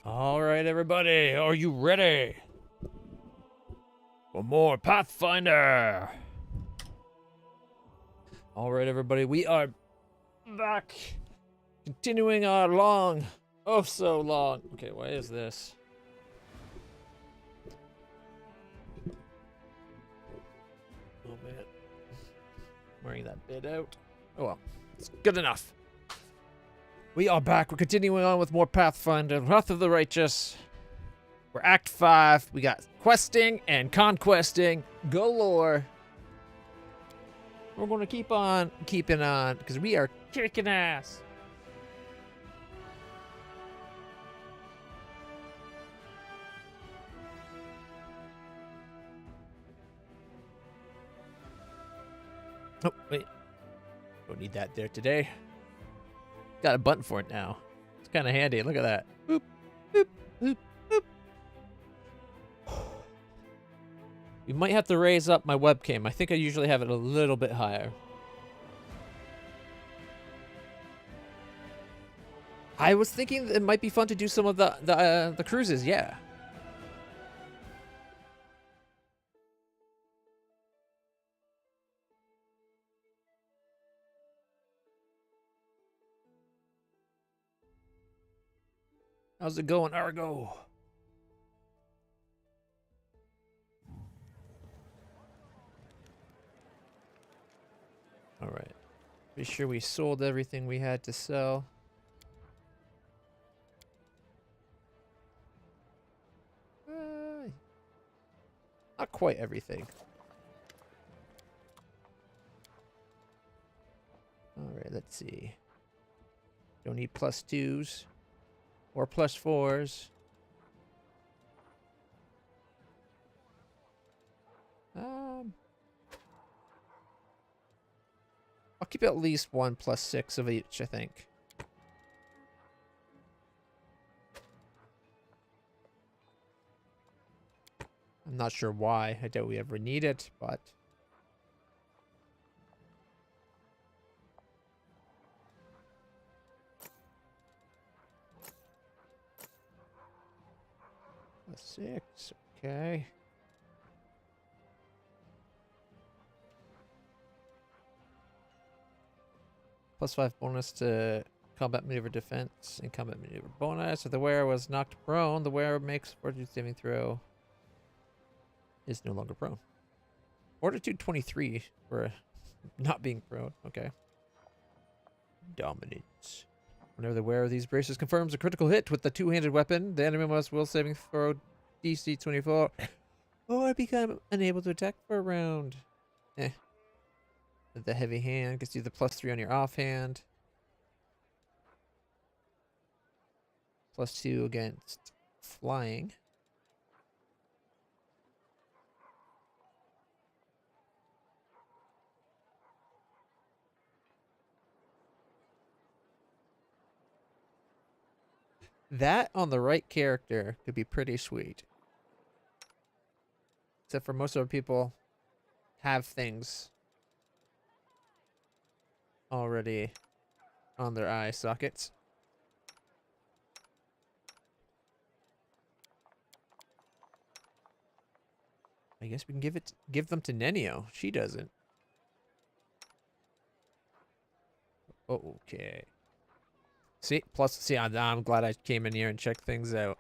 All right, everybody, are you ready for more Pathfinder? All right, everybody, we are back, continuing our long, oh so long. Okay, why is this? Oh man, I'm wearing that bit out. Oh well, it's good enough. We are back. We're continuing on with more Pathfinder, Wrath of the Righteous. We're Act 5. We got questing and conquesting galore. We're going to keep on keeping on because we are kicking ass. Oh, wait. Don't need that there today. Got a button for it now. It's kind of handy. Look at that. Boop, boop, boop, boop. You might have to raise up my webcam. I think I usually have it a little bit higher. I was thinking it might be fun to do some of the cruises. Yeah. How's it going, Argo? All right. Be sure we sold everything we had to sell. Not quite everything. All right, let's see. Don't need +2s or +4s. I'll keep at least one +6 of each, I think. I'm not sure why. I doubt we ever need it, but... +6, okay. +5 bonus to combat maneuver defense and combat maneuver bonus. If the wearer was knocked prone, the wearer makes fortitude saving throw. Is no longer prone. Fortitude 23 for not being prone. Okay. Dominance. Whenever the wearer of these braces confirms a critical hit with the two-handed weapon, the enemy must will saving throw DC 24 or become unable to attack for a round. The heavy hand gets you the +3 on your offhand. +2 against flying. That on the right character could be pretty sweet. Except for most of our people have things already on their eye sockets. I guess we can give them to Nenio. She doesn't. Okay. See, I'm glad I came in here and checked things out.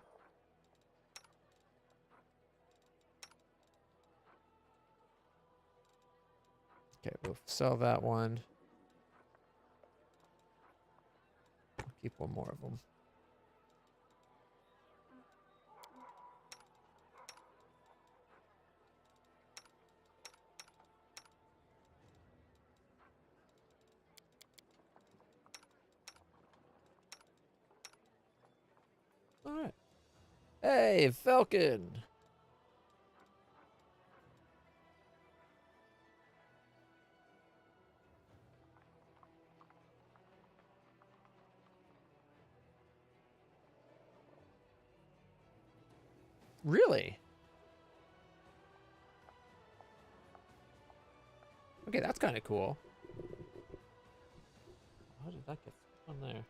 Okay, we'll sell that one. Keep one more of them. All right. Hey, Falcon. Really? Okay, that's kind of cool. How did that get on there?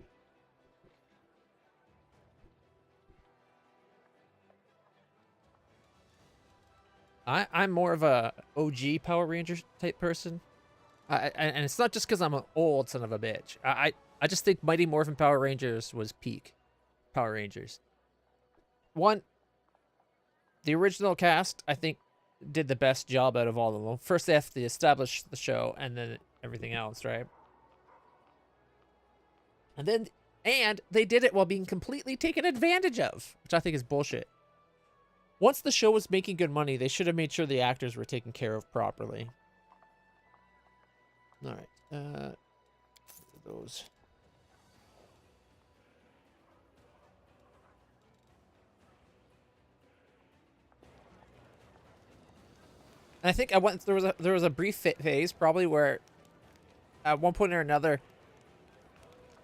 I'm more of a OG Power Ranger type person. And it's not just because I'm an old son of a bitch. I just think Mighty Morphin Power Rangers was peak Power Rangers. One, the original cast, I think, did the best job out of all of them. First, they have to establish the show, and then everything else, right? And they did it while being completely taken advantage of, which I think is bullshit. Once the show was making good money, they should have made sure the actors were taken care of properly. All right. Those. And I think there was a brief phase probably where at one point or another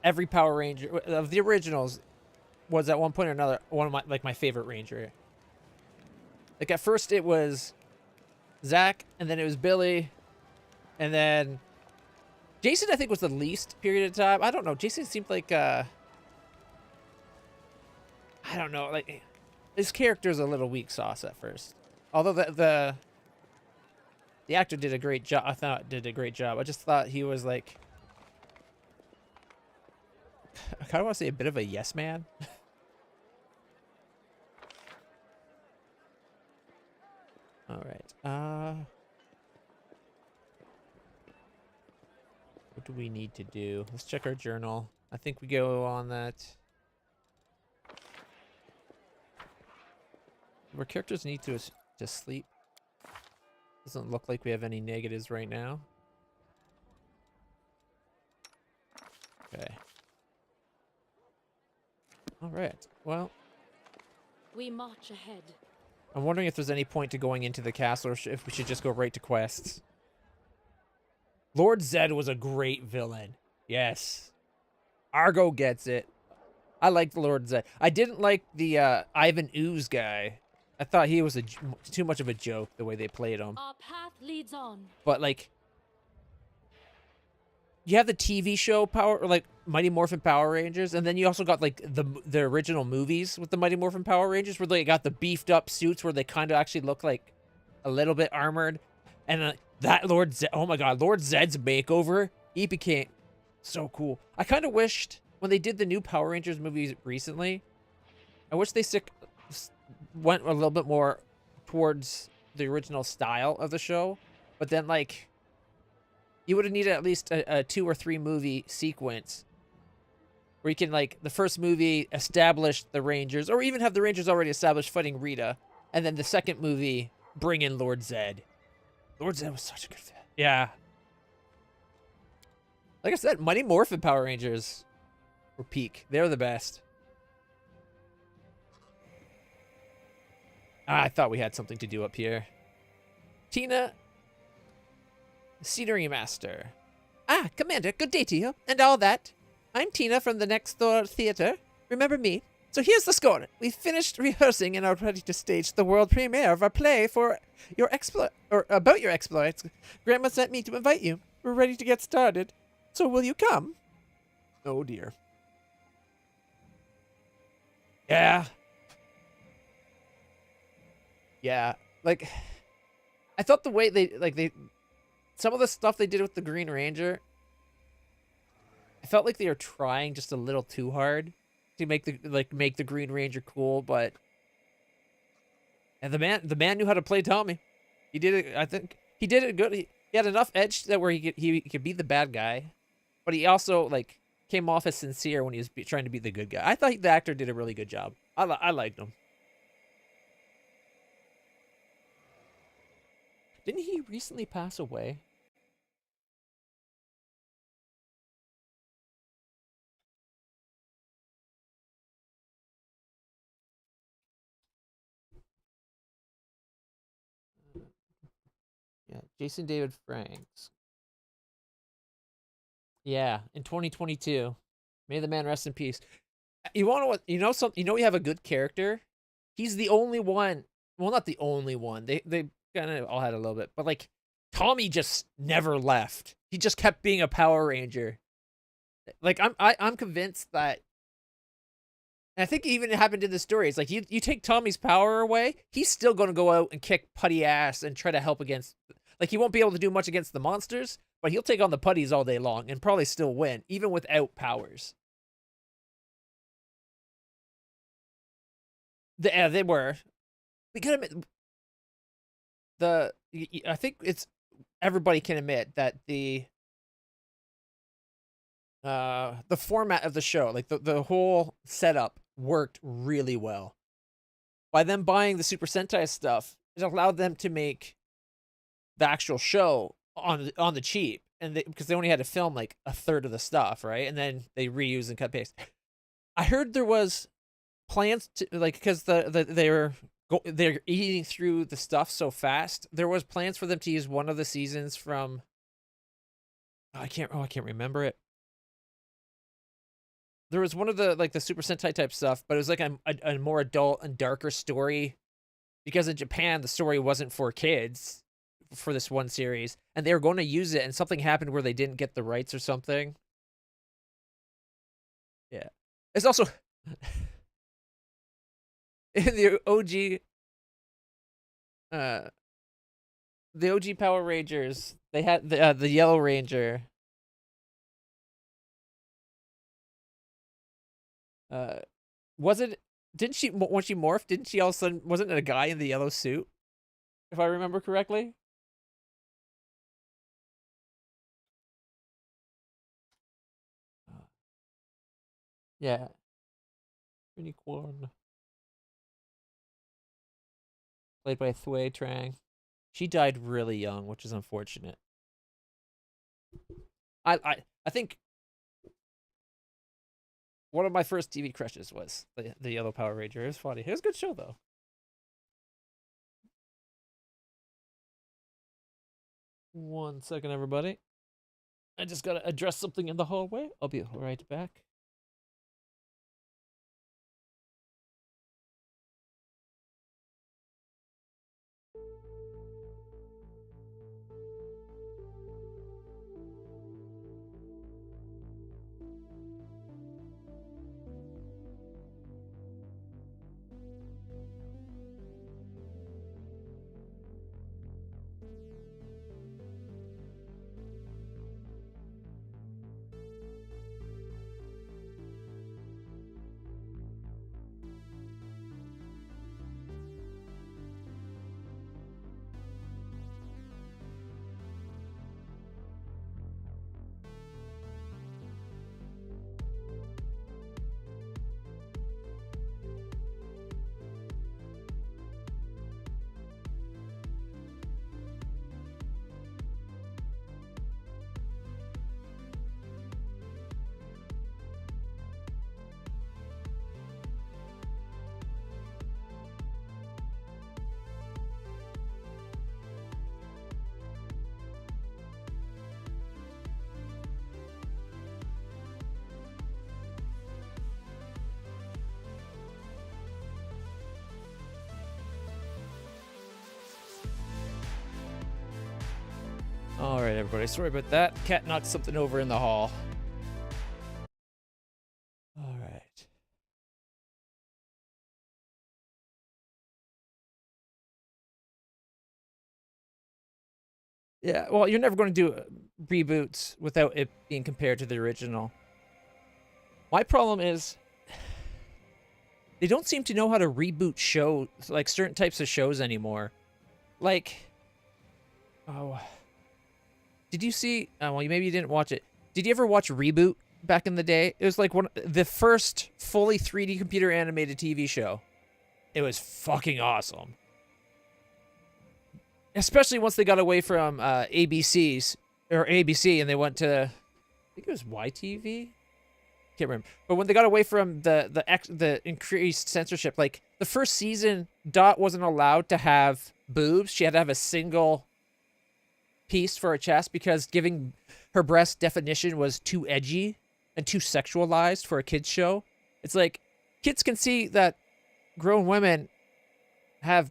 every Power Ranger of the originals was at one point or another one of my favorite Ranger. Like at first it was Zach, and then it was Billy, and then Jason I think was the least period of time. I don't know. Jason seemed like I don't know, like his character's a little weak sauce at first. Although the actor did a great job. I thought did a great job. I just thought he was like I kind of want to say a bit of a yes man. All right. What do we need to do? Let's check our journal. I think we go on that. Our characters need to sleep. Doesn't look like we have any negatives right now. Okay. All right. Well, we march ahead. I'm wondering if there's any point to going into the castle, or if we should just go right to quests. Lord Zed was a great villain. Yes. Argo gets it. I liked Lord Zed. I didn't like the Ivan Ooze guy. I thought he was too much of a joke the way they played him. Our path leads on. But like, you have the TV show Mighty Morphin Power Rangers, and then you also got like the original movies with the Mighty Morphin Power Rangers, where they got the beefed up suits where they kind of actually look like a little bit armored, and that Lord Zed, oh my god, Lord Zed's makeover, he became so cool. I kind of wished when they did the new Power Rangers movies recently, I wish they went a little bit more towards the original style of the show, but then like you would have needed at least a 2 or 3 movie sequence where you can, like, the first movie establish the Rangers, or even have the Rangers already established fighting Rita, and then the second movie bring in Lord Zed. Lord Zed was such a good fit. Yeah. Like I said, Mighty Morphin Power Rangers were peak. They're the best. I thought we had something to do up here. Tina, Scenery Master. Ah, Commander, good day to you, and all that. I'm Tina from the Next Door Theater. Remember me? So here's the score. We've finished rehearsing and are ready to stage the world premiere of our play for your about your exploits. Grandma sent me to invite you. We're ready to get started. So will you come? Oh dear. Yeah. Yeah. Like, I thought the way some of the stuff they did with the Green Ranger, I felt like they were trying just a little too hard to make the Green Ranger cool, but and the man knew how to play Tommy. He did it. I think he did it good. He had enough edge that where he could be the bad guy, but he also like came off as sincere when he was trying to be the good guy. I thought the actor did a really good job. I liked him. Didn't he recently pass away? Yeah, Jason David Franks. Yeah, in 2022. May the man rest in peace. You want to what? You know something? You know we have a good character. He's the only one. Well, not the only one. They kind of all had a little bit, but like Tommy just never left. He just kept being a Power Ranger. Like I'm convinced that, And I think it even happened in the story. It's like you take Tommy's power away, he's still going to go out and kick putty ass and try to help against. Like, he won't be able to do much against the monsters, but he'll take on the putties all day long and probably still win, even without powers. They were. We could admit I think it's everybody can admit that the format of the show, like the whole setup, worked really well. By them buying the Super Sentai stuff, it allowed them to make the actual show on the cheap, and because they only had to film like a third of the stuff, right? And then they reuse and cut paste. I heard there was plans to, like, because they're eating through the stuff so fast. There was plans for them to use one of the seasons from. I can't remember it. There was one of the like the Super Sentai type stuff, but it was like a more adult and darker story, because in Japan the story wasn't for kids for this one series, and they were going to use it, and something happened where they didn't get the rights or something. Yeah, it's also in the OG Power Rangers. They had the Yellow Ranger. Was it? Didn't she, when she morphed? Didn't she all of a sudden, wasn't it a guy in the yellow suit? If I remember correctly. Yeah. Unicorn. Played by Thuy Trang. She died really young, which is unfortunate. I think one of my first TV crushes was the Yellow Power Ranger. It was funny. It was a good show, though. One second, everybody. I just gotta address something in the hallway. I'll be right back. All right, everybody. Sorry about that. Cat knocked something over in the hall. All right. Yeah, well, you're never going to do reboots without it being compared to the original. My problem is they don't seem to know how to reboot shows, like certain types of shows anymore. Like, oh, did you see? Well, maybe you didn't watch it. Did you ever watch Reboot back in the day? It was like the first fully 3D computer animated TV show. It was fucking awesome. Especially once they got away from ABC and they went to, I think it was YTV. Can't remember. But when they got away from the increased censorship, like the first season, Dot wasn't allowed to have boobs. She had to have a single piece for her chest because giving her breast definition was too edgy and too sexualized for a kids show. It's like kids can see that grown women have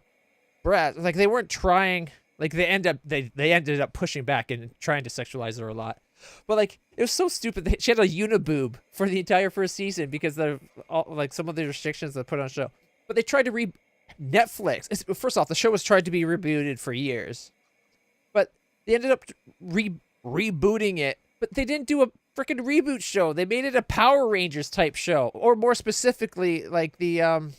breasts. Like they weren't trying. Like they ended up pushing back and trying to sexualize her a lot. But like, it was so stupid. She had a uniboob for the entire first season because of like some of the restrictions they put on the show. But they tried to Netflix. First off, the show was tried to be rebooted for years, but they ended up rebooting it. But they didn't do a freaking reboot show. They made it a Power Rangers type show, or more specifically, like the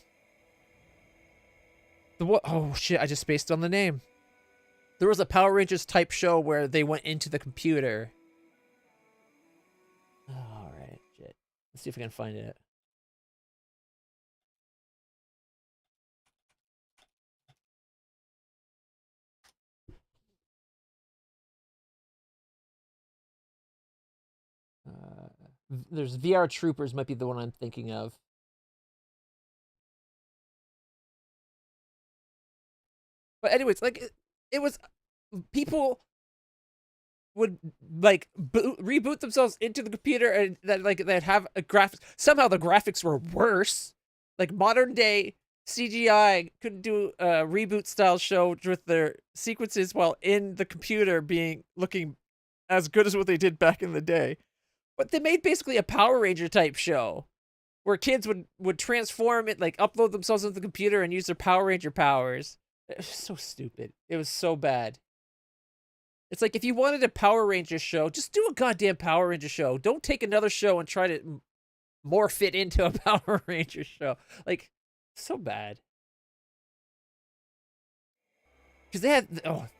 what? Oh shit! I just spaced on the name. There was a Power Rangers type show where they went into the computer. All right, shit. Let's see if we can find it. There's VR Troopers might be the one I'm thinking of. But anyways, like it was people would like reboot themselves into the computer and that like they'd have a graphics. Somehow the graphics were worse. Like modern day CGI couldn't do a reboot style show with their sequences while in the computer looking as good as what they did back in the day. But they made basically a Power Ranger type show where kids would transform it, like upload themselves into the computer and use their Power Ranger powers. It was so stupid. It was so bad. It's like if you wanted a Power Ranger show, just do a goddamn Power Ranger show. Don't take another show and try to morph it into a Power Ranger show. Like, so bad. Because they had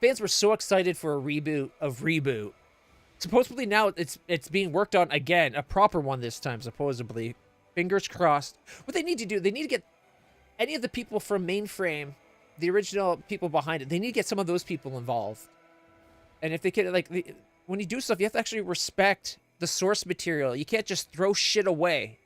fans were so excited for a reboot of Reboot. Supposedly now it's being worked on again, a proper one this time, supposedly. Fingers crossed. What they need to do, they need to get any of the people from Mainframe, the original people behind it, they need to get some of those people involved. And if they can, like, when you do stuff, you have to actually respect the source material. You can't just throw shit away.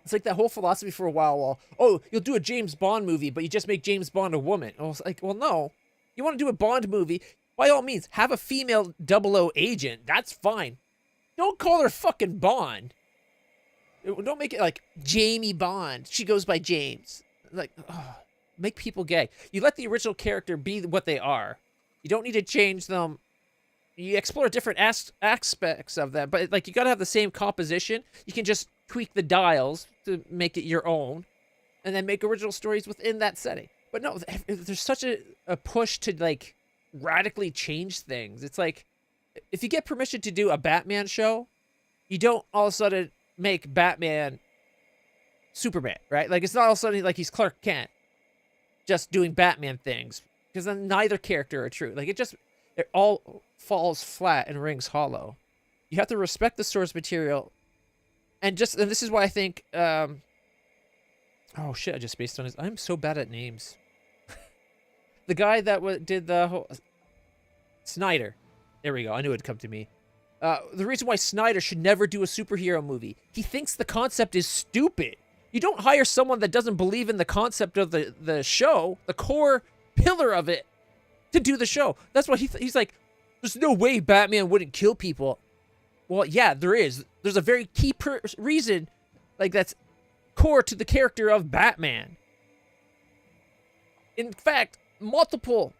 It's like that whole philosophy for a while. Well, oh, you'll do a James Bond movie, but you just make James Bond a woman. I was like, well, no. You want to do a Bond movie, by all means, have a female 00 agent. That's fine. Don't call her fucking Bond. Don't make it like Jamie Bond. She goes by James. Like, make people gay. You let the original character be what they are. You don't need to change them. You explore different aspects of them, but like you gotta have the same composition. You can just tweak the dials to make it your own, and then make original stories within that setting. But no, there's such a push to like radically change things. It's like if you get permission to do a Batman show, you don't all of a sudden make Batman Superman, right? Like it's not all of a sudden like he's Clark Kent just doing Batman things, because then neither character are true. Like it all falls flat and rings hollow. You have to respect the source material, and this is why I think oh shit, I just spaced on his. I'm so bad at names. The guy that did the whole Snyder. There we go. I knew it'd come to me. The reason why Snyder should never do a superhero movie, he thinks the concept is stupid. You don't hire someone that doesn't believe in the concept of the show, the core pillar of it, to do the show. That's why he's like, there's no way Batman wouldn't kill people. Well, yeah, there is. There's a very key reason, like that's core to the character of Batman. In fact, multiple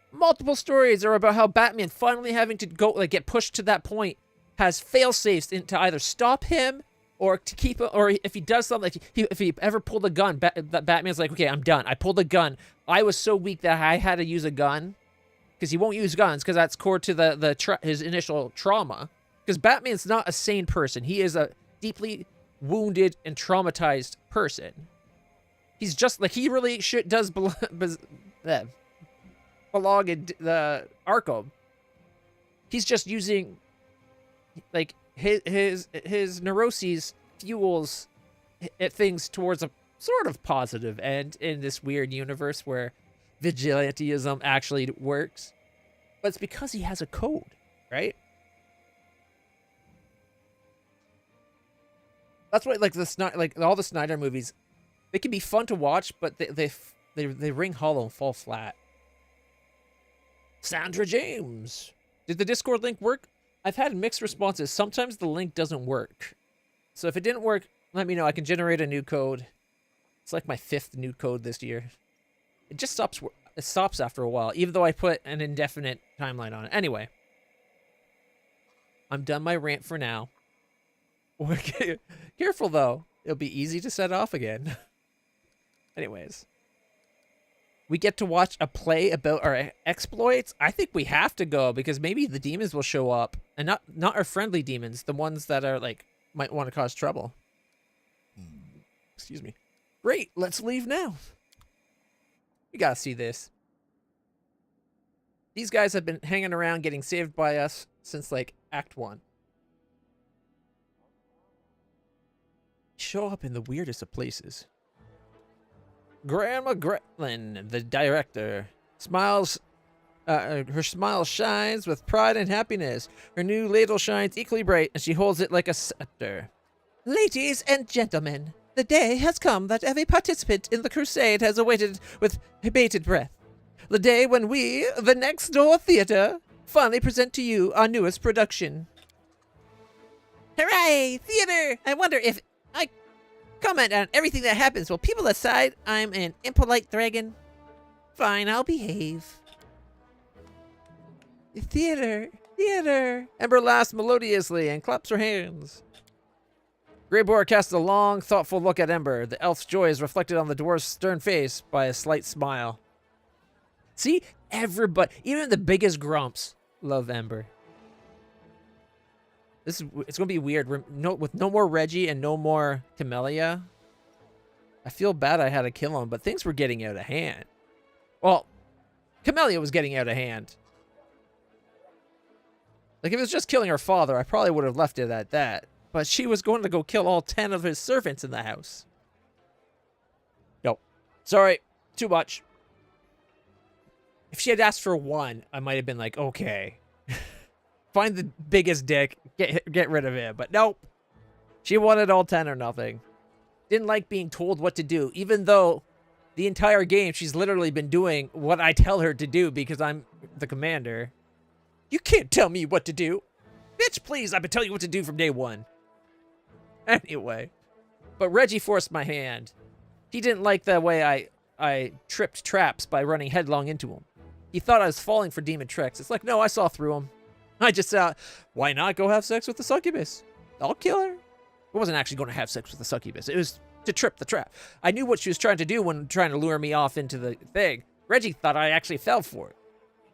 stories are about how Batman finally having to go, like, get pushed to that point, has fail-safes to either stop him or to keep him, or if he does something, like if he ever pulled a gun, Batman's like, okay, I'm done. I pulled a gun. I was so weak that I had to use a gun, because he won't use guns, because that's core to his initial trauma. Because Batman's not a sane person. He is a deeply wounded and traumatized person. He's just like, he really does belong in the Arkham. He's just using, like, his neuroses fuels things towards a sort of positive end in this weird universe where vigilantism actually works. But it's because he has a code, right? That's why, like, all the Snyder movies, they can be fun to watch, but they ring hollow and fall flat. Sandra James. Did the Discord link work? I've had mixed responses. Sometimes the link doesn't work. So if it didn't work, let me know. I can generate a new code. It's like my 5th new code this year. It just stops. it stops after a while, even though I put an indefinite timeline on it. Anyway, I'm done my rant for now. Careful though, it'll be easy to set off again. Anyways, we get to watch a play about our exploits. I think we have to go because maybe the demons will show up, and not our friendly demons, the ones that are like might want to cause trouble. Excuse me. Great, let's leave now. You gotta see this. These guys have been hanging around getting saved by us since like Act 1. Show up in the weirdest of places. Grandma Gretlin, the director, smiles. Her smile shines with pride and happiness. Her new ladle shines equally bright, and she holds it like a scepter. Ladies and gentlemen, the day has come that every participant in the crusade has awaited with bated breath. The day when we, the Next Door Theater, finally present to you our newest production. Hooray! Theater! I wonder if I comment on everything that happens. Will people decide I'm an impolite dragon? Fine, I'll behave. Theater! Theater! Ember laughs melodiously and claps her hands. Greyboar casts a long, thoughtful look at Ember. The elf's joy is reflected on the dwarf's stern face by a slight smile. See? Everybody, even the biggest grumps, love Ember. It's gonna be weird. With no more Reggie and no more Camellia. I feel bad I had to kill him, but things were getting out of hand. Well, Camellia was getting out of hand. Like, if it was just killing her father, I probably would have left it at that. But she was going to go kill all 10 of his servants in the house. Nope. Sorry. Too much. If she had asked for 1, I might have been like, okay. Find the biggest dick. Get rid of him. But nope. She wanted all 10 or nothing. Didn't like being told what to do. Even though the entire game she's literally been doing what I tell her to do because I'm the commander. You can't tell me what to do. Bitch, please. I've been telling you what to do from day 1. Anyway. But Reggie forced my hand. He didn't like the way I tripped traps by running headlong into him. He thought I was falling for demon tricks. It's like, no, I saw through him. I just thought, why not go have sex with the succubus? I'll kill her. I wasn't actually going to have sex with the succubus. It was to trip the trap. I knew what she was trying to do when trying to lure me off into the thing. Reggie thought I actually fell for it.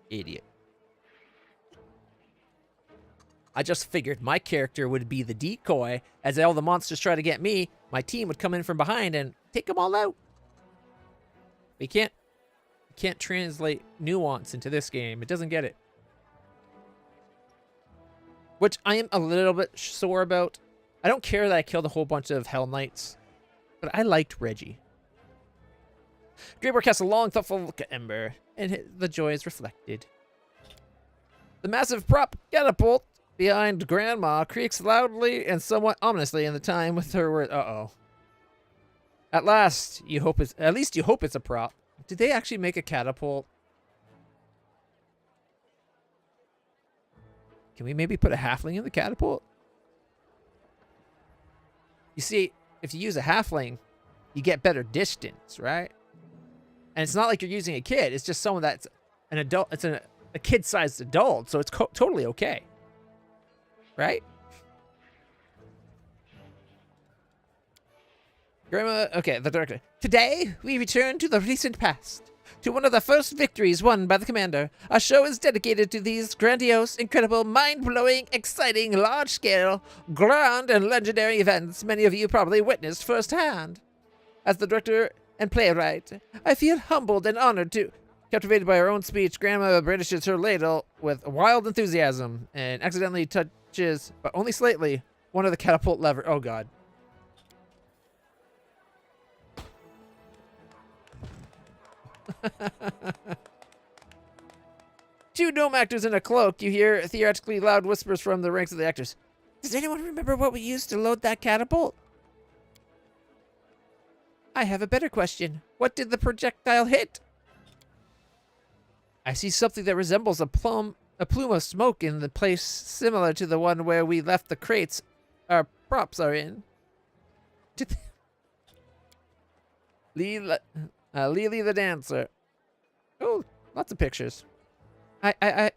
Idiot. I just figured my character would be the decoy. As all the monsters try to get me, my team would come in from behind and take them all out. We can't translate nuance into this game. It doesn't get it. Which I am a little bit sore about. I don't care that I killed a whole bunch of Hell Knights, but I liked Reggie. Greyboar casts a long, thoughtful look at Ember, and the joy is reflected. The massive prop catapult behind Grandma creaks loudly and somewhat ominously in the time with her word. Uh-oh. At least you hope it's a prop. Did they actually make a catapult? Can we maybe put a halfling in the catapult? You see, if you use a halfling, you get better distance, right? And it's not like you're using a kid. It's just someone that's an adult. It's a kid-sized adult, so it's totally okay. Right? Grandma, okay, the director. Today, we return to the recent past, to one of the first victories won by the commander. Our show is dedicated to these grandiose, incredible, mind-blowing, exciting, large-scale, grand, and legendary events many of you probably witnessed firsthand. As the director and playwright, I feel humbled and honored to... Captivated by her own speech, Grandma brandishes her ladle with wild enthusiasm and accidentally touches, but only slightly, one of the catapult lever. Oh, God. Two gnome actors in a cloak. You hear theatrically loud whispers from the ranks of the actors. Does anyone remember what we used to load that catapult? I have a better question. What did the projectile hit? I see something that resembles a plume of smoke in the place similar to the one where we left the crates our props are in. Lily the dancer. Oh, lots of pictures. I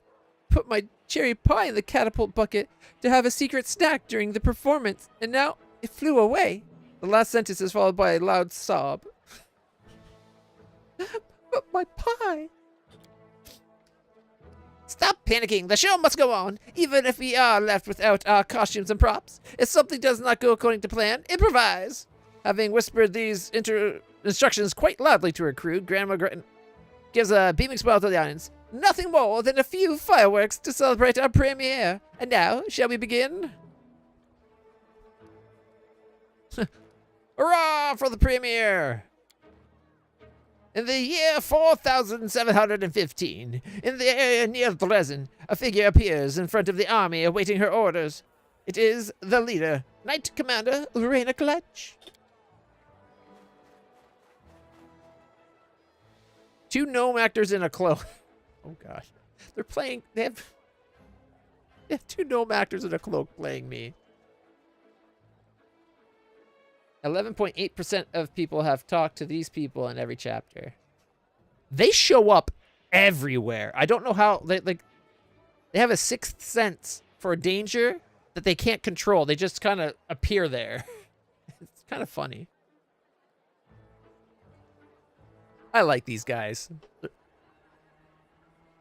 put my cherry pie in the catapult bucket to have a secret snack during the performance, and now it flew away. The last sentence is followed by a loud sob. But my pie. Stop panicking. The show must go on, even if we are left without our costumes and props. If something does not go according to plan, improvise. Having whispered these instructions quite loudly to her crew, Grandma Gretton gives a beaming smile to the audience. Nothing more than a few fireworks to celebrate our premiere. And now, shall we begin? Hurrah for the premiere! In the year 4715, in the area near Dresden, a figure appears in front of the army awaiting her orders. It is the leader, Knight Commander LitlClutch. 2 gnome actors in a cloak. Oh gosh. They have 2 gnome actors in a cloak playing me. 11.8% of people have talked to these people in every chapter. They show up everywhere. I don't know how they have a sixth sense for danger that they can't control. They just kind of appear there. It's kind of funny. I like these guys.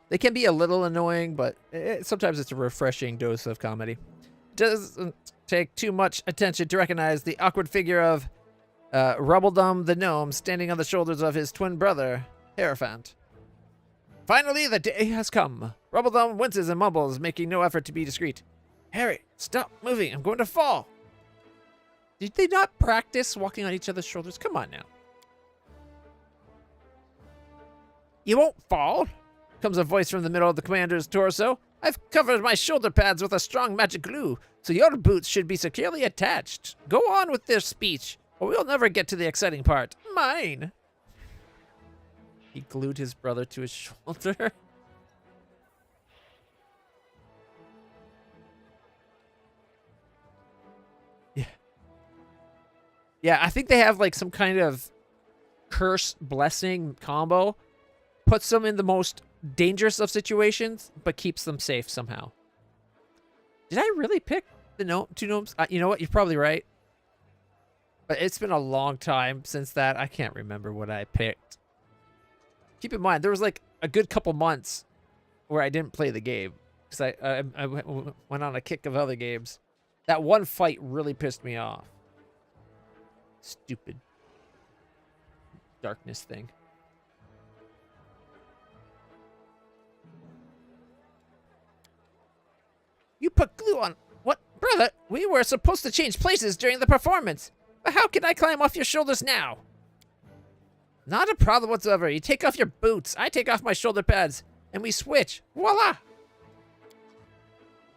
They can be a little annoying, but sometimes it's a refreshing dose of comedy. It doesn't take too much attention to recognize the awkward figure of Rubbledum the gnome standing on the shoulders of his twin brother, Hierophant. Finally, the day has come. Rubbledum winces and mumbles, making no effort to be discreet. Harry, stop moving. I'm going to fall. Did they not practice walking on each other's shoulders? Come on now. You won't fall, comes a voice from the middle of the commander's torso. I've covered my shoulder pads with a strong magic glue, so your boots should be securely attached. Go on with this speech, or we'll never get to the exciting part. Mine. He glued his brother to his shoulder. Yeah. Yeah, I think they have like some kind of curse blessing combo. Puts them in the most dangerous of situations, but keeps them safe somehow. Did I really pick the 2 gnomes? You know what? You're probably right. But it's been a long time since that. I can't remember what I picked. Keep in mind, there was like a good couple months where I didn't play the game. Because I went on a kick of other games. That one fight really pissed me off. Stupid darkness thing. You put glue on. What? Brother, we were supposed to change places during the performance. But how can I climb off your shoulders now? Not a problem whatsoever. You take off your boots. I take off my shoulder pads. And we switch. Voila!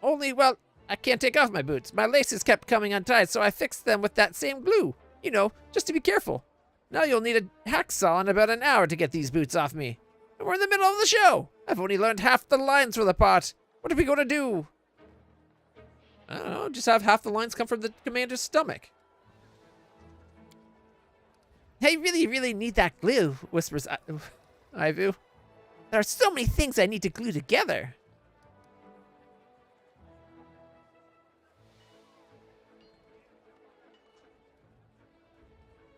Only, well, I can't take off my boots. My laces kept coming untied, so I fixed them with that same glue. You know, just to be careful. Now you'll need a hacksaw in about an hour to get these boots off me. And we're in the middle of the show. I've only learned half the lines for the part. What are we going to do? I don't know, just have half the lines come from the commander's stomach. I really, really need that glue, whispers Ivu. There are so many things I need to glue together.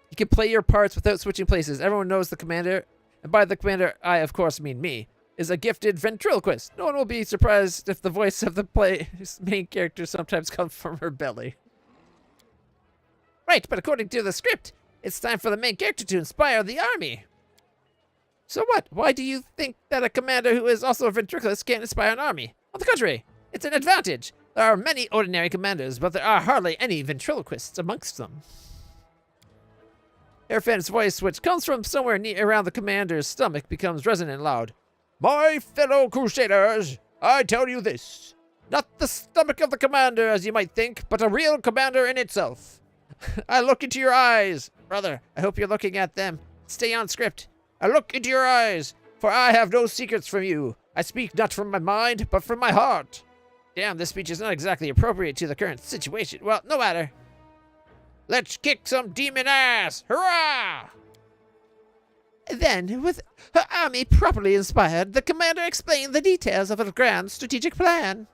You can play your parts without switching places. Everyone knows the commander, and by the commander, I of course mean me, is a gifted ventriloquist. No one will be surprised if the voice of the play's main character sometimes comes from her belly. Right, but according to the script, it's time for the main character to inspire the army. So what? Why do you think that a commander who is also a ventriloquist can't inspire an army? On the contrary, it's an advantage. There are many ordinary commanders, but there are hardly any ventriloquists amongst them. Airfan's voice, which comes from somewhere around the commander's stomach, becomes resonant and loud. My fellow crusaders, I tell you this. Not the stomach of the commander, as you might think, but a real commander in itself. I look into your eyes. Brother, I hope you're looking at them. Stay on script. I look into your eyes, for I have no secrets from you. I speak not from my mind, but from my heart. Damn, this speech is not exactly appropriate to the current situation. Well, no matter. Let's kick some demon ass. Hurrah! Then, with her army properly inspired, the commander explained the details of her grand strategic plan.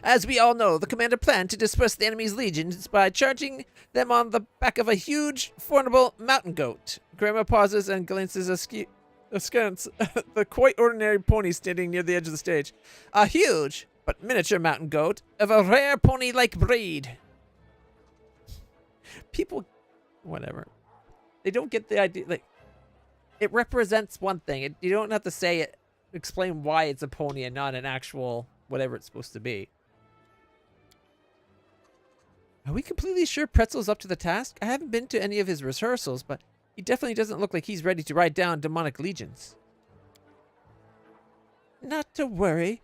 As we all know, the commander planned to disperse the enemy's legions by charging them on the back of a huge, formidable mountain goat. Grandma pauses and glances askance at the quite ordinary pony standing near the edge of the stage. A huge, but miniature mountain goat of a rare pony-like breed. People, whatever. They don't get the idea. Like, it represents one thing. You don't have to say it, explain why it's a pony and not an actual whatever it's supposed to be. Are we completely sure Pretzel's up to the task? I haven't been to any of his rehearsals, but he definitely doesn't look like he's ready to ride down demonic legions. Not to worry.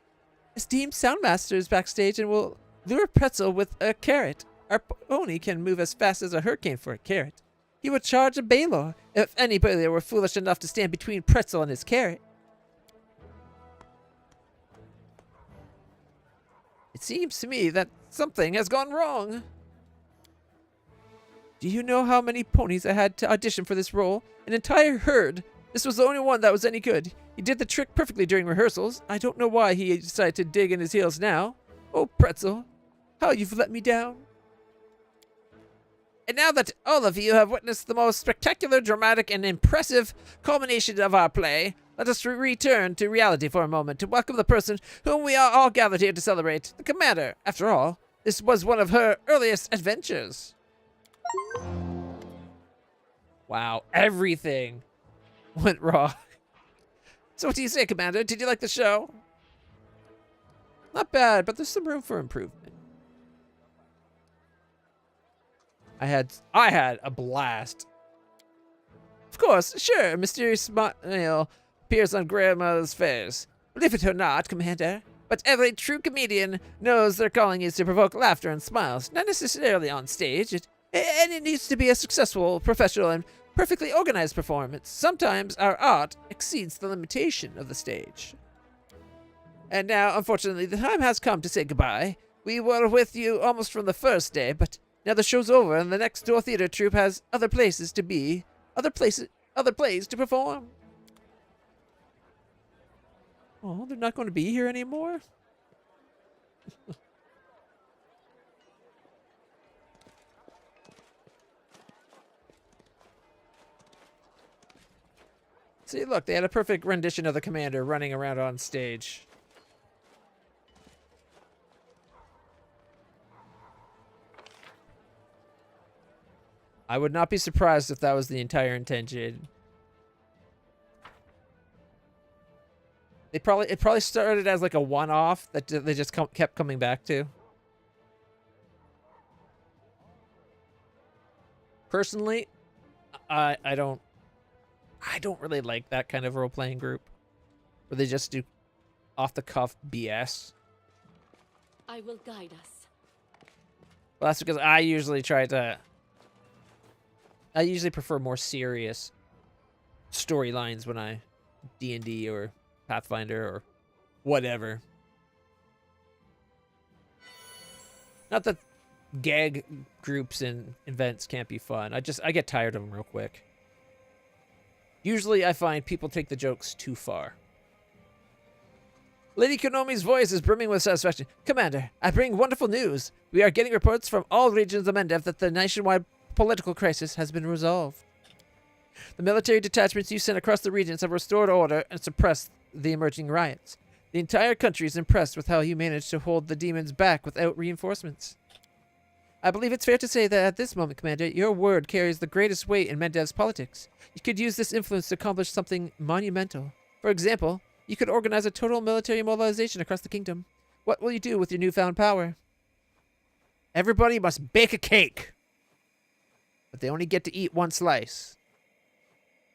Esteemed Soundmaster is backstage and will lure Pretzel with a carrot. Our pony can move as fast as a hurricane for a carrot. He would charge a Baylor if any Baylor were foolish enough to stand between Pretzel and his carrot. It seems to me that something has gone wrong. Do you know how many ponies I had to audition for this role? An entire herd. This was the only one that was any good. He did the trick perfectly during rehearsals. I don't know why he decided to dig in his heels now. Oh, Pretzel, how you've let me down. And now that all of you have witnessed the most spectacular, dramatic, and impressive culmination of our play, let us return to reality for a moment to welcome the person whom we are all gathered here to celebrate, the Commander. After all, this was one of her earliest adventures. Wow, everything went wrong. So what do you say, Commander? Did you like the show? Not bad, but there's some room for improvement. I had a blast. Of course, sure, a mysterious smile appears on Grandma's face. Believe it or not, Commander, but every true comedian knows their calling is to provoke laughter and smiles, not necessarily on stage. And it needs to be a successful, professional, and perfectly organized performance. Sometimes our art exceeds the limitation of the stage. And now, unfortunately, the time has come to say goodbye. We were with you almost from the first day, but now the show's over and the next door theater troupe has other places to be, other plays to perform. Oh, they're not going to be here anymore? See, look, they had a perfect rendition of the Commander running around on stage. I would not be surprised if that was the entire intention. It probably started as like a one-off that they just kept coming back to. Personally, I don't really like that kind of role-playing group where they just do off-the-cuff BS. I will guide us. Well, that's because I usually prefer more serious storylines when I D&D or Pathfinder or whatever. Not that gag groups and events can't be fun. I get tired of them real quick. Usually I find people take the jokes too far. Lady Konomi's voice is brimming with satisfaction. Commander, I bring wonderful news. We are getting reports from all regions of Mendev that the nationwide political crisis has been resolved. The military detachments you sent across the regions have restored order and suppressed the emerging riots. The entire country is impressed with how you managed to hold the demons back without reinforcements. I believe it's fair to say that at this moment, Commander, your word carries the greatest weight in Mendev's politics. You could use this influence to accomplish something monumental. For example, you could organize a total military mobilization across the kingdom. What will you do with your newfound power? Everybody must bake a cake. But they only get to eat one slice.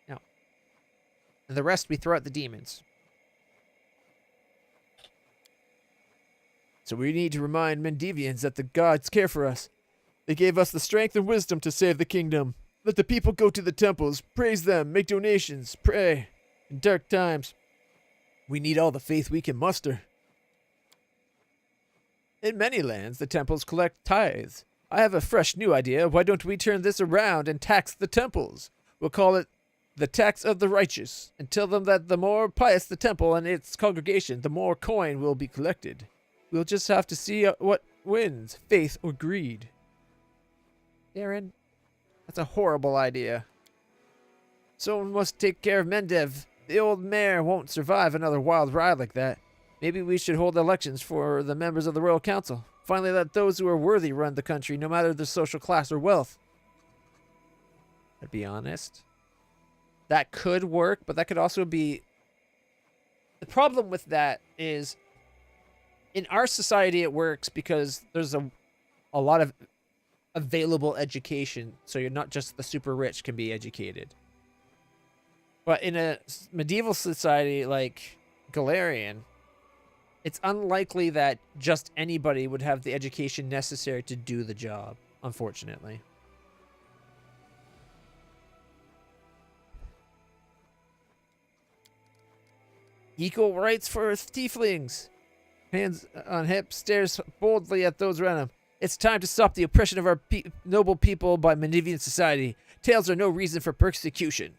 Now, and the rest we throw at the demons. So we need to remind Mendevians that the gods care for us. They gave us the strength and wisdom to save the kingdom. Let the people go to the temples, praise them, make donations, pray. In dark times, we need all the faith we can muster. In many lands, the temples collect tithes. I have a fresh new idea. Why don't we turn this around and tax the temples? We'll call it the tax of the righteous, and tell them that the more pious the temple and its congregation, the more coin will be collected. We'll just have to see what wins, faith or greed. Darren, that's a horrible idea. Someone must take care of Mendev. The old mayor won't survive another wild ride like that. Maybe we should hold elections for the members of the Royal Council. Finally, let those who are worthy run the country, no matter their social class or wealth. To be honest, that could work, but that could also be... The problem with that is, in our society it works because there's a lot of available education, so you're not just the super rich can be educated. But in a medieval society like Galarian, it's unlikely that just anybody would have the education necessary to do the job, unfortunately. Equal rights for tieflings. Hands on hips, stares boldly at those around him. It's time to stop the oppression of our noble people by Mendevian society. Tales are no reason for persecution.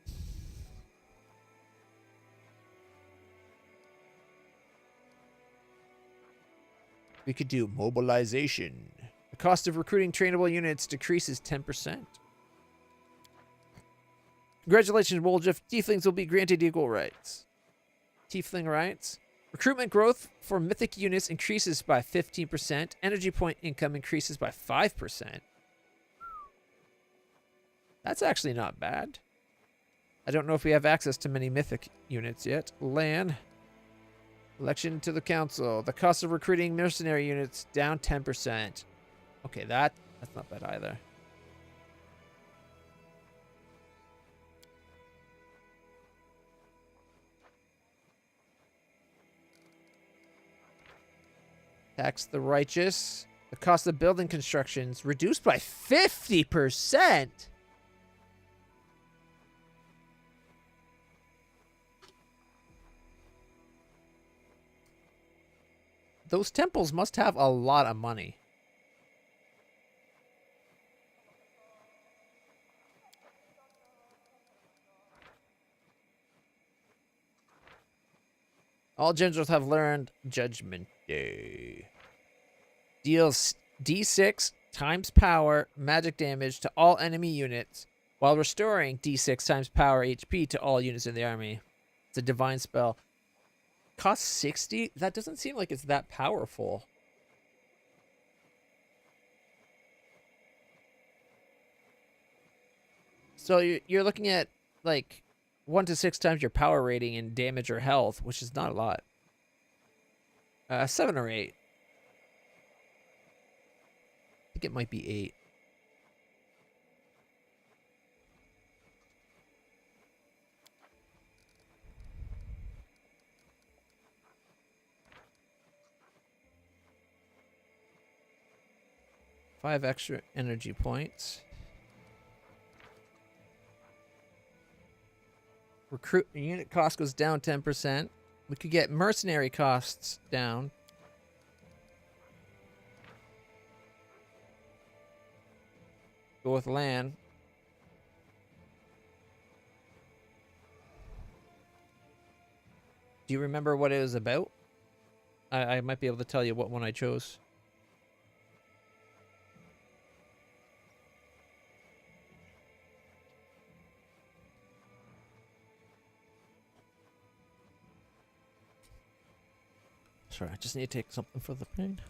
We could do mobilization. The cost of recruiting trainable units decreases 10%. Congratulations, Woljif. Tieflings will be granted equal rights. Tiefling rights. Recruitment growth for mythic units increases by 15%. Energy point income increases by 5%. That's actually not bad. I don't know if we have access to many mythic units yet. Lan. Election to the council. The cost of recruiting mercenary units down 10%. Okay, that's not bad either. Tax the righteous. The cost of building constructions reduced by 50%. Those temples must have a lot of money. All generals have learned Judgment Day. Deals D6 times power magic damage to all enemy units while restoring D6 times power HP to all units in the army. It's a divine spell. Costs 60? That doesn't seem like it's that powerful. So you're looking at like 1 to 6 times your power rating in damage or health, which is not a lot. 7 or 8. I think it might be 8. Five extra energy points. Recruit unit cost goes down 10%. We could get mercenary costs down. Go with land. Do you remember what it was about? I might be able to tell you what one I chose. Sorry, I just need to take something for the pain.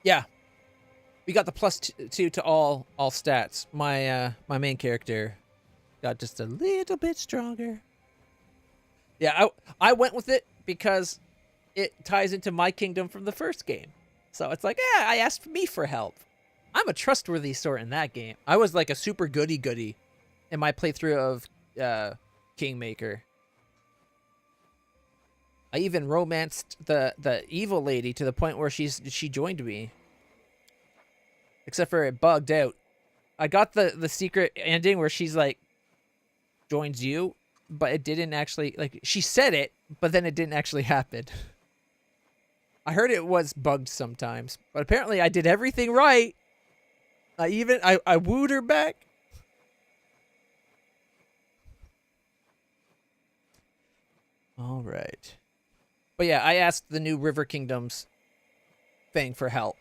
Yeah. We got the +2 to all stats. My main character got just a little bit stronger. Yeah, I went with it because it ties into my kingdom from the first game. So it's like, yeah, I asked me for help. I'm a trustworthy sort in that game. I was like a super goody-goody in my playthrough of Kingmaker. I even romanced the evil lady to the point where she joined me. Except for it bugged out. I got the secret ending where she's like, joins you, but it didn't actually, like, she said it, but then it didn't actually happen. I heard it was bugged sometimes, but apparently I did everything right. I wooed her back. All right. But yeah, I asked the new River Kingdoms thing for help.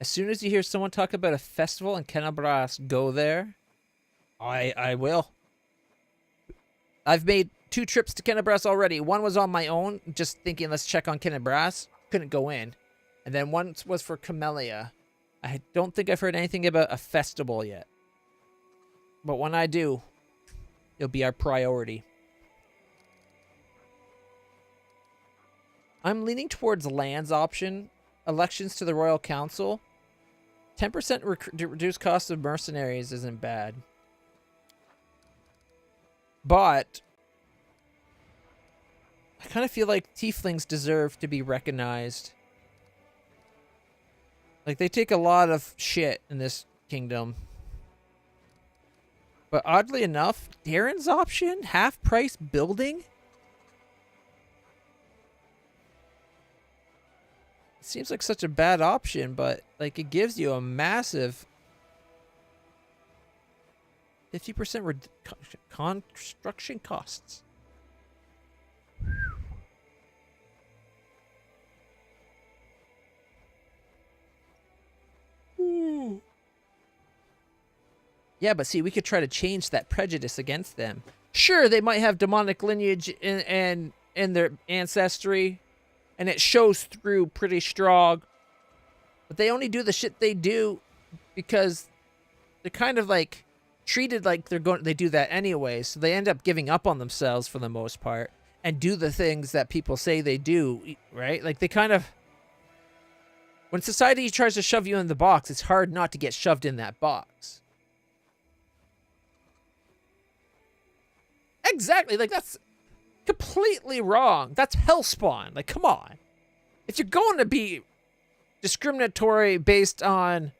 As soon as you hear someone talk about a festival in Kenabras, go there. I will. I've made 2 trips to Kenabras already. One was on my own, just thinking let's check on Kenabras. Couldn't go in. And then one was for Camellia. I don't think I've heard anything about a festival yet. But when I do, it'll be our priority. I'm leaning towards lands option. Elections to the Royal Council. 10% reduced cost of mercenaries isn't bad. But I kind of feel like tieflings deserve to be recognized. Like, they take a lot of shit in this kingdom. But oddly enough, Darren's option, half-price building? It seems like such a bad option, but like it gives you a massive 50% construction costs. Ooh. Yeah, but see, we could try to change that prejudice against them. Sure, they might have demonic lineage in their ancestry, and it shows through pretty strong. But they only do the shit they do because they're kind of like treated like they do that anyway, so they end up giving up on themselves for the most part and do the things that people say they do, right? Like, they kind of, when society tries to shove you in the box, it's hard not to get shoved in that box. Exactly, like, that's completely wrong. That's hellspawn. Like, come on. If you're going to be discriminatory based on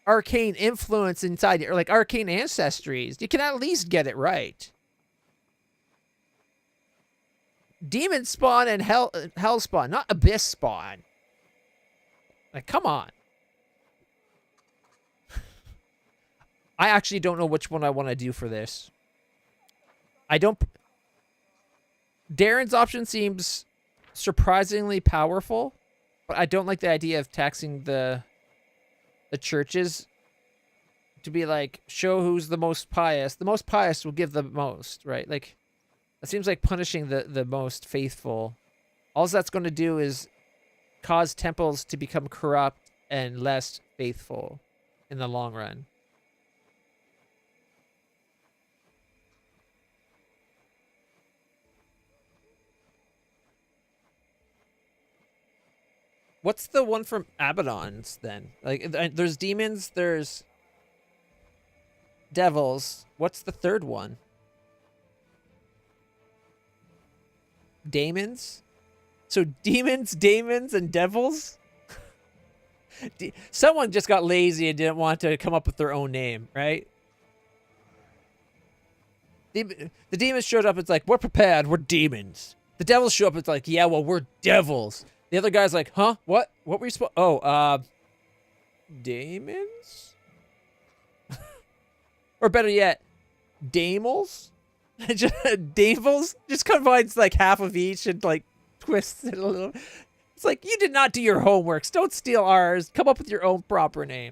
arcane influence inside you, or like arcane ancestries, you can at least get it right. Demon spawn and hell spawn, not abyss spawn. Like, come on. I actually don't know which one I want to do for this. I don't. Darren's option seems surprisingly powerful, but I don't like the idea of taxing the churches to be like, show who's the most pious. The most pious will give the most, right? Like, it seems like punishing the most faithful. All that's going to do is cause temples to become corrupt and less faithful in the long run. What's the one from Abaddon's then? Like, there's demons, there's devils. What's the third one? Daemons? So demons, daemons, and devils? Someone just got lazy and didn't want to come up with their own name, right? The demons showed up, it's like, we're prepared, we're demons. The devils show up, it's like, yeah, well, we're devils. The other guy's like, huh? What? What were you supposed... Oh, daemons? Or better yet, damels? Damels? Just combines like half of each and like twists it a little. It's like, you did not do your homework. Don't steal ours. Come up with your own proper name.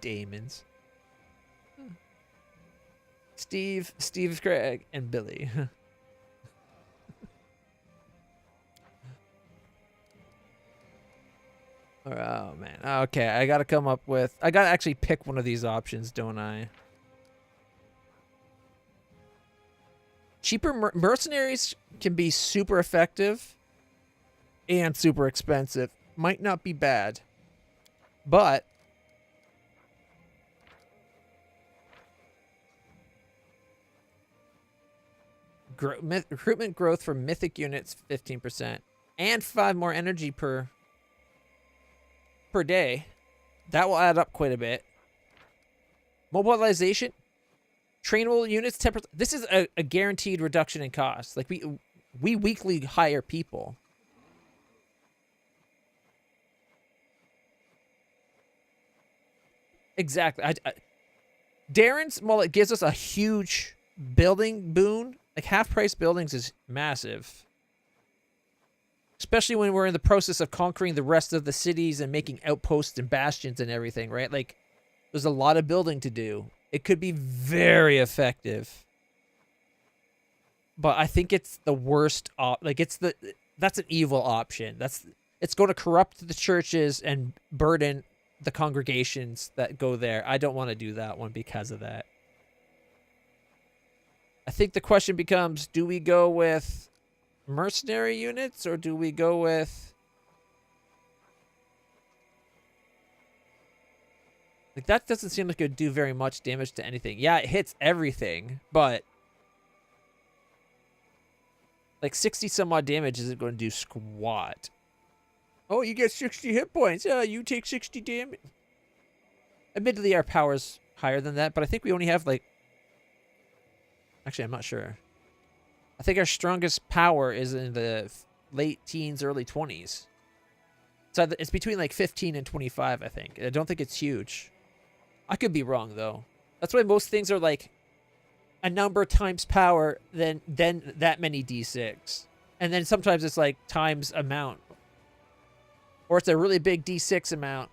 Daemons. Steve, Craig, and Billy. Oh, man. Okay, I gotta come up with... I gotta actually pick one of these options, don't I? Cheaper mercenaries can be super effective and super expensive. Might not be bad. But... recruitment growth for mythic units 15%, and 5 more energy per day. That will add up quite a bit. Mobilization, trainable units 10%. This is a guaranteed reduction in cost. Like we weekly hire people. Exactly. Darren's, well, it gives us a huge building boon. Like half price buildings is massive. Especially when we're in the process of conquering the rest of the cities and making outposts and bastions and everything, right? Like there's a lot of building to do. It could be very effective. But I think it's the worst that's an evil option. It's going to corrupt the churches and burden the congregations that go there. I don't want to do that one because of that. I think the question becomes, do we go with mercenary units or do we go with... Like, that doesn't seem like it would do very much damage to anything. Yeah, it hits everything, but... Like, 60 some odd damage isn't going to do squat. Oh, you get 60 hit points. Yeah, you take 60 damage. Admittedly, our power's higher than that, but I think we only have, like... Actually, I'm not sure. I think our strongest power is in the late teens, early 20s. So it's between, like, 15 and 25, I think. I don't think it's huge. I could be wrong, though. That's why most things are, like, a number times power, then that many d6. And then sometimes it's, like, times amount. Or it's a really big d6 amount.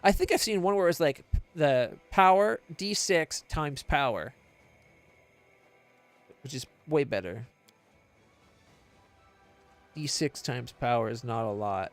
I think I've seen one where it's, like, the power, d6 times power. Which is way better. D6 times power is not a lot.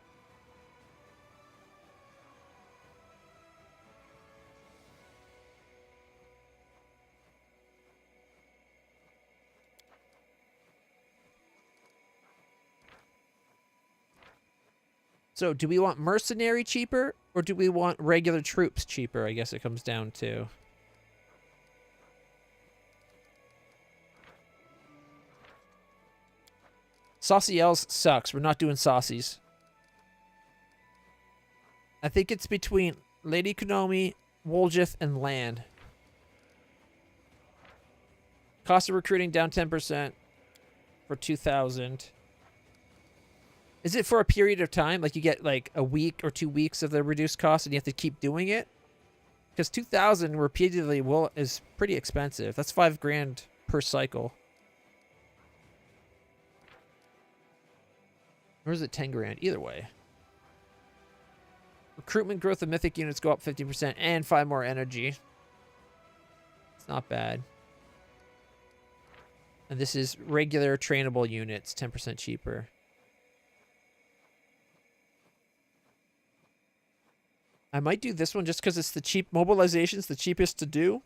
So, do we want mercenary cheaper, or do we want regular troops cheaper? I guess it comes down to. Saucy Elves sucks. We're not doing saucies. I think it's between Lady Konami, Woljith, and Land. Cost of recruiting down 10% for 2,000. Is it for a period of time? Like you get like a week or 2 weeks of the reduced cost and you have to keep doing it? Because 2,000 repeatedly is pretty expensive. That's $5,000 per cycle. Or is it 10 grand? Either way. Recruitment growth of mythic units go up 50% and 5 more energy. It's not bad. And this is regular trainable units, 10% cheaper. I might do this one just because it's the cheap. Mobilization's the cheapest to do.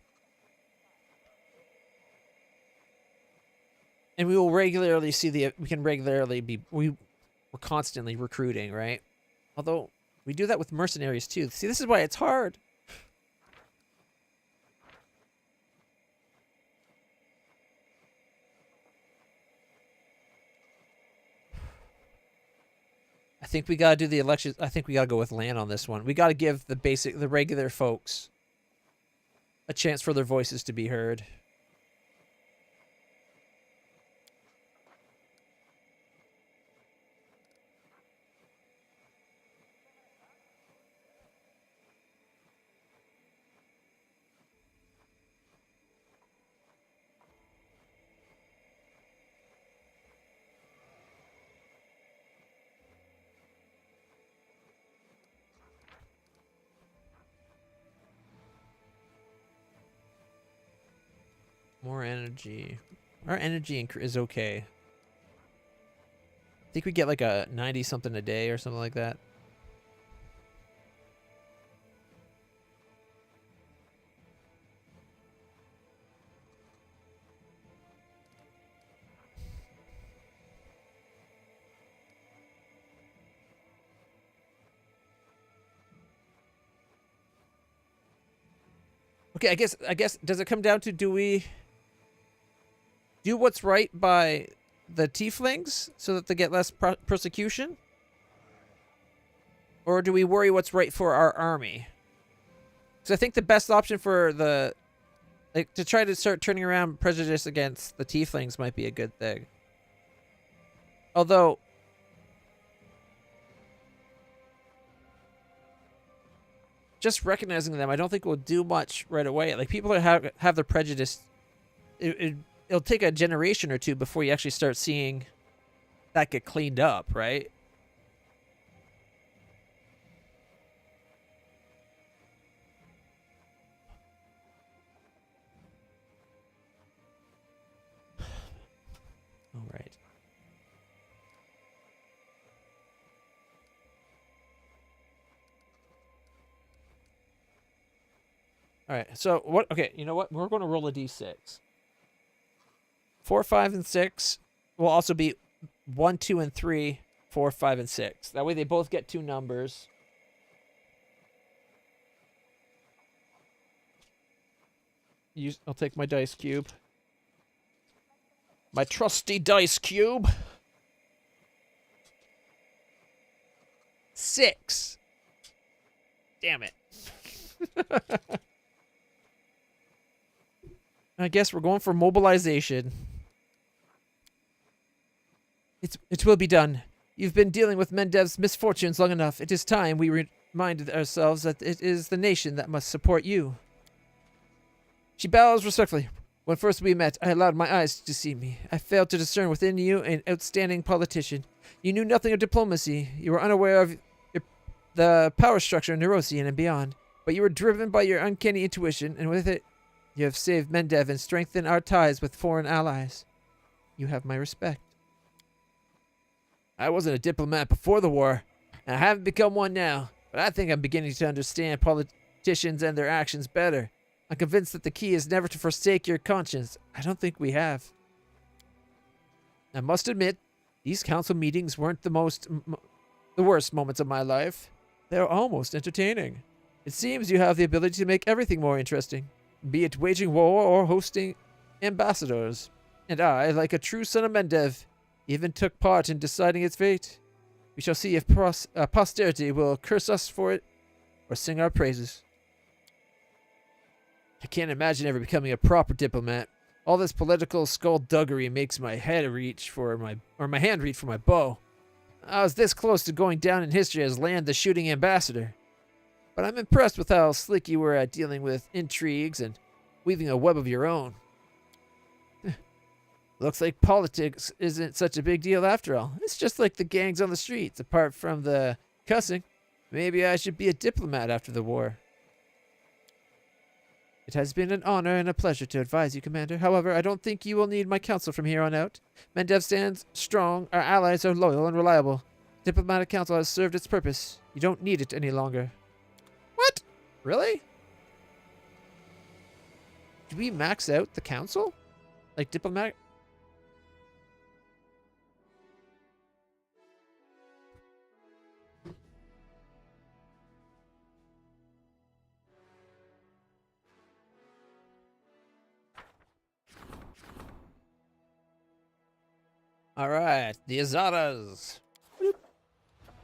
And we will regularly see we can regularly be, we're constantly recruiting, right? Although, we do that with mercenaries too. See, this is why it's hard. I think we gotta do the elections. I think we gotta go with land on this one. We gotta give the regular folks a chance for their voices to be heard. More energy. Our energy is okay. I think we get like a 90 something a day or something like that. Okay, I guess does it come down to do do what's right by the tieflings so that they get less persecution? Or do we worry what's right for our army? Because I think the best option for the... Like, to try to start turning around prejudice against the tieflings might be a good thing. Although... just recognizing them, I don't think will do much right away. Like, people that have their prejudice... It'll take a generation or two before you actually start seeing that get cleaned up, right? All right. All right. So what? Okay. You know what? We're going to roll a d6. 4, 5, and 6 will also be 1, 2, and 3, 4, 5, and 6. That way they both get 2 numbers. I'll take my dice cube. My trusty dice cube. 6. Damn it. I guess we're going for mobilization. It will be done. You've been dealing with Mendev's misfortunes long enough. It is time we reminded ourselves that it is the nation that must support you. She bows respectfully. When first we met, I allowed my eyes to see me. I failed to discern within you an outstanding politician. You knew nothing of diplomacy. You were unaware of the power structure in Neurosian and beyond. But you were driven by your uncanny intuition, and with it, you have saved Mendev and strengthened our ties with foreign allies. You have my respect. I wasn't a diplomat before the war, and I haven't become one now, but I think I'm beginning to understand politicians and their actions better. I'm convinced that the key is never to forsake your conscience. I don't think we have. I must admit, these council meetings weren't the worst moments of my life. They're almost entertaining. It seems you have the ability to make everything more interesting, be it waging war or hosting ambassadors. And I, like a true son of Mendev, even took part in deciding its fate. We shall see if posterity will curse us for it or sing our praises. I can't imagine ever becoming a proper diplomat. All this political skullduggery makes my head reach for my hand reach for my bow. I was this close to going down in history as Land the Shooting Ambassador. But I'm impressed with how slick you were at dealing with intrigues and weaving a web of your own. Looks like politics isn't such a big deal after all. It's just like the gangs on the streets, apart from the cussing. Maybe I should be a diplomat after the war. It has been an honor and a pleasure to advise you, Commander. However, I don't think you will need my counsel from here on out. Mendev stands strong, our allies are loyal and reliable. Diplomatic council has served its purpose. You don't need it any longer. What? Really? Did we max out the council? Like diplomatic? Alright, the Azaras.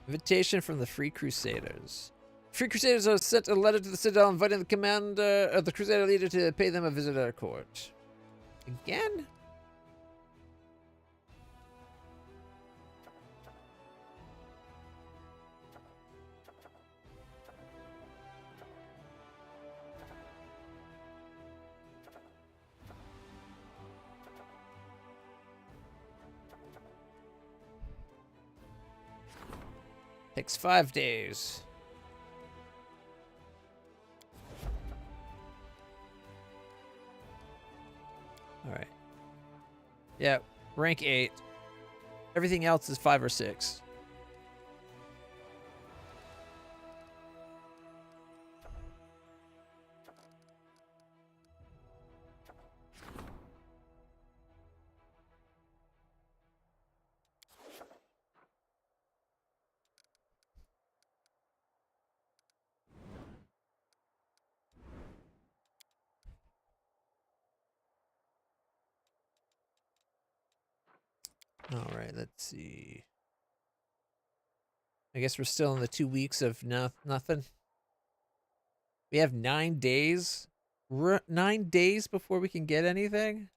Invitation from the Free Crusaders. Free Crusaders have sent a letter to the Citadel inviting the commander of the Crusader leader to pay them a visit at our court. Again? Takes 5 days. Alright. Yeah, rank 8. Everything else is 5 or 6. All right, let's see. I guess we're still in the 2 weeks of nothing. We have 9 days. 9 days before we can get anything.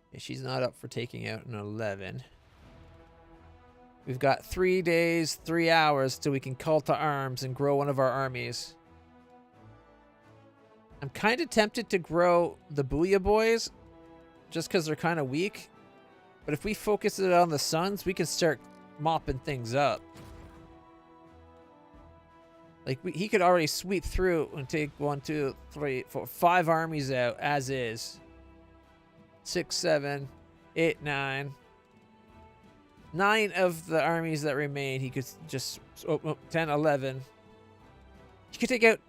Okay, she's not up for taking out an 11. We've got 3 days, 3 hours till we can call to arms and grow one of our armies. I'm kind of tempted to grow the Booyah Boys just because they're kind of weak. But if we focus it on the Suns, we can start mopping things up. Like, he could already sweep through and take 1, 2, 3, 4, 5 armies out as is. 6, 7, 8, 9. 9 of the armies that remain, he could just... 10, 11. He could take out,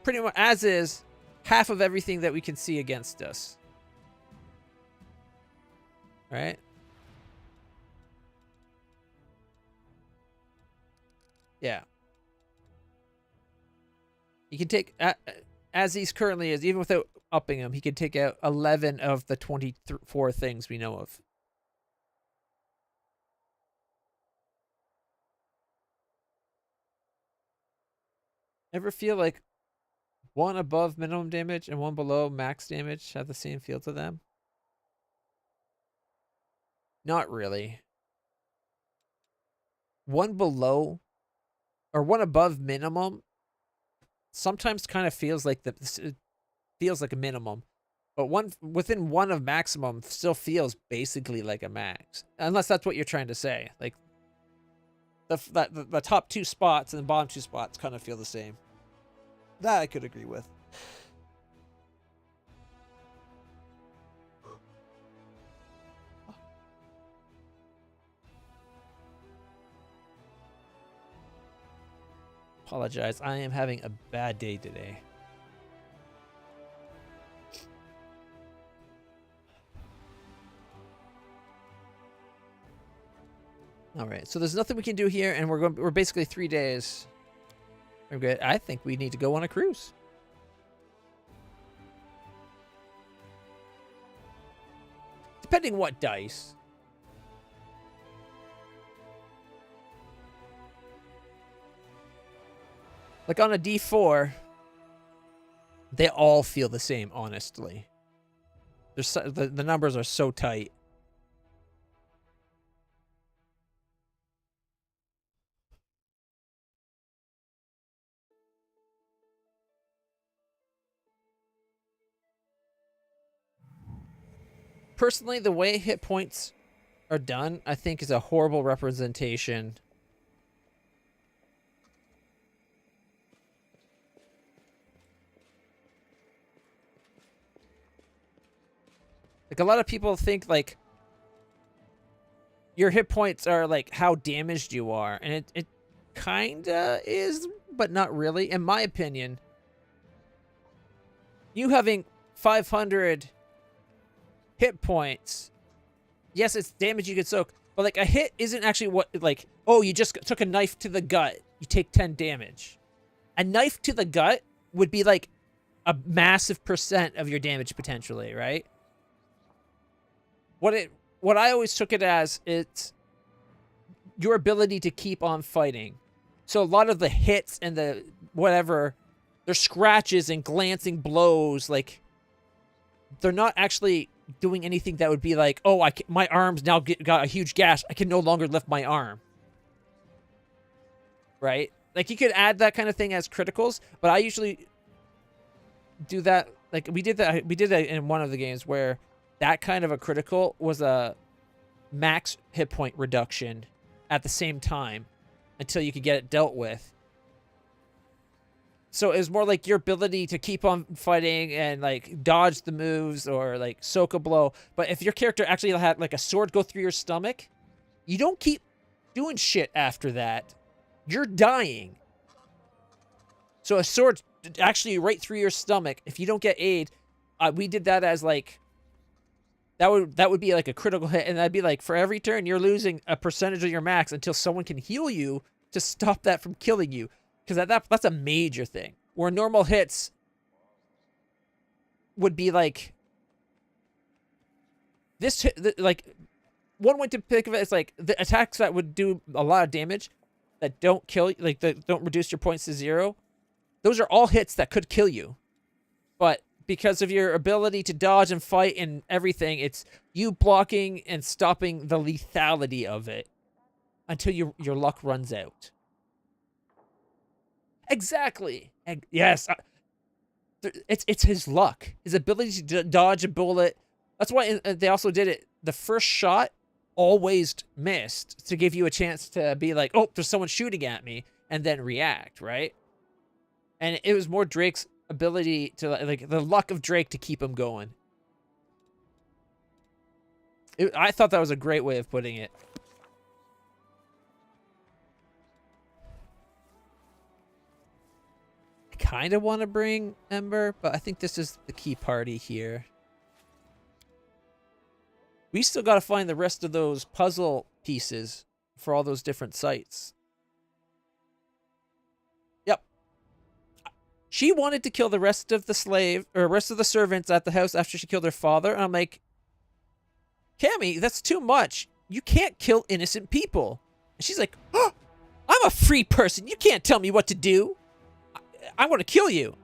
pretty much as is, half of everything that we can see against us. Right? Yeah. He can take, as he's currently is, even without upping him, he can take out 11 of the 24 things we know of. Ever feel like one above minimum damage and one below max damage have the same feel to them? Not really. One below or one above minimum sometimes kind of feels like a minimum, but one within one of maximum still feels basically like a max, unless that's what you're trying to say. Like the top 2 spots and the bottom 2 spots kind of feel the same. That I could agree with. Apologize. I am having a bad day today. All right. So there's nothing we can do here, and we're basically 3 days. We're good. I think we need to go on a cruise. Depending what dice. Like on a D4, they all feel the same, honestly. The numbers are so tight. Personally, the way hit points are done, I think, is a horrible representation. Like, a lot of people think, like, your hit points are, like, how damaged you are. And it kinda is, but not really. In my opinion, you having 500 hit points, yes, it's damage you can soak, but, like, a hit isn't actually what, like, oh, you just took a knife to the gut, you take 10 damage. A knife to the gut would be, like, a massive % of your damage potentially, right? What I always took it as, it's your ability to keep on fighting. So a lot of the hits and the whatever, they're scratches and glancing blows. Like, they're not actually doing anything that would be like, oh, my arm's now got a huge gash. I can no longer lift my arm. Right? Like, you could add that kind of thing as criticals, but I usually do that. Like, we did that in one of the games where that kind of a critical was a max hit point reduction at the same time until you could get it dealt with. So it was more like your ability to keep on fighting and, like, dodge the moves or, like, soak a blow. But if your character actually had, like, a sword go through your stomach, you don't keep doing shit after that. You're dying. So a sword actually right through your stomach, if you don't get aid, we did that as, like, that would be like a critical hit, and that'd be like, for every turn you're losing a percentage of your max until someone can heal you to stop that from killing you. Because that's a major thing. Where normal hits would be like this. Like one way to think of it is like the attacks that would do a lot of damage that don't kill, like that don't reduce your points to 0. Those are all hits that could kill you, but because of your ability to dodge and fight and everything, it's you blocking and stopping the lethality of it until your luck runs out. Exactly. Yes. It's his luck. His ability to dodge a bullet. That's why they also did it. The first shot always missed to give you a chance to be like, oh, there's someone shooting at me, and then react, right? And it was more Drake's ability to, like, the luck of Drake to keep him going. I thought that was a great way of putting it. I kind of want to bring Ember, but I think this is the key party here. We still got to find the rest of those puzzle pieces for all those different sites. Yep. She wanted to kill the rest of the servants at the house after she killed her father. And I'm like, Cammy, that's too much. You can't kill innocent people. And she's like, oh, I'm a free person. You can't tell me what to do. I want to kill you.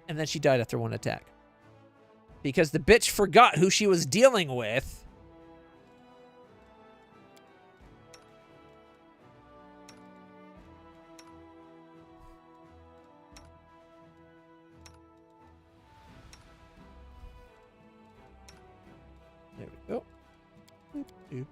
And then she died after one attack. Because the bitch forgot who she was dealing with. There we go. Boop, boop.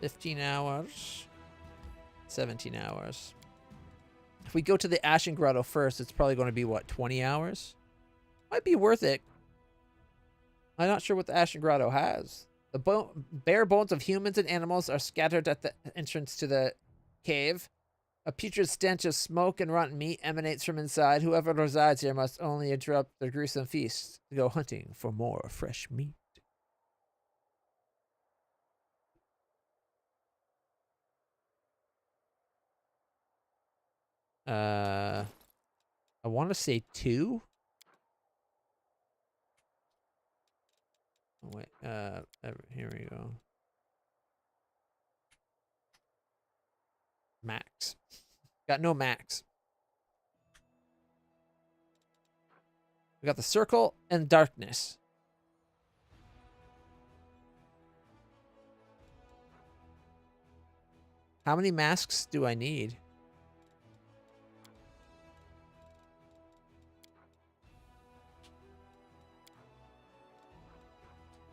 $15 hours. 17 hours. If we go to the Ashen Grotto first, it's probably going to be, what, 20 hours? Might be worth it. I'm not sure what the Ashen Grotto has. The bare bones of humans and animals are scattered at the entrance to the cave. A putrid stench of smoke and rotten meat emanates from inside. Whoever resides here must only interrupt their gruesome feast to go hunting for more fresh meat. I want to say 2. Oh, wait, here we go. Max. Got no max. We got the circle and darkness. How many masks do I need?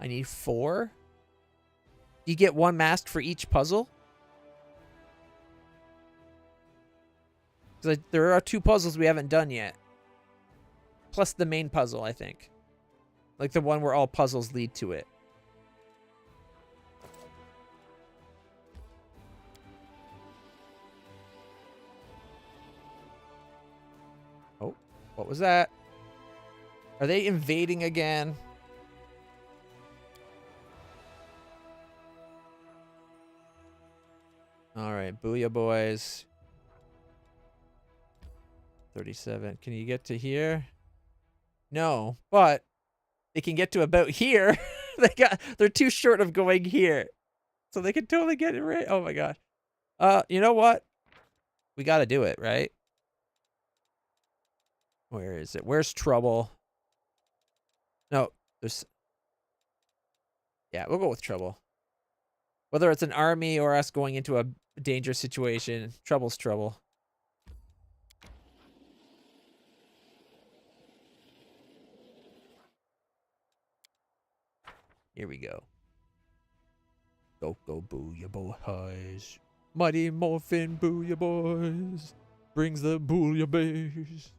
I need 4. You get 1 mask for each puzzle? Because there are 2 puzzles we haven't done yet. Plus the main puzzle, I think. Like the one where all puzzles lead to it. Oh, what was that? Are they invading again? All right, booyah boys. 37. Can you get to here? No, but they can get to about here. They're too short of going here. So they can totally get it right. Oh my gosh. You know what? We got to do it, right? Where is it? Where's trouble? No, there's... Yeah, we'll go with trouble. Whether it's an army or us going into a dangerous situation, trouble's trouble. Here we go. Go, go, booyah boys. Mighty Morphin booyah boys. Brings the booyah bays.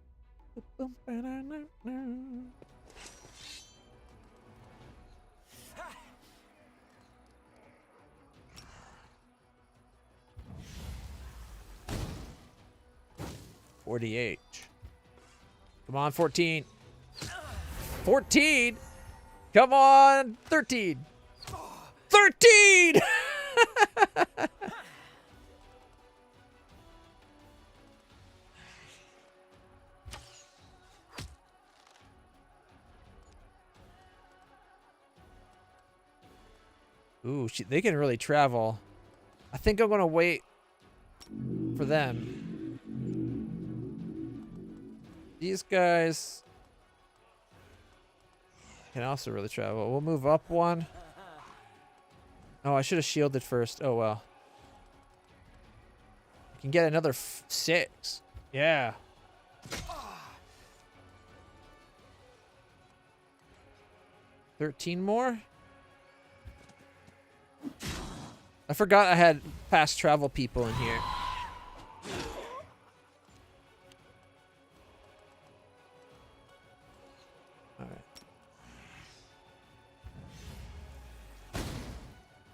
48. Come on, 14. 14? Come on, 13. 13! Ooh, they can really travel. I think I'm gonna wait for them. These guys can also really travel. We'll move up one. Oh, I should have shielded first. Oh, well. I can get another 6. Yeah. $13 more? I forgot I had fast travel people in here. Alright.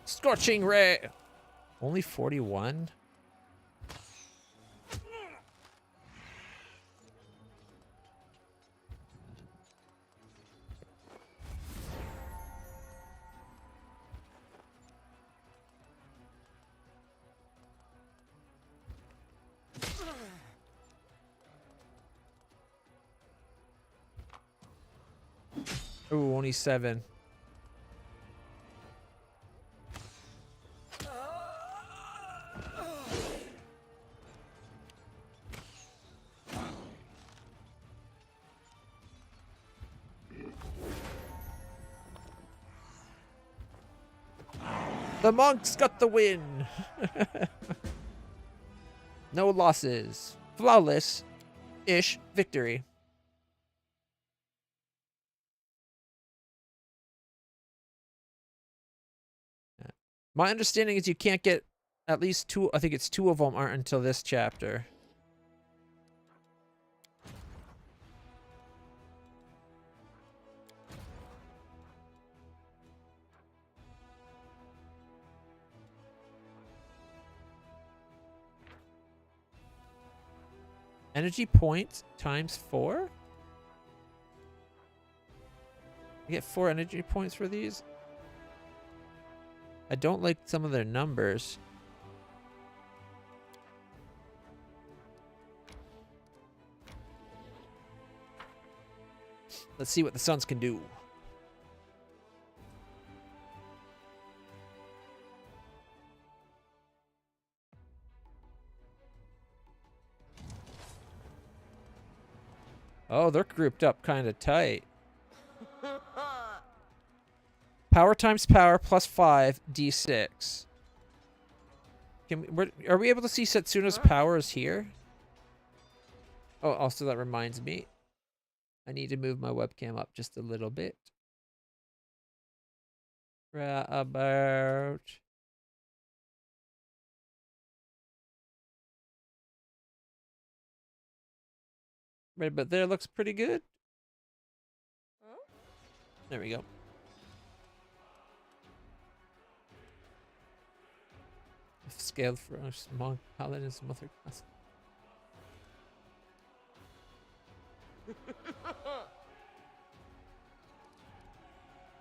Scorching ray! Only 41? Ooh, only 7. The monks got the win. No losses. Flawless-ish victory. My understanding is you can't get at least 2. I think it's 2 of them aren't until this chapter. Energy points times 4? I get 4 energy points for these? I don't like some of their numbers. Let's see what the Suns can do. Oh, they're grouped up kind of tight. Power times power plus 5 d6. Are we able to see Setsuna's powers here? Oh, also that reminds me. I need to move my webcam up just a little bit. Right about. Right about there looks pretty good. There we go. Scaled for a monk, paladin, and some other class.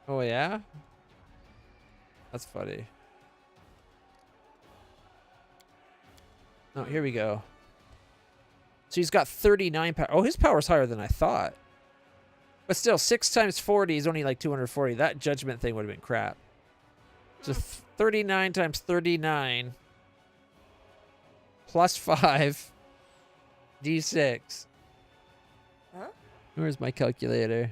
Oh yeah? That's funny. Oh, here we go. So he's got 39 power. Oh, his power's higher than I thought. But still, 6 times 40 is only like 240. That judgment thing would have been crap. So 39 times 39 plus 5 d6. Huh? Where's my calculator?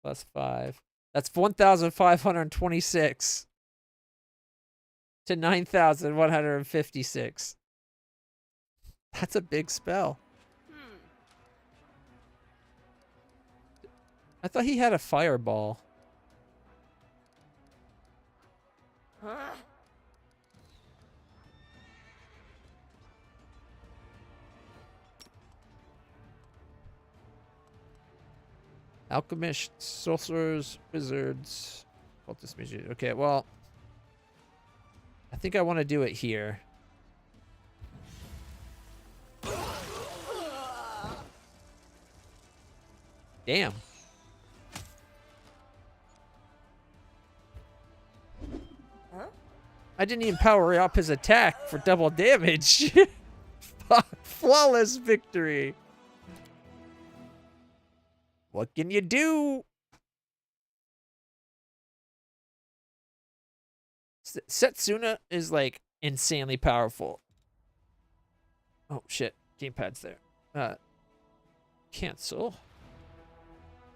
Plus 5. That's 1,526 to 9,156. That's a big spell. I thought he had a fireball. Alchemists, sorcerers, wizards, cultist mages. Okay, well, I think I want to do it here. Damn. Huh? I didn't even power up his attack for double damage. Flawless victory. What can you do? Setsuna is like insanely powerful. Oh shit, gamepad's there. Cancel.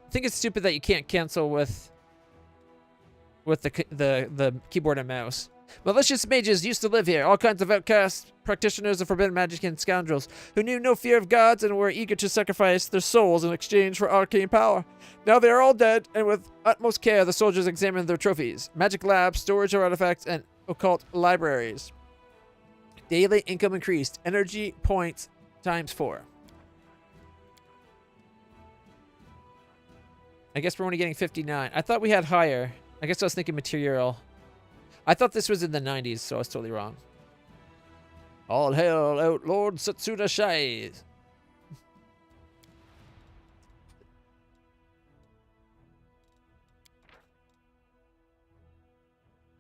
I think it's stupid that you can't cancel with the keyboard and mouse. Malicious mages used to live here, all kinds of outcasts, practitioners of forbidden magic, and scoundrels who knew no fear of gods and were eager to sacrifice their souls in exchange for arcane power. Now they are all dead, and with utmost care, the soldiers examined their trophies, magic labs, storage of artifacts, and occult libraries. Daily income increased. Energy points ×4. I guess we're only getting 59. I thought we had higher. I guess I was thinking material. I thought this was in the 90s, so I was totally wrong. All hail Outlord Setsuna Shai.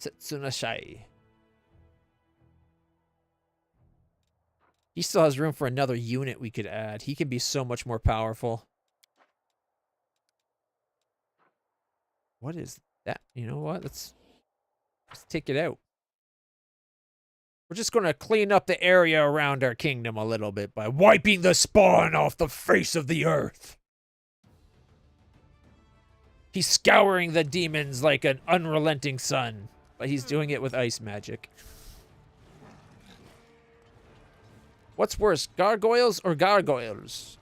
Setsuna Shai. He still has room for another unit we could add. He can be so much more powerful. What is that? You know what? Let's take it out. We're just going to clean up the area around our kingdom a little bit by wiping the spawn off the face of the earth. He's scouring the demons like an unrelenting sun, but he's doing it with ice magic. What's worse, gargoyles or gargoyles?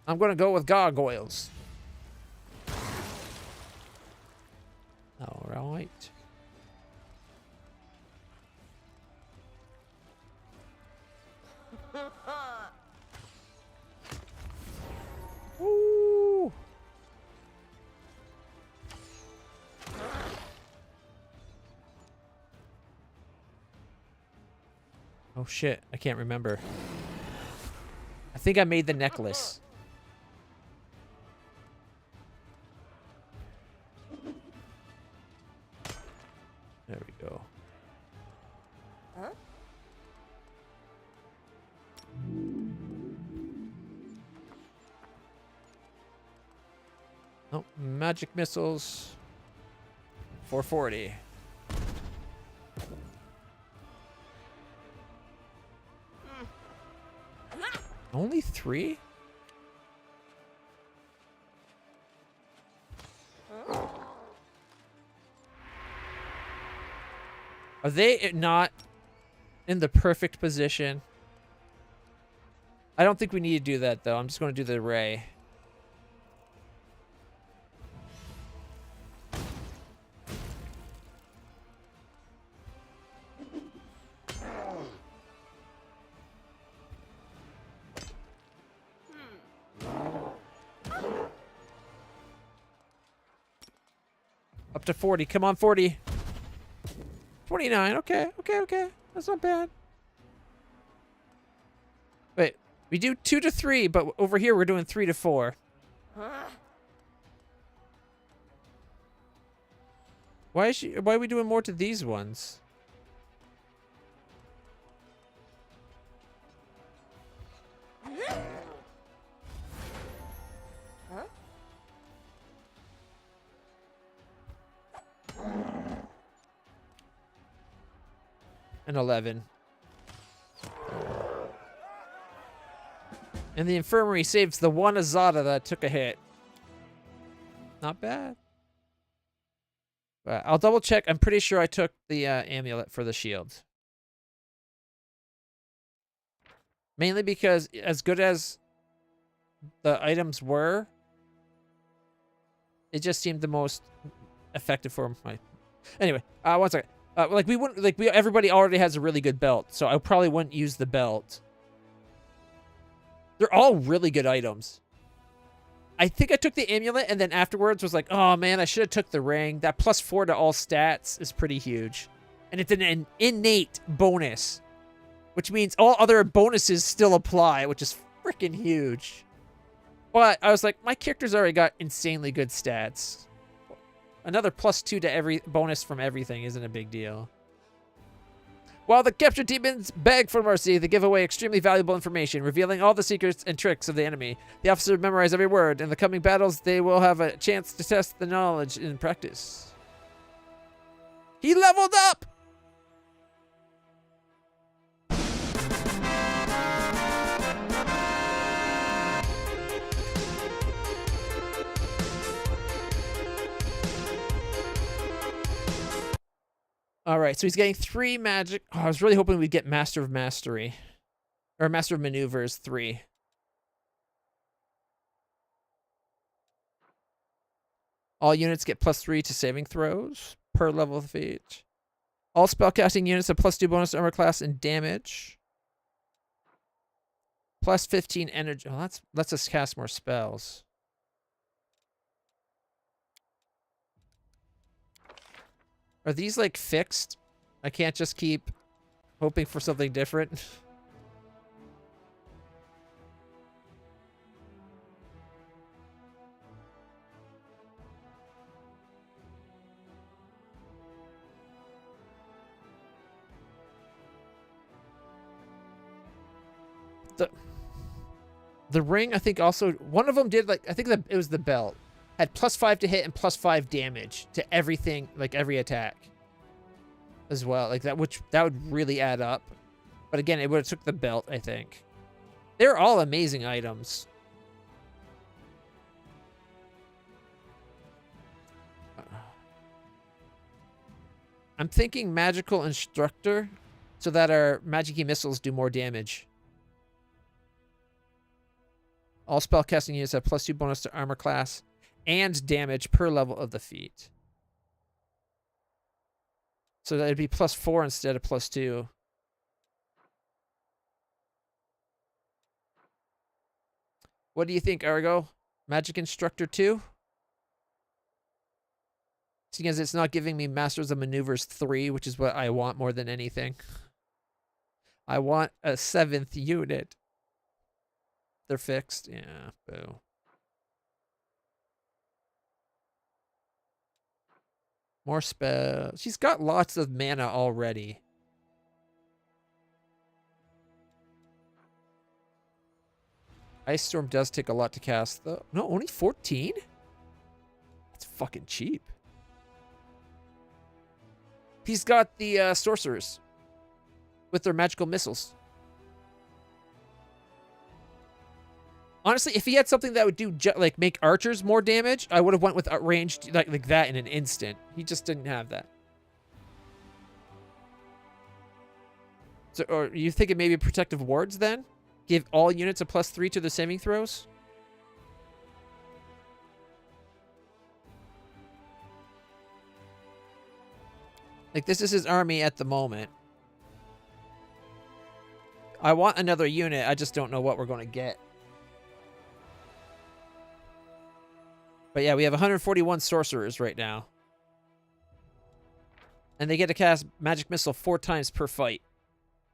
I'm going to go with gargoyles. All right. Woo! Oh shit, I can't remember. I think I made the necklace. There we go. Huh? Oh, magic missiles. 440. Only 3? Are they not in the perfect position? I don't think we need to do that, though. I'm just going to do the ray. Up to 40. Come on, 40. 29. Okay, okay, okay. That's not bad. Wait, we do 2 to 3, but over here we're doing 3 to 4. Why are we doing more to these ones? An 11. And the infirmary saves the one Azada that took a hit. Not bad. But I'll double check. I'm pretty sure I took the amulet for the shield. Mainly because as good as the items were, it just seemed the most effective for my... Anyway, one second. Like we wouldn't, like everybody already has a really good belt, so I probably wouldn't use the belt. They're all really good items. I think I took the amulet and then afterwards was like, oh man, I should have took the ring. That +4 to all stats is pretty huge. And it's an innate bonus, which means all other bonuses still apply, which is freaking huge. But I was like, my character's already got insanely good stats. Another +2 to every bonus from everything isn't a big deal. While the captured demons beg for mercy, they give away extremely valuable information, revealing all the secrets and tricks of the enemy. The officer memorize every word. In the coming battles, they will have a chance to test the knowledge in practice. He leveled up! All right, so he's getting 3 magic. Oh, I was really hoping we'd get Master of Mastery. Or Master of Maneuvers 3. All units get +3 to saving throws per level of feat. All spellcasting units have +2 bonus to armor class and damage. +15 energy. Oh, that lets us cast more spells. Are these like fixed? I can't just keep hoping for something different. The ring, I think also, one of them did like, I think that it was the belt. Had +5 to hit and +5 damage to everything, like every attack. As well, like that, that would really add up. But again, it would have took the belt, I think. They're all amazing items. I'm thinking magical instructor so that our magic missiles do more damage. All spellcasting units have +2 bonus to armor class and damage per level of the feat. So that'd be +4 instead of +2. What do you think, Argo? Magic Instructor 2? Seeing as it's not giving me Masters of Maneuvers 3, which is what I want more than anything. I want a 7th unit. They're fixed? Yeah, boo. More spell. She's got lots of mana already. Ice Storm does take a lot to cast, though. No, only 14? That's fucking cheap. He's got the sorcerers with their magical missiles. Honestly, if he had something that would do like make archers more damage, I would have went with ranged like that in an instant. He just didn't have that. So, or you thinking maybe protective wards then? Give all units a +3 to the saving throws? Like this is his army at the moment. I want another unit. I just don't know what we're going to get. But yeah, we have 141 sorcerers right now. And they get to cast Magic Missile 4 times per fight.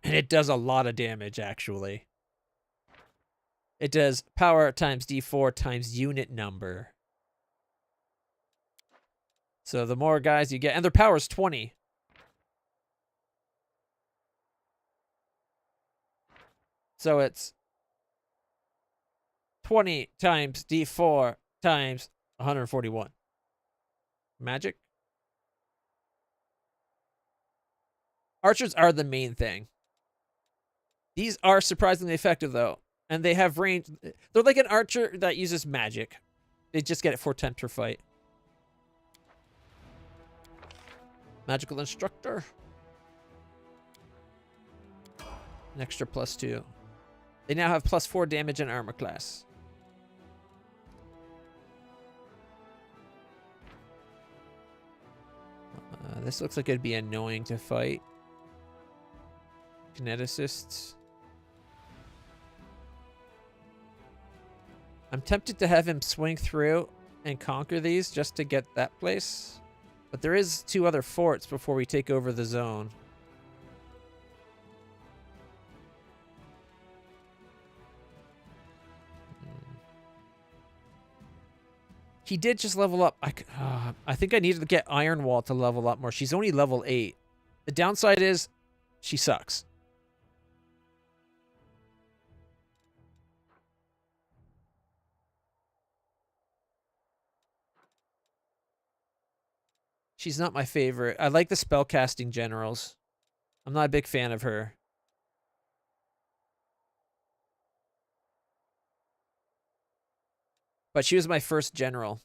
And it does a lot of damage, actually. It does power times D4 times unit number. So the more guys you get... And their power is 20. So it's 20 times D4 times 141. Magic? Archers are the main thing. These are surprisingly effective, though. And they have range. They're like an archer that uses magic. They just get it 4 times per fight. Magical Instructor. An extra +2. They now have +4 damage and armor class. This looks like it'd be annoying to fight. Kineticists. I'm tempted to have him swing through and conquer these just to get that place. But there is 2 other forts before we take over the zone. He did just level up. I think I needed to get Iron Wall to level up more. She's only level 8. The downside is she sucks. She's not my favorite. I like the spellcasting generals. I'm not a big fan of her. But she was my first general.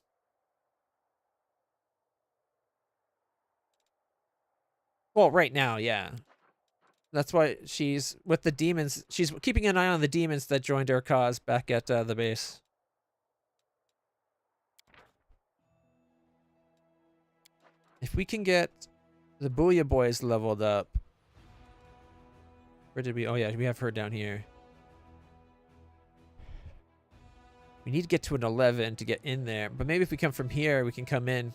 Well, right now, yeah. That's why she's with the demons. She's keeping an eye on the demons that joined our cause back at the base. If we can get the Booyah Boys leveled up. Where did we? Oh, yeah, we have her down here. We need to get to an 11 to get in there. But maybe if we come from here, we can come in,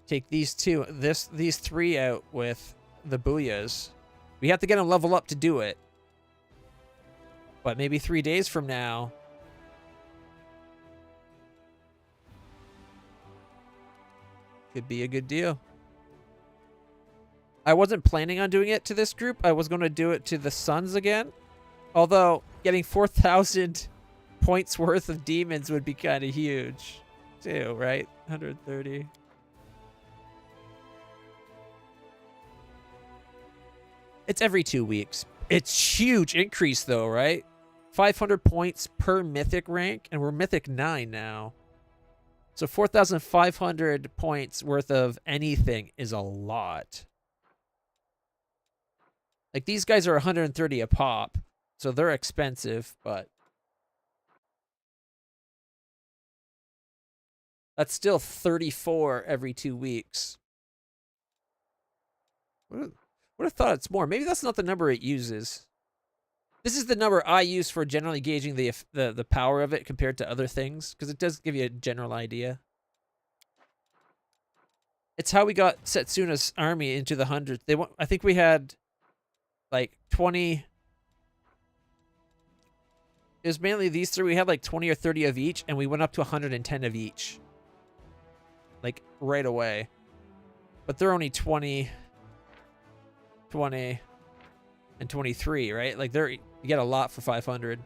take these these 3 out with the Booyahs. We have to get them level up to do it. But maybe 3 days from now. Could be a good deal. I wasn't planning on doing it to this group. I was going to do it to the Suns again. Although, getting 4,000 points worth of demons would be kind of huge. Too, right? 130. It's every 2 weeks. It's huge increase, though, right? 500 points per mythic rank, and we're mythic 9 now. So 4,500 points worth of anything is a lot. Like, these guys are 130 a pop, so they're expensive, but that's still 34 every 2 weeks. Would have thought it's more. Maybe that's not the number it uses. This is the number I use for generally gauging the power of it compared to other things, because it does give you a general idea. It's how we got Setsuna's army into the hundreds. I think we had like 20. It was mainly these 3. We had like 20 or 30 of each, and we went up to 110 of each. Like right away. But they're only 20, and 23, right? Like you get a lot for 500.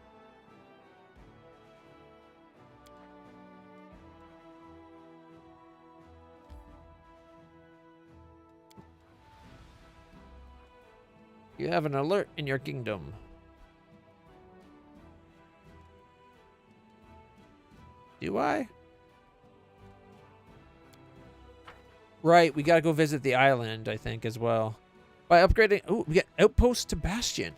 You have an alert in your kingdom. Do I? Right, we gotta go visit the island, I think, as well. By upgrading... Oh, we get Outpost to Bastion.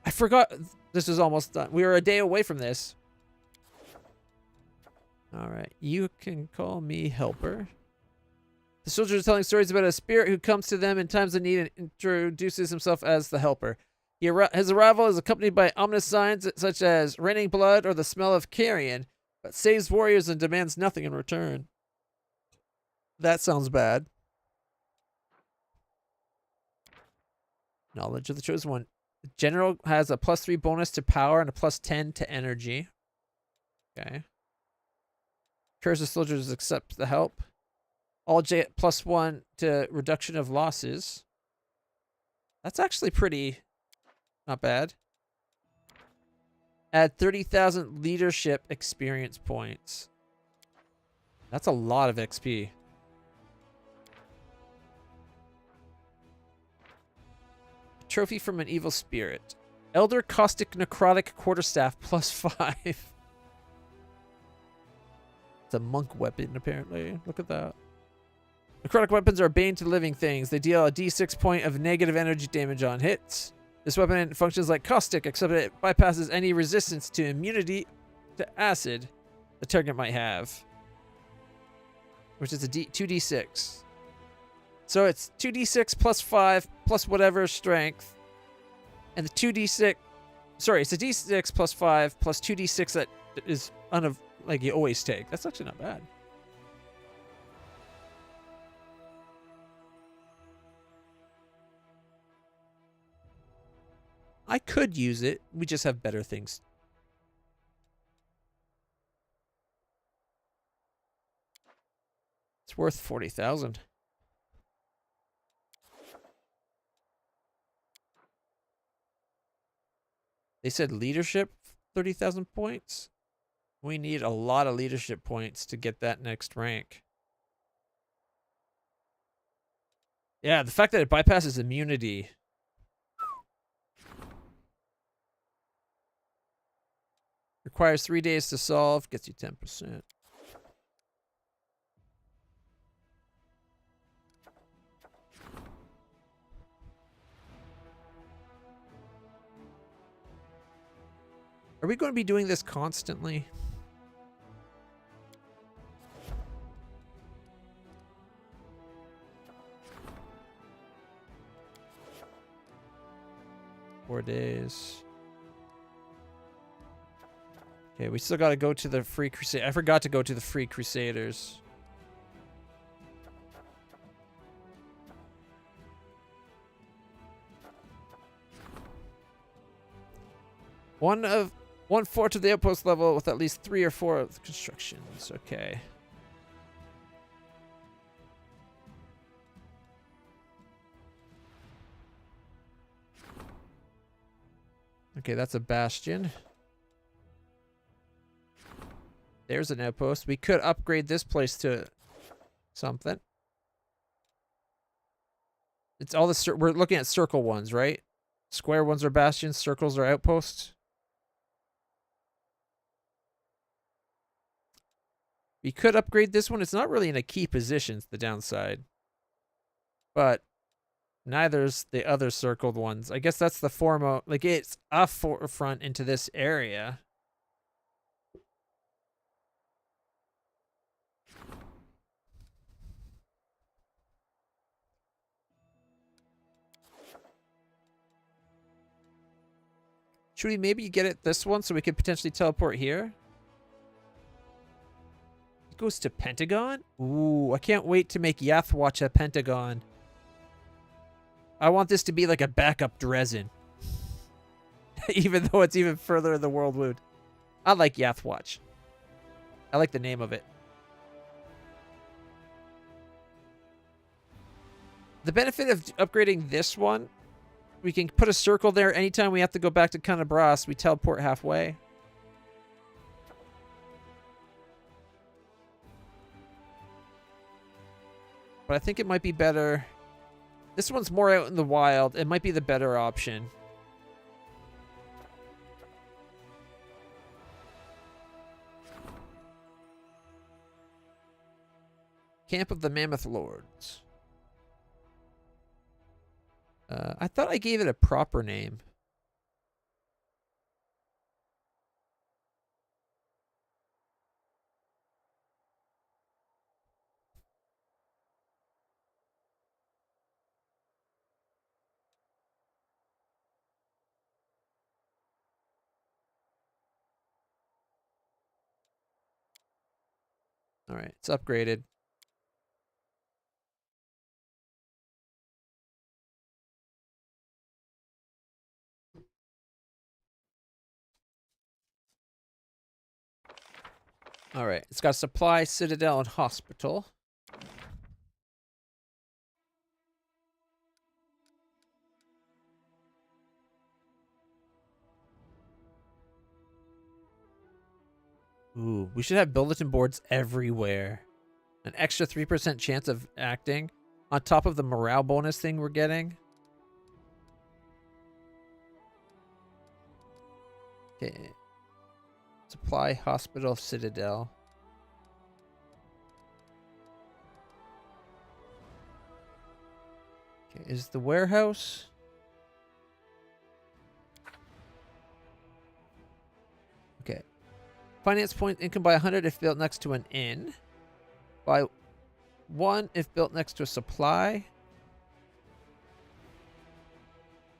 I forgot this is almost done. We were a day away from this. Alright, you can call me Helper. The soldiers are telling stories about a spirit who comes to them in times of need and introduces himself as the Helper. His arrival is accompanied by ominous signs such as raining blood or the smell of carrion, but saves warriors and demands nothing in return. That sounds bad. Knowledge of the Chosen One. The General has a +3 bonus to power and a +10 to energy. Okay. Encourage the soldiers to accept the help. All get +1 to reduction of losses. That's actually pretty not bad. Add 30,000 leadership experience points. That's a lot of XP. Trophy from an evil spirit. Elder Caustic Necrotic Quarterstaff +5. It's a monk weapon, apparently. Look at that. Necrotic weapons are bane to living things. They deal a d6 point of negative energy damage on hits. This weapon functions like caustic, except it bypasses any resistance to immunity to acid the target might have. Which is a 2d6. So it's 2d6 +5 plus whatever strength. And the 2d6... Sorry, it's a d6 +5 plus 2d6 that is like you always take. That's actually not bad. I could use it. We just have better things. It's worth 40,000. They said leadership, 30,000 points. We need a lot of leadership points to get that next rank. Yeah, the fact that it bypasses immunity. Requires 3 days to solve, gets you 10%. Are we going to be doing this constantly? Four days. Okay, we still got to go to the Free Crusade. I forgot to go to the Free Crusaders. One fort of the outpost level with at least 3 or 4 constructions. Okay. Okay, that's a bastion. There's an outpost. We could upgrade this place to something. It's all the we're looking at circle ones, right? Square ones are bastions, circles are outposts. We could upgrade this one. It's not really in a key position, it's the downside. But neither's the other circled ones. I guess that's the foremost, like it's a forefront into this area. Should we maybe get it this one so we could potentially teleport here? It goes to Pentagon? Ooh, I can't wait to make Yathwatch a Pentagon. I want this to be like a backup Dresden. Even though it's even further in the world wound. I like Yathwatch. I like the name of it. The benefit of upgrading this one, we can put a circle there. Anytime we have to go back to Cunabras, we teleport halfway. But I think it might be better. This one's more out in the wild. It might be the better option. Camp of the Mammoth Lords. I thought I gave it a proper name. All right, it's upgraded. All right, it's got supply, citadel, and hospital. Ooh, we should have bulletin boards everywhere. An extra 3% chance of acting on top of the morale bonus thing we're getting. Okay. Supply, hospital, citadel. Okay, is the warehouse? Okay. Finance point income by 100 if built next to an inn. By 1 if built next to a supply.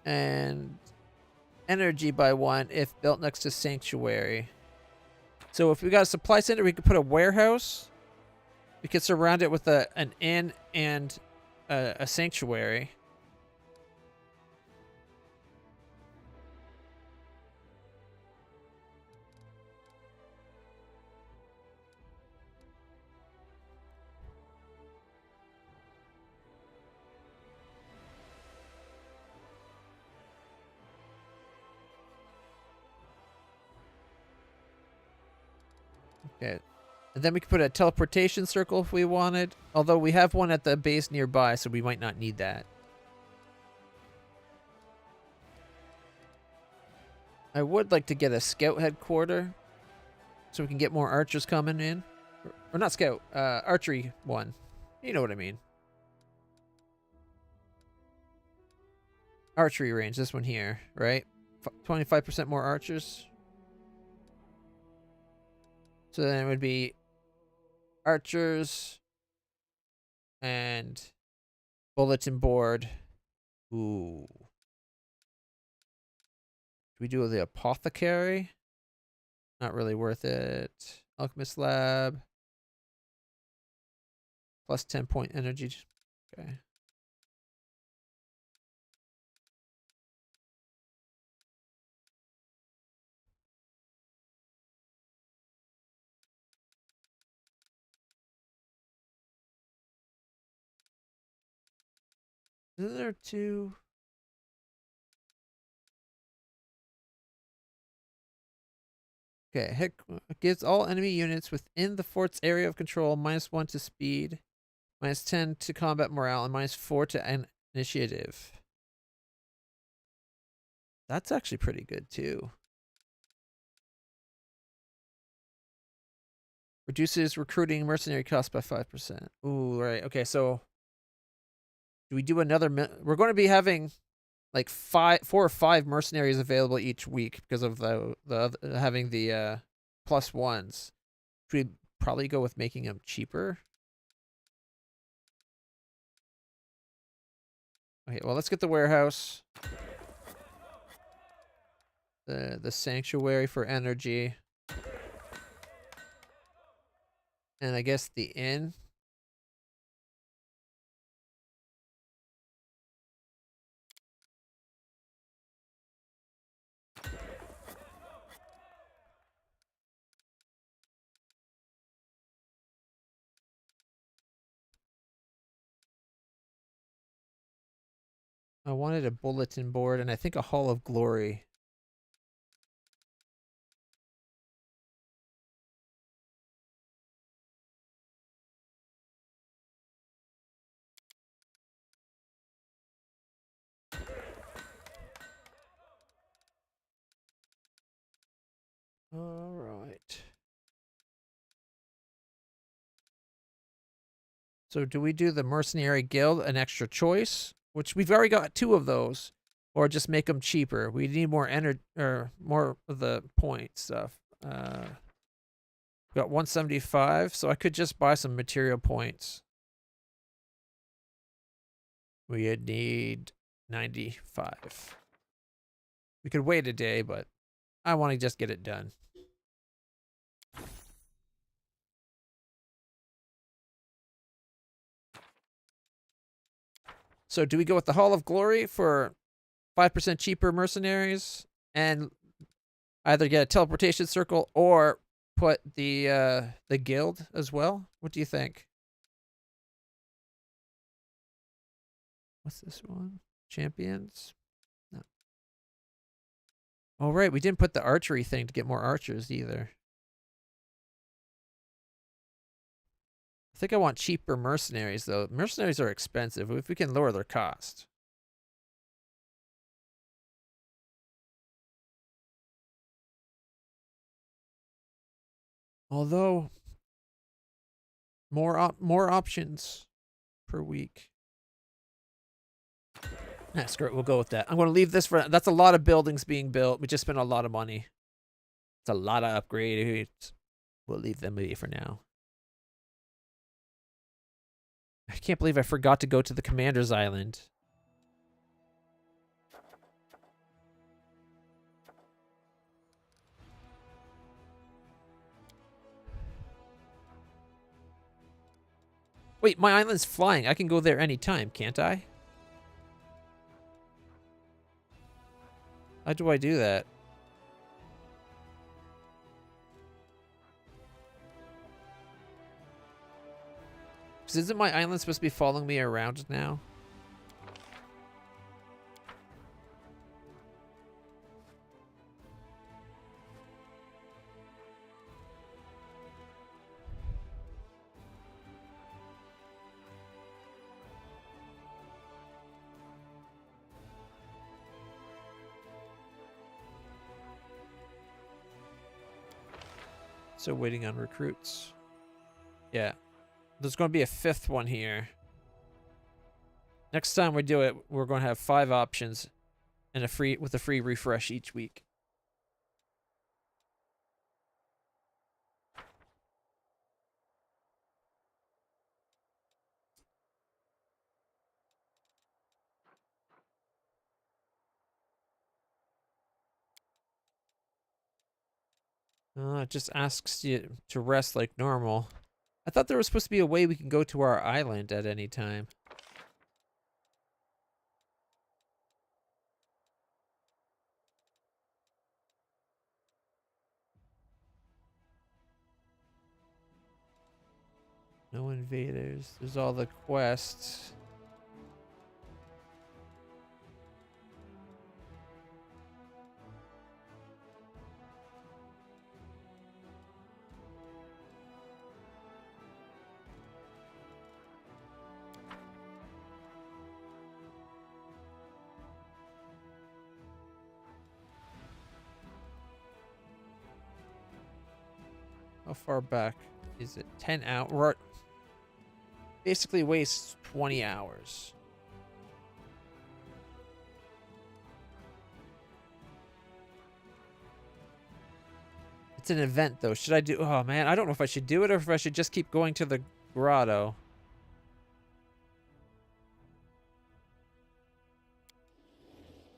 And energy by 1 if built next to sanctuary. So if we got a supply center, we could put a warehouse. We could surround it with an inn and a sanctuary. Okay. And then we could put a teleportation circle if we wanted. Although we have one at the base nearby, so we might not need that. I would like to get a scout headquarter so we can get more archers coming in. Or not scout, archery one. You know what I mean. Archery range, this one here, right? 25% more archers. So then it would be archers and bulletin board. Ooh. Do we do the apothecary? Not really worth it. Alchemist lab. Plus 10 point energy. Okay. Isn't there two? Okay, hit gives all enemy units within the fort's area of control -1 to speed, -10 to combat morale, and -4 to initiative. That's actually pretty good too. Reduces recruiting mercenary cost by 5%. Ooh, right. Okay, so do we do another? We're going to be having like 4 or 5 mercenaries available each week because of having the +1s. Should we probably go with making them cheaper? Okay, well, let's get the warehouse. The sanctuary for energy. And I guess the inn. I wanted a bulletin board and I think a hall of glory. All right. So do we do the mercenary guild an extra choice, which we've already got 2 of those, or just make them cheaper? We need more energy or more of the point stuff. Got 175, so I could just buy some material points. We'd need 95. We could wait a day, but I want to just get it done. So do we go with the Hall of Glory for 5% cheaper mercenaries and either get a teleportation circle or put the guild as well? What do you think? What's this one? Champions? No. Oh, right. We didn't put the archery thing to get more archers either. I think I want cheaper mercenaries, though. Mercenaries are expensive if we can lower their cost. Although, more options per week. Nah, screw it. We'll go with that. I'm going to leave this for... That's a lot of buildings being built. We just spent a lot of money. It's a lot of upgrades. We'll leave them be for now. I can't believe I forgot to go to the Commander's Island. Wait, my island's flying. I can go there anytime, can't I? How do I do that? Because isn't my island supposed to be following me around now? So waiting on recruits. Yeah. There's going to be a 5th one here. Next time we do it, we're going to have 5 options and a free refresh each week. It just asks you to rest like normal. I thought there was supposed to be a way we can go to our island at any time. No invaders. There's all the quests. How far back is it? 10 hours. Basically wastes 20 hours. It's an event though. Should I do? Oh man, I don't know if I should do it or if I should just keep going to the grotto.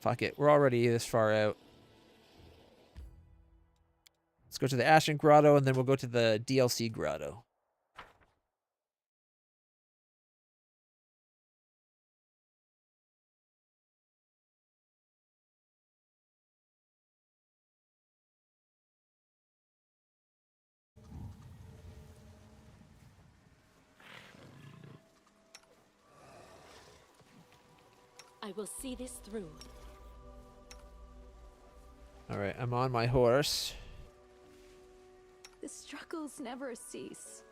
Fuck it. We're already this far out. Let's go to the Ashen Grotto, and then we'll go to the DLC Grotto. I will see this through. All right, I'm on my horse. The struggles never cease.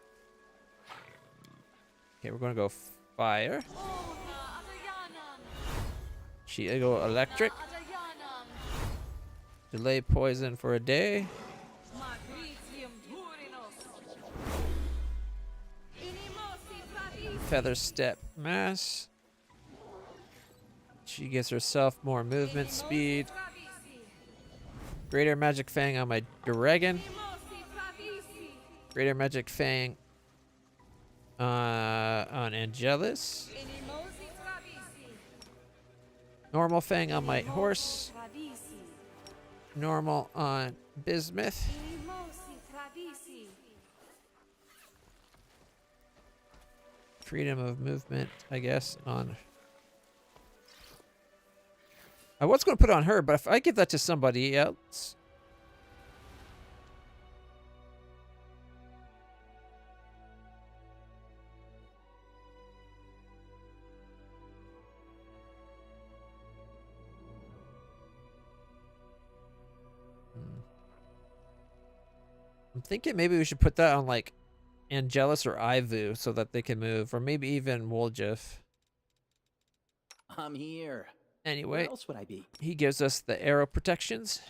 Okay, we're gonna go fire. She go electric. Delay poison for a day. Feather step mass. She gets herself more movement speed. Greater magic fang on my dragon. Greater magic fang on Angelus. Normal fang on my horse. Normal on Bismuth. Freedom of movement, I guess, on... I was going to put it on her, but if I give that to somebody else... I'm thinking maybe we should put that on, like, Angelus or Ivu so that they can move, or maybe even Woljif. I'm here. Anyway, Where else would I be? he gives us the arrow protections.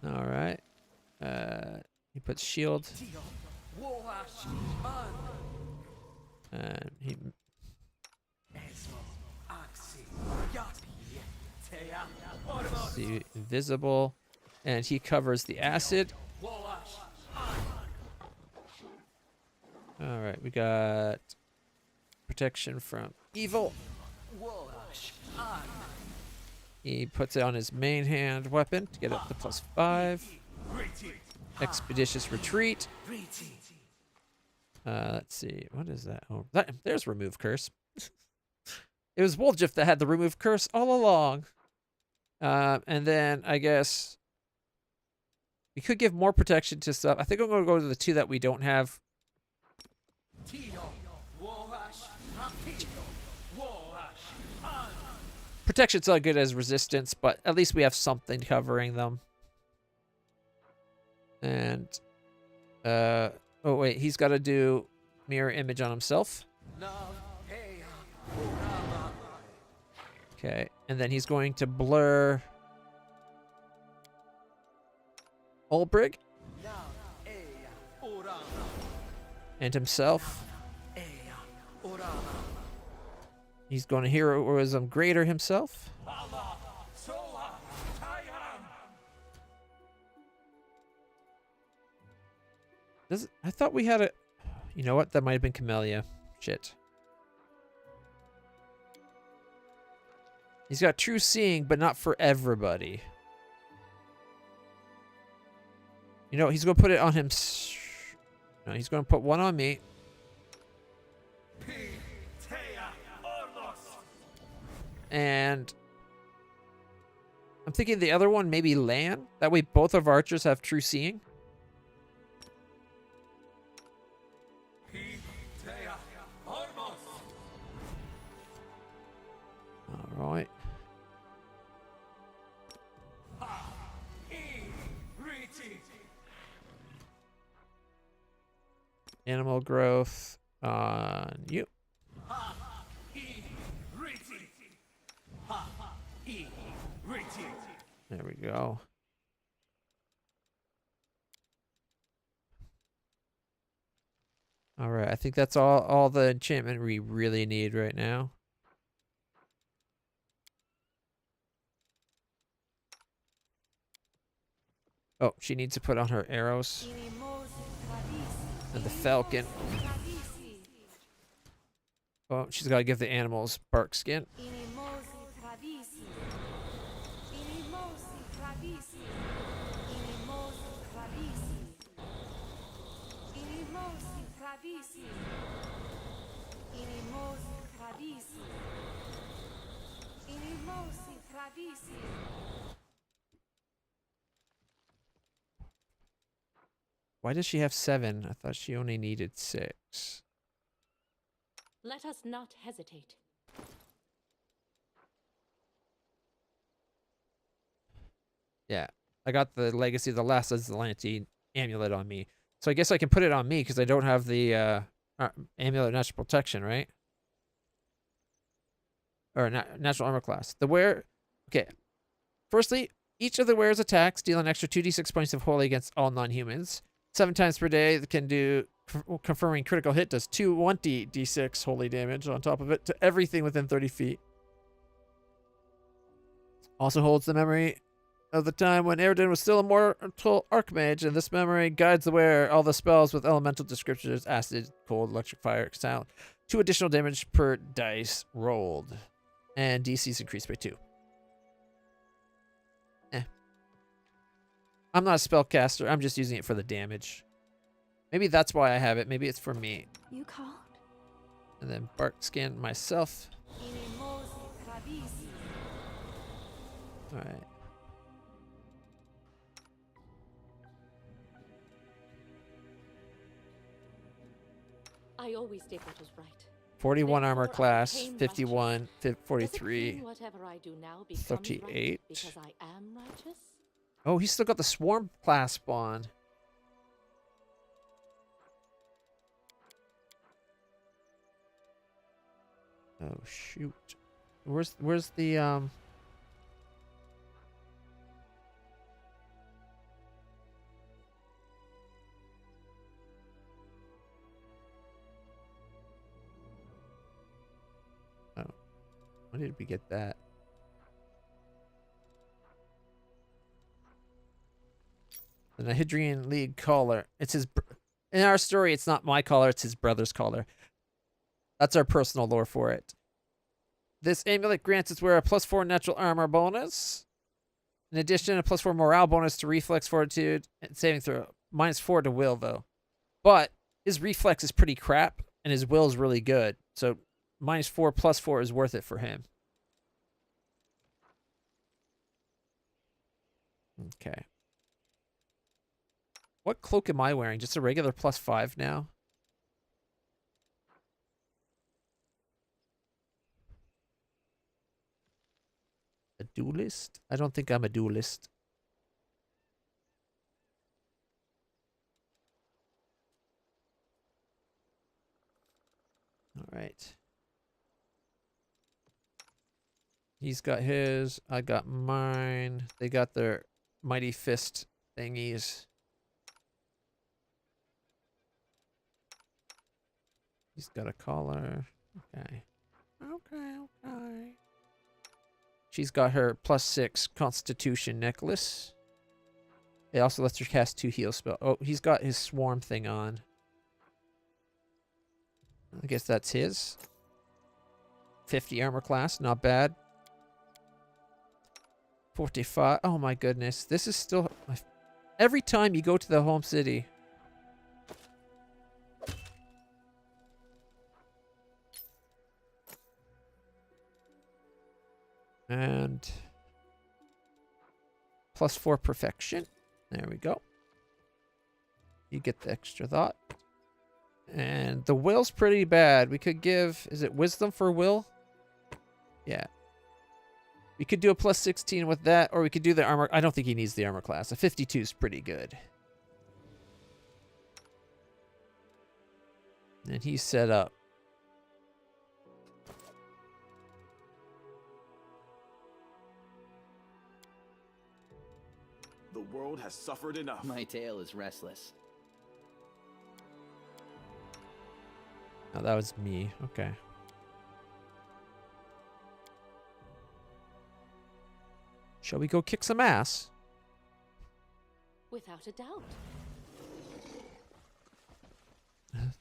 Alright. He puts shield. And he... See, invisible. And he covers the acid. Alright, we got protection from evil. He puts it on his main hand weapon to get up to +5. Expeditious retreat. Let's see, what is that? Oh, there's remove curse. It was Woljif that had the remove curse all along. And then I guess we could give more protection to stuff. I think I'm going to go to the 2 that we don't have. Protection's not good as resistance, but at least we have something covering them. And, oh wait, he's got to do mirror image on himself. Okay, and then he's going to blur Ulbrig. And himself. He's going to heroism greater himself. I thought we had a... You know what? That might have been Camellia. Shit. He's got true seeing, but not for everybody. You know, he's going to put it on him. No, he's going to put one on me. And I'm thinking the other one maybe Lan. That way both of our archers have true seeing. All right. Animal growth on you. There we go. All right, I think that's all the enchantment we really need right now. Oh, she needs to put on her arrows. And the falcon. Oh, she's got to give the animals bark skin. Why does she have 7? I thought she only needed 6. Let us not hesitate. Yeah, I got the Legacy of the Last Aslanti amulet on me. So I guess I can put it on me because I don't have the amulet of natural protection, right? Or natural armor class. The wearer... Okay. Firstly, each of the wearer's attacks deal an extra 2d6 points of holy against all non-humans. 7 times per day, it can do... Confirming critical hit does 2d6 holy damage on top of it to everything within 30 feet. Also holds the memory of the time when Aridin was still a mortal archmage, and this memory guides the wearer. All the spells with elemental descriptors: acid, cold, electric, fire, sound. 2 additional damage per dice rolled. And DC's increased by 2. I'm not a spellcaster. I'm just using it for the damage. Maybe that's why I have it. Maybe it's for me. You called? And then bark skin myself. Alright. I always did what was right. 41 armor Therefore, I class, became 51, righteous. 43, Does it mean whatever I do now becomes 38. right because I am righteous? Oh, he's still got the swarm clasp on. Oh shoot. Where's the Oh. When did we get that? The Nahidrian League collar. It's his in our story, it's not my collar, it's his brother's collar. That's our personal lore for it. This amulet grants its wearer a +4 natural armor bonus. In addition, a +4 morale bonus to reflex, fortitude, and saving throw. -4 to will, though. But his reflex is pretty crap, and his will is really good. So -4 +4 is worth it for him. Okay. What cloak am I wearing? Just a regular +5 now? A duelist? I don't think I'm a duelist. All right. He's got his. I got mine. They got their mighty fist thingies. He's got a collar. Okay. Okay. She's got her +6 Constitution necklace. It also lets her cast 2 heal spells. Oh, he's got his swarm thing on. I guess that's his. 50 armor class, not bad. 45. Oh my goodness. This is still... Every time you go to the home city... And +4 perfection. There we go. You get the extra thought. And the will's pretty bad. We could give... Is it wisdom for will? Yeah. We could do a +16 with that, or we could do the armor. I don't think he needs the armor class. A 52 is pretty good. And he's set up. The world has suffered enough. My tail is restless. Oh, that was me. Okay. Shall we go kick some ass? Without a doubt.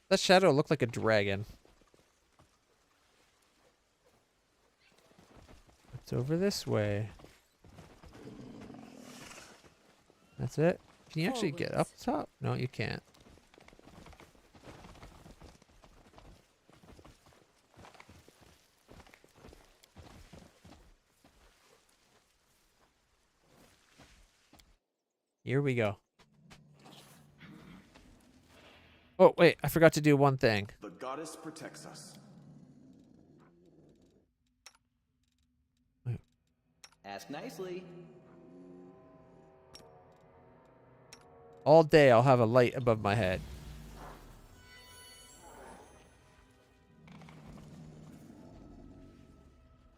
That shadow looked like a dragon. It's over this way. That's it. Can you actually get up top? No, you can't. Here we go. Oh, wait. I forgot to do one thing. The goddess protects us. Ask nicely. All day I'll have a light above my head.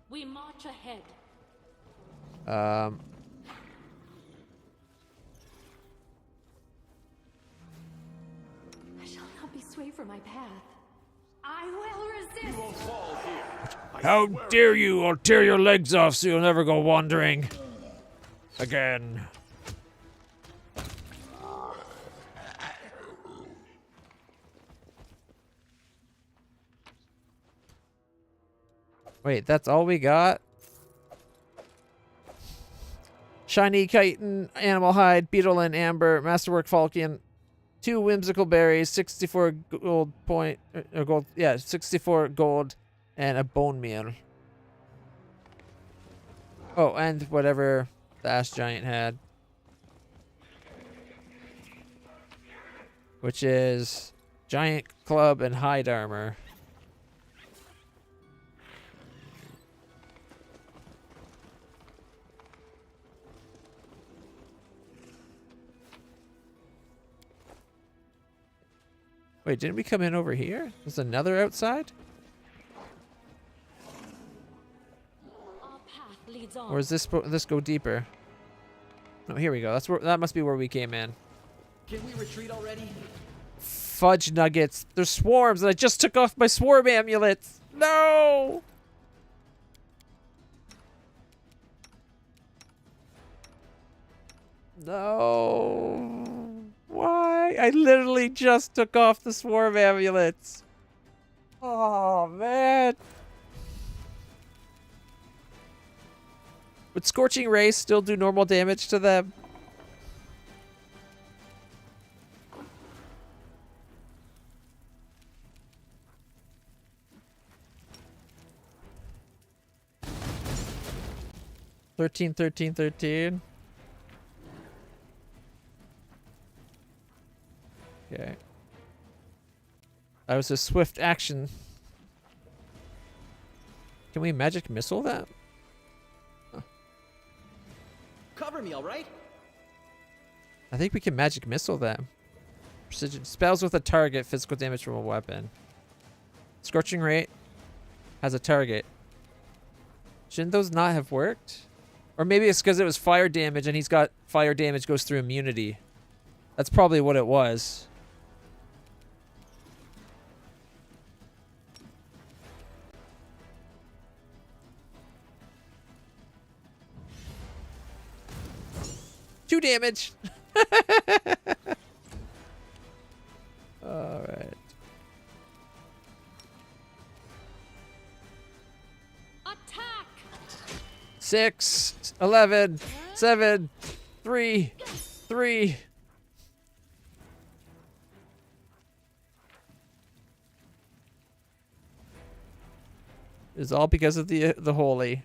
We march ahead. I shall not be swayed from my path. I will resist. You won't fall here. How dare you! I'll tear your legs off so you'll never go wandering again. Wait, that's all we got? Shiny chitin, animal hide, beetle and amber, masterwork falcon, 2 whimsical berries, 64 gold point, or gold, yeah, 64 gold, and a bone meal. Oh, and whatever the ash giant had. Which is giant club and hide armor. Wait, didn't we come in over here? There's another outside? Our path leads on. Or is this go deeper? Oh, here we go. That must be where we came in. Can we retreat already? Fudge nuggets. There's swarms and I just took off my swarm amulets. No! No. Why? I literally just took off the swarm amulets. Oh, man. Would Scorching Ray still do normal damage to them? Thirteen. Okay. That was a swift action. Can we magic missile that? Huh. Cover me, all right? I think we can magic missile them. Precision spells with a target, physical damage from a weapon. Scorching Ray has a target. Shouldn't those not have worked? Or maybe it's because it was fire damage and he's got fire damage goes through immunity. That's probably what it was. Two damage. All right. Attack! 6, 11, 7, 3, 3. It's all because of the holy.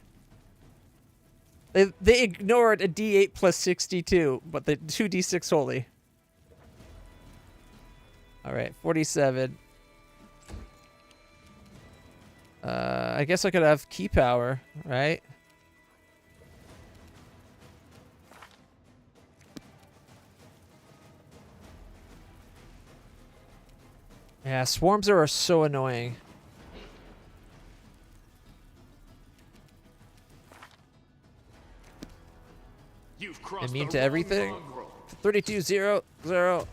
They ignored a D8 plus 62, but the 2D6 holy. All right, 47. I guess I could have key power, right? Yeah, swarms are so annoying. You've crossed Immune the to wrong everything. mongrel. 32, 0, 0.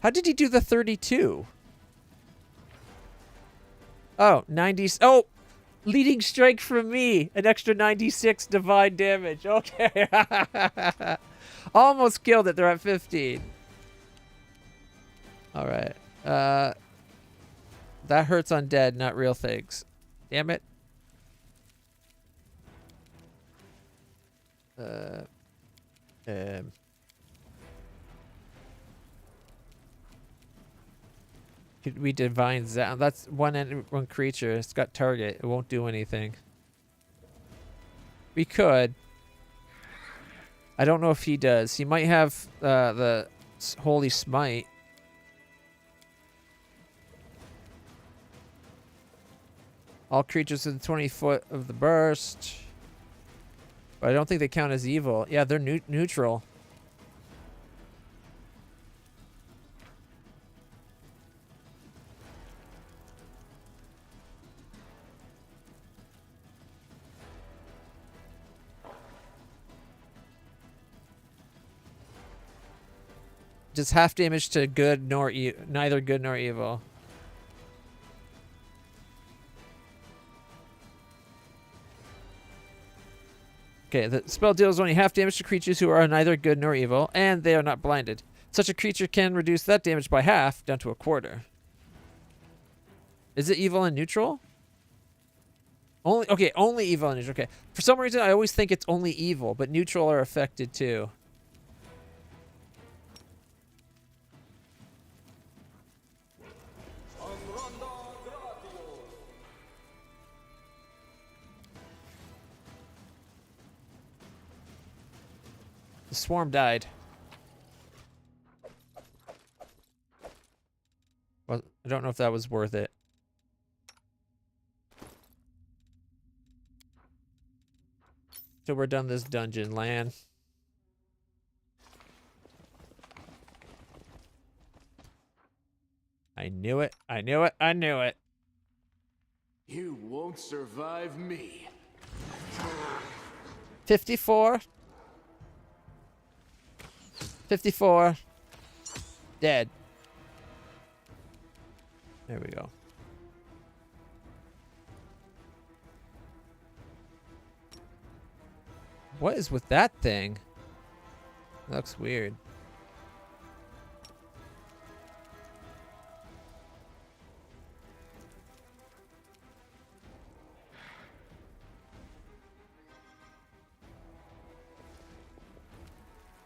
How did he do the 32? Oh, 90. Oh, leading strike from me. An extra 96 divine damage. Okay. Almost killed it. They're at 15. All right. That hurts undead, not real things. Damn it. Could we divine that? That's one creature. It's got target. It won't do anything. We could. I don't know if he does. He might have the holy smite. All creatures within 20 foot of the burst. But I don't think they count as evil. Yeah, they're neutral. Just half damage to good nor neither good nor evil. Okay, the spell deals only half damage to creatures who are neither good nor evil, and they are not blinded. Such a creature can reduce that damage by half, down to a quarter. Is it evil and neutral? Only evil and neutral. Okay. For some reason, I always think it's only evil, but neutral are affected too. The swarm died. Well, I don't know if that was worth it. So we're done this dungeon, Lan. I knew it. I knew it. I knew it. You won't survive me. 54. 54. Dead. There we go. What is with that thing? That looks weird.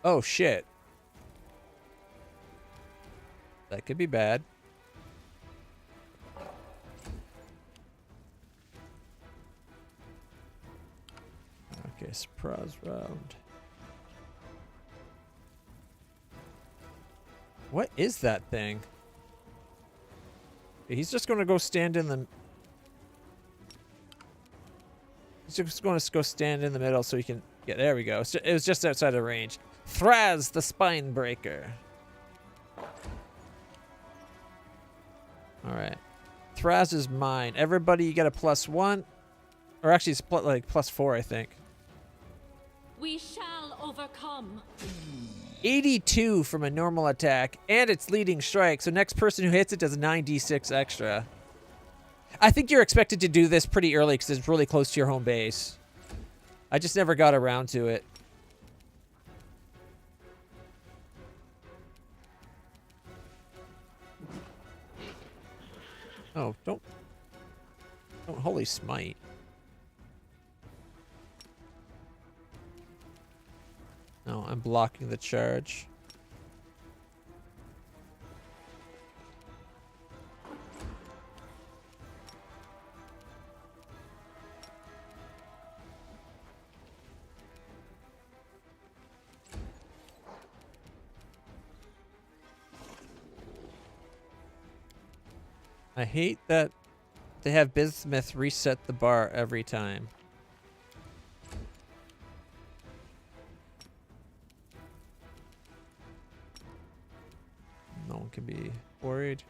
Oh shit. That could be bad. Okay, surprise round. What is that thing? He's just going to go stand in the... He's just going to go stand in the middle so he can get... There we go. It was just outside of range. Thraz, the Spine Breaker. Alright. Thraz is mine. Everybody, you get a +1. Or actually, it's like +4, I think. We shall overcome. 82 from a normal attack, and it's leading strike, so next person who hits it does 9d6 extra. I think you're expected to do this pretty early because it's really close to your home base. I just never got around to it. Oh, don't holy smite. No, I'm blocking the charge. I hate that they have Bismuth reset the bar every time. No one can be worried.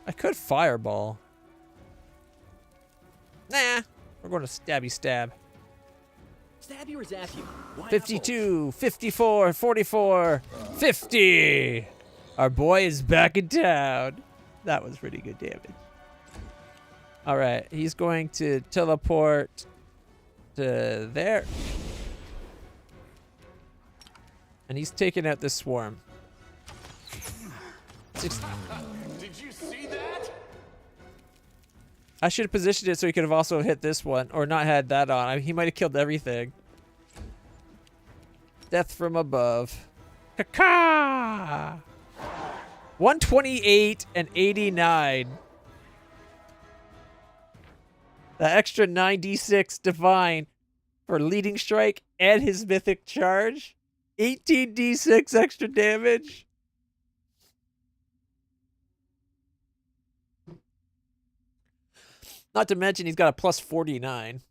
I could fireball. Nah, we're going to stabby stab. Stab you or zap you? Why not 52, 54, 44, 50. Our boy is back in town. That was pretty good damage. All right, he's going to teleport to there. And he's taking out this swarm. Did you see that? I should have positioned it so he could have also hit this one, or not had that on. I mean, he might have killed everything. Death from above. Caca! 128 and 89. The extra 9d6 divine for leading strike and his mythic charge. 18d6 extra damage. Not to mention he's got a plus 49.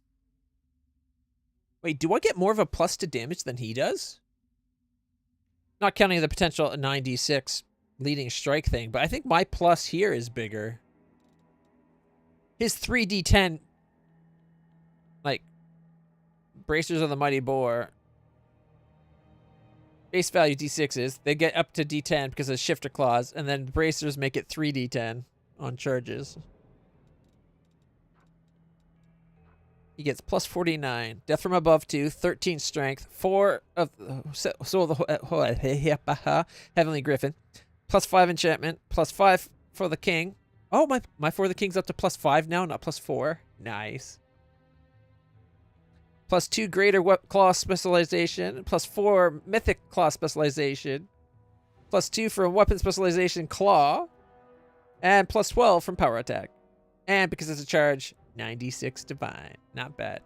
Wait, do I get more of a plus to damage than he does? Not counting the potential 9d6 leading strike thing, but I think my plus here is bigger. His 3d10, like, Bracers of the Mighty Boar, base value d6s, they get up to d10 because of shifter clause, and then Bracers make it 3d10 on charges. He gets plus 49. Death from above 2, 13 strength, 4 of Soul of the Heavenly Griffin, plus 5 enchantment, plus 5 for the king. Oh, my for the king's up to plus 5 now, not plus 4. Nice. Plus 2 greater claw specialization, plus 4 mythic claw specialization, plus 2 for weapon specialization claw, and plus 12 from power attack. And because it's a charge, 96 divine. Not bad.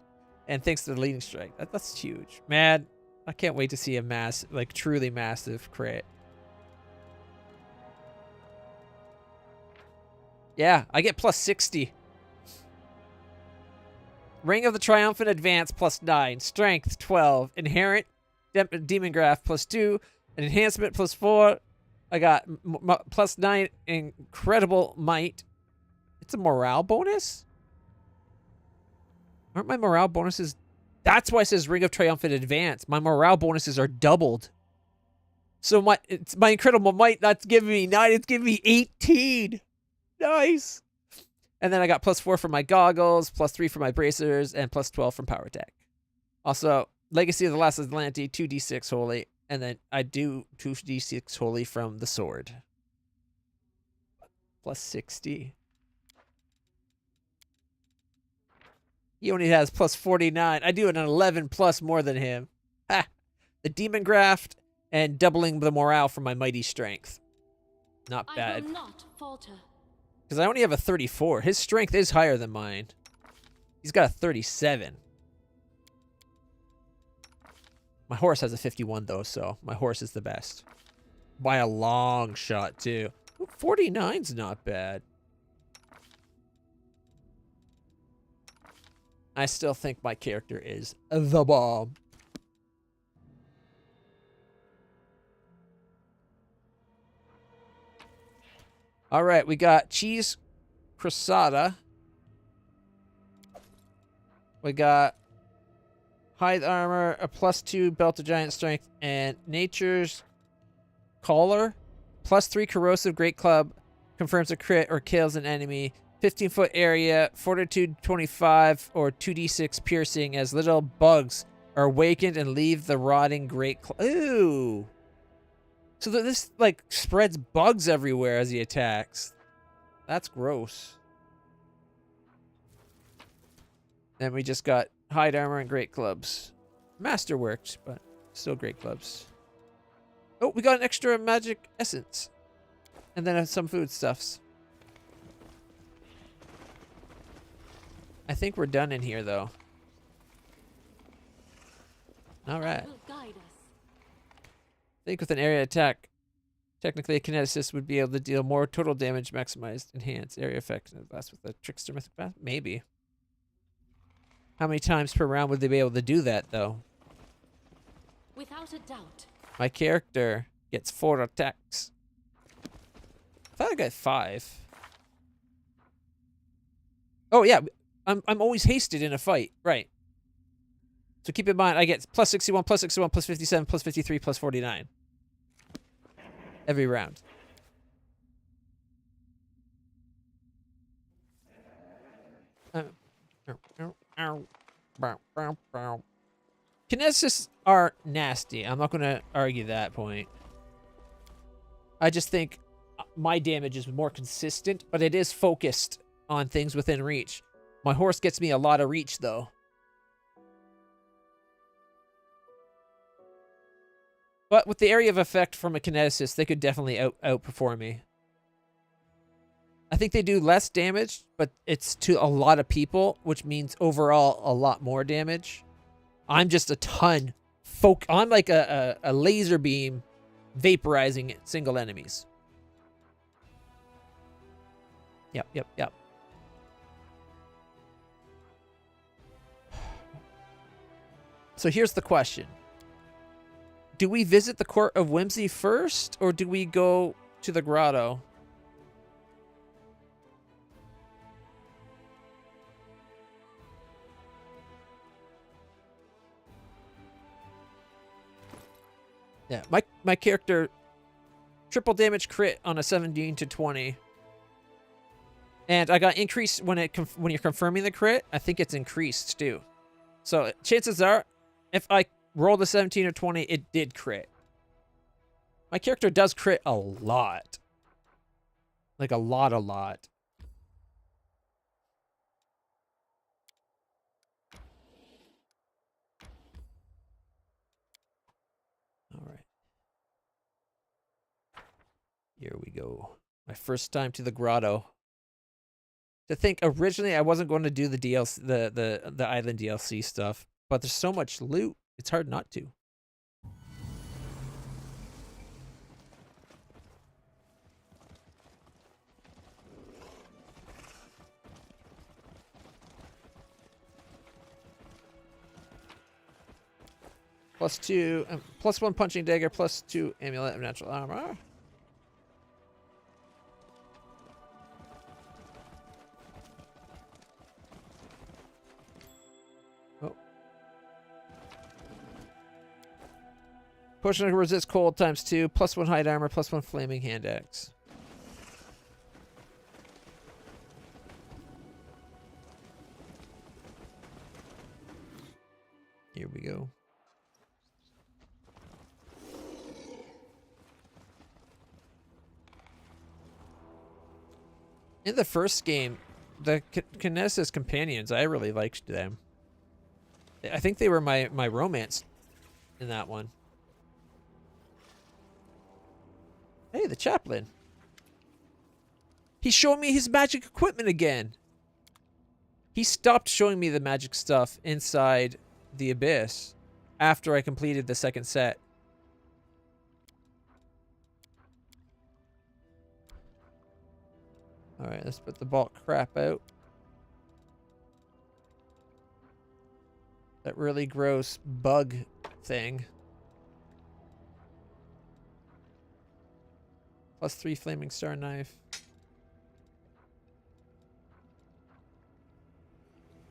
And thanks to the leading strike. That's huge. Man, I can't wait to see a like truly massive crit. Yeah, I get plus 60. Ring of the Triumphant Advance plus 9. Strength 12. Inherent Demon Graph plus 2. An enhancement plus 4. I got plus 9 incredible might. It's a morale bonus? Aren't my morale bonuses? That's why it says Ring of Triumphant Advance. My morale bonuses are doubled. So it's my incredible might, that's giving me 9. It's giving me 18. Nice. And then I got plus 4 for my goggles, plus 3 for my bracers, and plus 12 from power attack. Also, Legacy of the Last Atlantean, 2d6 holy. And then I do 2d6 holy from the sword. Plus 60. He only has plus 49. I do an 11 plus more than him. Ha! The Demon Graft and doubling the morale for my mighty strength. Not bad. I will not falter. Because I only have a 34. His strength is higher than mine. He's got a 37. My horse has a 51 though, so my horse is the best. By a long shot too. Ooh, 49's not bad. I still think my character is the bomb. All right, we got cheese cressata. We got hide armor, a +2 belt of giant strength, and nature's collar. +3 corrosive great club confirms a crit or kills an enemy. 15-foot area, fortitude 25 or 2d6 piercing as little bugs are awakened and leave the rotting great club. Ooh. So this like spreads bugs everywhere as he attacks. That's gross. Then we just got hide armor and great clubs. Masterworked, but still great clubs. Oh, we got an extra magic essence. And then some foodstuffs. I think we're done in here, though. All right. Will guide us. I think with an area attack, technically a kineticist would be able to deal more total damage, maximized, enhanced area effect. That's with the trickster mythic path? Maybe. How many times per round would they be able to do that, though? Without a doubt. My character gets 4 attacks. I thought I got 5. Oh, yeah. I'm always hasted in a fight. Right. So keep in mind, I get +61, +61, +57, +53, +49. Every round. Kineticists are nasty. I'm not going to argue that point. I just think my damage is more consistent, but it is focused on things within reach. My horse gets me a lot of reach, though. But with the area of effect from a kineticist, they could definitely outperform me. I think they do less damage, but it's to a lot of people, which means overall a lot more damage. I'm just a ton. I'm like a laser beam vaporizing single enemies. Yep. So here's the question. Do we visit the Court of Whimsy first, or do we go to the grotto? Yeah, my character, triple damage crit on a 17 to 20. And I got increased when you're confirming the crit. I think it's increased too. So chances are, if I rolled a 17 or 20, it did crit. My character does crit a lot. Like a lot. All right. Here we go. My first time to the grotto. To think originally I wasn't going to do the DLC, the island DLC stuff, but there's so much loot, it's hard not to. +2, +1 punching dagger, +2 amulet of natural armor. Potion of resist cold ×2, +1 hide armor, +1 flaming hand axe. Here we go. In the first game, the Kinesis companions, I really liked them. I think they were my romance in that one. Hey, the chaplain. He's showing me his magic equipment again. He stopped showing me the magic stuff inside the abyss after I completed the second set. Alright, let's put the bulk crap out. That really gross bug thing. +3 flaming star knife.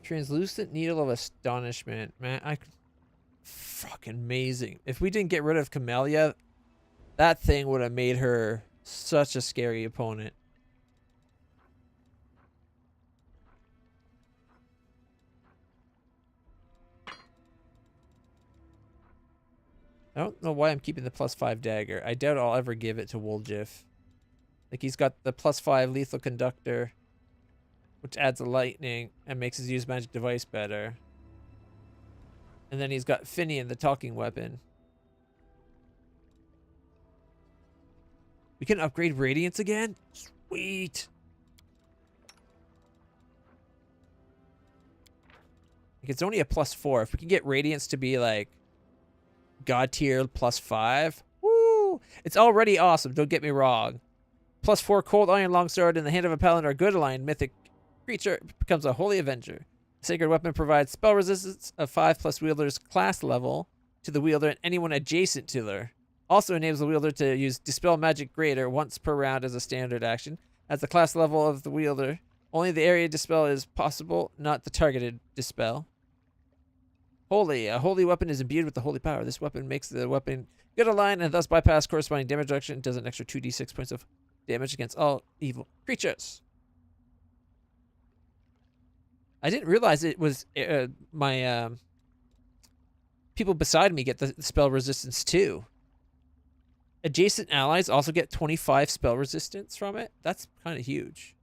Translucent needle of astonishment. Man, fucking amazing. If we didn't get rid of Camellia, that thing would have made her such a scary opponent. I don't know why I'm keeping the +5 dagger. I doubt I'll ever give it to Woljif. Like, he's got the +5 lethal conductor, which adds a lightning and makes his use magic device better. And then he's got Finian, the talking weapon. We can upgrade Radiance again? Sweet. Like, it's only a +4. If we can get Radiance to be like God tier +5, woo! It's already awesome, don't get me wrong. +4 cold iron longsword in the hand of a paladin or good aligned mythic creature becomes a holy avenger. The sacred weapon provides spell resistance of 5+ wielder's class level to the wielder and anyone adjacent to her. Also enables the wielder to use Dispel Magic Greater once per round as a standard action. At the class level of the wielder, only the area dispel is possible, not the targeted dispel. Holy. A holy weapon is imbued with the holy power. This weapon makes the weapon good aligned and thus bypass corresponding damage reduction. It does an extra 2d6 points of damage against all evil creatures. I didn't realize it was my people beside me get the spell resistance too. Adjacent allies also get 25 spell resistance from it. That's kind of huge.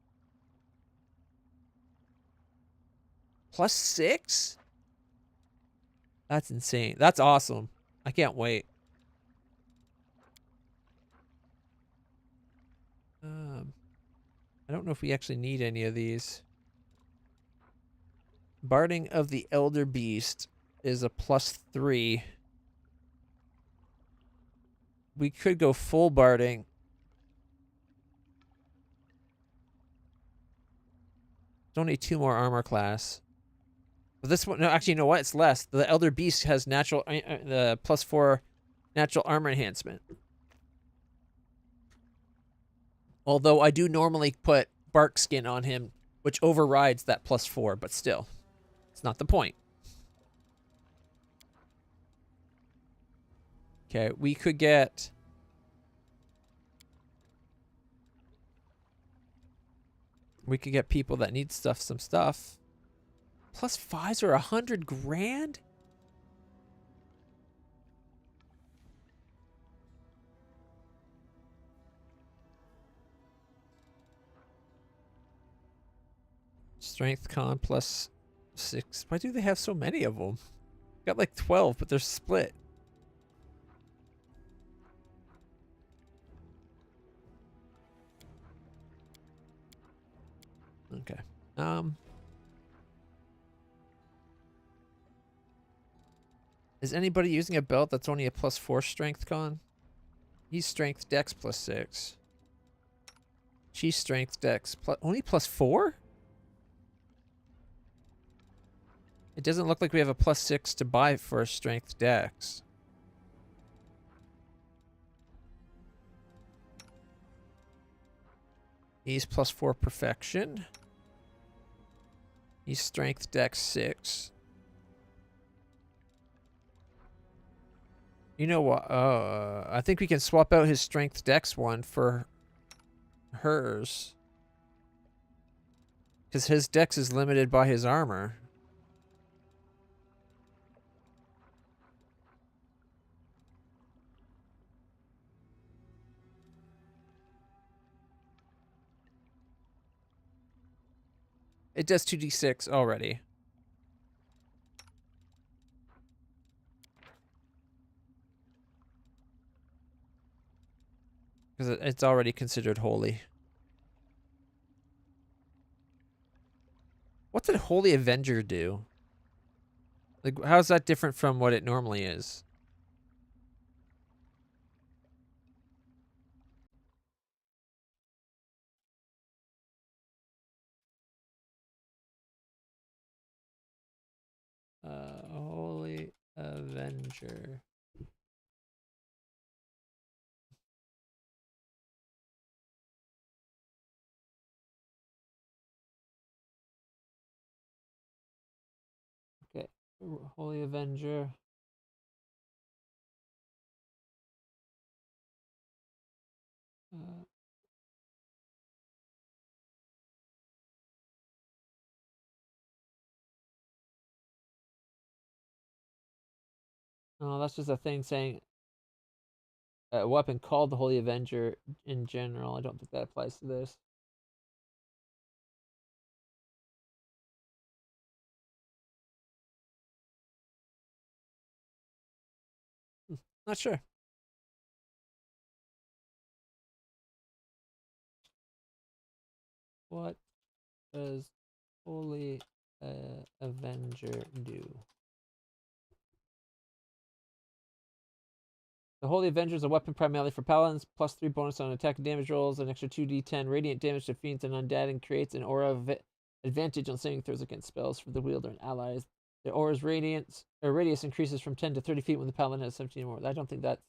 +6? That's insane. That's awesome. I can't wait. I don't know if we actually need any of these. Barding of the Elder Beast is a +3. We could go full barding. It's only 2 more armor class. But this one, no, actually, you know what? It's less. The Elder Beast has natural, the +4 natural armor enhancement. Although I do normally put bark skin on him, which overrides that +4, but still, it's not the point. Okay, we could get... We could get people that need stuff, some stuff. +5s are 100 grand? Strength con +6. Why do they have so many of them? Got like 12, but they're split. Okay. Is anybody using a belt that's only a +4 strength con? He's strength dex +6. She's strength dex only +4? It doesn't look like we have a +6 to buy for a strength dex. He's +4 perfection. He's strength dex 6. You know what? I think we can swap out his strength dex one for hers. Because his dex is limited by his armor. It does 2d6 already. Because it's already considered holy. What did Holy Avenger do? Like, how's that different from what it normally is? Avenger. Okay, Holy Avenger. Oh, that's just a thing saying a weapon called the Holy Avenger in general. I don't think that applies to this. Not sure. What does Holy Avenger do? The Holy Avenger is a weapon primarily for paladins, +3 bonus on attack and damage rolls, an extra 2d10 radiant damage to fiends and undead, and creates an aura of advantage on saving throws against spells for the wielder and allies. The aura's radius increases from 10 to 30 feet when the paladin has 17 or more. I don't think that's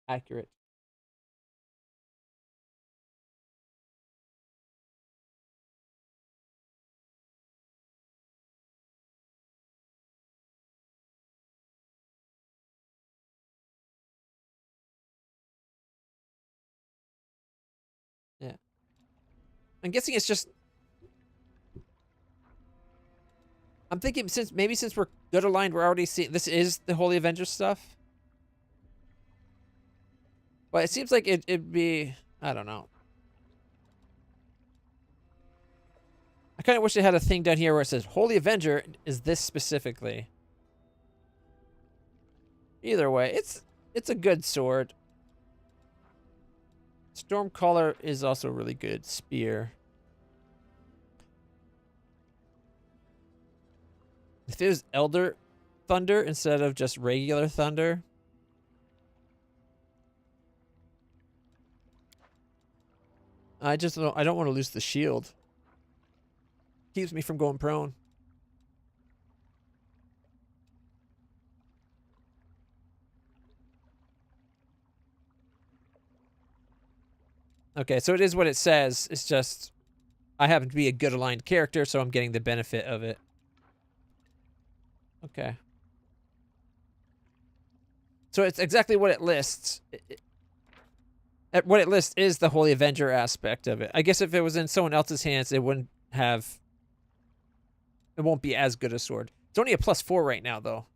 accurate. Yeah. I'm guessing it's just... I'm thinking since we're good aligned, we're already seeing... This is the Holy Avenger stuff. But it seems like it'd be... I don't know. I kind of wish they had a thing down here where it says Holy Avenger is this specifically. Either way, it's a good sword. Stormcaller is also really good. Spear. If it was Elder Thunder instead of just regular Thunder. I don't want to lose the shield. Keeps me from going prone. Okay, so it is what it says. It's just I happen to be a good aligned character, so I'm getting the benefit of it. Okay. So it's exactly what it lists. What it lists is the Holy Avenger aspect of it. I guess if it was in someone else's hands, it wouldn't have... It won't be as good a sword. It's only a +4 right now, though.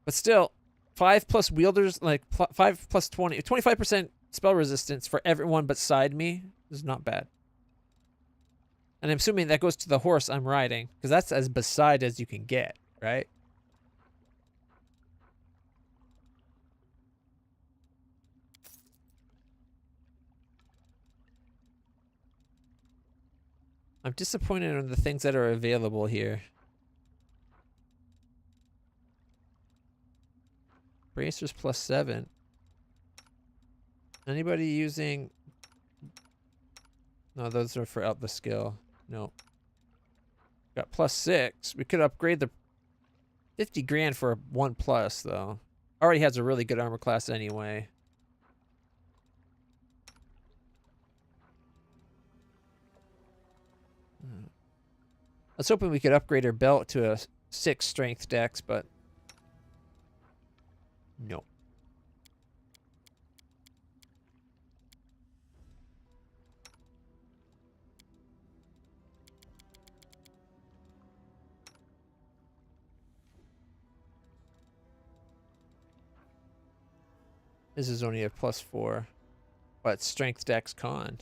But still, 5 plus wielders, like 5 plus 20, 25% spell resistance for everyone but side me is not bad. And I'm assuming that goes to the horse I'm riding, because that's as beside as you can get, right? I'm disappointed in the things that are available here. Bracers +7. Anybody using... No, those are for out the skill. No. Got +6. We could upgrade the 50 grand for a 1+, though. Already has a really good armor class anyway. I was hoping we could upgrade her belt to a 6 strength dex, but no. This is only a +4, but strength dex con.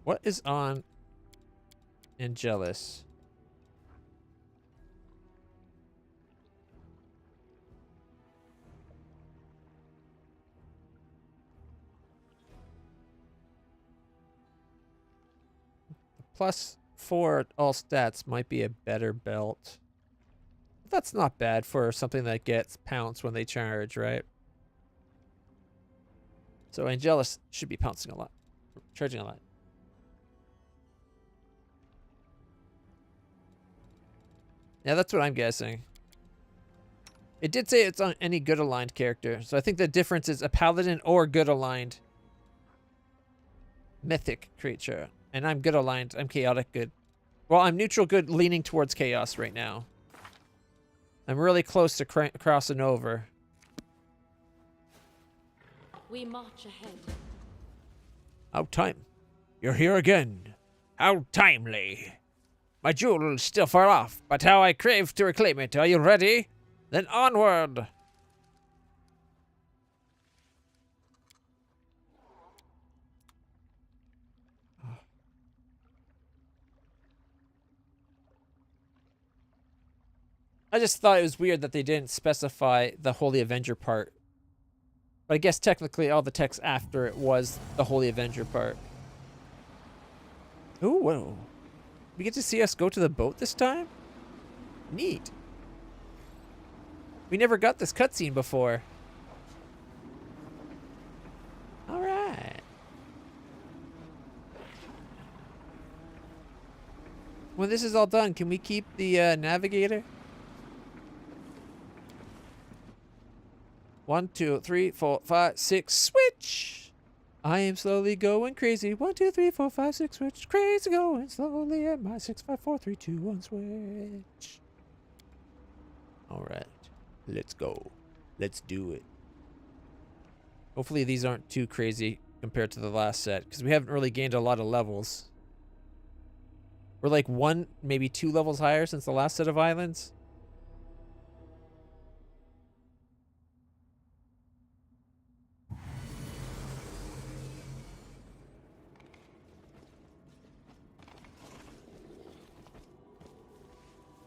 What is on Angelus? +4 all stats might be a better belt. That's not bad for something that gets pounced when they charge, right? So Angelus should be pouncing a lot, charging a lot. Yeah, that's what I'm guessing. It did say it's on any good aligned character, so I think the difference is a paladin or good aligned mythic creature. And I'm good aligned. I'm chaotic good. Well, I'm neutral good leaning towards chaos right now. I'm really close to crossing over. We march ahead. How time? You're here again. How timely. My jewel is still far off, but how I crave to reclaim it. Are you ready? Then onward! I just thought it was weird that they didn't specify the Holy Avenger part. But I guess technically all the text after it was the Holy Avenger part. Ooh, whoa. We get to see us go to the boat this time? Neat. We never got this cutscene before. Alright. When this is all done, can we keep the navigator? 1, 2, 3, 4, 5, 6, switch! I am slowly going crazy. 1, 2, 3, 4, 5, 6, switch. Crazy going slowly at my 6, 5, 4, 3, 2, 1, switch. Alright. Let's go. Let's do it. Hopefully these aren't too crazy compared to the last set, because we haven't really gained a lot of levels. We're like 1, maybe 2 levels higher since the last set of islands.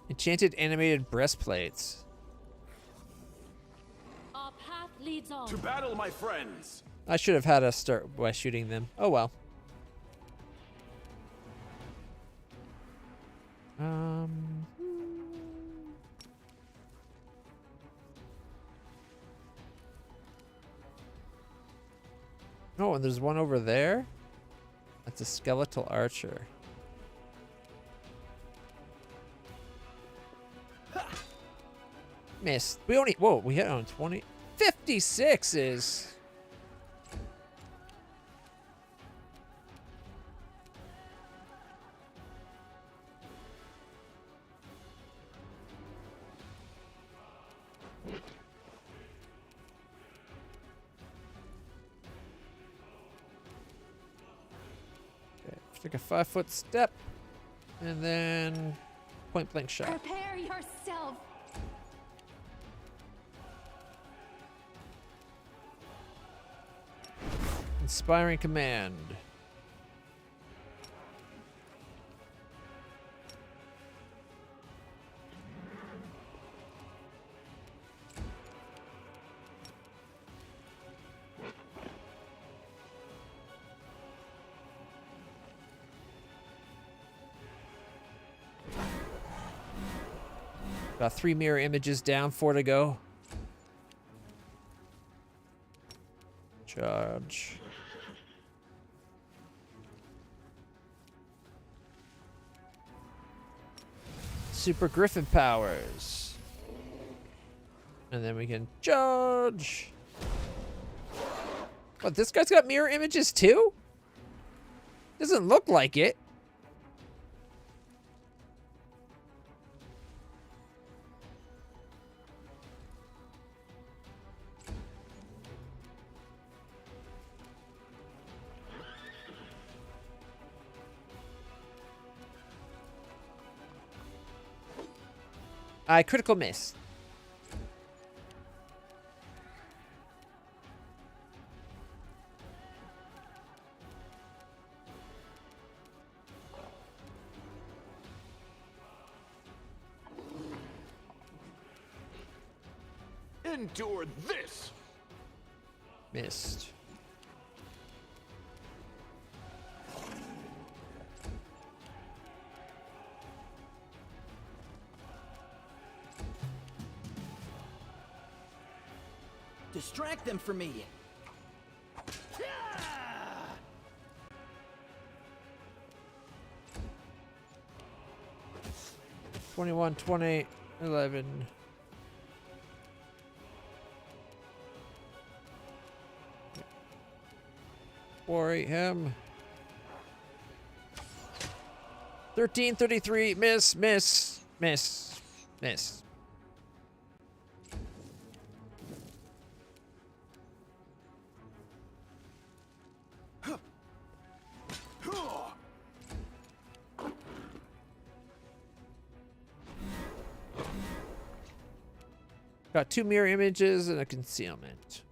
Enchanted animated breastplates. Our path leads on. To battle, my friends. I should have had us start by shooting them. Oh well. Oh, and there's one over there. That's a skeletal archer. Missed. We only, whoa, we hit on 20. 56s. Okay, take a 5-foot step. And then point blank shot. Prepare yourself. Inspiring command. About 3 mirror images down, 4 to go. Charge. Super Griffin powers. And then we can charge. What, this guy's got mirror images too? Doesn't look like it. Critical miss. Endure this. Missed. Distract them for me. 21, 20, 11. Worry him. 13, 33, miss, miss, miss, miss. Got 2 mirror images and a concealment.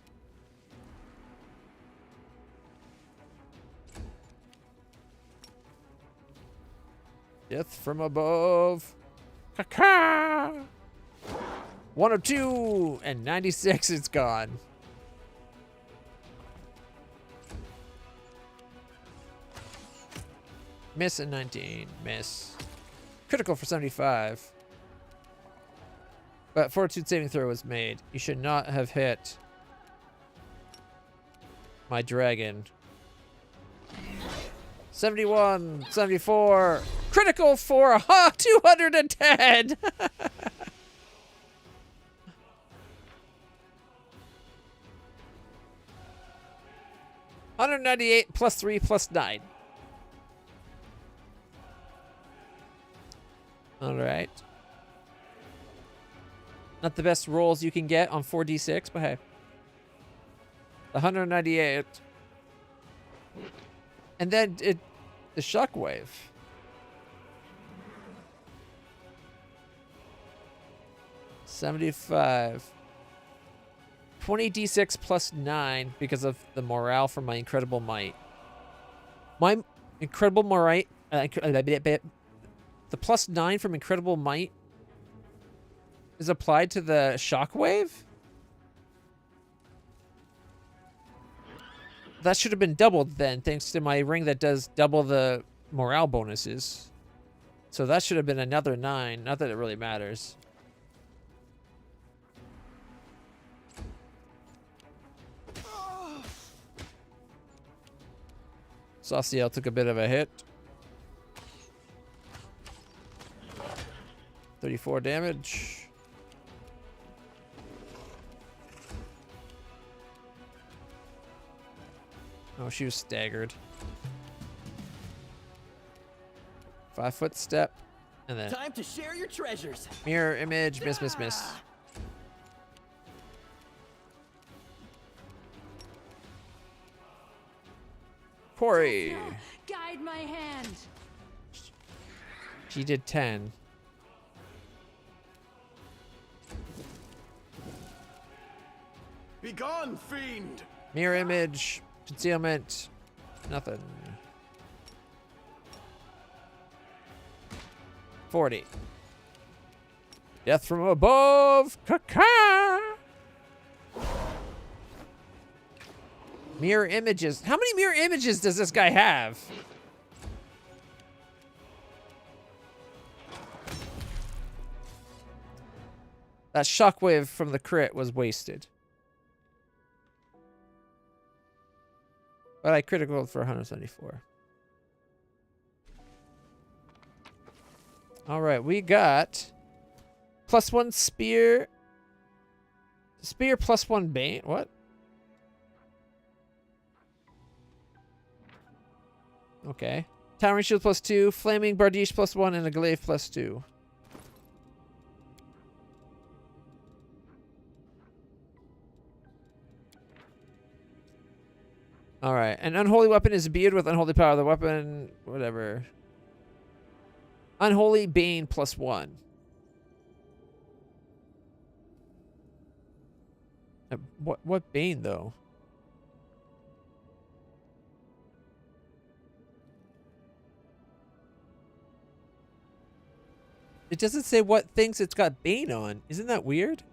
Death from above. Caca! 102 and 96 is gone. Miss and 19. Miss. Critical for 75. But fortitude saving throw was made. You should not have hit my dragon. 71, 74. Critical for 210. 198 plus 3 plus 9. All right. Not the best rolls you can get on 4d6, but hey. 198. And then the shockwave. $75. 20d6 plus 9 because of the morale from my incredible might. My incredible might, the plus 9 from incredible might is applied to the shockwave? That should have been doubled then, thanks to my ring that does double the morale bonuses. So that should have been another 9. Not that it really matters. Sauciel took a bit of a hit. 34 damage. Oh, she was staggered. 5-foot step. And then Time to share your treasures. mirror image. Miss, miss, miss. Corey. Guide my hand. She did 10. Begone, fiend! Mirror image. Concealment. Nothing. 40. Death from above. Caca. Mirror images. How many mirror images does this guy have? That shockwave from the crit was wasted. But I critical for 174. All right, we got +1 spear. Spear +1 bane. What? Okay. Towering shield +2, flaming bardiche +1, and a glaive +2. All right. An unholy weapon is imbued with unholy power. The weapon, whatever. Unholy bane +1. What bane though? It doesn't say what things it's got bane on. Isn't that weird?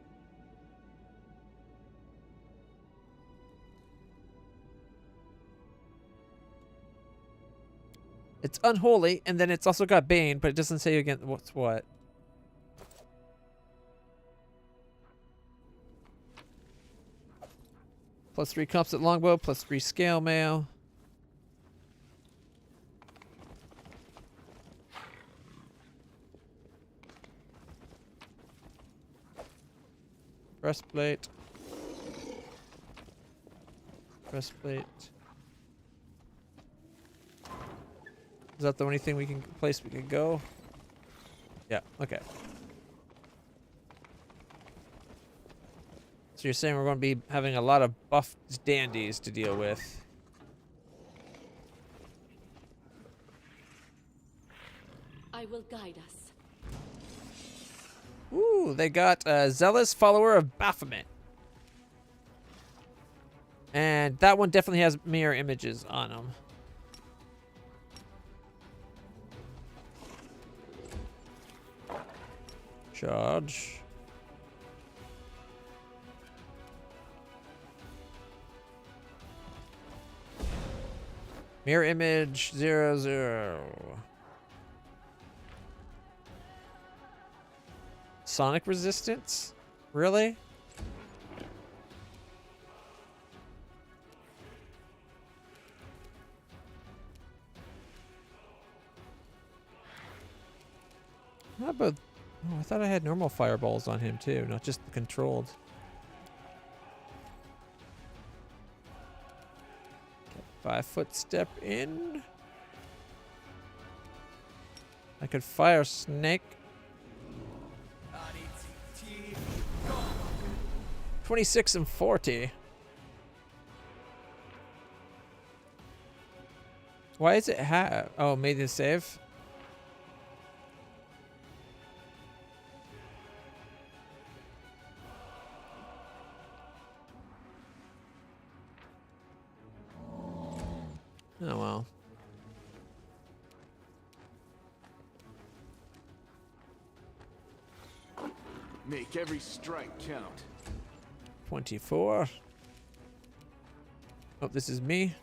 It's unholy, and then it's also got bane, but it doesn't say again what's what. +3 composite longbow, +3 scale mail. Breastplate. Breastplate. Is that the only thing place we can go? Yeah, okay. So you're saying we're going to be having a lot of buff dandies to deal with. I will guide us. Ooh, they got a zealous follower of Baphomet. And that one definitely has mirror images on them. Charge. Mirror image 0, 0. Sonic resistance? Really? How about... Oh, I thought I had normal fireballs on him too, not just the controlled. Okay, 5-foot step in. I could fire snake. 26 and 40. Why is it oh, made the save? Oh well. Make every strike count. 24. Oh, this is me.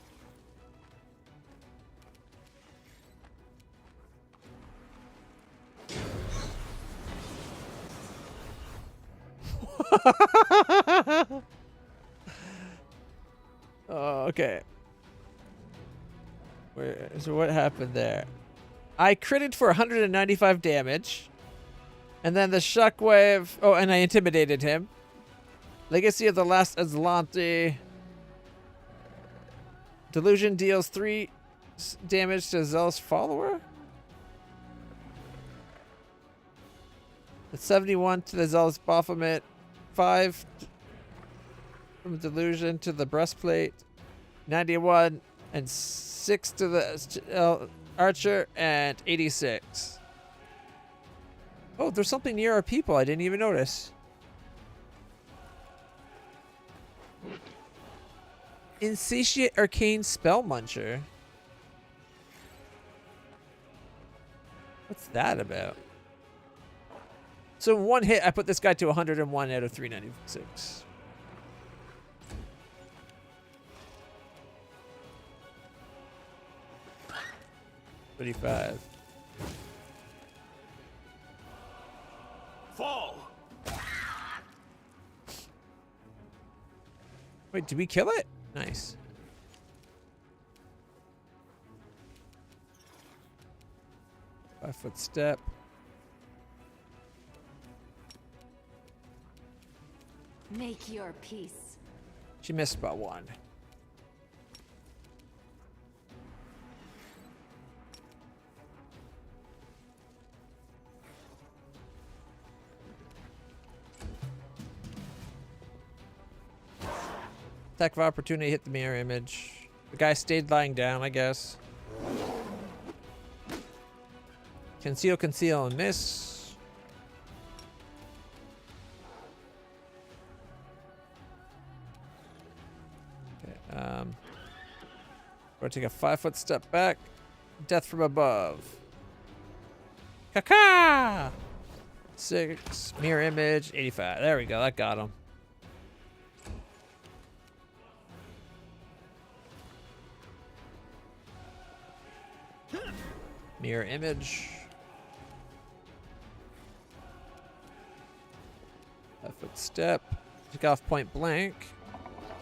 Oh, okay. So what happened there? I critted for 195 damage. And then the shockwave... Oh, and I intimidated him. Legacy of the Last Aslanti. Delusion deals 3 damage to Zealous follower. It's 71 to the Zealous Baphomet. 5 from Delusion to the breastplate. 91 and 6 to the Archer and 86. Oh, there's something near our people I didn't even notice. Insatiate Arcane Spell Muncher. What's that about? So in one hit, I put this guy to 101 out of 396. $35. Fall! Wait, did we kill it? Nice. Five-foot step. Make your peace. She missed by 1. Attack of opportunity hit the mirror image. The guy stayed lying down, I guess. Conceal, conceal, and miss. Okay, we're gonna take a 5-foot step back. Death from above. Caca! 6, mirror image, 85. There we go, that got him. Mirror image. 5-foot step. Took off point blank.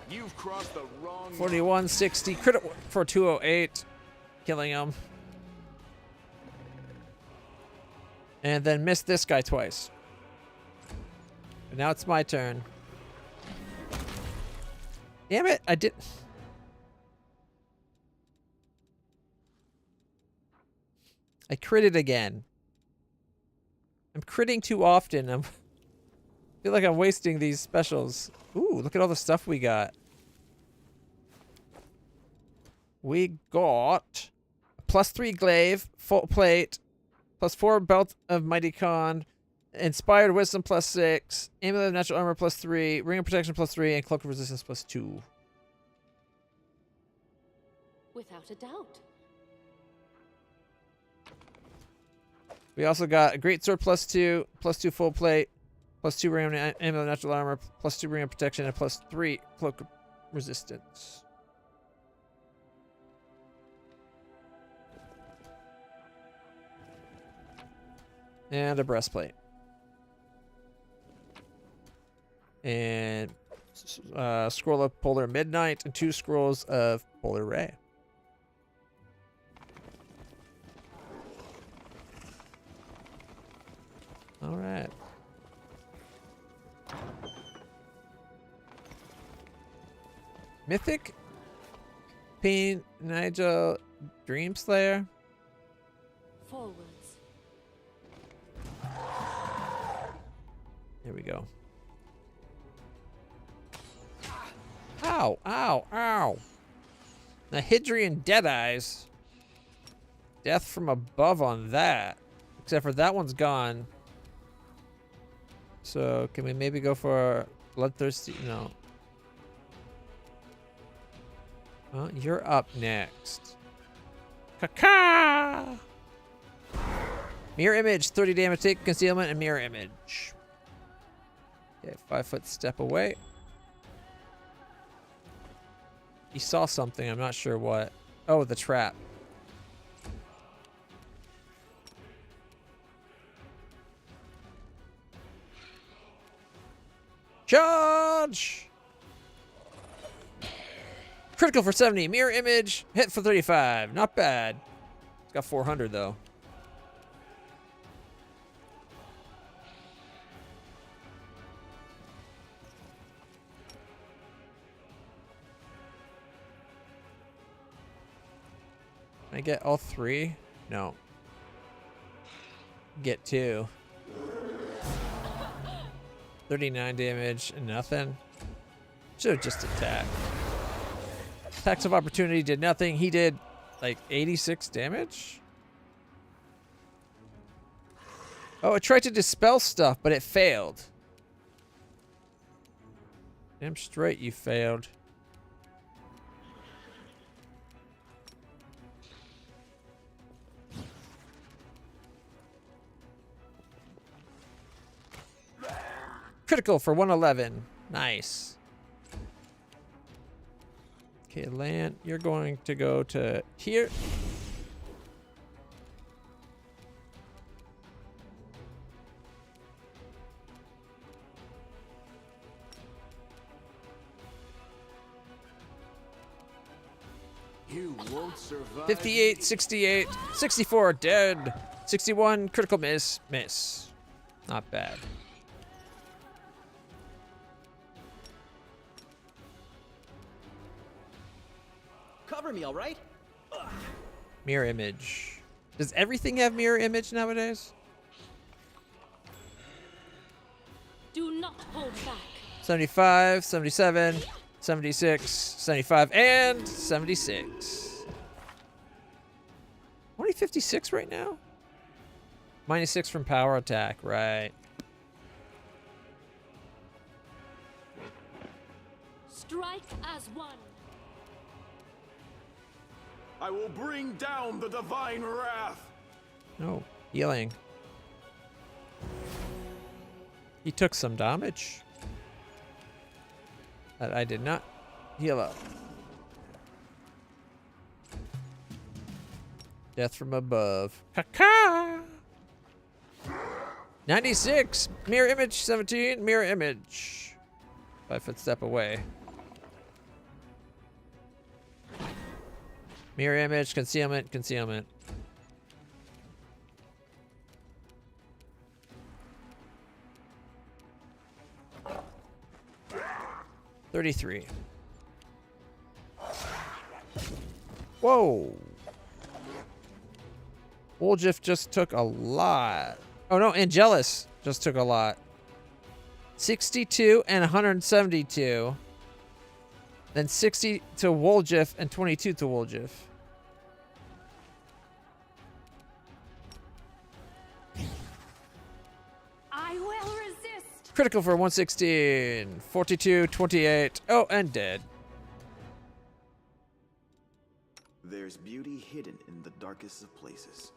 You've crossed the wrong 41, 60. Crit for 208. Killing him. And then missed this guy twice. And now it's my turn. Damn it, I did. I critted again. I'm critting too often. I feel like I'm wasting these specials. Ooh, look at all the stuff we got. We got a +3 glaive, full plate, +4 belt of mighty con, inspired wisdom +6, amulet of natural armor +3, ring of protection +3, and cloak of resistance +2. Without a doubt. We also got a great sword +2, +2 full plate, +2 ring of amulet of natural armor, +2 ring of protection, and +3 cloak of resistance. And a breastplate. And scroll of Polar Midnight and 2 scrolls of Polar Ray. All right. Mythic Pain Nigel Dreamslayer. Forwards. There we go. Ow, ow, ow. The Hydrian Deadeyes. Death from above on that. Except for that one's gone. So, can we maybe go for Bloodthirsty? No. Well, you're up next. Caca! Mirror Image, 30 damage, take concealment, and Mirror Image. Okay, 5-foot step away. He saw something, I'm not sure what. Oh, the trap. Charge! Critical for 70. Mirror Image. Hit for 35. Not bad. It's got 400, though. Can I get all 3? No. Get 2. 39 damage and nothing. Should have just attacked. Attacks of opportunity did nothing. He did like 86 damage. Oh, it tried to dispel stuff, but it failed. Damn straight you failed. Critical for 111. Nice. Okay, land. You're going to go to here. You won't survive. 58, 68, 64, dead. 61, critical miss, miss. Not bad. Cover me, all right? Mirror image. Does everything have mirror image nowadays? Do not hold back. 75, 77, 76, 75, and 76. Only 56 right now? -6 from power attack, right. Strike as one. I will bring down the divine wrath. No, healing. He took some damage. That I did not heal up. Death from above. Caca! 96! Mirror image, 17. Mirror image. 5-foot step away. Mirror image, concealment, concealment. $33. Whoa. Woljif just took a lot. Oh no, Angelus just took a lot. 62 and 172. Then 60 to Woljif and 22 to Woljif. I will resist. Critical for 116. 42, 28. Oh, and dead. There's beauty hidden in the darkest of places.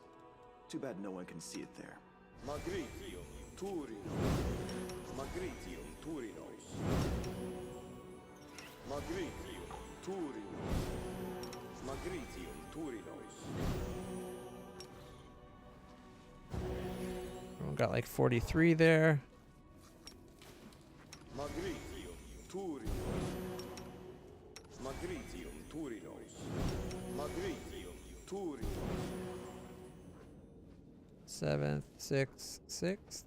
Too bad no one can see it there. Magritio, Turino. Magritio, Turinos. Magritio, Turino. Magritio, Turinos. Got like 43 there. Magritio, Turino. Magritio, Turinos. Magritio, Turino. 7th, 6th, 6th.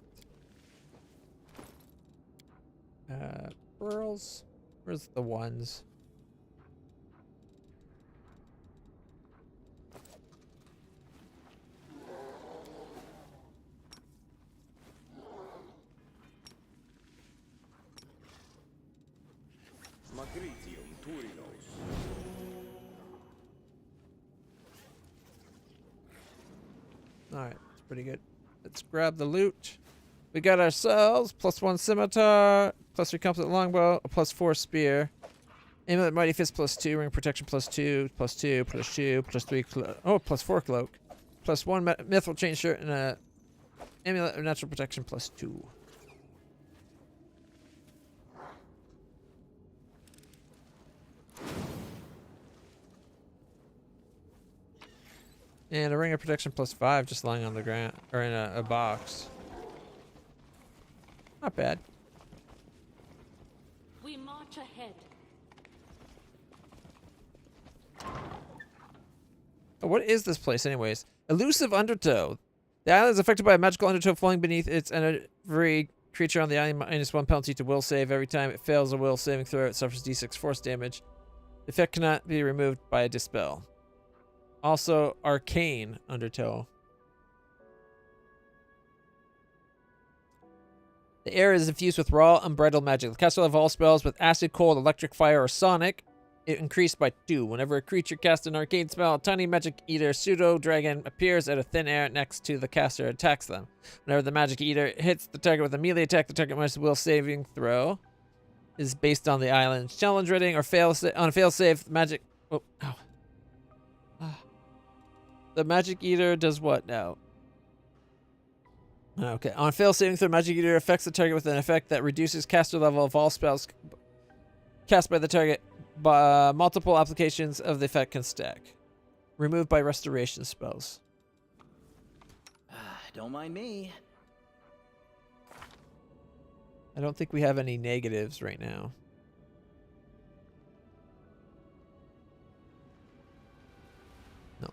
Pearls. Where's the ones? Magritium, Turinos. Alright, that's pretty good. Let's grab the loot. We got ourselves +1 scimitar, +3 composite longbow, a +4 spear, amulet mighty fist +2, ring protection +2, +2, +2, +3 +4 cloak, +1 mithril chain shirt, and a amulet of natural protection +2. And a ring of protection +5 just lying on the ground, or in a box. Not bad. We march ahead. Oh, what is this place anyways? Elusive undertow. The island is affected by a magical undertow flowing beneath its every creature on the island -1 penalty to will save. Every time it fails a will saving throw, it suffers d6 force damage. The effect cannot be removed by a dispel. Also, arcane undertow. The air is infused with raw, unbridled magic. The caster level of all spells with acid, cold, electric, fire, or sonic, it increased by 2. Whenever a creature casts an arcane spell, a tiny magic eater pseudo-dragon appears out of thin air next to the caster and attacks them. Whenever the magic eater hits the target with a melee attack, the target must will saving throw. Is based on the island's challenge rating or on a fail save. Magic. Oh, ow. The magic eater does what now? Okay. On fail saving throw, magic eater affects the target with an effect that reduces caster level of all spells cast by the target. Multiple applications of the effect can stack. Removed by restoration spells. Don't mind me. I don't think we have any negatives right now. No.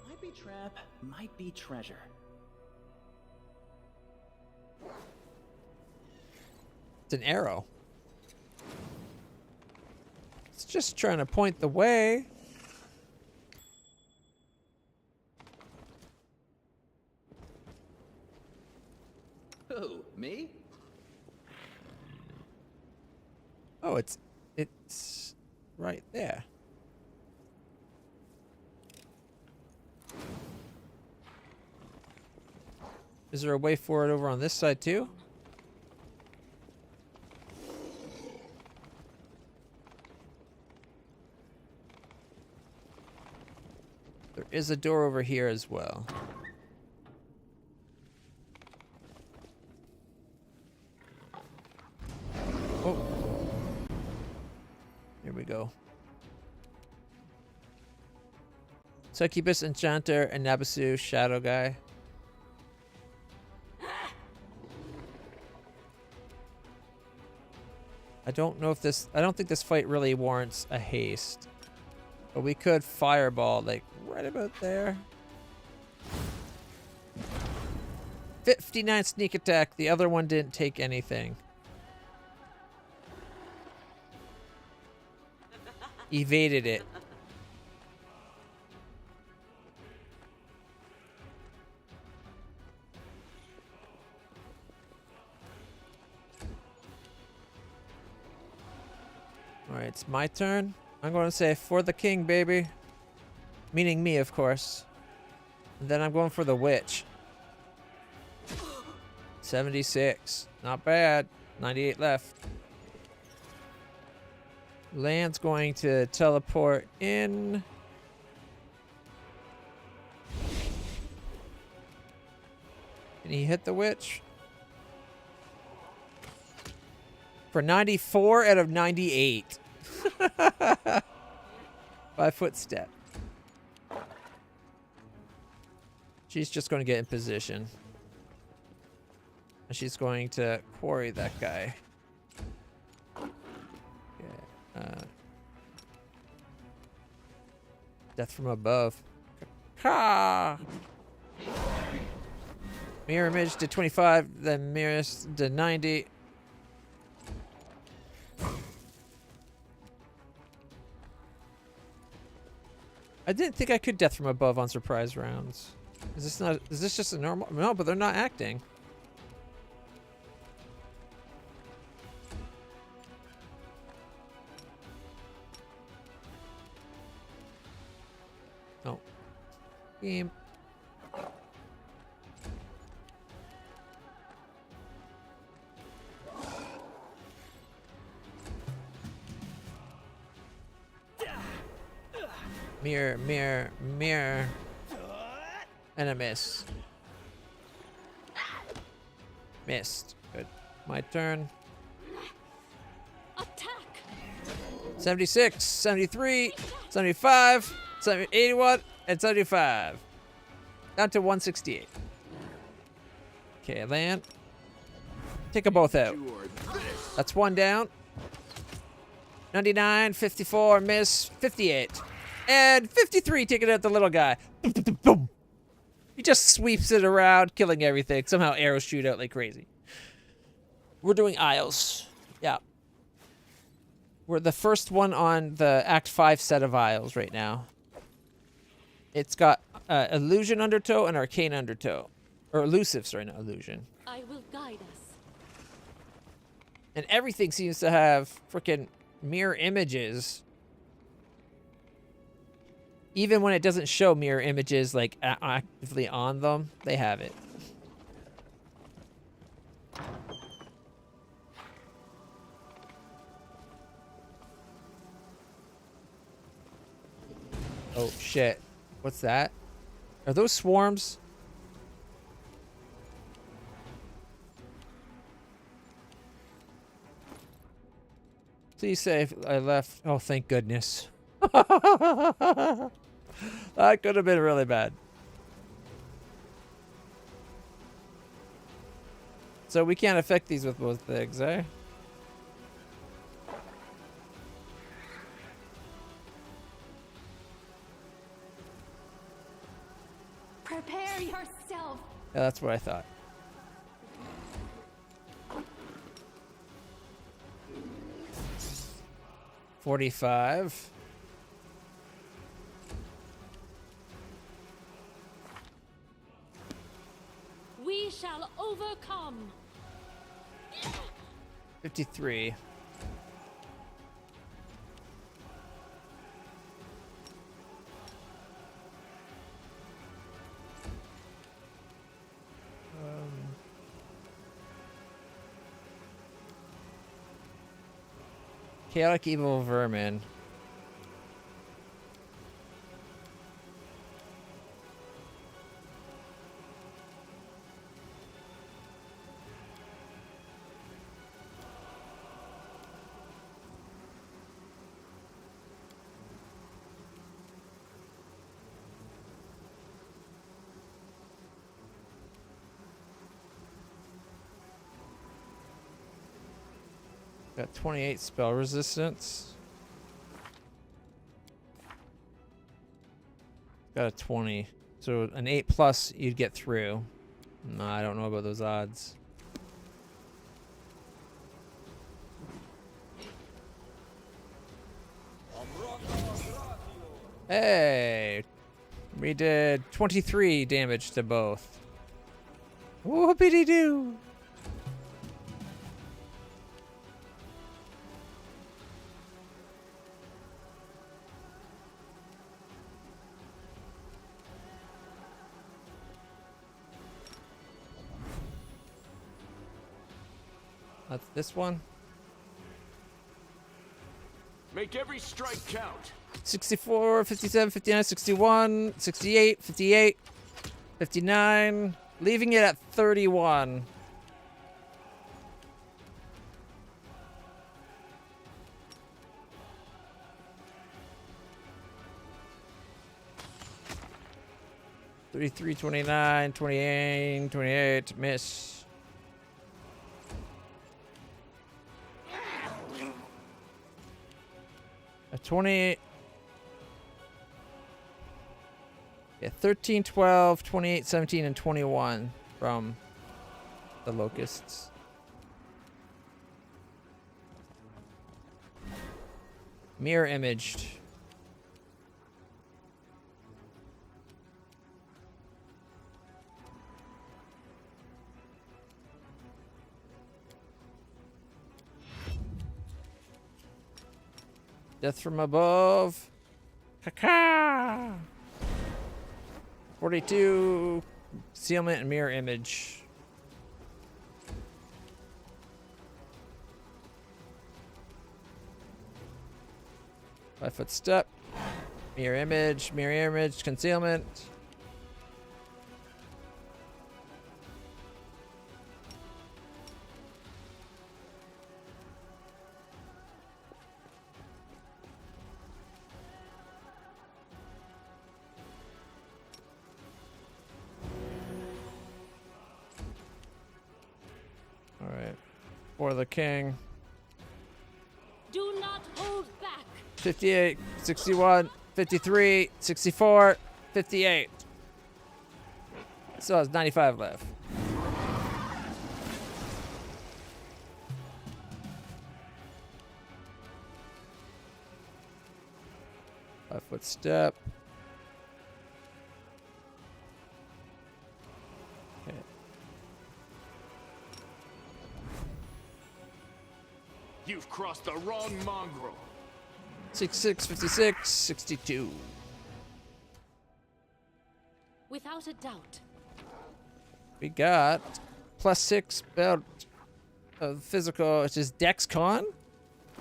Might be trap, might be treasure. It's an arrow. It's just trying to point the way. Who, me? Oh, it's right there. Is there a way for it over on this side too? There is a door over here as well. Oh. Here we go. Succubus, Enchanter, and Nabasu, Shadow Guy. I don't think this fight really warrants a haste. But we could fireball, like, right about there. 59 sneak attack. The other one didn't take anything. Evaded it. Alright, it's my turn. I'm going to say for the king, baby. Meaning me, of course. And then I'm going for the witch. 76. Not bad. 98 left. Land's going to teleport in. Can he hit the witch? For 94 out of 98. 5-foot step. She's just going to get in position. And she's going to quarry that guy. Okay. Death from above. Ha! Mirror image to 25, then mirrors to 90. I didn't think I could death from above on surprise rounds. Is this just a normal? No, but they're not acting. No. Game. Mirror, mirror, mirror. And a miss. Missed. Good. My turn. Attack! 76, 73, 75, 81, and 75. Down to 168. Okay, land. Take them both out. That's one down. 99, 54, miss, 58. And 53 taking out the little guy. Boom, boom, boom, boom. He just sweeps it around, killing everything. Somehow arrows shoot out like crazy. We're doing Isles. Yeah. We're the first one on the Act 5 set of Isles right now. It's got Illusion Undertow and Arcane Undertow. Or Elusive, sorry, not Illusion. I will guide us. And everything seems to have freaking mirror images. Even when it doesn't show mirror images like actively on them, they have it. Oh shit. What's that? Are those swarms? Please say if I left. Oh, thank goodness. That could have been really bad. So we can't affect these with both things, eh? Prepare yourself. Yeah, that's what I thought. $45. We shall overcome. 53. Chaotic evil vermin. Got 28 spell resistance. Got a 20. So an 8+ you'd get through. No, I don't know about those odds. Hey! We did 23 damage to both. Whoopity-doo! That's this one. Make every strike count. 64, 57, 59, 61, 68, 58, 59. Leaving it at 31. $33, 29, 28, 28, miss. A 20. Yeah, 13, 12, 28, 17, and 21 from the locusts. Mirror imaged. Death from above. Caca! 42. Concealment and mirror image. Five-foot step. Mirror image, concealment. Alright. For the king. Do not hold back. 58, 61, 53, 64, 58. So it's 95 left. Five-foot step. Okay. You've crossed the wrong mongrel. 66, 56, 62. Without a doubt. We got +6 belt of physical, which is Dex Con.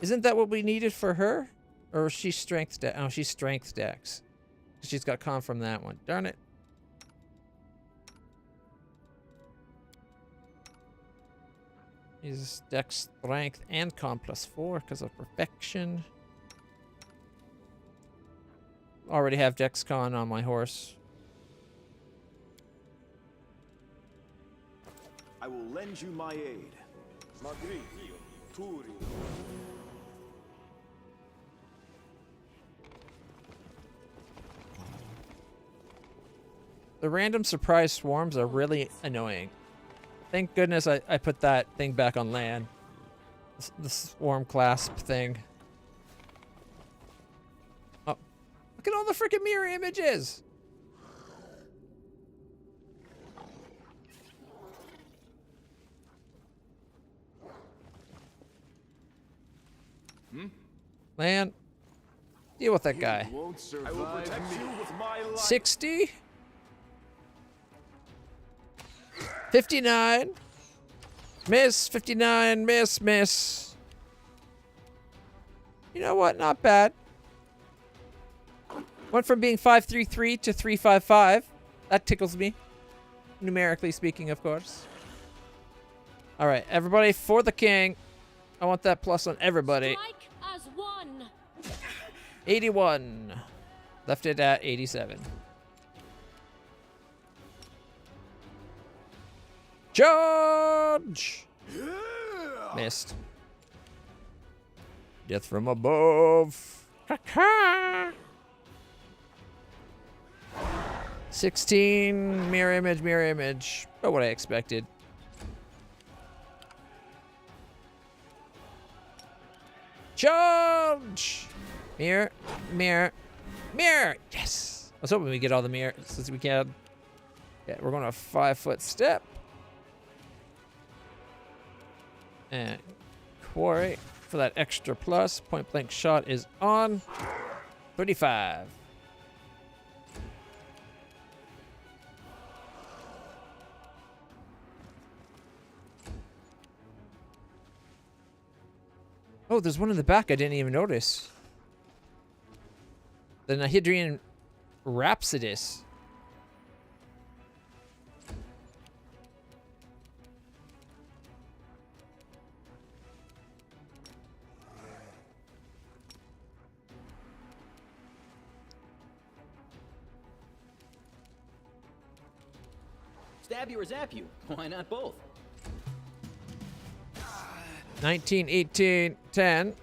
Isn't that what we needed for her? Or is she strength dex? Oh, she's strength dex. She's got con from that one. Darn it. He's dex strength and con +4 because of perfection. Already have dex con on my horse. I will lend you my aid. Magritio, Turio. The random surprise swarms are really annoying. Thank goodness I put that thing back on land. The swarm clasp thing. Oh, look at all the freaking mirror images! Man, deal with that guy. Won't I will survive protect you with my life. 60? 59. Miss. 59. Miss. Miss. You know what? Not bad. Went from being 533 to 355. That tickles me. Numerically speaking, of course. Alright, everybody for the king. I want that plus on everybody. Strike as one. 81. Left it at 87. Charge! Missed. Death from above. 16, mirror image, mirror image. About what I expected. Charge! Mirror, mirror, mirror! Yes! I was hoping we get all the mirrors as we can. Yeah, we're going to a 5-foot step. And quarry for that extra plus. Point blank shot is on. 35. Oh, there's one in the back I didn't even notice. The Nahidrian Rhapsodus. Stab you or zap you? Why not both? 19, 18, 10.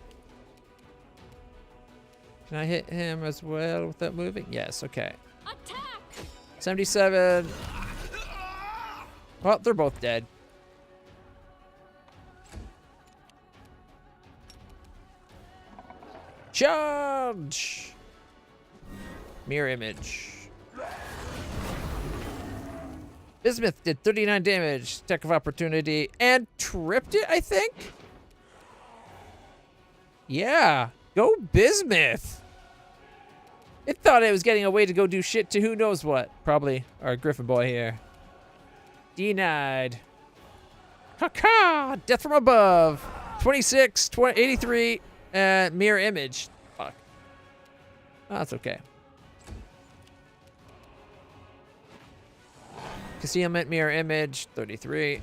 Can I hit him as well without moving? Yes, okay. Attack! 77. Well, they're both dead. Charge! Mirror image. Bismuth did 39 damage, attack of opportunity, and tripped it, I think? Yeah, go Bismuth. It thought it was getting away to go do shit to who knows what. Probably our Griffin boy here. Denied. Ha-ha! Death from above. 26, 83, and mirror image. Fuck. Oh, that's okay. Concealment, mirror image, 33.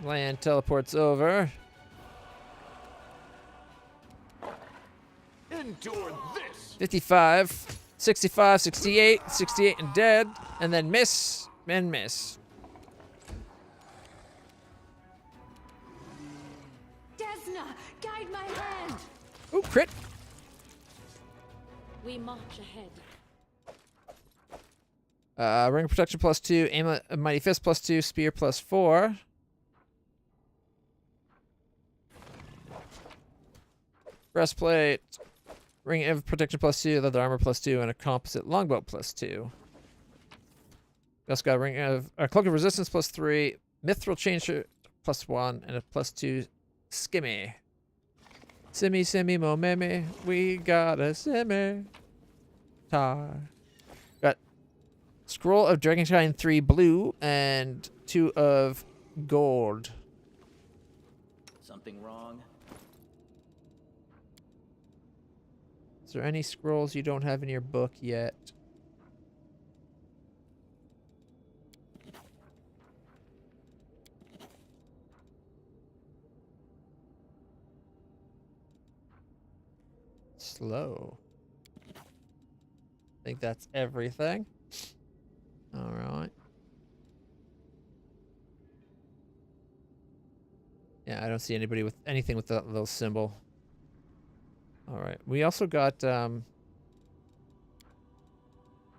Land teleports over. Endure this. 55, 65, 68, 68 and dead. And then miss and miss. Desna, guide my hand. Ooh, crit. We march ahead. Ring of protection +2, aim a mighty fist +2, spear +4. Breastplate, ring of protection +2, leather armor +2, and a composite longbow +2. We also got a ring of cloak of resistance +3, mithril chain +1, and a +2 skimmy. Simmy, simmy, mo, meme. We got a simmy. Tar. Got scroll of Dragonshine 3 blue and 2 of gold. Something wrong? Is there any scrolls you don't have in your book yet? Slow. I think that's everything. All right. Yeah, I don't see anybody with anything with that little symbol. All right. We also got a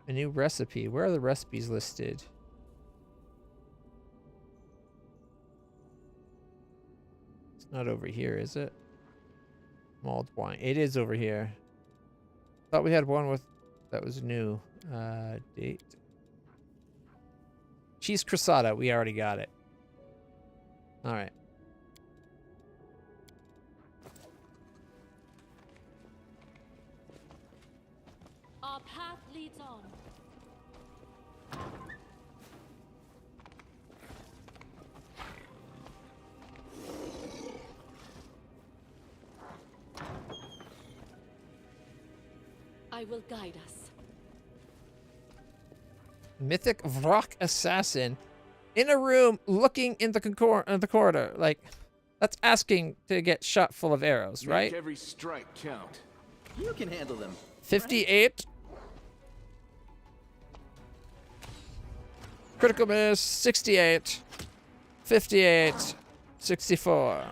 new recipe. Where are the recipes listed? It's not over here, is it? Mulled wine. It is over here. Thought we had one with that was new. Date. Cheese cressata. We already got it. All right. Our path leads on. I will guide us. Mythic Vrock Assassin in a room looking in the corridor. Like, that's asking to get shot full of arrows, right? Make every strike count. You can handle them. 58. Critical miss. 68. 58. 64.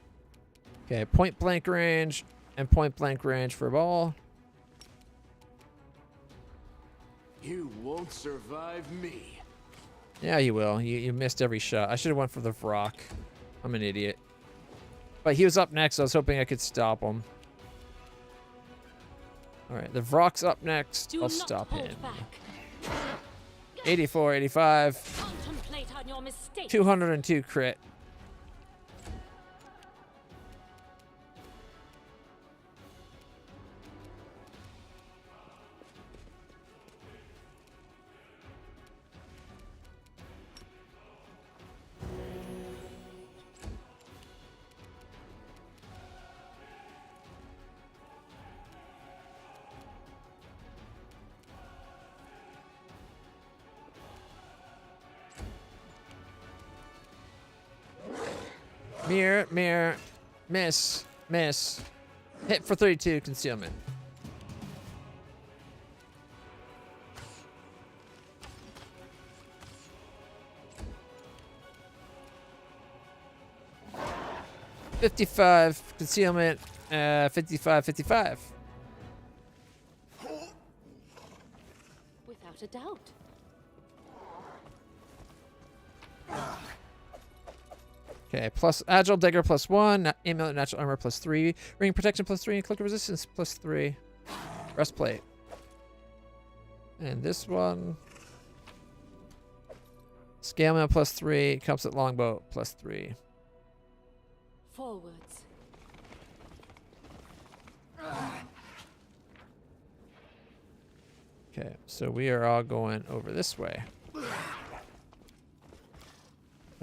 Okay, point blank range and point blank range for a ball. You won't survive me. Yeah, you will. You missed every shot. I should have went for the Vrock. I'm an idiot. But he was up next, so I was hoping I could stop him. Alright, the Vrock's up next. Do I'll not stop hold him. back. 84, 85. Contemplate on your mistakes. 202 crit. Mirror, mirror, miss, miss. Hit for 32, concealment. $55 concealment. 55, 55. Without a doubt. Okay, plus agile dagger +1, amulet natural armor +3, ring protection +3, and clicker resistance +3. Breastplate. And this one, scale mail +3, comes at longbow +3. Forwards. Okay, so we are all going over this way.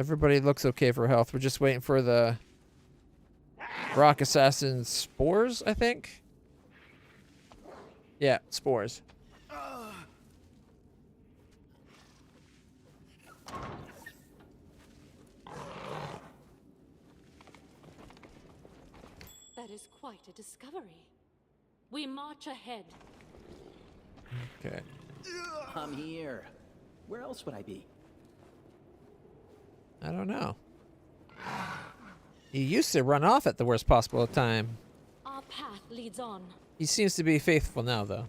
Everybody looks okay for health. We're just waiting for the rock assassin spores, I think. Yeah, spores. That is quite a discovery. We march ahead. Okay. I'm here. Where else would I be? I don't know. He used to run off at the worst possible time. Our path leads on. He seems to be faithful now, though.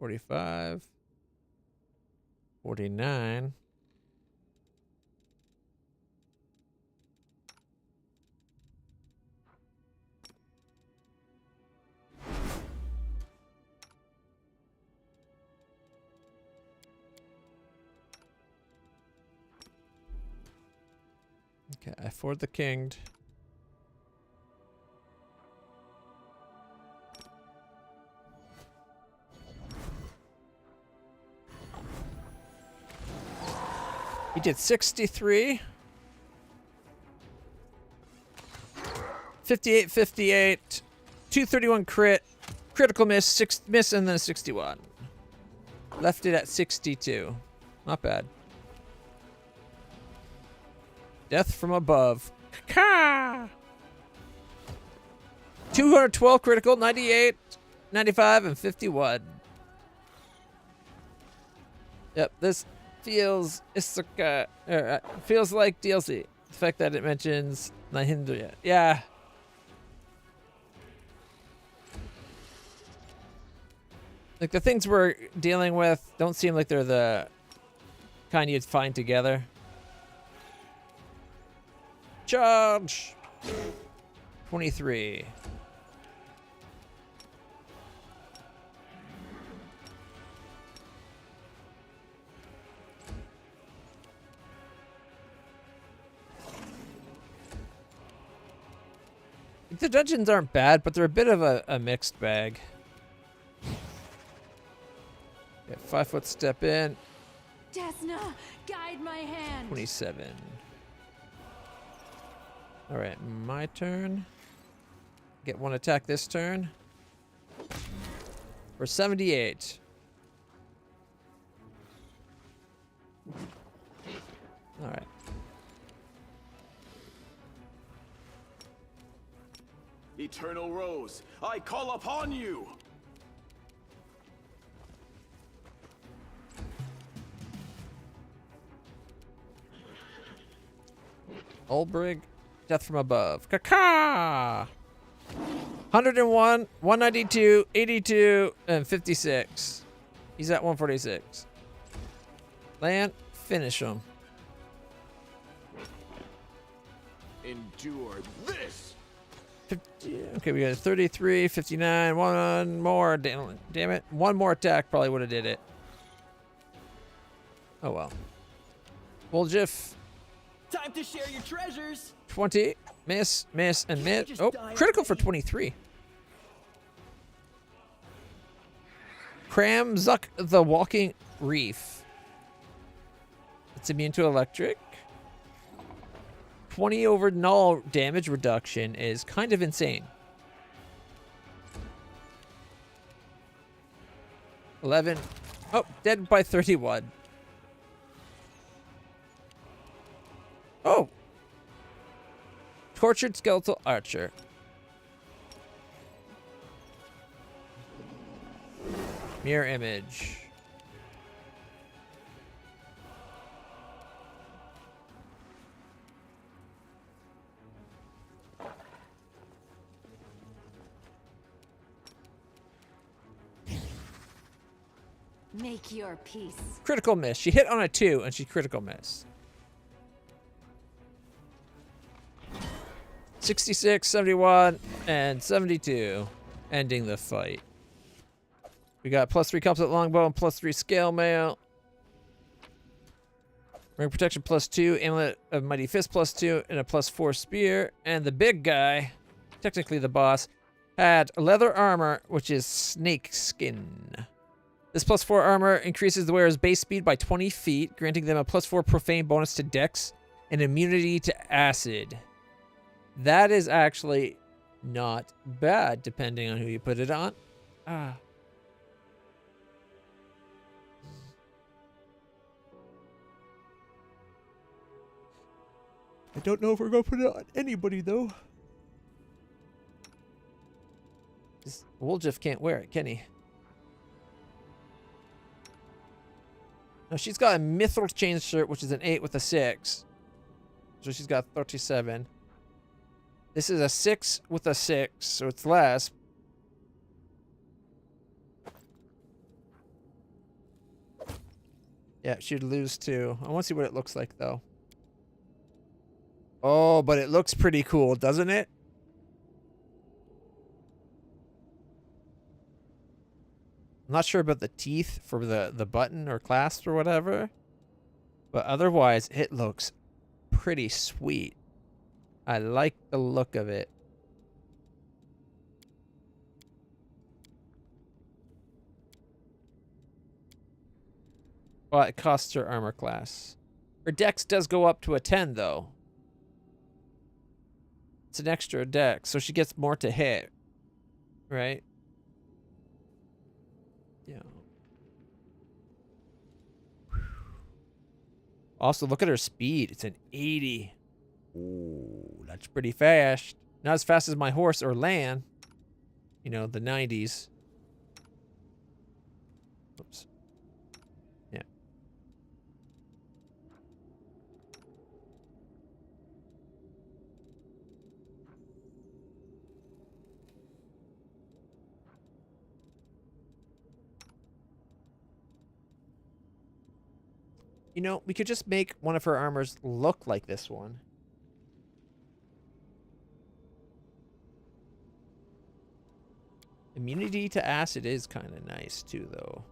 $45. $49. Okay, I afford the kinged. He did 63. 58, 58. 231 crit. Critical miss, 6 miss, and then a 61. Left it at 62. Not bad. Death from above. Ka! 212 critical, 98, 95, and 51. Yep, this feels feels like DLC. The fact that it mentions Nahinduya. Yeah. Like the things we're dealing with don't seem like they're the kind you'd find together. Charge! 23. The dungeons aren't bad, but they're a bit of a mixed bag. Yeah, 5 foot step in. Desna, guide my hand. 27. All right, my turn. Get one attack this turn. For 78. All right. Eternal Rose, I call upon you! Ulbrig. Death from above. Caca! 101, 192, 82, and 56. He's at 146. Land, finish him. Endure this. 50, okay, we got 33, 59, one more. Damn it. One more attack probably would have did it. Oh well. Woljiff. Time to share your treasures. 20. Miss, miss, and miss. Oh, critical for 23. Kramzuk the Walking Reef. It's immune to electric. 20 over null damage reduction is kind of insane. 11. Oh, dead by 31. Oh. Tortured skeletal archer. Mirror image. Make your peace. Critical miss. She hit on a 2 and she critical miss. 66, 71, and 72. Ending the fight. We got +3 composite longbow and +3 scale mail. Ring protection +2, amulet of mighty fist +2, and a +4 spear. And the big guy, technically the boss, had leather armor, which is snake skin. This +4 armor increases the wearer's base speed by 20 feet, granting them a +4 profane bonus to dex and immunity to acid. That is actually not bad, depending on who you put it on. Ah. I don't know if we're going to put it on anybody, though. This Woljiff can't wear it, can he? No, she's got a mithril chain shirt, which is an 8 with a 6. So she's got 37. This is a 6 with a 6, so it's less. Yeah, she'd lose 2. I want to see what it looks like, though. Oh, but it looks pretty cool, doesn't it? I'm not sure about the teeth for the button or clasp or whatever. But otherwise, it looks pretty sweet. I like the look of it. Well, it costs her armor class. Her dex does go up to a 10, though. It's an extra dex, so she gets more to hit. Right? Yeah. Also, look at her speed. It's an 80. Ooh, that's pretty fast. Not as fast as my horse or Lan. You know, the 90s. Oops. Yeah. You know, we could just make one of her armors look like this one. Immunity to acid is kind of nice, too, though.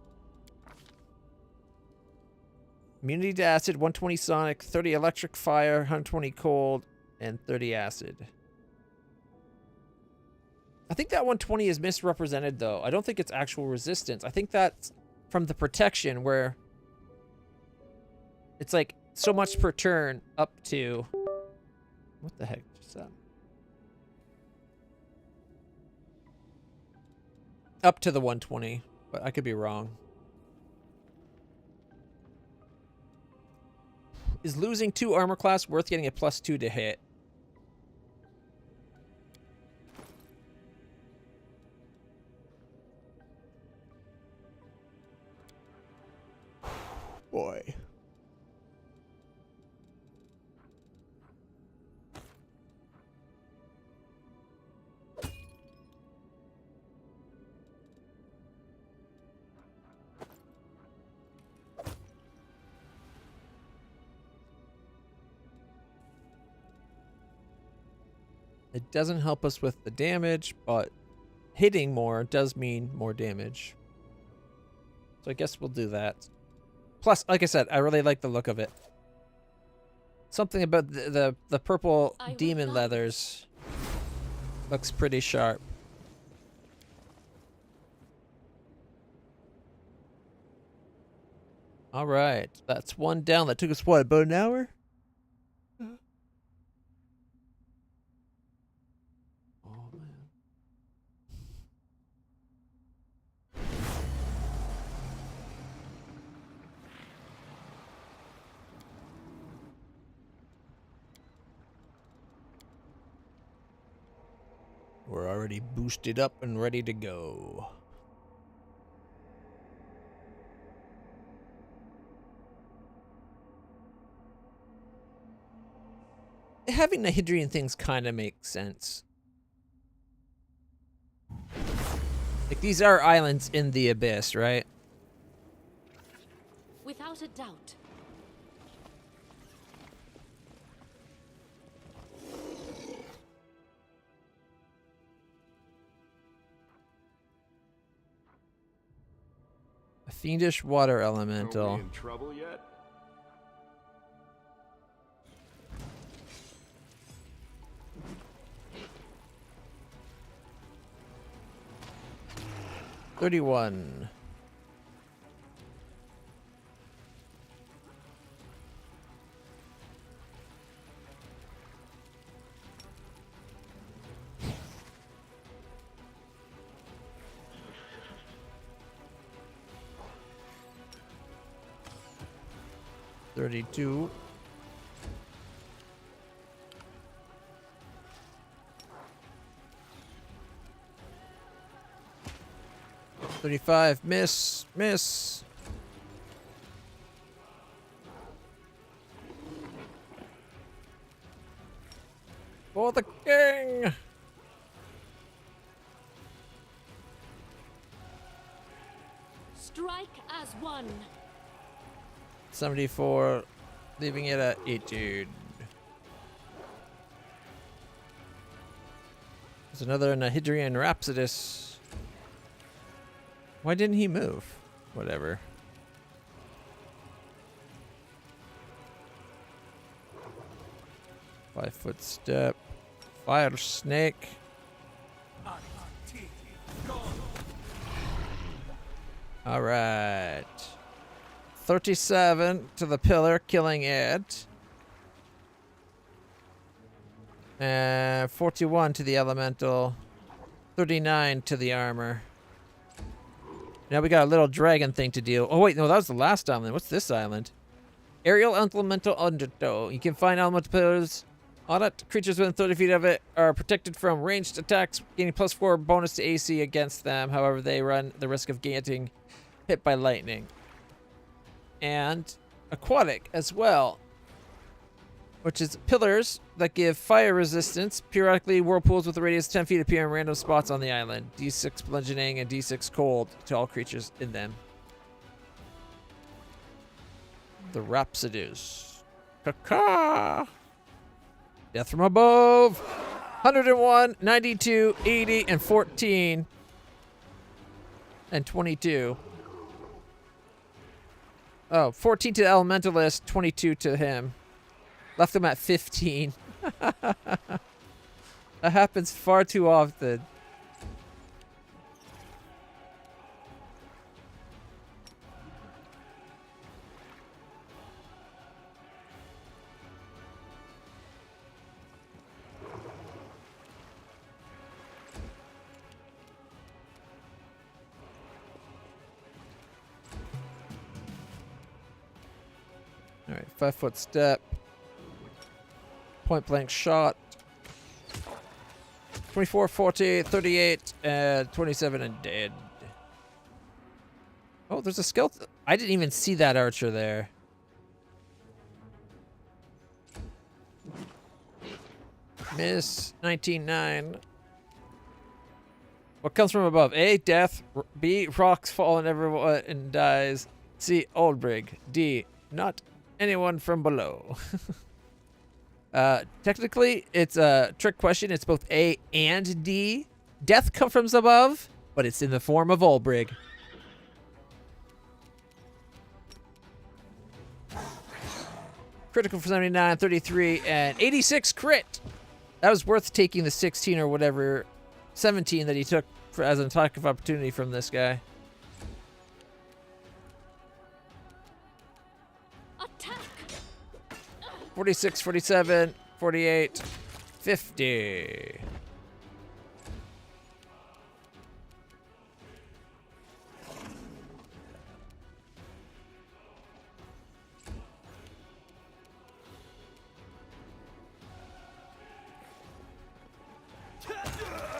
Immunity to acid, 120 sonic, 30 electric fire, 120 cold, and 30 acid. I think that 120 is misrepresented, though. I don't think it's actual resistance. I think that's from the protection, where it's like so much per turn up to... What the heck is that? Up to the 120, but I could be wrong. Is losing 2 armor class worth getting a +2 to hit? Boy. It doesn't help us with the damage, but hitting more does mean more damage. So I guess we'll do that. Plus, like I said, I really like the look of it. Something about the purple demon leathers looks pretty sharp. All right, that's one down. That took us, what, about an hour? Oh, man. We're already boosted up and ready to go. Having the Hydrian things kind of makes sense. Like, these are islands in the abyss, right? Without a doubt. A fiendish water Are elemental. we in trouble yet? $31. $32. $35. Miss. For the king. Strike as one. 74, leaving it at etude. There's another Nahydrian Rhapsodus. Why didn't he move? Whatever. Five-foot step. Fire snake. All right. 37 to the pillar, killing it. And 41 to the elemental. 39 to the armor. Now we got a little dragon thing to deal. Oh wait, no, that was the last island. What's this island? Aerial elemental undertow. You can find elemental pillars on it. Creatures within 30 feet of it are protected from ranged attacks, gaining +4 bonus to AC against them. However, they run the risk of getting hit by lightning. And aquatic as well, which is pillars that give fire resistance. Periodically, whirlpools with a radius of 10 feet appear in random spots on the island. D6 bludgeoning and D6 cold to all creatures in them. The Rhapsodus. Caca! Death from above! 101, 92, 80, and 14. And 22. Oh, 14 to the Elementalist, 22 to him. Left him at 15. That happens far too often. All right, 5-foot step. Point blank shot. 24, 40, 38, and 27 and dead. Oh, there's a skeleton. I didn't even see that archer there. Miss. 19-9. What comes from above? A, death. B, rocks fall on everyone and dies. C, old brig. D, not anyone from below. Technically, it's a trick question. It's both A and D. Death comes from above, but it's in the form of Olbrig. Critical for 79, 33, and 86 crit. That was worth taking the 16 or whatever, 17 that he took as an attack of opportunity from this guy. Attack! 46, 47, 48, 50.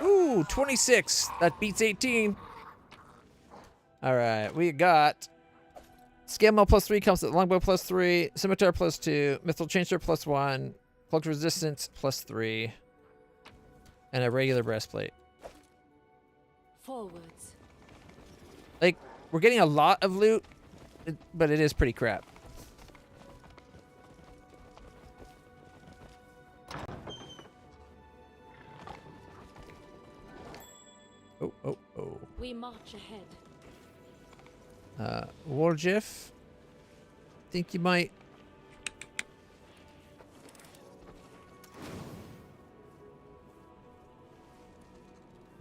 Ooh, 26. That beats 18. All right, we got Scale Mail +3 comes with Longbow +3, Scimitar +2, Mithril Chainsaw +1, Cloak Resistance +3, and a regular breastplate. Forwards. Like, we're getting a lot of loot, but it is pretty crap. Oh, oh, oh. We march ahead. Warjiff, think you might.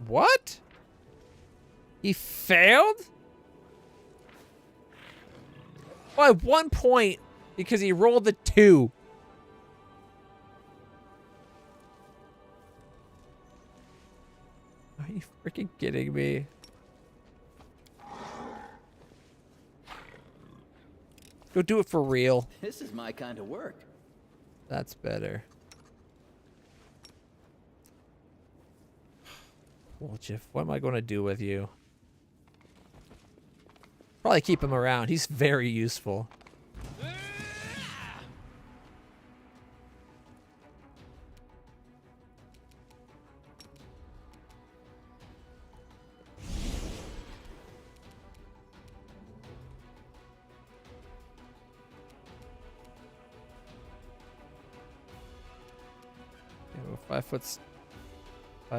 What? He failed? By 1 point because he rolled the 2. Are you freaking kidding me? Go do it for real. This is my kind of work. That's better. Well, Jeff, what am I going to do with you? Probably keep him around. He's very useful. Yeah, well, 5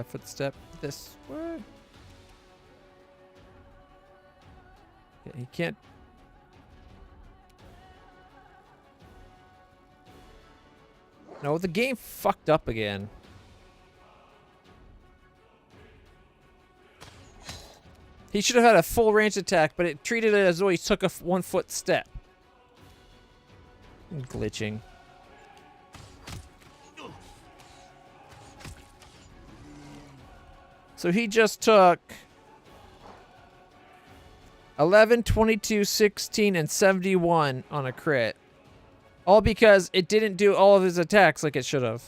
foot step this way. Yeah, he can't. No, the game fucked up again. He should have had a full range attack, but it treated it as though he took a 1 foot step. Glitching. So he just took 11, 22, 16, and 71 on a crit. All because it didn't do all of his attacks like it should have.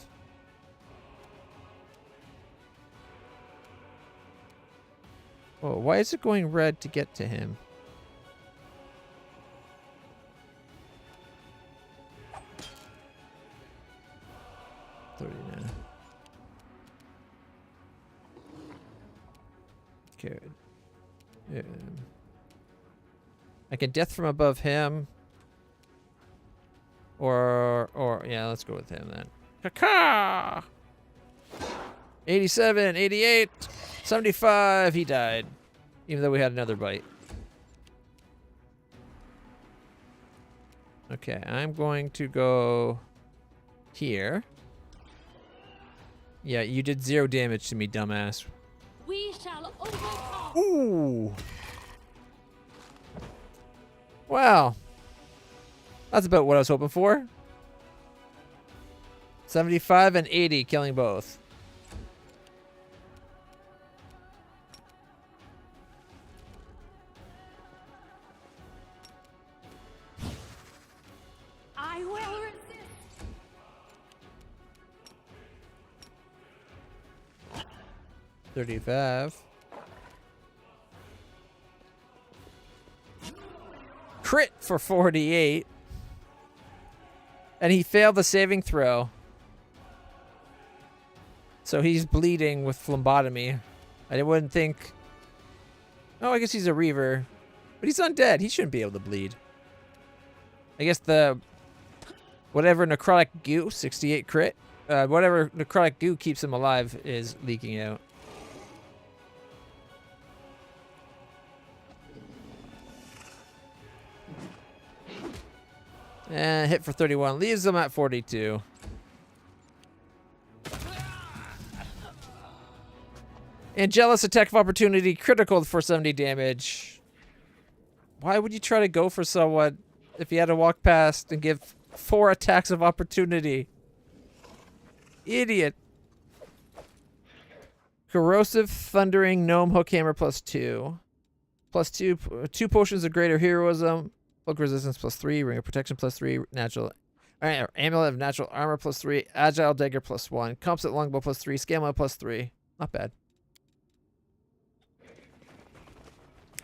Oh, why is it going red to get to him? Okay. I can death from above him. Or yeah, let's go with him then. Caca! 87, 88, 75, he died. Even though we had another bite. Okay, I'm going to go here. Yeah, you did 0 damage to me, dumbass. We shall overcome. Ooh. Wow. That's about what I was hoping for. 75 and 80, killing both. I will resist. 35. Crit for 48. And he failed the saving throw. So he's bleeding with phlebotomy. I wouldn't think... Oh, I guess he's a Reaver. But he's undead. He shouldn't be able to bleed. I guess the Whatever necrotic goo, 68 crit. Whatever necrotic goo keeps him alive is leaking out. And hit for 31. Leaves him at 42. Angelus attack of opportunity. Critical for 70 damage. Why would you try to go for someone if you had to walk past and give 4 attacks of opportunity? Idiot. Corrosive Thundering Gnome Hook Hammer +2. +2. 2 potions of greater heroism. Cloak resistance +3, ring of protection +3, natural amulet of natural armor +3, agile dagger +1, composite longbow +3, scale +3. Not bad.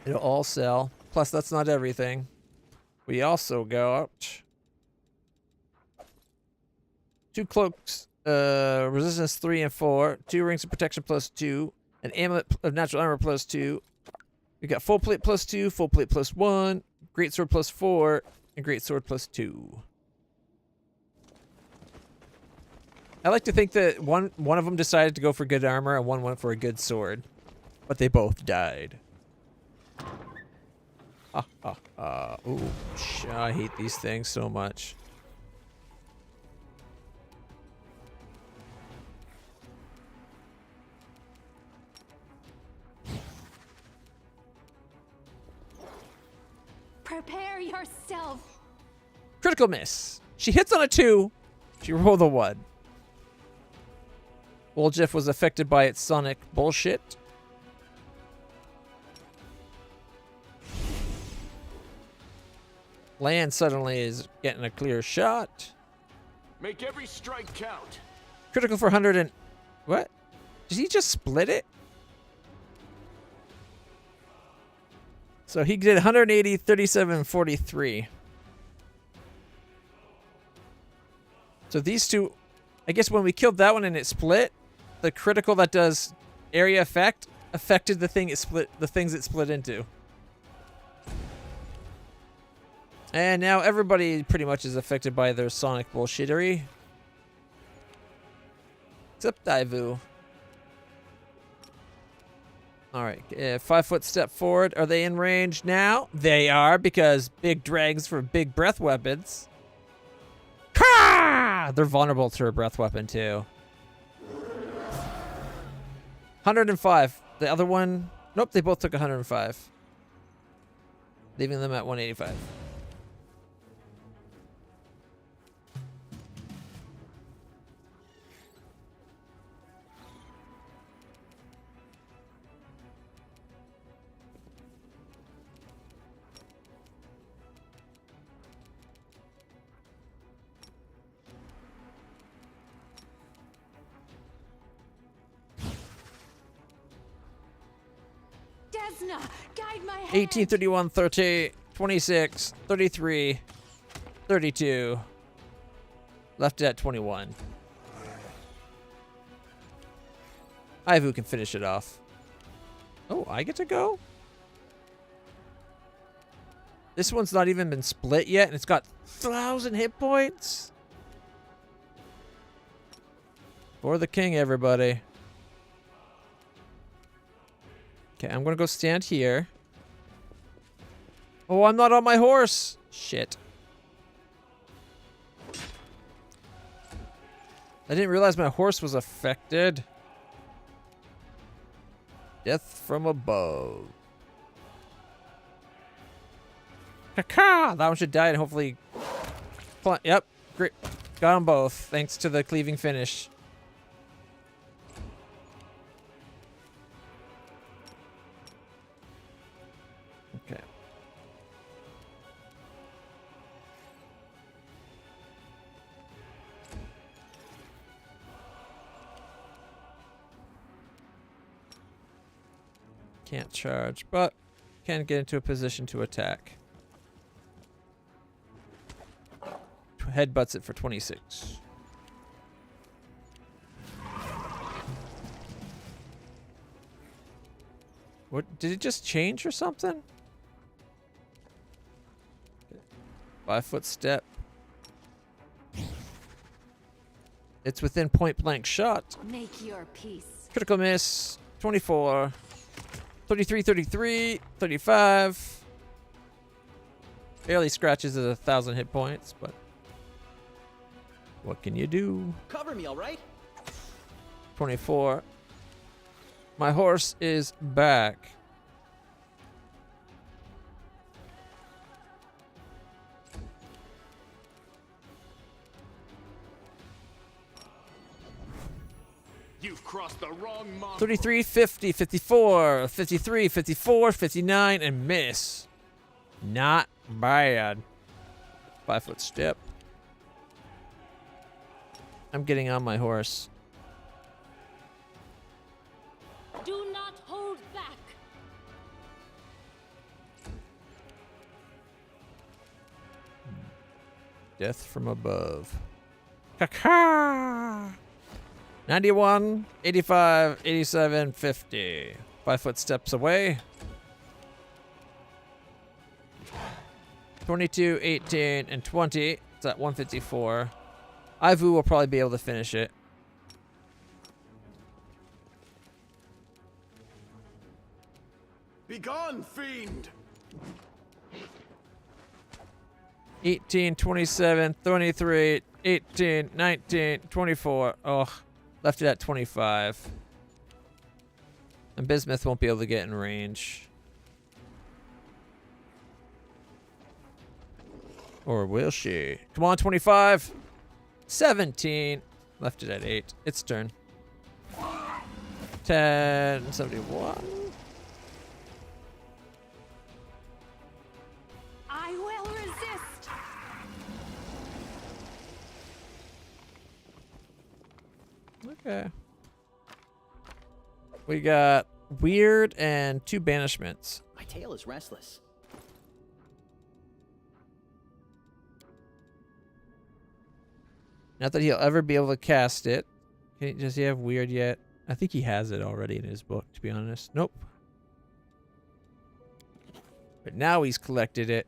It'll all sell. Plus, that's not everything. We also got 2 cloaks, resistance 3 and 4, 2 rings of protection +2, an amulet of natural armor +2. We got full plate +2, full plate +1. Greatsword +4 and greatsword +2. I like to think that one of them decided to go for good armor and one went for a good sword, but they both died. Ooh, I hate these things so much. Prepare yourself. Critical miss. She hits on a 2. She rolled a 1. Woljeff was affected by its sonic bullshit. Land suddenly is getting a clear shot. Make every strike count. Critical for 100 and... What? Did he just split it? So he did 180, 37, 43. So these two, I guess when we killed that one and it split, the critical that does area effect affected the thing it split, the things it split into. And now everybody pretty much is affected by their sonic bullshittery. Except Daivu. Alright, 5-foot step forward. Are they in range now? They are, because big drags for big breath weapons. Ha! They're vulnerable to a breath weapon, too. 105. The other one... Nope, they both took 105. Leaving them at 185. Guide my hand. 18, 31, 30, 26, 33, 32. Left it at 21. Ivu can finish it off. Oh, I get to go? This one's not even been split yet, and it's got 1,000 hit points. For the king, everybody. Okay, I'm gonna go stand here. Oh, I'm not on my horse. Shit. I didn't realize my horse was affected. Death from above. Caca! That one should die and hopefully... Yep, great. Got them both, thanks to the cleaving finish. Okay. Can't charge, but can get into a position to attack. Headbutts it for 26. What, did it just change or something? 5-foot step. It's within point blank shot. Make your peace. Critical miss. 24. 33, 33, 35. Barely scratches at 1,000 hit points, but what can you do? Cover me, all right? 24. My horse is back. You've crossed the wrong mongrel. 33, 50, 54, 53, 54, 59, and miss. Not bad. 5 foot step. I'm getting on my horse. Do not hold back. Death from above. Caca! 91, 85, 87, 50. 5 foot steps away. 22, 18, and 20. It's at 154. Ivu will probably be able to finish it. Begone, fiend! 18, 27, 23, 18, 19, 24. Oh, left it at 25. And Bismuth won't be able to get in range. Or will she? Come on, 25. 17. Left it at 8. Its turn. 10, 71. I will resist. Okay. We got weird and 2 banishments. My tail is restless. Not that he'll ever be able to cast it. Does he have weird yet? I think he has it already in his book, to be honest. Nope. But now he's collected it.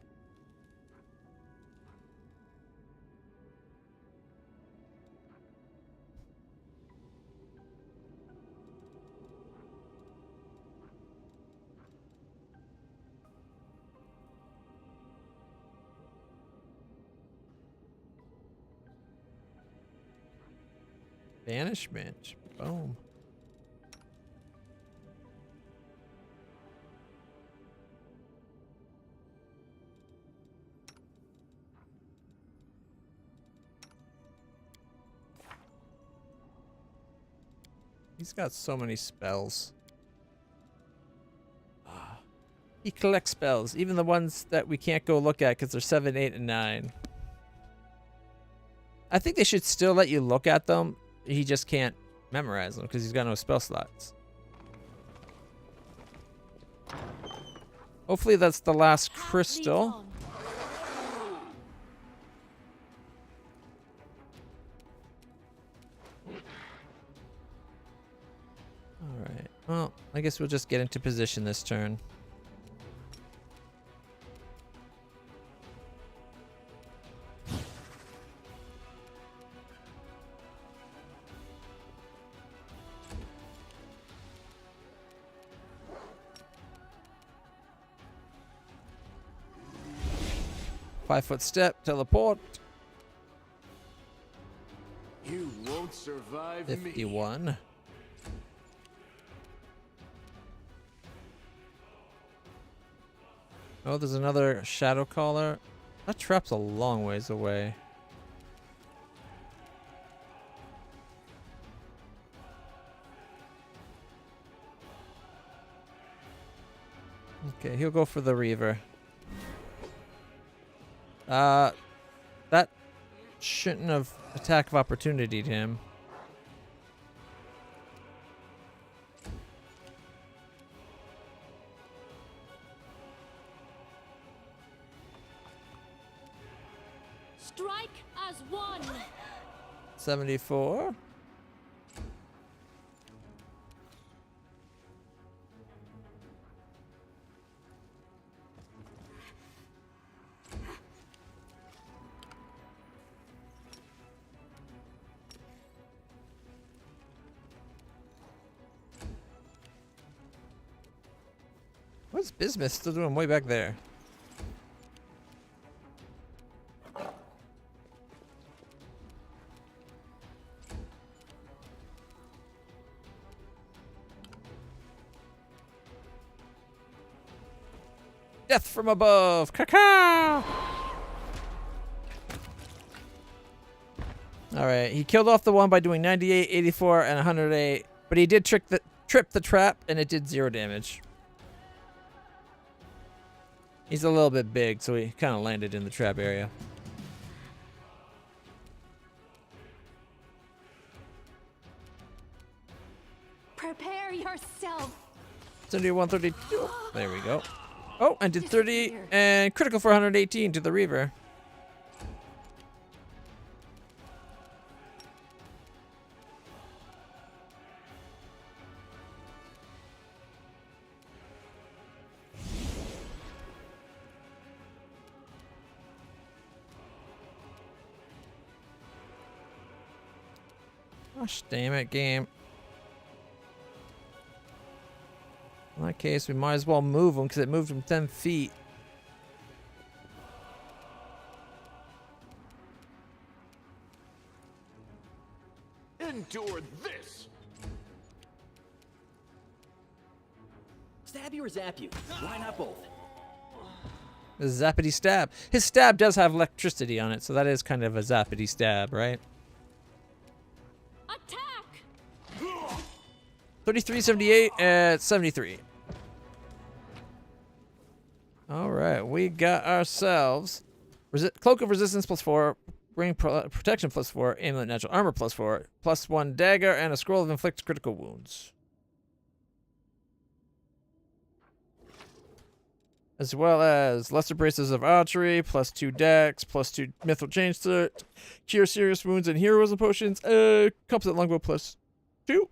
Banishment. Boom. He's got so many spells. He collects spells, even the ones that we can't go look at because they're 7, 8, and 9. I think they should still let you look at them. He just can't memorize them because he's got no spell slots. Hopefully that's the last crystal. Alright. Well, I guess we'll just get into position this turn. Five-foot step, teleport. You won't survive me. 51. Oh, there's another shadow caller. That trap's a long ways away. Okay, he'll go for the Reaver. That shouldn't have attack of opportunity'd him. Strike as one. 74. What's Bismuth still doing way back there? Death from above! Caca! Alright, he killed off the one by doing 98, 84, and 108, but he did trip the trap, and it did 0 damage. He's a little bit big, so he kind of landed in the trap area. Prepare yourself. 71, 32. There we go. Oh, and did 30 and critical for 118 to the Reaver. Gosh damn it, game. In that case, we might as well move him because it moved him 10 feet. Endure this! Stab you or zap you? Why not both? A zappity stab. His stab does have electricity on it, so that is kind of a zappity stab, right? Attack! 33, 78, at 73. Alright, we got ourselves Cloak of Resistance +4, Ring Protection +4, Amulet Natural Armor +4, +1 Dagger, and a Scroll of Inflict Critical Wounds. As well as Lesser Braces of Archery, +2 Dex, +2 Mithril Change Cert, Cure Serious Wounds and Heroism Potions, Composite Longbow +2.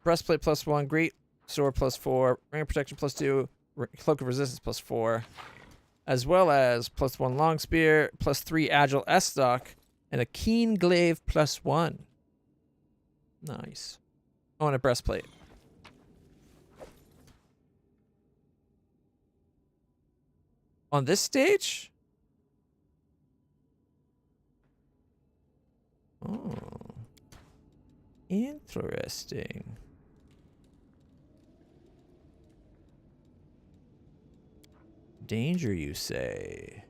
Breastplate +1, Great Sword +4, Ring of Protection +2, Cloak of Resistance +4, as well as +1 Long Spear, +3 Agile S-Stock, and a Keen Glaive +1. Nice. Oh, and a breastplate. On this stage? Oh. Interesting. Danger, you say?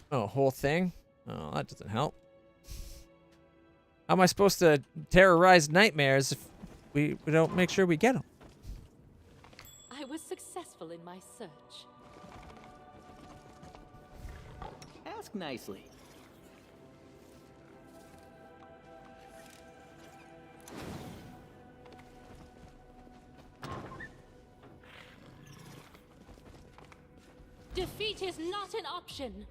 Oh, whole thing? Oh, that doesn't help. How am I supposed to terrorize nightmares if we don't make sure we get them? I was successful in my search. Ask nicely. Defeat is not an option.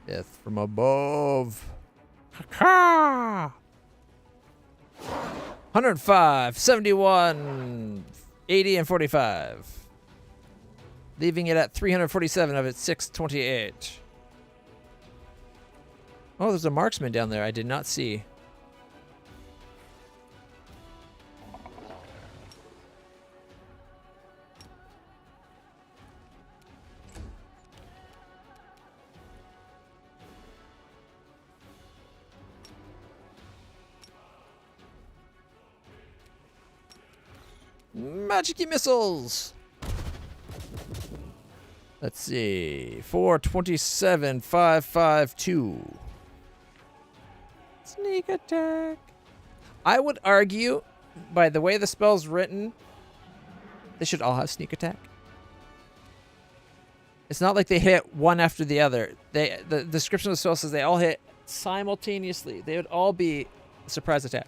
Death from above. Ha! 105, 71, 80, and 45. Leaving it at 347 of its 628. Oh, there's a marksman down there I did not see. Magic-y missiles! Let's see. 427, 552. Sneak attack. I would argue, by the way the spell's written, they should all have sneak attack. It's not like they hit one after the other. The description of the spell says they all hit simultaneously. They would all be a surprise attack.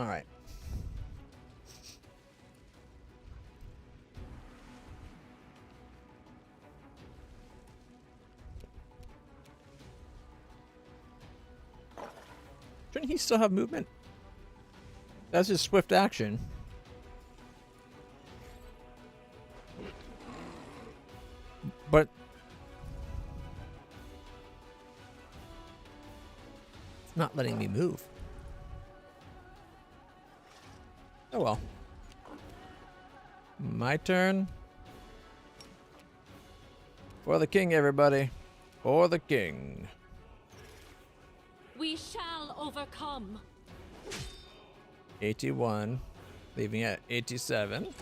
All right. Shouldn't he still have movement? That's his swift action. But it's not letting me move. Oh well. My turn. For the king, everybody. For the king. We shall overcome. 81. Leaving at 87.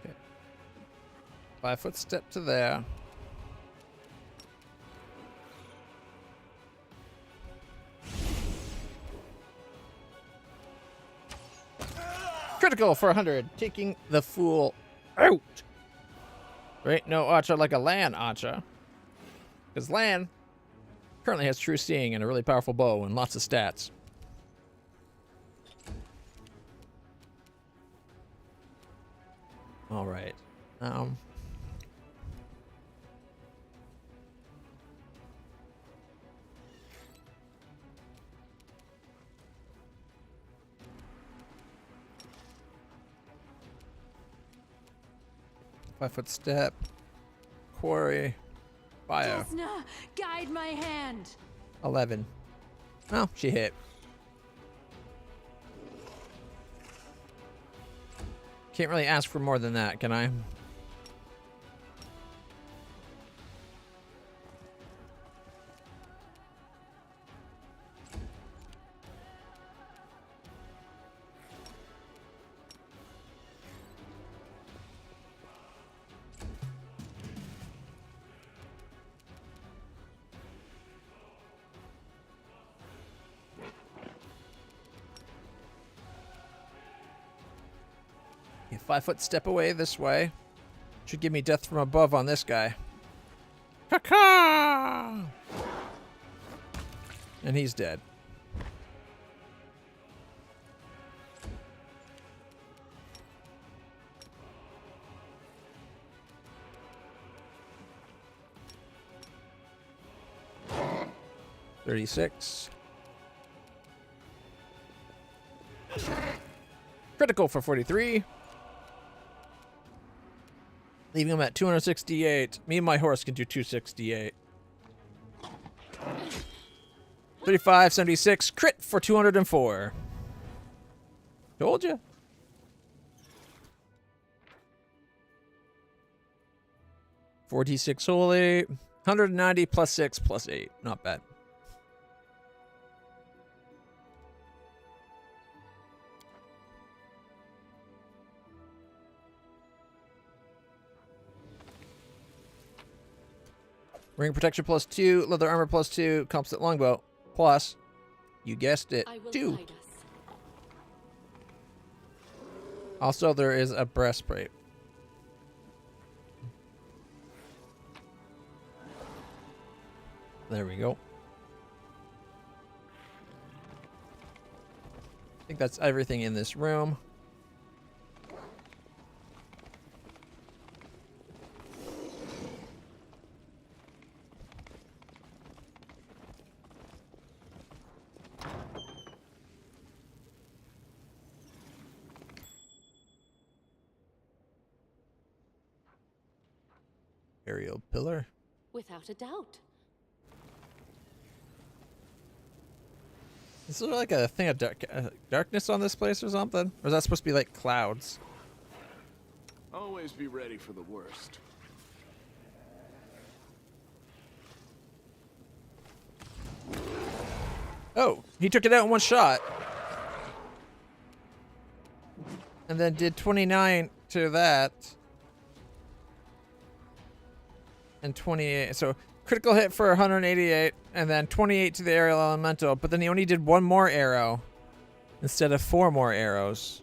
Okay. 5-foot step to there. Critical for 100, taking the fool out. There ain't no Archer like a Lan Archer. Because Lan currently has true seeing and a really powerful bow and lots of stats. Alright. 5-foot step. Quarry. Bio. Desna, guide my hand. 11. Oh, she hit. Can't really ask for more than that, can I? Yeah, 5-foot step away this way. Should give me death from above on this guy. Caca! And he's dead. $36. Critical for 43. Leaving him at 268. Me and my horse can do 268. 35, 76. Crit for 204. Told ya. $46 holy. 190 plus 6 plus 8. Not bad. Ring protection plus 2, leather armor plus 2, composite longbow plus, you guessed it, I will 2. guide us. Also, there is a breastplate. There we go. I think that's everything in this room. Aerial pillar. Without a doubt. Is there like a thing of darkness on this place or something? Or is that supposed to be like clouds? Always be ready for the worst. Oh, he took it out in one shot. And then did 29 to that. And 28. So critical hit for 188. And then 28 to the aerial elemental. But then he only did one more arrow. instead of 4 more arrows.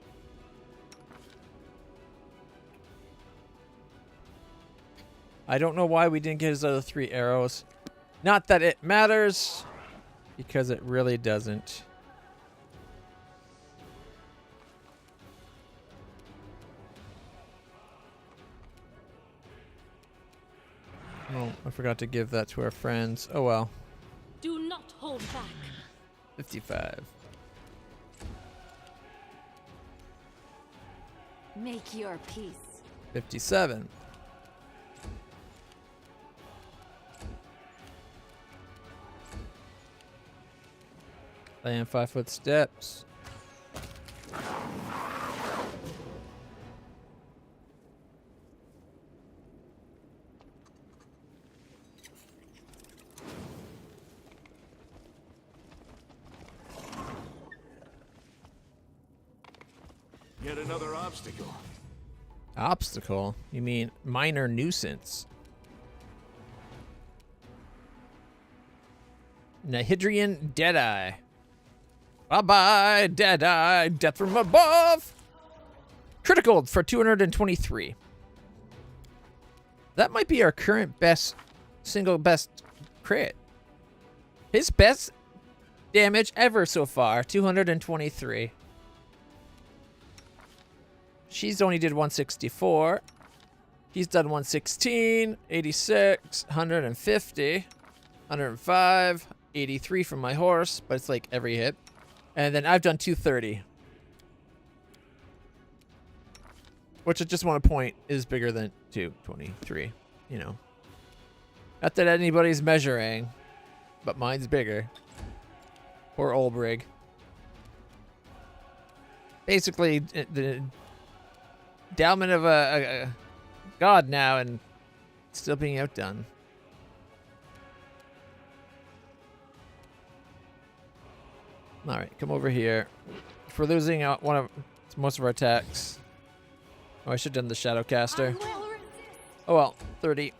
I don't know why we didn't get his other 3 arrows. Not that it matters, because it really doesn't. Oh, I forgot to give that to our friends. Oh well. Do not hold back. 55. Make your peace. 57. And 5-foot steps. Yet another obstacle. Obstacle? You mean minor nuisance? Nahidrian Deadeye. Bye-bye, Deadeye. Death from above. Critical for 223. That might be our current single best crit. His best damage ever so far, 223. She's only did 164. He's done 116, 86, 150, 105, 83 from my horse, but it's like every hit. And then I've done 230. Which I just want to point is bigger than 223, you know. Not that anybody's measuring, but mine's bigger. Poor Olbrig. Basically, the endowment of a god now and still being outdone. All right, come over here. If we're losing most of our attacks. Oh, I should have done the Shadowcaster. Oh well, 30.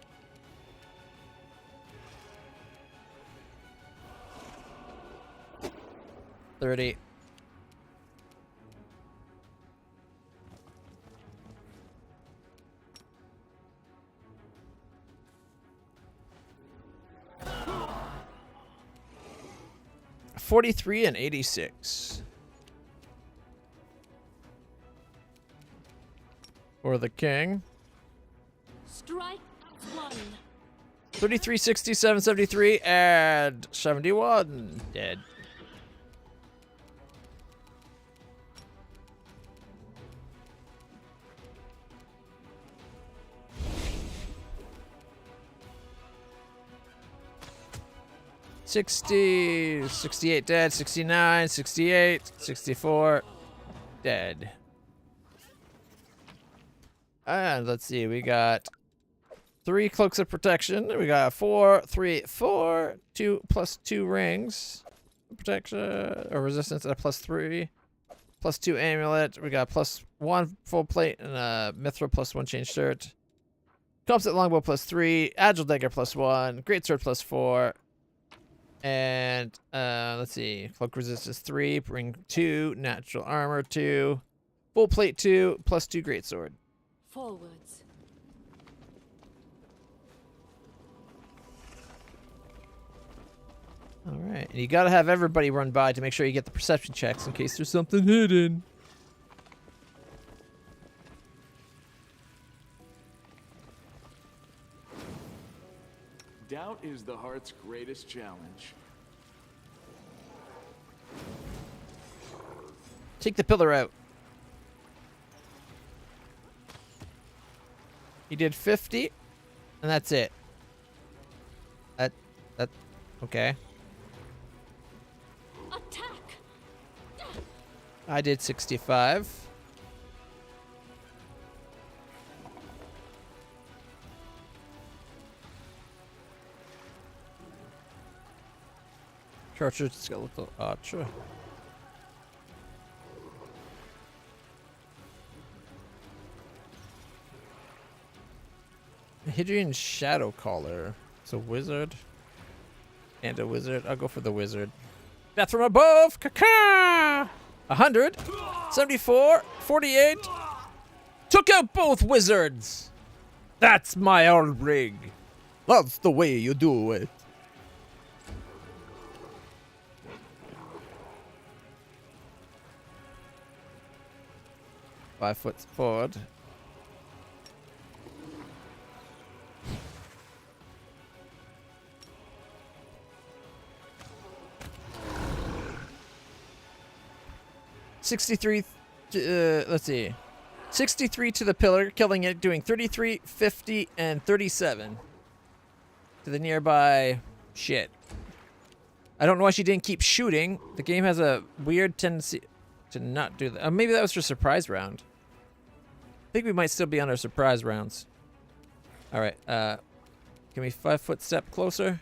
$30. $43 and 86. For the king. Strike one. 33, 67, 73, and 71. Dead. $60, 68 dead, 69, 68, 64 dead. And let's see, we got 3 cloaks of protection. We got 4, 3, 4, 2 plus 2 rings. Protection or resistance at a +3. +2 amulet. We got +1 full plate and a mithril +1 chain shirt. Composite longbow +3. Agile dagger +1. Greatsword +4. And let's see. Cloak resistance 3. Ring 2. Natural armor 2. Full plate 2. +2 greatsword. Forwards. All right, and you gotta have everybody run by to make sure you get the perception checks in case there's something hidden. Doubt is the heart's greatest challenge. Take the pillar out. He did 50, and that's it. That, okay. Attack! I did 65. Charged skeletal archer. Hydrian Shadow Caller. It's a wizard. And a wizard. I'll go for the wizard. Death from above! Caca! 100, 74, 48. Took out both wizards. That's my old rig. That's the way you do it. Five foot forward. Let's see. 63 to the pillar, killing it, doing 33, 50, and 37. To the nearby shit. I don't know why she didn't keep shooting. The game has a weird tendency to not do that. Maybe that was for surprise round. I think we might still be on our surprise rounds. Alright, give me 5 foot step closer.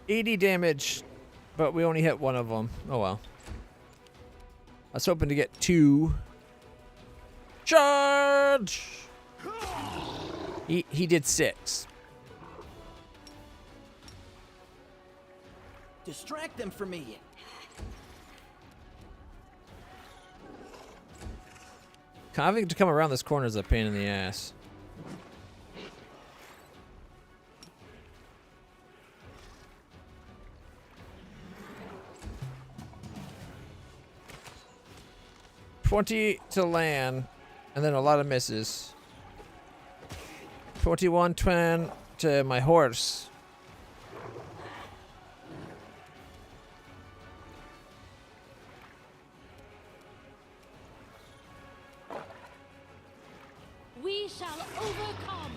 $80 damage, but we only hit one of them. Oh well. I was hoping to get 2. Charge! He did 6. Distract them from me. Having to come around this corner is a pain in the ass. $20 to land, and then a lot of misses. 21 twin to my horse. We shall overcome.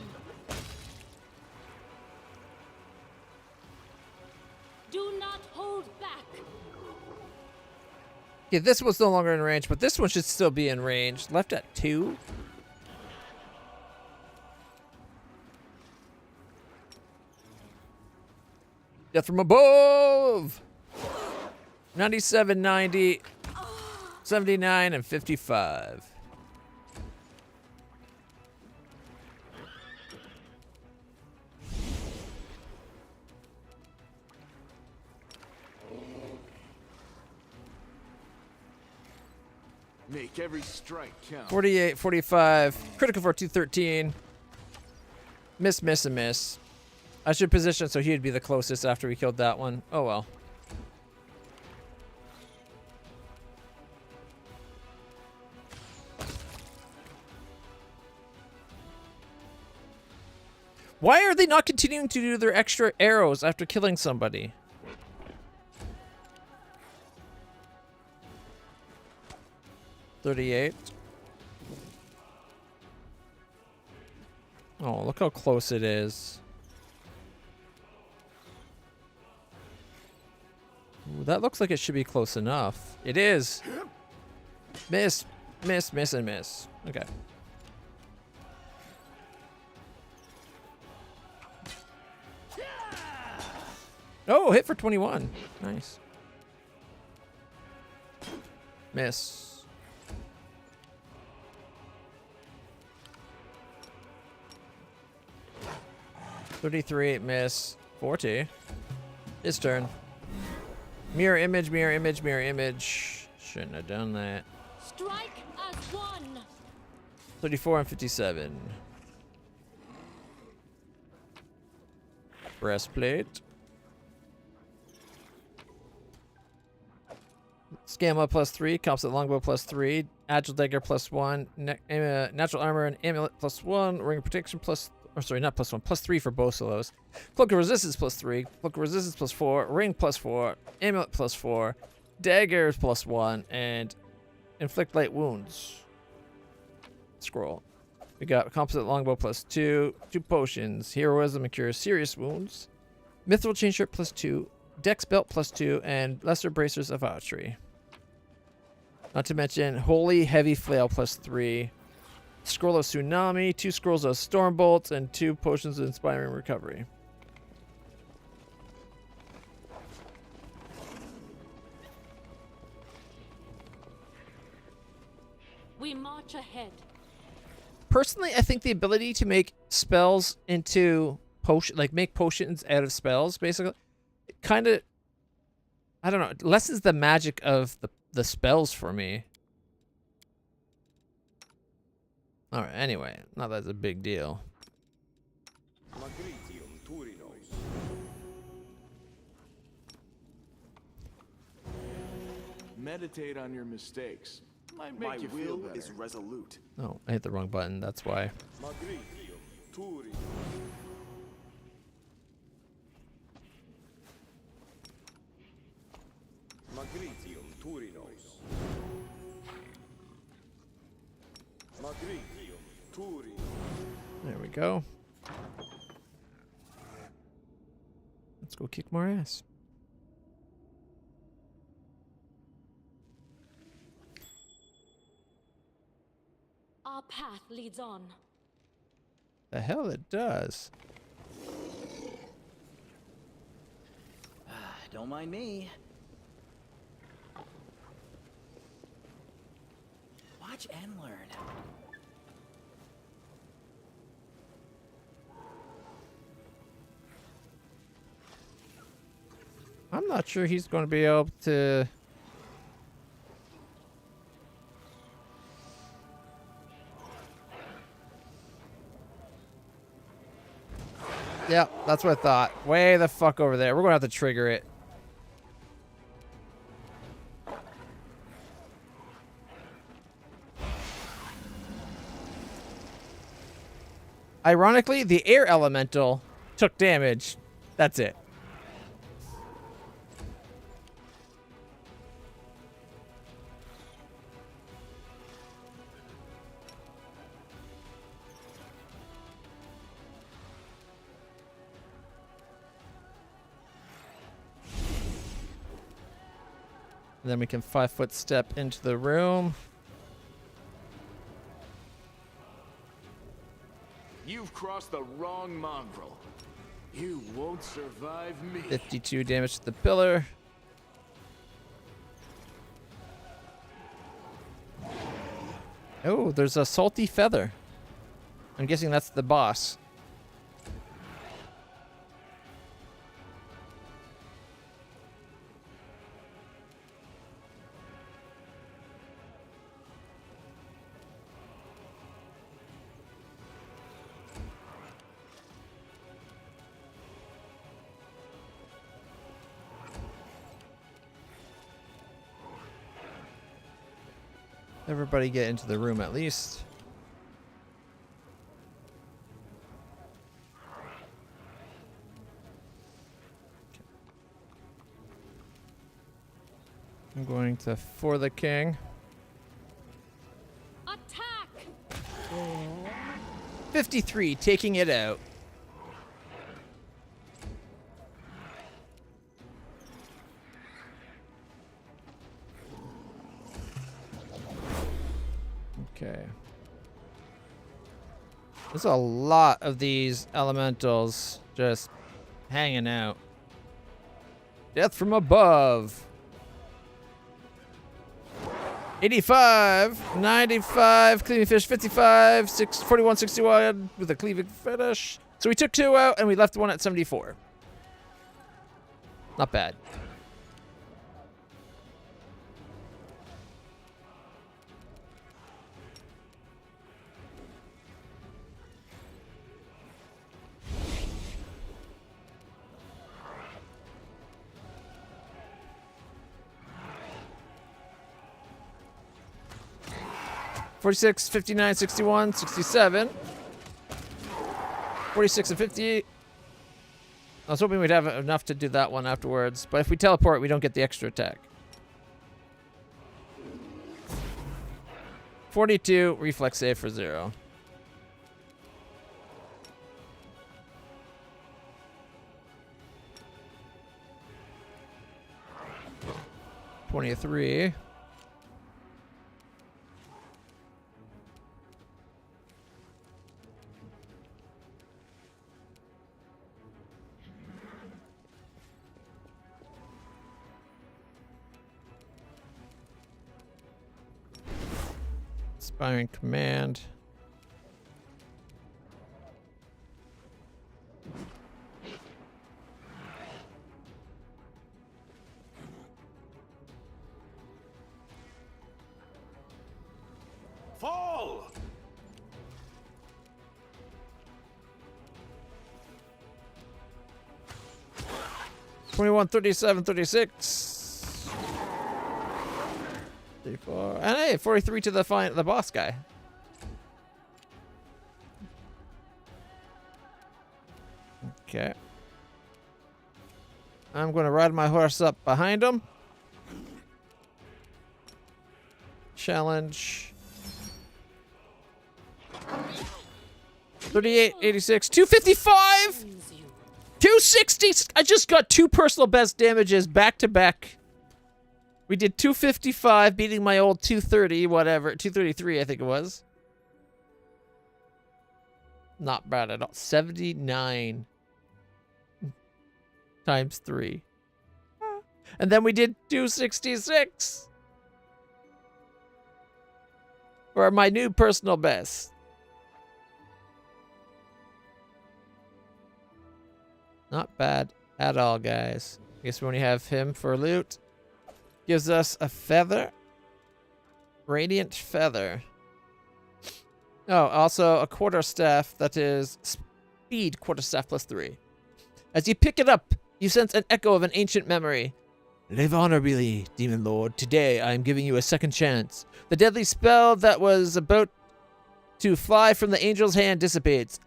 Do not hold back. Yeah, this one's no longer in range, but this one should still be in range. Left at 2. Death from above! 97, 90, 79, and 55. Make every strike count. 48, 45. Critical for 213. Miss, miss, and miss. I should position so he'd be the closest after we killed that one. Oh well. Why are they not continuing to do their extra arrows after killing somebody? $38. Oh, look how close it is. Ooh, that looks like it should be close enough. It is. Miss, miss, miss, and miss. Okay. Oh, hit for 21. Nice. Miss. 33, miss. 40. His turn. Mirror image, mirror image, mirror image. Shouldn't have done that. Strike as one. 34 and 57. Breastplate. Scamma +3, composite longbow +3, agile dagger +1, natural armor and amulet +1, ring of protection not +1, +3 for both of those. Cloak of resistance +3, cloak of resistance +4, ring +4, amulet +4, daggers +1, and inflict light wounds. Scroll. We got composite longbow +2, 2 potions, heroism and cure serious wounds, mithril chain shirt +2, dex belt +2, and lesser bracers of archery. Not to mention holy heavy flail +3, scroll of tsunami, 2 scrolls of stormbolt, and 2 potions of inspiring recovery. We march ahead. Personally, I think the ability to make spells into potion, like make potions out of spells, basically, kind of, I don't know, it lessens the magic of the spells for me. All right. Anyway, not that it's a big deal. Meditate on your mistakes. Might My make you feel will better. is resolute. Oh, I hit the wrong button. That's why. There we go. Let's go kick more ass. Our path leads on. The hell it does. Don't mind me. Watch and learn. I'm not sure he's going to be able to. Yeah, that's what I thought. Way the fuck over there. We're going to have to trigger it. Ironically, the air elemental took damage. That's it. And then we can 5-foot step into the room. You've crossed the wrong mongrel. You won't survive me. 52 damage to the pillar. Oh, there's a salty feather. I'm guessing that's the boss. Everybody get into the room at least. I'm going to for the king. Attack! 53, taking it out. Okay. There's a lot of these elementals just hanging out. Death from above. 85, 95, cleaving fish 55, 41, 61 with a cleaving fetish. So we took 2 out and we left one at 74. Not bad. $46, $59, $61, $67, $46 and $58. I was hoping we'd have enough to do that one afterwards, but if we teleport, we don't get the extra attack. 42, reflex save for 0. $23. Inspiring command. Fall! 21, 37, 36. 34. And hey, 43 to the boss guy. Okay. I'm going to ride my horse up behind him. Challenge. 38, 86, 255! 260! I just got 2 personal best damages back to back. We did 255, beating my old 230, whatever. 233, I think it was. Not bad at all. 79 times 3. And then we did 266. For my new personal best. Not bad at all, guys. I guess we only have him for loot. Gives us a feather. Radiant feather. Oh, also a quarterstaff that is speed quarterstaff +3. As you pick it up, you sense an echo of an ancient memory. Live honorably, Demon Lord. Today I am giving you a second chance. The deadly spell that was about to fly from the angel's hand dissipates.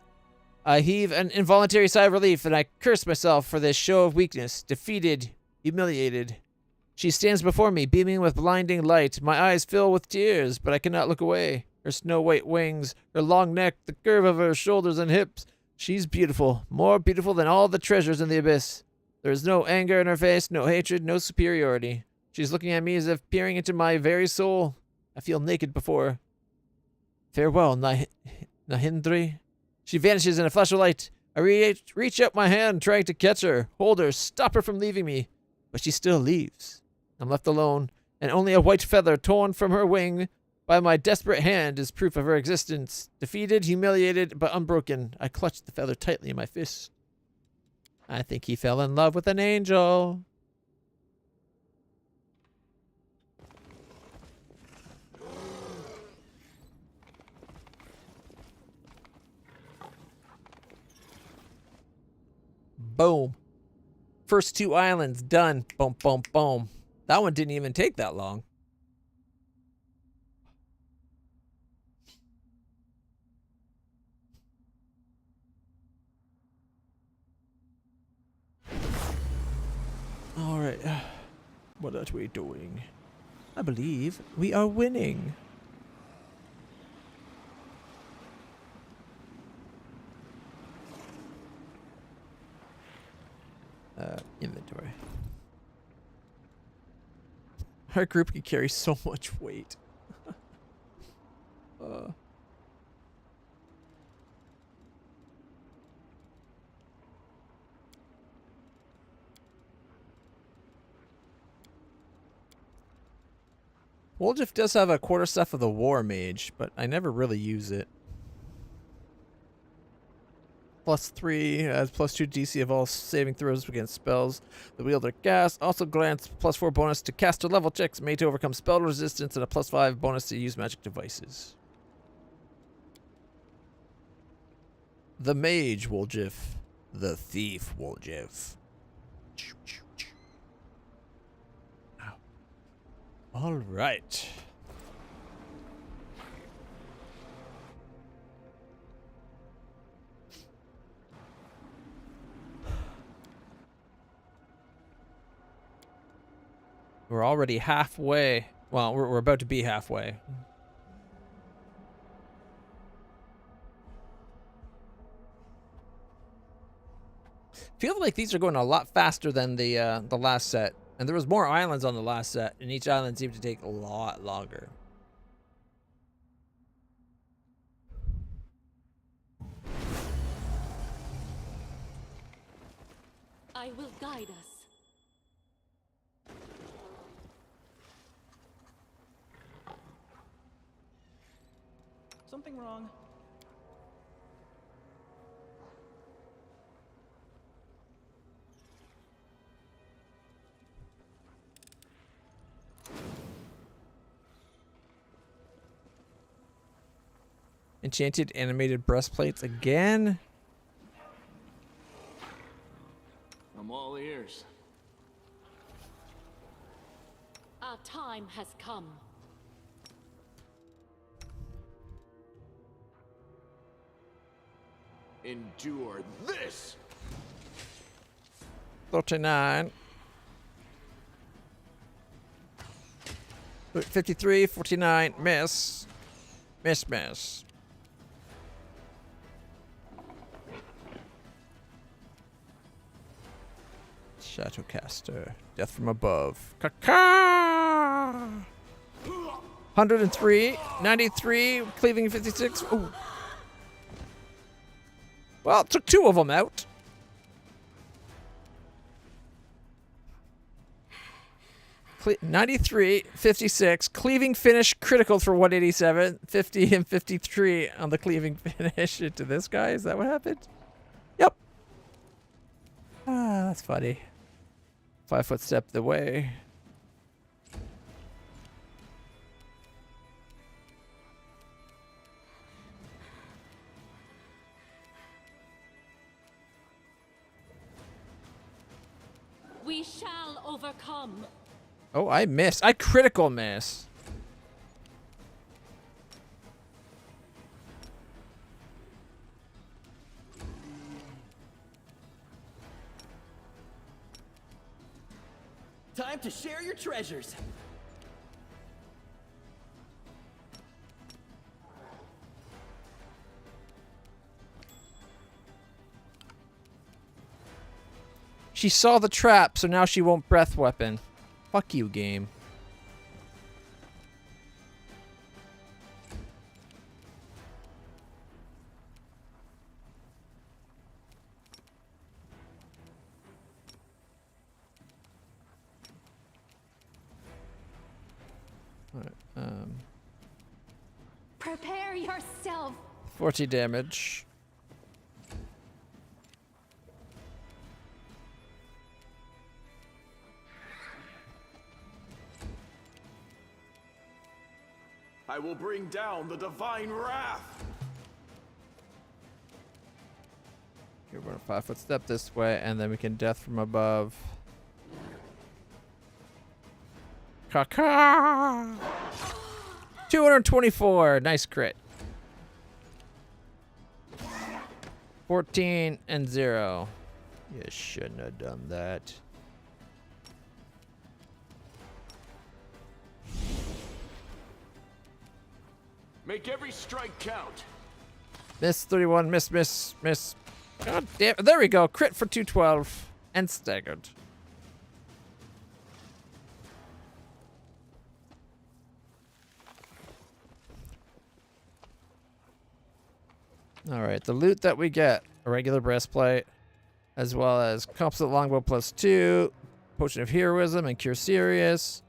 I heave an involuntary sigh of relief, and I curse myself for this show of weakness. Defeated, humiliated. She stands before me, beaming with blinding light. My eyes fill with tears, but I cannot look away. Her snow-white wings, her long neck, the curve of her shoulders and hips. She's beautiful, more beautiful than all the treasures in the abyss. There is no anger in her face, no hatred, no superiority. She's looking at me as if peering into my very soul. I feel naked before her. Farewell, Nahindri. She vanishes in a flash of light. I reach out my hand, trying to catch her, hold her, stop her from leaving me. But she still leaves. I'm left alone, and only a white feather torn from her wing by my desperate hand is proof of her existence. Defeated, humiliated, but unbroken, I clutch the feather tightly in my fist. I think he fell in love with an angel. Boom. First 2 islands done. Boom, boom, boom. That one didn't even take that long. All right. What are we doing? I believe we are winning. Inventory. Our group can carry so much weight. Woljif does have a quarterstaff of the War Mage, but I never really use it. +3 has +2 DC of all saving throws against spells. The wielder cast also grants +4 bonus to caster level checks made to overcome spell resistance and a +5 bonus to use magic devices. The Mage Woljif. The Thief Woljif. All right. We're already halfway. Well, we're about to be halfway. Feel like these are going a lot faster than the last set. And there was more islands on the last set, and each island seemed to take a lot longer. I will guide us. Something wrong? Enchanted animated breastplates again? I'm all ears. Our time has come. Endure this! 39. 53, 49, miss. Miss. Shadowcaster. Death from above. Caca! 103, 93, cleaving 56. Ooh. Well, it took 2 of them out. Cle 93, 56, cleaving finish critical for 187, 50 and 53 on the cleaving finish into this guy. Is that what happened? Yep. Ah, that's funny. 5 foot step the way. We shall overcome. Oh, I missed. I critical miss. Time to share your treasures. She saw the trap, so now she won't breath weapon. Fuck you, game. Alright, Prepare yourself. 40 damage. I will bring down the divine wrath. Here, we're gonna 5 foot step this way, and then we can death from above. Caca! 224. Nice crit. 14 and 0. You shouldn't have done that. Make every strike count. Miss 31. Miss. God damn. There we go. Crit for 212. And staggered. Alright, the loot that we get. A regular breastplate. As well as composite longbow +2. Potion of heroism and cure serious.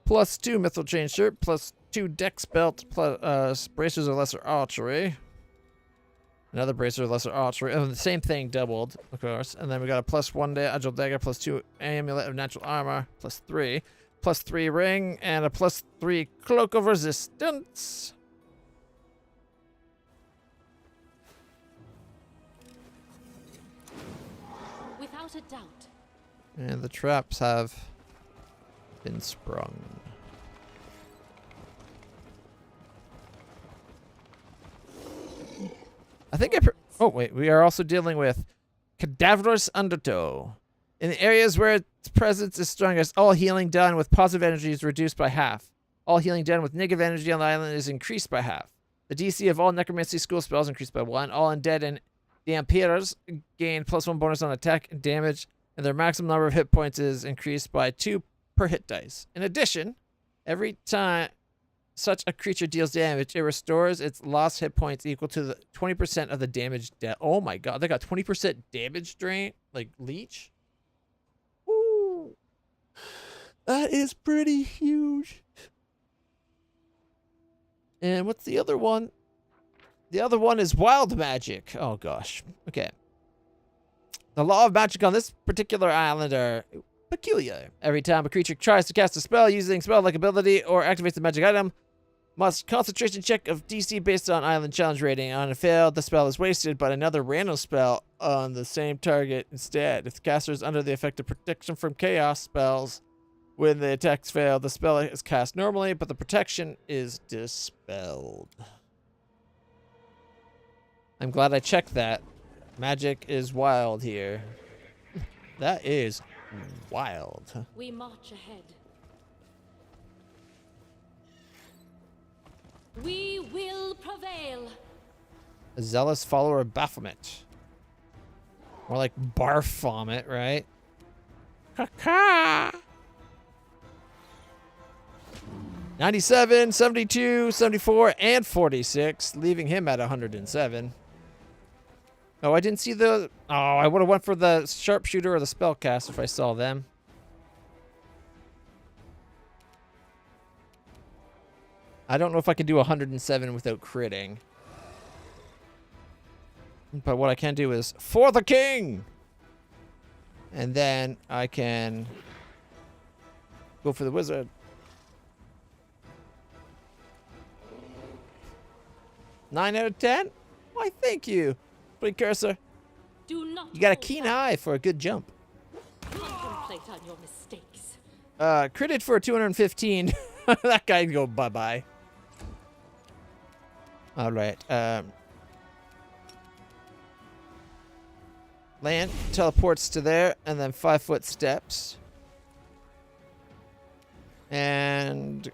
+2 mithril chain shirt. +2 dex belt. Plus bracers of lesser archery. Another bracer of lesser archery. Oh, the same thing doubled, of course. And then we got a +1 agile dagger. +2 amulet of natural armor. +3. +3 ring. And a +3 cloak of resistance. Without a doubt. And the traps have been sprung. I think oh, wait. We are also dealing with Cadaverous Undertow. In the areas where its presence is strongest, all healing done with positive energy is reduced by half. All healing done with negative energy on the island is increased by half. The DC of all necromancy school spells increased by 1. All undead and Dampiers gain +1 bonus on attack and damage, and their maximum number of hit points is increased by 2 per hit dice. In addition, every time such a creature deals damage, it restores its lost hit points equal to the 20% of the damage. Oh my god, they got 20% damage drain, like leech. Ooh, that is pretty huge. And what's the other one? The other one is wild magic. Oh gosh. Okay. The law of magic on this particular island are peculiar. Every time a creature tries to cast a spell using spell-like ability or activates a magic item, Must concentration check of DC based on island challenge rating. On a fail, the spell is wasted, but another random spell on the same target instead. If the caster is under the effect of protection from chaos spells, when the attacks fail, the spell is cast normally, but the protection is dispelled. I'm glad I checked that. Magic is wild here. That is wild. We march ahead. We will prevail. A zealous follower of Baphomet. More like barf vomit, right? Caca! 97, 72, 74, and 46, leaving him at 107. Oh, I didn't see the... Oh, I would have went for the sharpshooter or the spellcast if I saw them. I don't know if I can do 107 without critting. But what I can do is, for the king! And then I can go for the wizard. Nine out of 10? Why, thank you. Precursor. Do not. You got a hold keen back. eye for a good jump. Contemplate on your mistakes. Critted for 215. That guy can go bye-bye. All right. Land teleports to there, and then 5-foot steps. And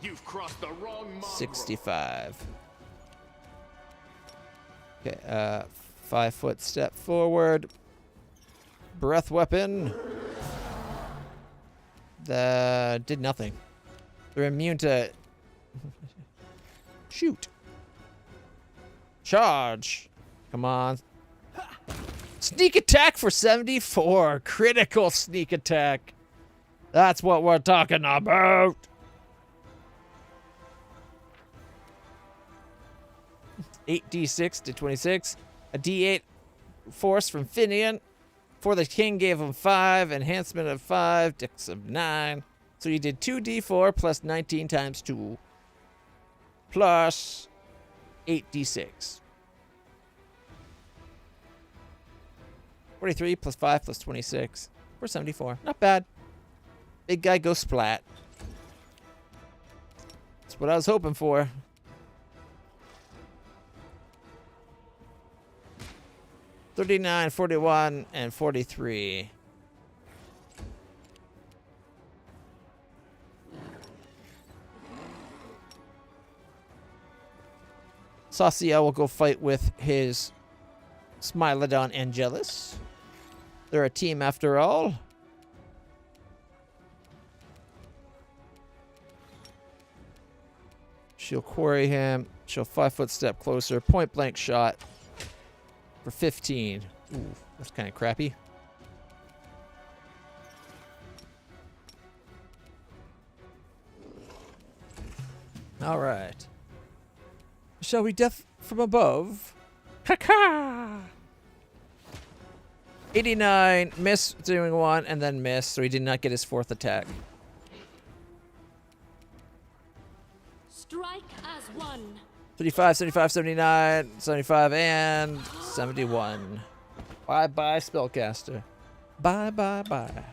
You've crossed the wrong mongrel. 65. Okay, 5-foot step forward. Breath weapon. That did nothing. They're immune to... Shoot. Charge. Come on. Sneak attack for 74. Critical sneak attack. That's what we're talking about. Eight D6 to 26. A D8 force from Finian. For the king gave him 5. Enhancement of 5. Dex of 9. So you did 2d4 plus 19 times 2. Plus 8d6. 43 plus 5 plus 26. For 74. Not bad. Big guy goes splat. That's what I was hoping for. $39, $41, and $43. Sauciel will go fight with his Smilodon Angelus. They're a team after all. She'll quarry him. She'll 5-foot step closer. Point blank shot. For 15. Ooh, that's kind of crappy. All right. Shall we death from above? Caca! 89, miss doing 1, and then miss, so he did not get his 4th attack. Strike as one. 35, 75, 79, 75, and 71. Bye-bye, spellcaster. Bye-bye-bye.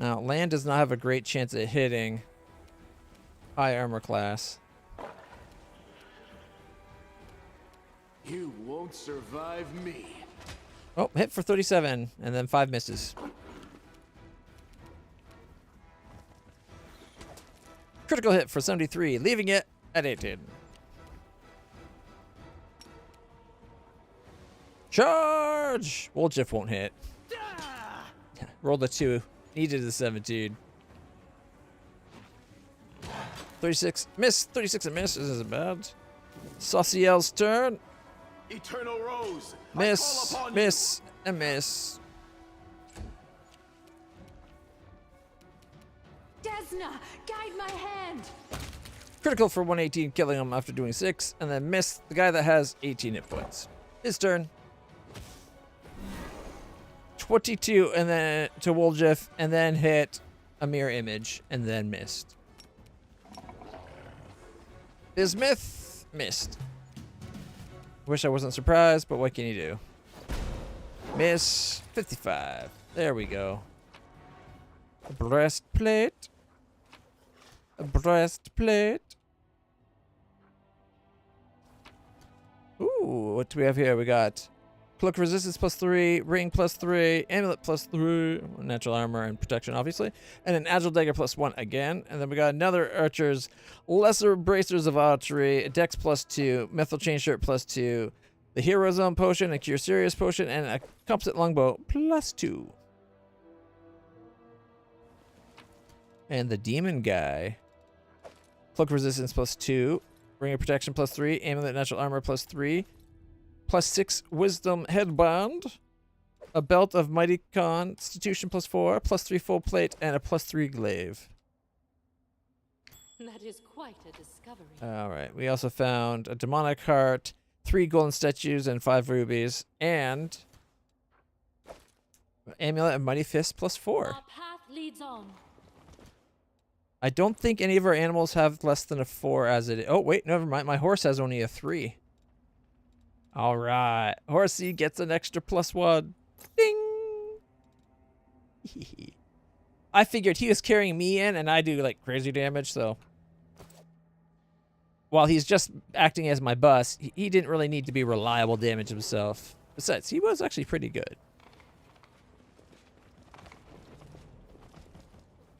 Now, land does not have a great chance at hitting high armor class. You won't survive me. Oh, hit for 37, and then 5 misses. Critical hit for 73, leaving it at 18. Charge! Wolchif won't hit. Rolled a 2. Needed a 17. 36. Miss. 36 and miss. This isn't bad. Sauciel's turn. Eternal Rose. Miss. Miss. And miss. Desna, guide my hand. Critical for 118, killing him after doing 6. And then miss the guy that has 18 hit points. His turn. 22 and then to Woljif and then hit a mirror image and then missed. Bismuth missed. Wish I wasn't surprised, but what can you do? Miss 55. There we go. A breastplate. A breastplate. Ooh, what do we have here? We got cloak resistance +3, ring +3, amulet +3, natural armor and protection, obviously, and an agile dagger +1 again. And then we got another archer's lesser bracers of archery, dex +2, methyl chain shirt +2, the hero zone potion, a cure serious potion, and a composite longbow +2. And the demon guy, cloak resistance +2. Ring of protection +3, amulet natural armor +3, +6 wisdom headband, a belt of mighty constitution +4, +3 full plate, and a +3 glaive. That is quite a discovery. All right. We also found a demonic heart, 3 golden statues, and 5 rubies, and amulet of mighty fist +4. Our path leads on. I don't think any of our animals have less than a 4 as it is. Oh, wait, never mind. My horse has only a 3. All right. Horsey gets an extra +1. Ding! I figured he was carrying me in, and I do, like, crazy damage, so... While he's just acting as my bus, he didn't really need to be reliable damage himself. Besides, he was actually pretty good.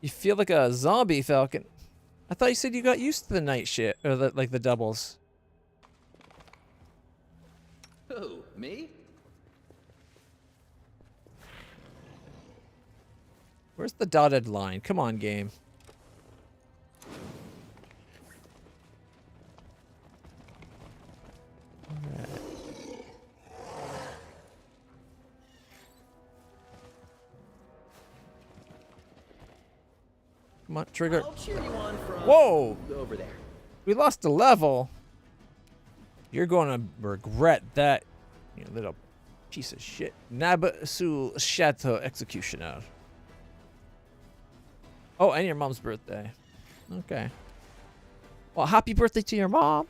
You feel like a zombie, Falcon. I thought you said you got used to the night shit, or the doubles. Who, me? Where's the dotted line? Come on, game. Alright. Come on, trigger. I'll cheer you on from Whoa! over there. We lost a level. You're going to regret that, you little piece of shit. Nabasul Chateau Executioner. Oh, and your mom's birthday. Okay. Well, happy birthday to your mom.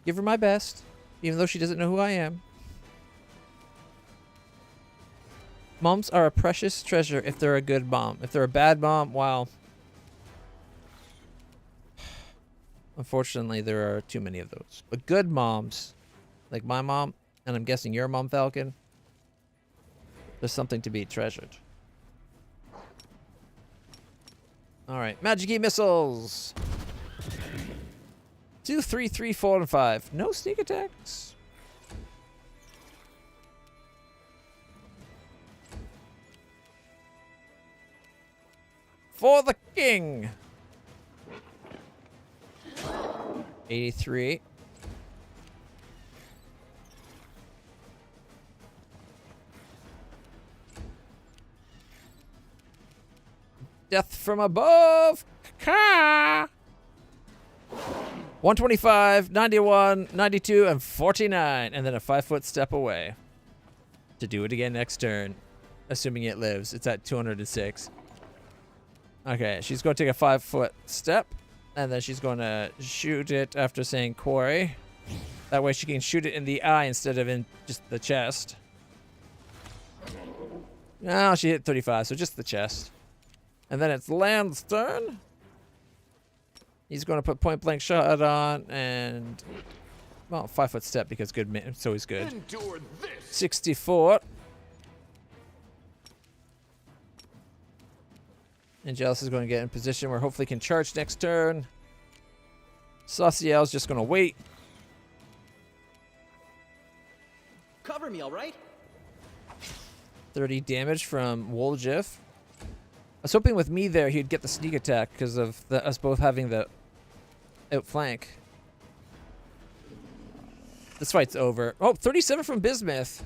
Give her my best, even though she doesn't know who I am. Moms are a precious treasure if they're a good mom. If they're a bad mom, well... Unfortunately, there are too many of those. But good moms, like my mom, and I'm guessing your mom, Falcon, there's something to be treasured. Alright, Magic-y missiles! 2, 3, 3, 4, and 5. No sneak attacks. For the king! 83. Death from above! Ka! 125, 91, 92, and 49. And then a 5-foot step away. To do it again next turn. Assuming it lives. It's at 206. Okay, she's going to take a 5-foot step. And then she's going to shoot it after saying quarry. That way she can shoot it in the eye instead of in just the chest. No, she hit 35, so just the chest. And then it's Land's turn. He's going to put point blank shot on and... Well, 5-foot step because good man, it's always good. Endure this. 64. Angelus is going to get in position where hopefully can charge next turn. Sauciel's just going to wait. Cover me, all right? 30 damage from Woljif. I was hoping with me there he'd get the sneak attack because of us both having the outflank. This fight's over. Oh, 37 from Bismuth.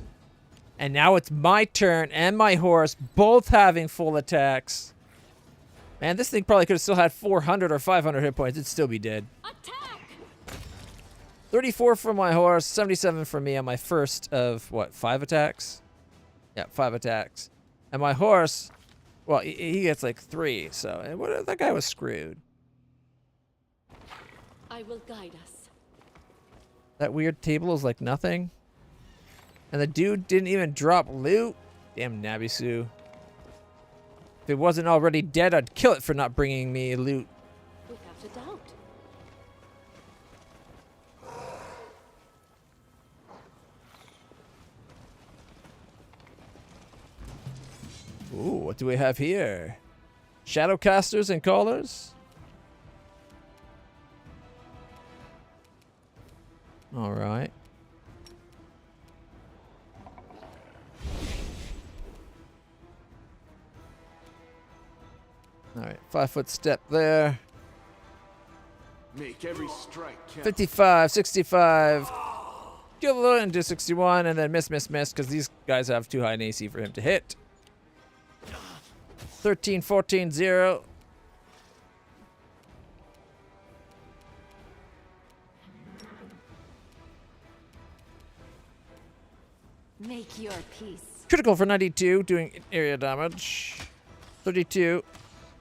And now it's my turn and my horse both having full attacks. Man, this thing probably could have still had 400 or 500 hit points. It'd still be dead. Attack! 34 from my horse, 77 from me on my first of, what, 5 attacks? Yeah, 5 attacks. And my horse, well, he gets like 3. So that guy was screwed. I will guide us. That weird table is like nothing. And the dude didn't even drop loot. Damn Nabisu. If it wasn't already dead, I'd kill it for not bringing me loot. Without a doubt. Ooh, what do we have here? Shadowcasters and callers? Alright. Alright, 5-foot step there. Make every strike count. 55, 65. Kill it into 61, and then miss, because these guys have too high an AC for him to hit. 13, 14, 0. Make your peace. Critical for 92, doing area damage. 32.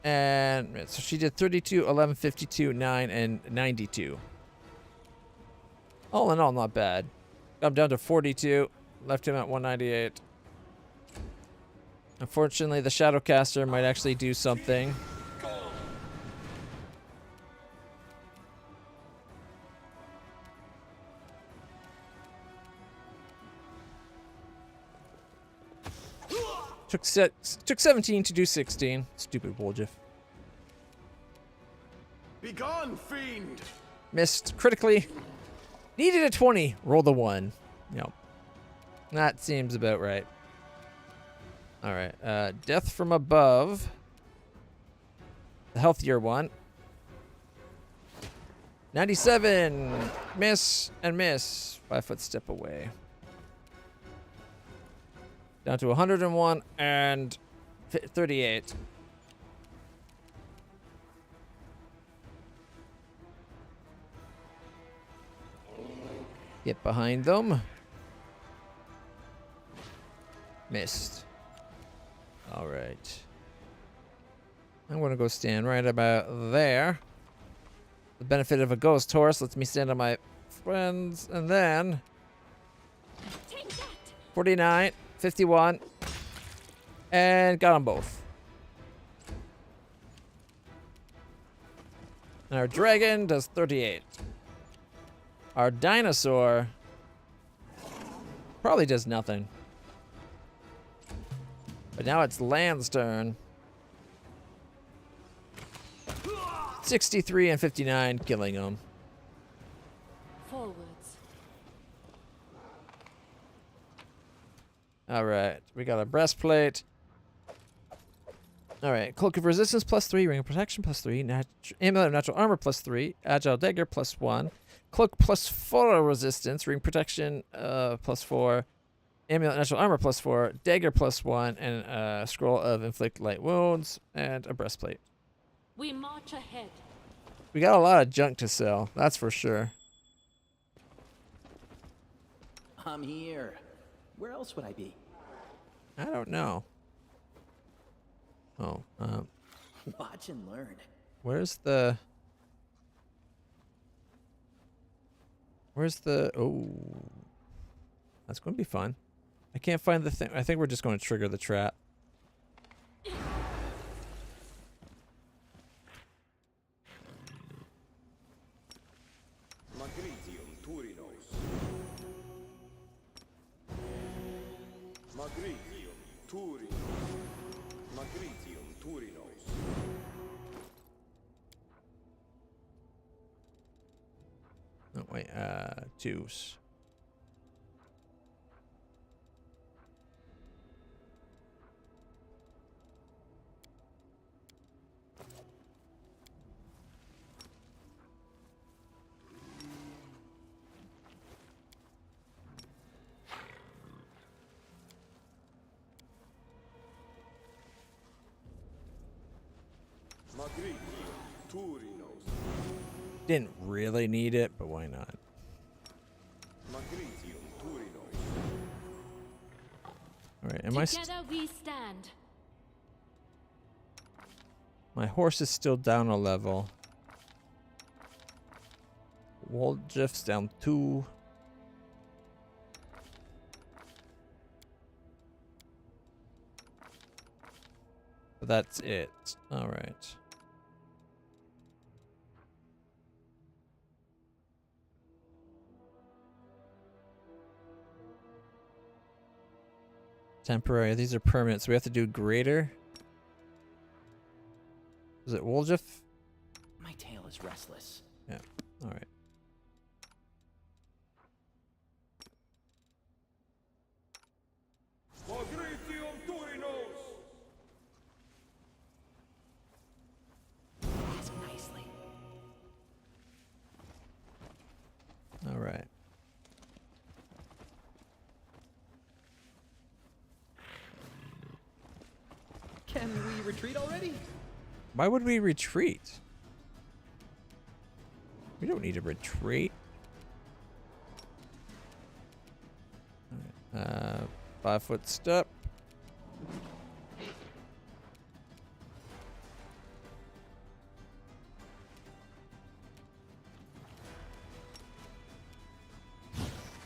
And so she did 32, 11, 52, 9, and 92. All in all, not bad. I'm down to 42. Left him at 198. Unfortunately, the Shadowcaster might actually do something. Took 17 to do 16. Stupid Woljif. Begone, fiend! Missed critically. Needed a 20. Roll the 1. Yep. That seems about right. Alright. Death from above. The healthier one. 97. Miss and miss. 5-foot step away. Down to 101 and 38. Get behind them. Missed. All right. I'm going to go stand right about there. The benefit of a ghost horse lets me stand on my friends. And then... 49, 51. And got them both. And our dragon does 38. Our dinosaur probably does nothing. But now it's Land's turn. 63 and 59, killing them. Forwards. Alright, we got a breastplate. Alright, Cloak of Resistance +3, Ring of Protection +3, Amulet of Natural Armor +3, Agile Dagger +1, Cloak +4 Resistance, Ring Protection +4, Amulet of Natural Armor +4, Dagger +1, and a Scroll of Inflict Light Wounds, and a breastplate. We march ahead. We got a lot of junk to sell, that's for sure. I'm here. Where else would I be? I don't know. Oh, Watch and learn. where's the... Oh. That's going to be fun. I can't find the thing. I think we're just going to trigger the trap. Oh, wait, twos. Didn't really need it, but why not? Alright, Am I? Together we stand. My horse is still down a level. Woljif's down 2. But that's it. All right. Temporary. These are permanent, so we have to do greater. Is it Woljif? My tail is restless. Yeah. All right. Ask nicely. All right. Can we retreat already? Why would we retreat? We don't need to retreat. All right. 5-foot step.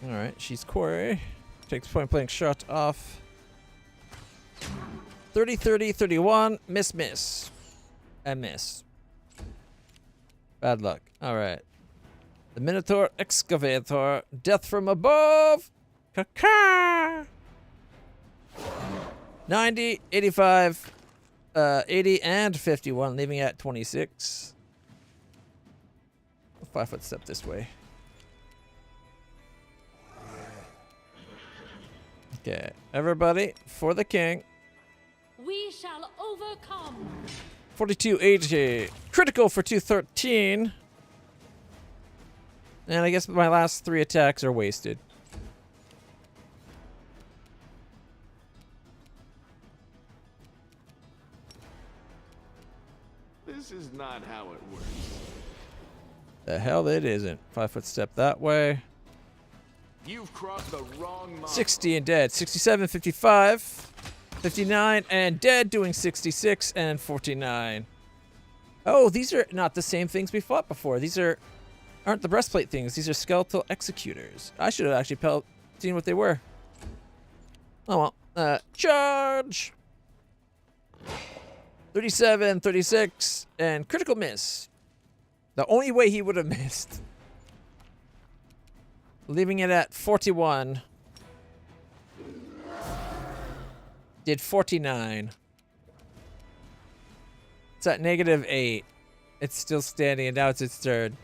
All right, she's Corey. Takes point blank shot off. 30, 30, 31. Miss, miss. And miss. Bad luck. All right. The Minotaur Excavator. Death from above. Caca. 90, 85, 80, and 51, leaving at 26. 5-foot step this way. Okay, everybody, for the king. We shall overcome. 4280. Critical for 213. And I guess my last 3 attacks are wasted. This is not how it works. The hell it isn't. 5-foot step that way. You've crossed the wrong mongrel. 60 and dead. 67, 55, 59 and dead, doing 66 and 49. Oh, these are not the same things we fought before. These aren't the breastplate things. These are skeletal executors. I should have actually seen what they were. Oh well. Charge! 37, 36, and critical miss. The only way he would have missed. Leaving it at 41. Did 49. It's at -8. It's still standing, and now it's its turn.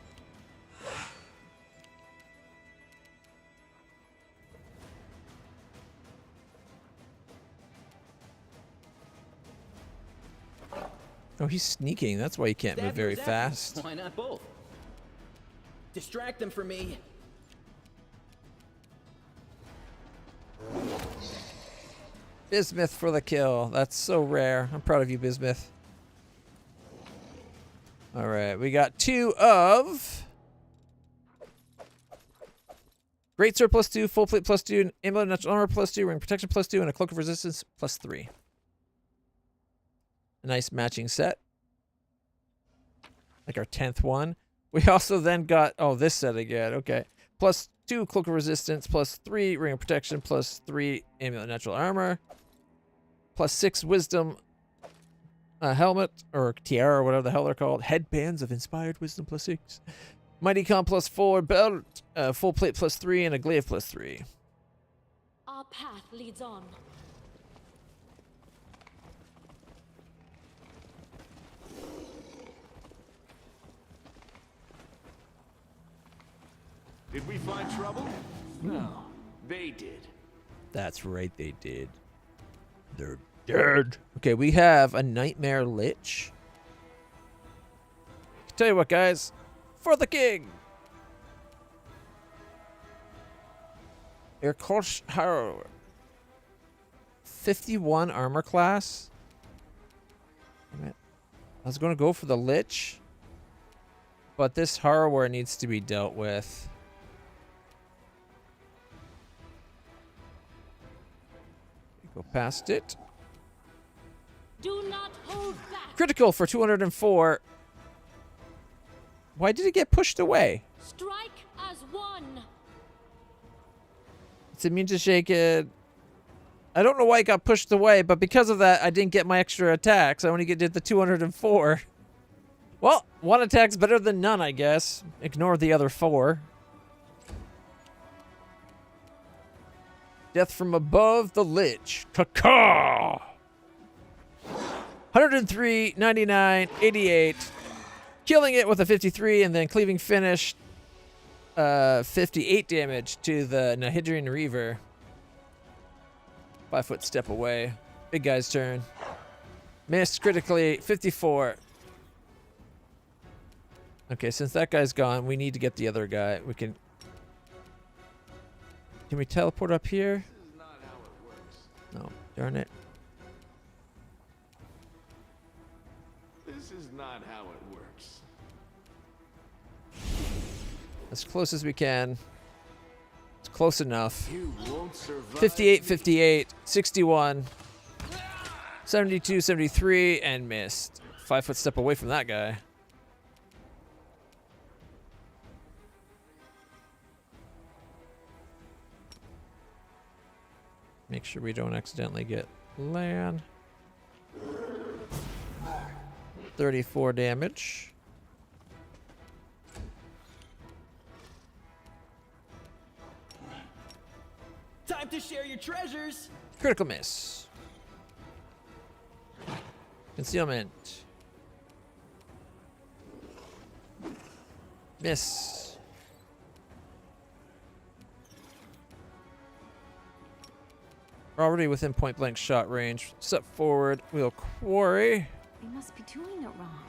Oh, he's sneaking. That's why he can't move Stab very yours at fast. me. Why not both? Distract them for me. Bismuth for the kill. That's so rare. I'm proud of you, Bismuth. All right, we got 2 of Great Sword +2, Full Plate +2, Amulet Natural Armor +2, Ring Protection +2, and a Cloak of Resistance +3. A nice matching set. Like our 10th one. We also then got, oh, this set again. Okay. +2 Cloak of Resistance, +3 Ring of Protection, +3 Amulet Natural Armor, +6 Wisdom helmet, or tiara, or whatever the hell they're called. Headbands of Inspired Wisdom +6. Mighty Con +4 belt, Full Plate +3, and a Glaive +3. Our path leads on. Did we find trouble? No, they did. That's right, they did. They're dead. Okay, we have a Nightmare Lich. Tell you what, guys. For the king! Airkosh Harrower. 51 armor class. Damn it. I was going to go for the Lich. But this Harrower needs to be dealt with. Go past it. Do not hold back. Critical for 204. Why did it get pushed away? Strike as one. It's immune to shake it. I don't know why it got pushed away, but because of that, I didn't get my extra attacks. I only did the 204. Well, one attack's better than none, I guess. Ignore the other 4. Death from above the lich. Caw-caw! 103, 99, 88. Killing it with a 53 and then cleaving finish. 58 damage to the Nahidrian Reaver. 5 foot step away. Big guy's turn. Missed critically. 54. Okay, since that guy's gone, we need to get the other guy. We can... Can we teleport up here? This is not how it works. No, darn it. This is not how it works. As close as we can. It's close enough. You won't survive. 58, 58, 61, 72, 73, and missed. 5 foot step away from that guy. Make sure we don't accidentally get land. 34 damage. Time to share your treasures. Critical miss. Concealment. Miss. We're already within point blank shot range. Step forward. We'll quarry. They must be doing it wrong.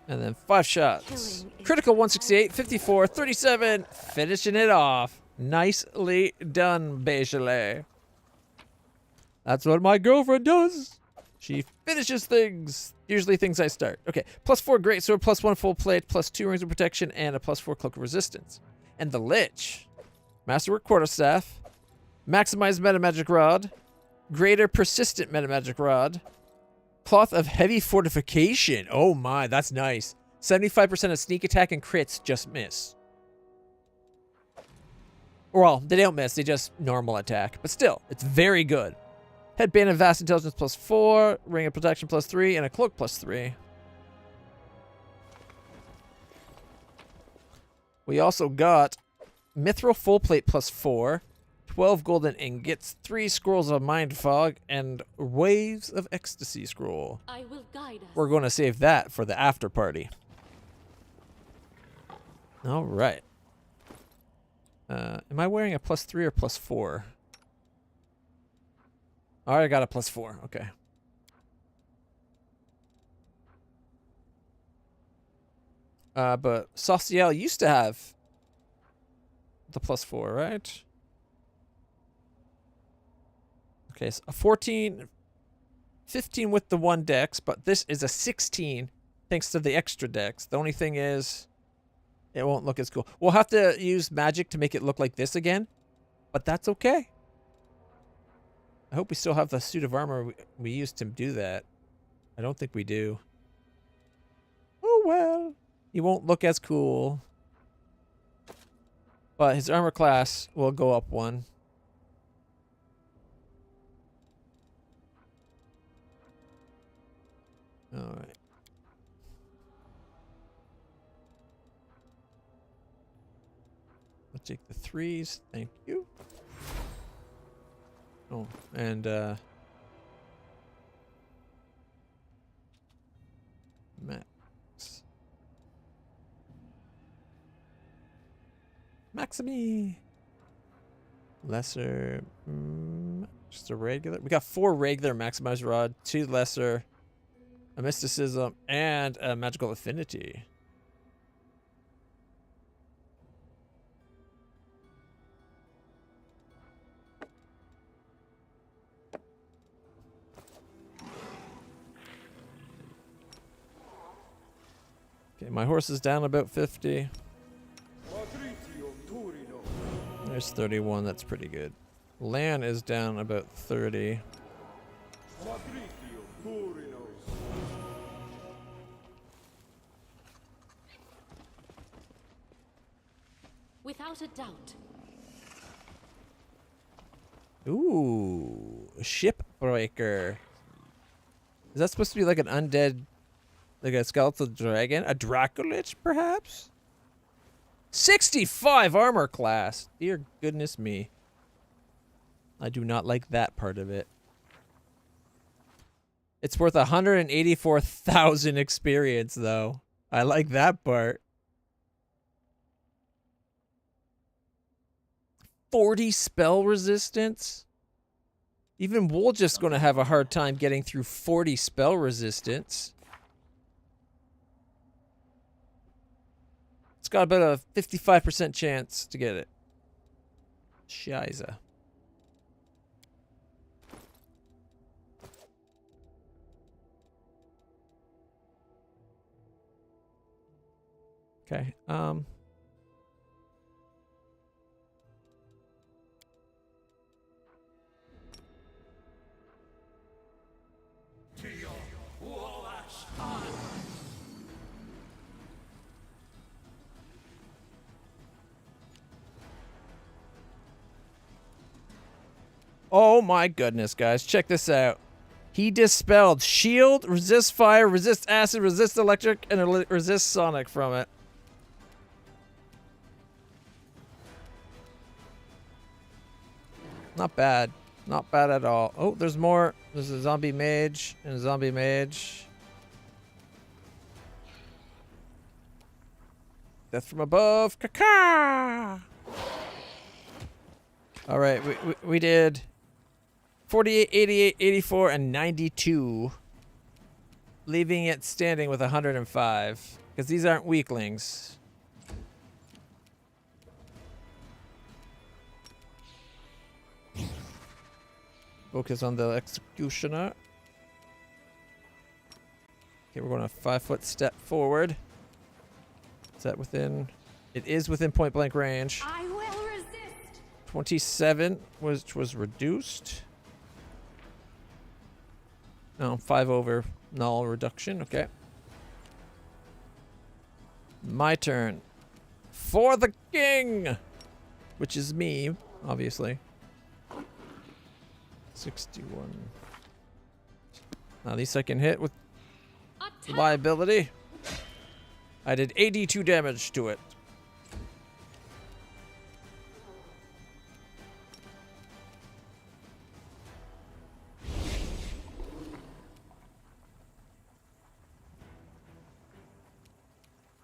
And then 5 shots. Critical 168, 54, 37. Finishing it off. Nicely done, Bachelet. That's what my girlfriend does. She finishes things. Usually things I start. Okay. +4 greatsword, +1 full plate, +2 rings of protection, and a +4 cloak of resistance. And the Lich. Masterwork quarterstaff. Maximized meta magic rod. Greater persistent meta magic rod. Cloth of heavy fortification. Oh my, that's nice. 75% of sneak attack and crits just miss. Well, they don't miss, they just normal attack. But still, it's very good. Headband of vast intelligence +4, ring of protection +3, and a cloak +3. We also got mithril full plate +4, 12 golden ingots, 3 scrolls of mind fog, and waves of ecstasy scroll. I will guide us. We're going to save that for the after party. All right. Am I wearing a +3 or +4? All right, I got a +4. Okay. But Sauciel used to have the +4, right? Okay, so a 14, 15 with the 1 dex, but this is a 16 thanks to the extra dex. The only thing is, it won't look as cool. We'll have to use magic to make it look like this again, but that's okay. I hope we still have the suit of armor we used to do that. I don't think we do. Oh well. He won't look as cool. But his armor class will go up 1. All right. I'll take the 3s. Thank you. Oh, and Max. Maximi. Lesser. Just a regular. We got 4 regular maximized rod, 2 lesser, a mysticism, and a magical affinity. Okay, my horse is down about 50. There's 31, that's pretty good. Land is down about 30. Without a doubt. Ooh, a shipbreaker. Is that supposed to be like an undead, like a skeletal dragon? A Dracolich, perhaps? 65 armor class. Dear goodness me. I do not like that part of it. It's worth 184,000 experience, though. I like that part. 40 spell resistance? Even Woljif's gonna have a hard time getting through 40 spell resistance. It's got about a 55% chance to get it. Shiza. Okay, oh my goodness, guys. Check this out. He dispelled shield, resist fire, resist acid, resist electric, and resist sonic from it. Not bad. Not bad at all. Oh, there's more. There's a zombie mage and a zombie mage. Death from above. Caca! Alright, we did 48, 88, 84, and 92. Leaving it standing with 105. Because these aren't weaklings. Focus on the executioner. Okay, we're going a 5-foot step forward. Is that within? It is within point blank range. I will resist. 27, which was reduced. No, 5 over null reduction. Okay. My turn. For the king! Which is me, obviously. 61. Now, at least I can hit with liability. I did 82 damage to it.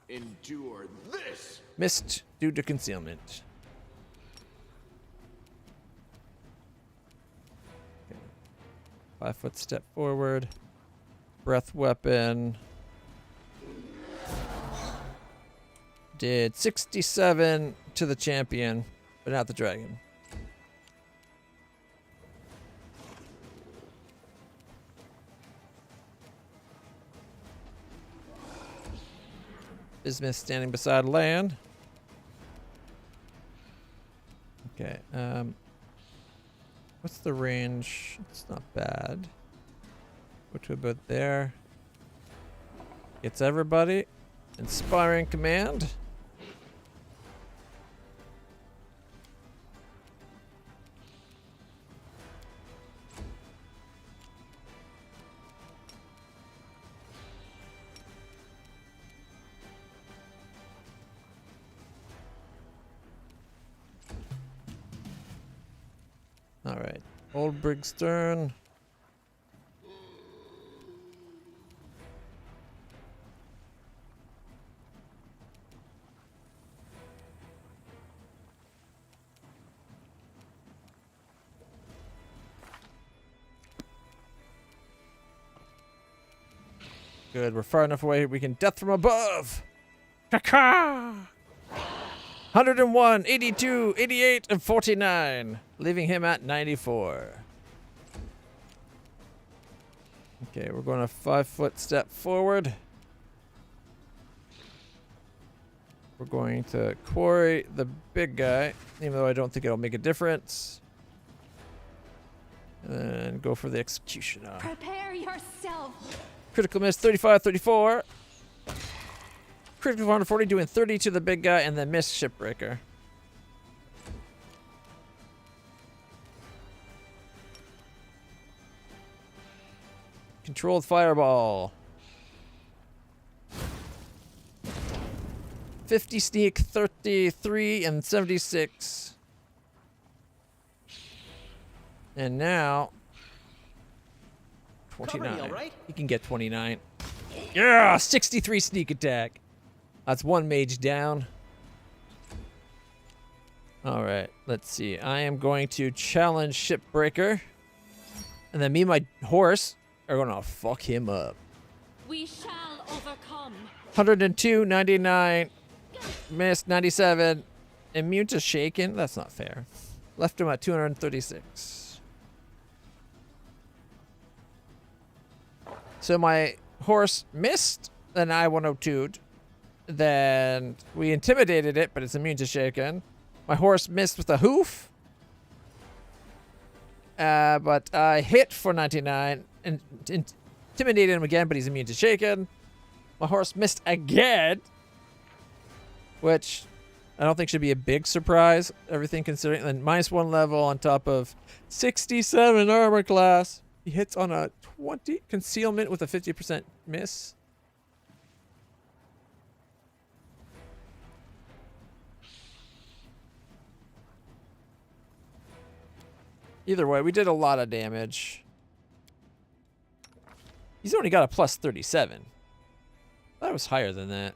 Endure this! Missed due to concealment. 5-foot step forward. Breath weapon. Did 67 to the champion, but not the dragon. Bismuth standing beside land. Okay, what's the range? It's not bad. Go to about there. Gets everybody. Inspiring command. All right, Old Brigstern. Good, we're far enough away we can death from above. Caca! 101, 82, 88, and 49. Leaving him at 94. Okay, we're going a 5-foot step forward. We're going to quarry the big guy, even though I don't think it'll make a difference. And go for the executioner. Prepare yourself. Critical miss 35, 34. Critical 140 doing 30 to the big guy and then miss Shipbreaker. Controlled fireball. 50 sneak, 33, and 76. And now 29. Cover me, all right? He can get 29. Yeah, 63 sneak attack. That's one mage down. All right, let's see. I am going to challenge Shipbreaker. And then me and my horse are going to fuck him up. We shall overcome. 102, 99, missed, 97. Immune to shaken? That's not fair. Left him at 236. So my horse missed, then I 102'd. Then we intimidated it, but it's immune to shaken. My horse missed with a hoof. But I hit for 99 and intimidated him again, but he's immune to shaken. My horse missed again, which I don't think should be a big surprise, everything considering. And then -1 level on top of 67 armor class. He hits on a 20 concealment with a 50% miss. Either way, we did a lot of damage. He's only got a plus 37. That was higher than that.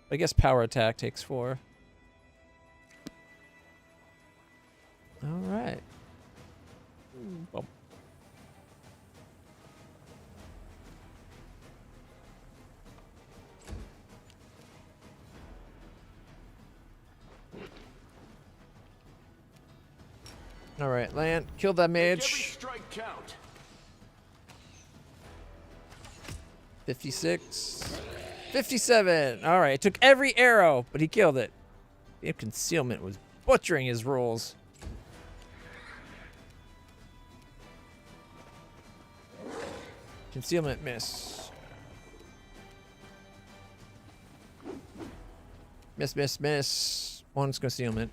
I guess power attack takes 4. All right. Well. All right, land. Kill that Make every mage. strike count. 56. 57. All right, took every arrow, but he killed it. The concealment was butchering his rolls. Concealment miss. Miss, miss, miss. One's concealment.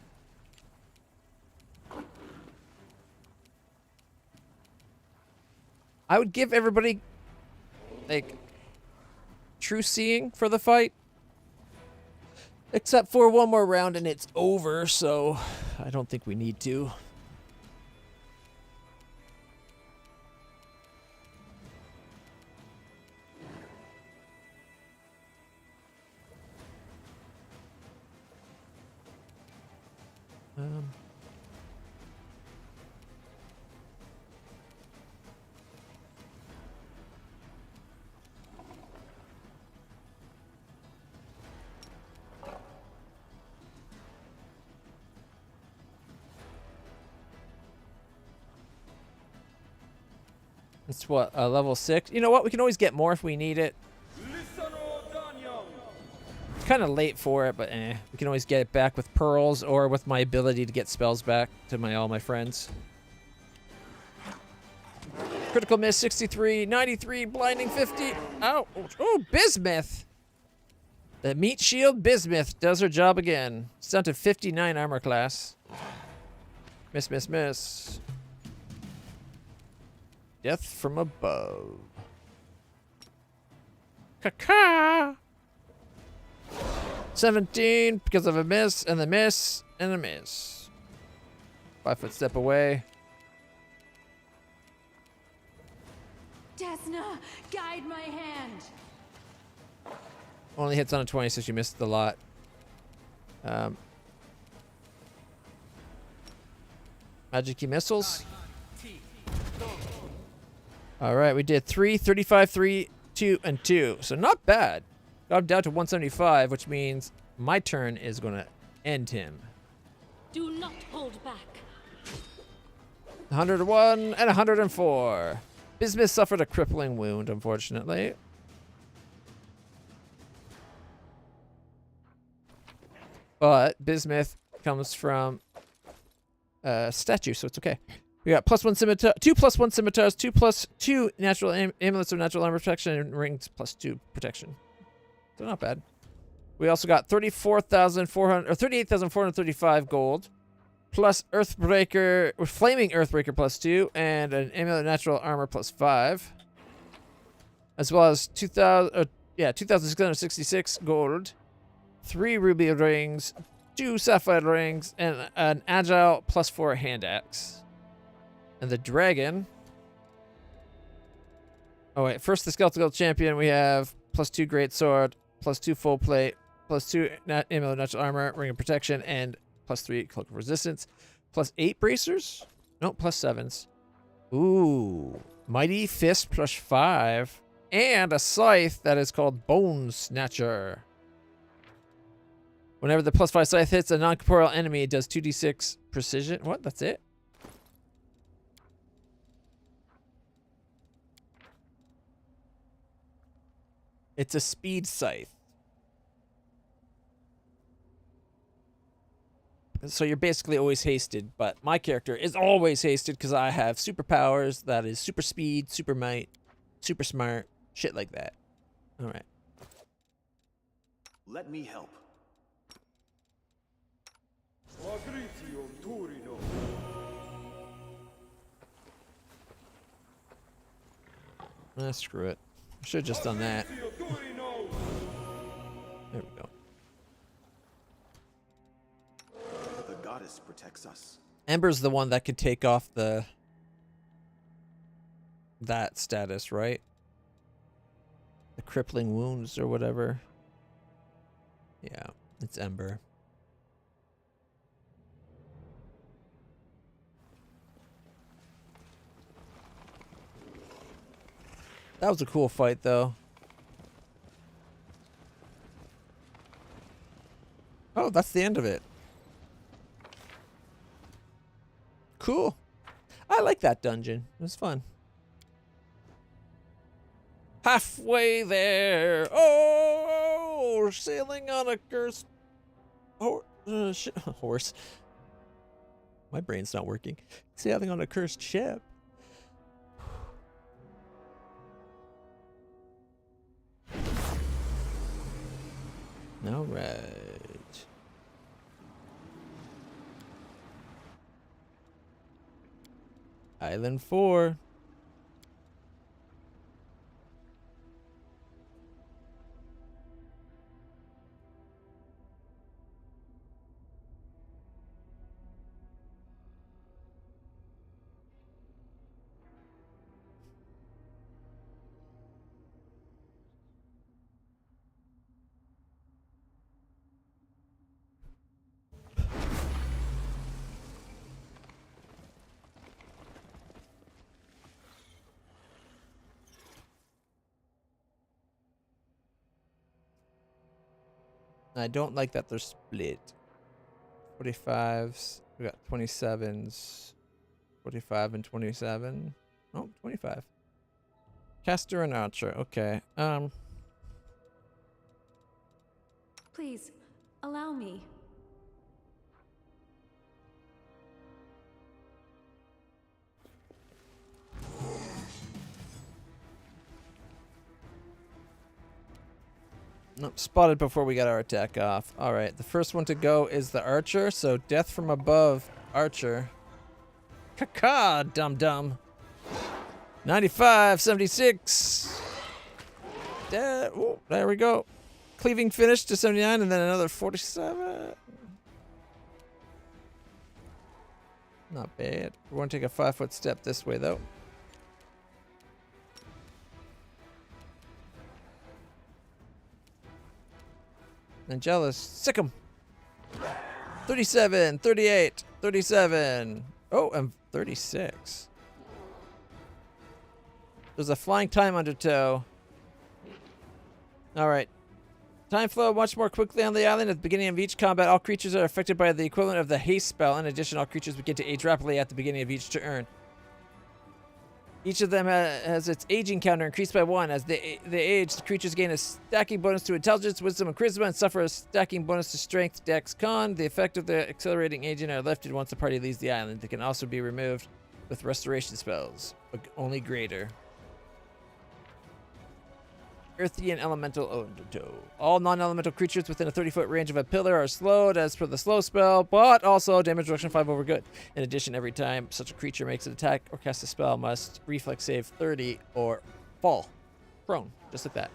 I would give everybody, like, true seeing for the fight. Except for one more round and it's over, so I don't think we need to. It's what, level 6? You know what? We can always get more if we need it. It's kind of late for it, but we can always get it back with pearls or with my ability to get spells back to all my friends. Critical miss 63, 93, blinding 50. Ow! Oh, Bismuth! The meat shield Bismuth does her job again. It's down to 59 armor class. Miss, miss, miss. Death from above. Caca! 17 because of a miss and the miss and a miss. 5-foot step away. Desna, guide my hand. Only hits on a 20, so she missed a lot. Magic key missiles. All right, we did 3, 35, 3, 2, and 2. So not bad. Got down to 175, which means my turn is going to end him. Do not hold back. 101 and 104. Bismuth suffered a crippling wound, unfortunately. But Bismuth comes from a statue, so it's okay. We got +1 scimitar, 2 +1 scimitars, 2 natural amulets of natural armor protection, and rings +2 protection. So not bad. We also got 38,435 gold, plus Earthbreaker, or Flaming Earthbreaker +2, and an amulet of natural armor +5, as well as 2,666 gold, 3 ruby rings, 2 sapphire rings, and an agile +4 hand axe. And the dragon. Oh wait, first the skeletal champion. We have +2 great sword, +2 full plate, +2 amulet of natural armor, ring of protection, and +3 cloak of resistance, +8 bracers. No, +7s. Ooh, mighty fist +5, and a scythe that is called Bone Snatcher. Whenever the +5 scythe hits a non-corporeal enemy, it does 2d6 precision. What? That's it? It's a speed scythe. So you're basically always hasted, but my character is always hasted because I have superpowers that is super speed, super might, super smart, shit like that. All right. Let me help. Screw it. I should have just done that. There we go. The goddess protects us. Ember's the one that could take off that status, right? The crippling wounds or whatever. Yeah, it's Ember. That was a cool fight, though. Oh, that's the end of it. Cool. I like that dungeon. It was fun. Halfway there. Oh, we're sailing on a cursed horse. My brain's not working. Sailing on a cursed ship. All right. Island 4. I don't like that they're split. 45s. We got 27s. 45 and 27. Oh, 25. Caster and Archer. Okay. Please, allow me. Nope, spotted before we got our attack off. All right, the first one to go is the Archer. So death from above, Archer. Caca, dum-dum. 95, 76. Oh, there we go. Cleaving finish to 79, and then another 47. Not bad. We're going to take a 5-foot step this way, though. Angelus, sick 'em. 37, 38, 37. Oh, and 36. There's a flying time undertow. All right. Time flow much more quickly on the island. At the beginning of each combat, all creatures are affected by the equivalent of the haste spell. In addition, all creatures begin to age rapidly at the beginning of each turn. Each of them has its aging counter increased by 1. As they age, the creatures gain a stacking bonus to intelligence, wisdom, and charisma, and suffer a stacking bonus to strength, dex, con. The effect of the accelerating aging are lifted once the party leaves the island. They can also be removed with restoration spells, but only greater. Earthy and elemental undertow. All non-elemental creatures within a 30-foot range of a pillar are slowed as per the slow spell, but also damage reduction 5 over good. In addition, every time such a creature makes an attack or casts a spell, must reflex save 30 or fall prone, just like that.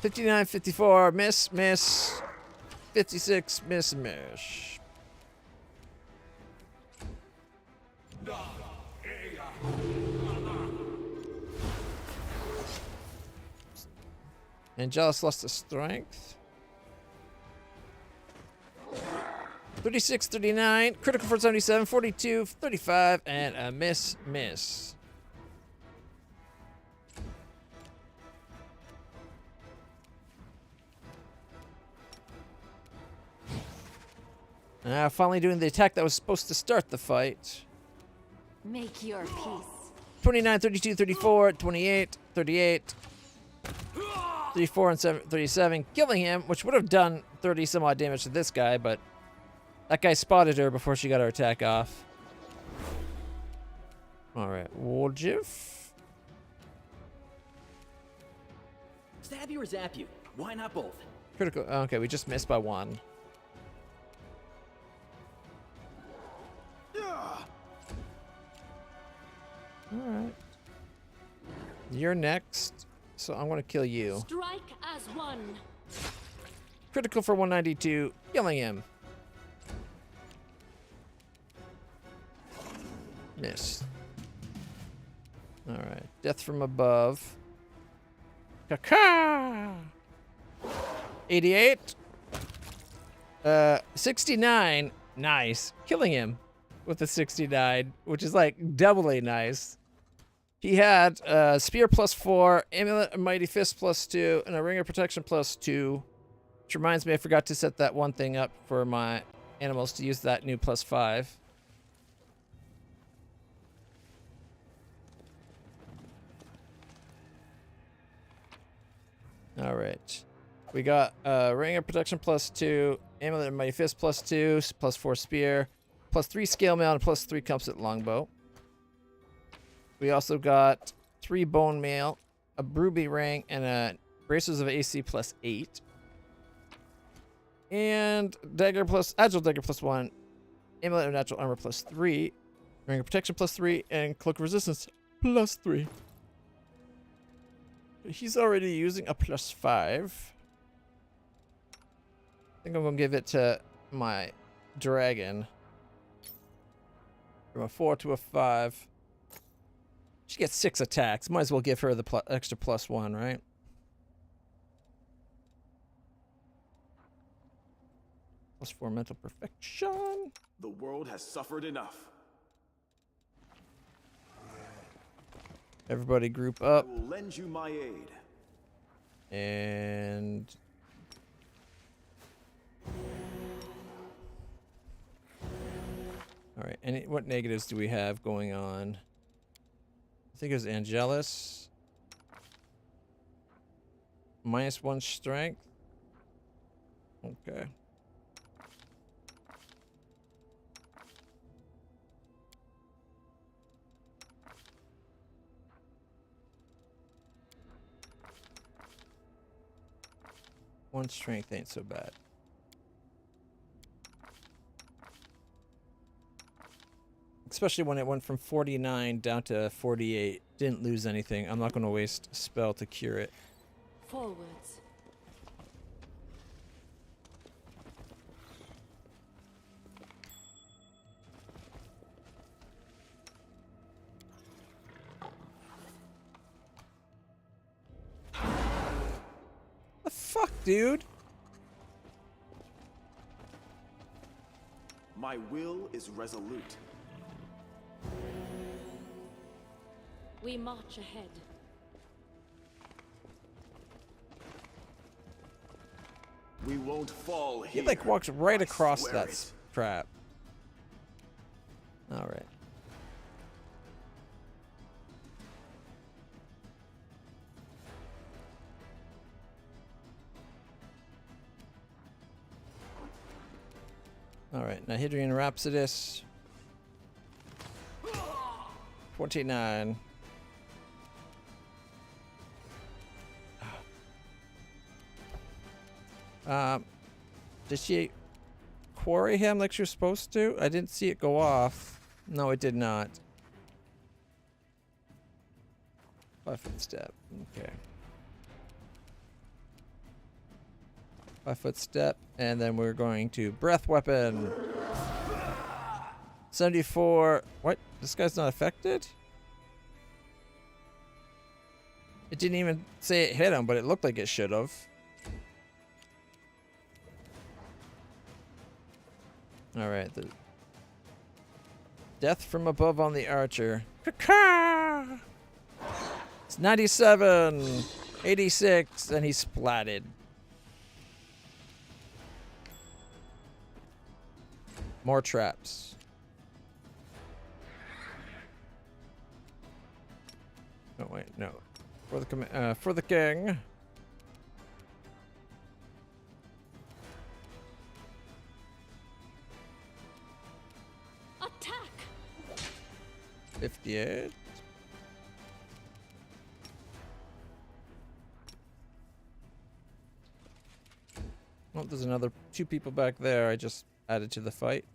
$59, $54, miss, miss. $56, miss, miss. Angelus lost his strength. 36, 39, critical for 77, 42, 35, and a miss, miss. Finally doing the attack that was supposed to start the fight. Make your peace. 29, 32, 34, 28, 38, 34, and 37, killing him, which would have done 30 some odd damage to this guy, but that guy spotted her before she got her attack off. Alright, Woljif. Stab you or zap you? Why not both? Critical. Okay, we just missed by 1. Alright. You're next, so I'm going to kill you. Strike as one. Critical for 192, killing him. Miss. Alright, death from above. Caca! 88. 69. Nice. Killing him with the 69, which is like doubly nice. He had Spear +4, Amulet of Mighty Fist +2, and a Ring of Protection +2. Which reminds me, I forgot to set that one thing up for my animals to use that new +5. Alright. We got Ring of Protection +2, Amulet of Mighty Fist +2, +4 Spear, +3 Scale Mail, and +3 Composite Longbow. We also got 3 Bone Mail, a Ruby Ring, and a Bracers of AC +8. And Dagger Agile Dagger +1, Amulet of Natural Armor +3, Ring of Protection +3, and Cloak of Resistance +3. He's already using a +5. I think I'm going to give it to my dragon. From a 4 to a 5. She gets 6 attacks. Might as well give her the extra +1, right? +4 mental perfection. The world has suffered enough. Everybody group I up. will lend you my aid. And all right. What negatives do we have going on? I think it was Angelus. -1 strength. Okay. One strength ain't so bad. Especially when it went from 49 down to 48. Didn't lose anything. I'm not going to waste a spell to cure it. Forwards. The fuck, dude? My will is resolute. We march ahead. We won't fall He here. like walks right I across swear that it. crap. All right. Alright, now Hadrian Rhapsodus. 29. Did she quarry him like she was supposed to? I didn't see it go off. No, it did not. 5-foot step. Okay. 5-foot step, and then we're going to breath weapon. 74. What? This guy's not affected? It didn't even say it hit him, but it looked like it should have. Alright, the death from above on the archer. Caca! It's 97, 86, and he's splatted. More traps. Oh wait, no. For the king. Attack! 58. Oh, there's another 2 people back there I just added to the fight.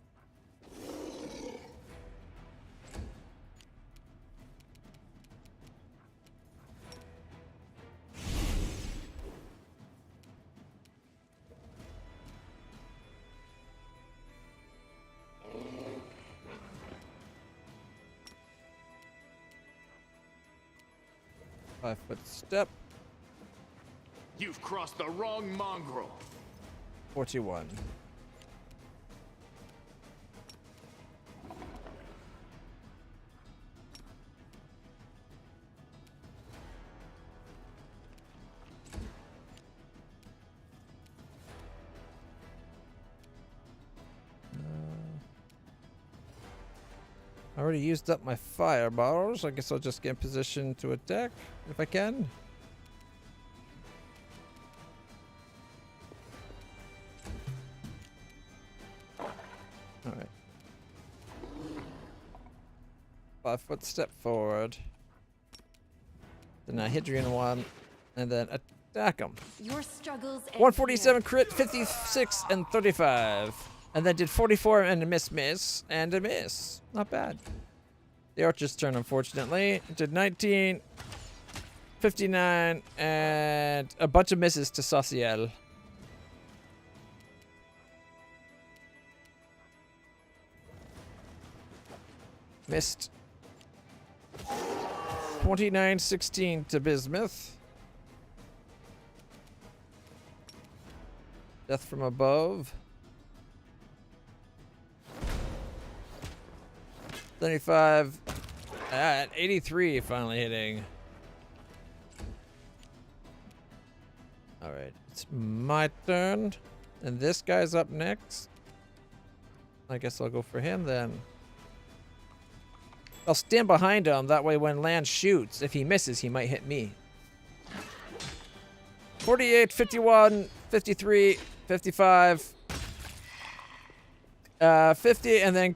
Five-foot step. You've crossed the wrong mongrel. 41. I already used up my fireballs. I guess I'll just get in position to attack if I can. Alright. 5-foot step forward. Then I Hadrian one, and then attack him. Your struggles end 147 crit, 56 and 35. And then did 44 and a miss, and a miss. Not bad. The archer's turn, unfortunately. Did 19, 59, and a bunch of misses to Sociel. Missed. 29-16 to Bismuth. Death from above. 75 at 83, finally hitting. All right, it's my turn, and this guy's up next. I guess I'll go for him then. I'll stand behind him, that way when Lance shoots, if he misses, he might hit me. 48, 51, 53, 55, 50, and then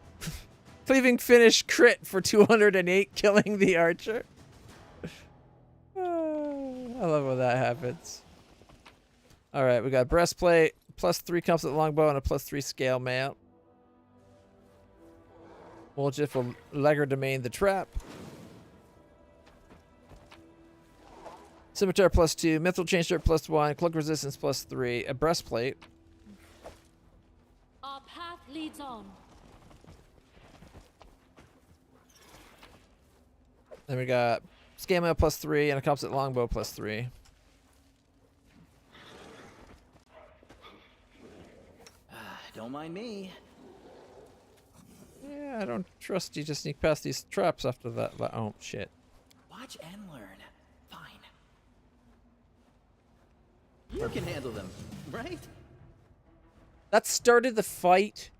cleaving finish crit for 208, killing the archer. I love when that happens. Alright, we got breastplate, +3 composite longbow, and a +3 scale mail. Wolgiff will legerdemain the trap. Scimitar +2, mithril chain shirt +1, cloak resistance +3, a breastplate. Our path leads on. Then we got scale mail +3 and a composite longbow +3. Don't mind me. Yeah, I don't trust you to sneak past these traps after that. Oh, shit. Watch and learn. Fine. You can handle them, right? That started the fight.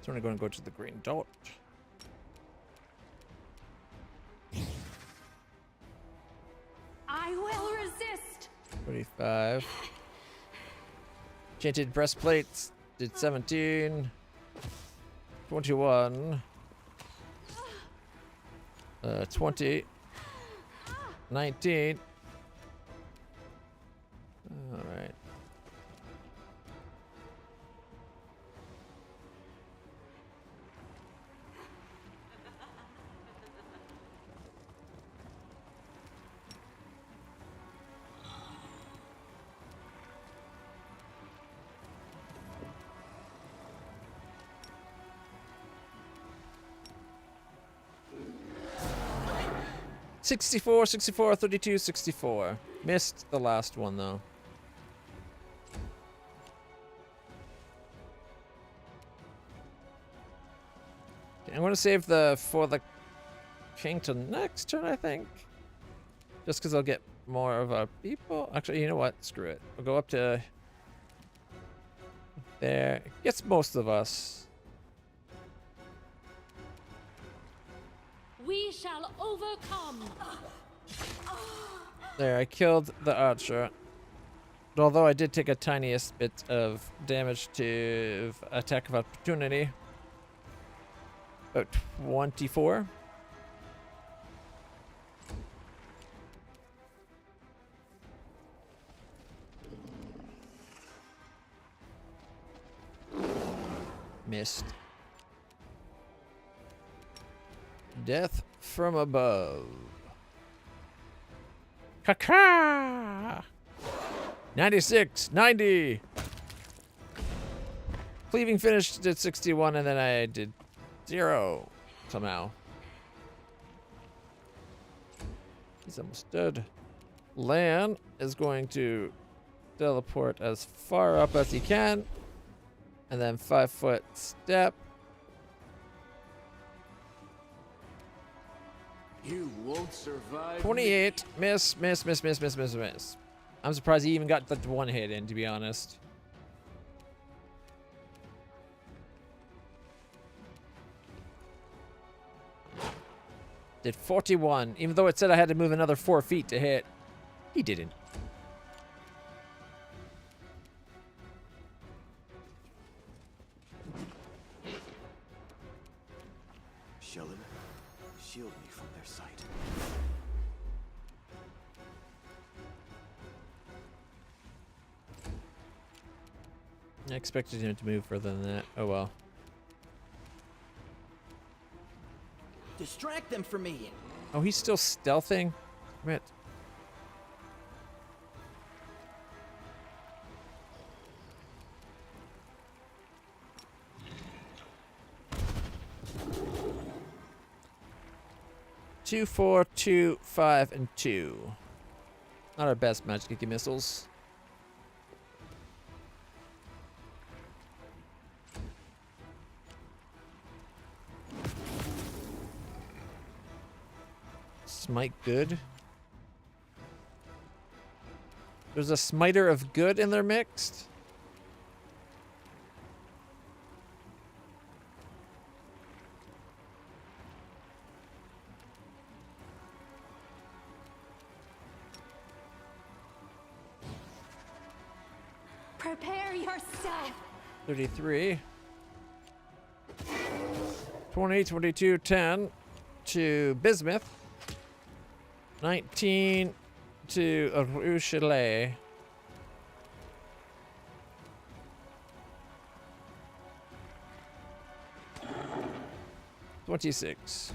So we're going to go to the green dot. I will resist. 25. Enchanted breastplates did 17. 21. 20. 19. Alright. $64, $64, $32, $64. Missed the last one though. I'm gonna save the for the king till next turn, I think. Just because I'll get more of our people. Actually, you know what? Screw it. We'll go up to there. It gets most of us. We shall overcome. There, I killed the archer. Although I did take a tiniest bit of damage to attack of opportunity. About 24. Missed. Death from above. Caca! 96, 90. Cleaving finished at 61, and then I did 0 somehow. He's almost dead. Lan is going to teleport as far up as he can, and then 5-foot step. You won't survive. 28. Miss, miss, miss, miss, miss, miss, miss. I'm surprised he even got the one hit in, to be honest. Did 41, even though it said I had to move another 4 feet to hit. He didn't. Sheldon, shield me from their sight. I expected him to move further than that. Oh well. Distract them from me. Oh, he's still stealthing? Damn it. Two, 4, 2, 5, and 2. Not our best magic missiles. Smite good. There's a smiter of good in there mixed. Prepare yourself. 33. 20, 22, 10 to Bismuth. 19 to Rouchelet. 26.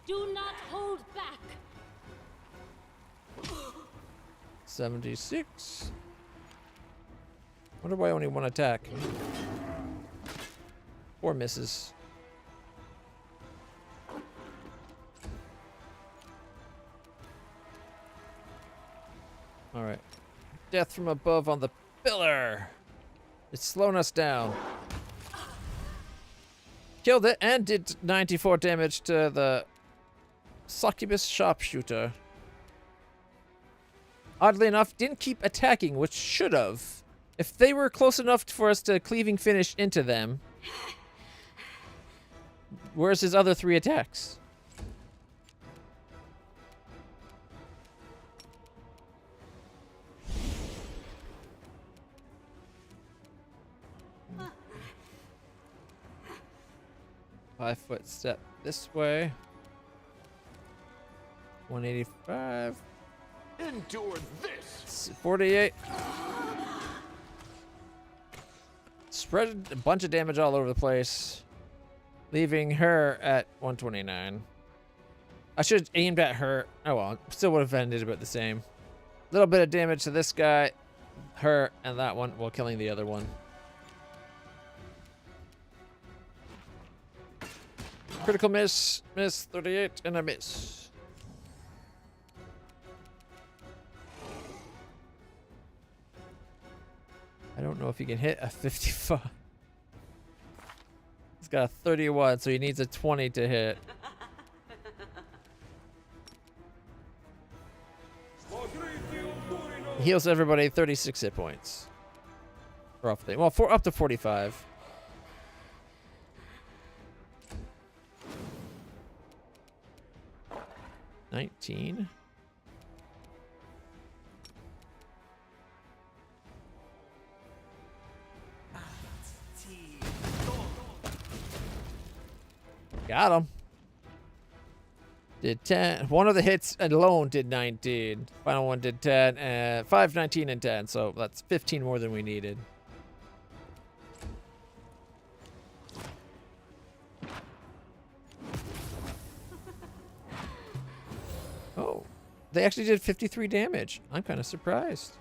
Do not hold back. 76. Wonder why only one attack. 4 misses. Alright. Death from above on the pillar. It's slowing us down. Killed it and did 94 damage to the succubus sharpshooter. oddly enough, didn't keep attacking, which should have. If they were close enough for us to cleaving finish into them, where's his other 3 attacks? Five-foot step this way. 185. Endure this. 48. Spread a bunch of damage all over the place, leaving her at 129. I should have aimed at her. Oh well, still would have ended about the same. Little bit of damage to this guy, her, and that one, while killing the other one. Critical miss, miss 38, and a miss. I don't know if he can hit a 55. He's got a 31, so he needs a 20 to hit. He heals everybody 36 hit points. Roughly. Well, up to 45. $19. Got him. Did 10. One of the hits alone did 19. Final one did 10. And 5, 19, and 10. So that's 15 more than we needed. Oh. They actually did 53 damage. I'm kind of surprised.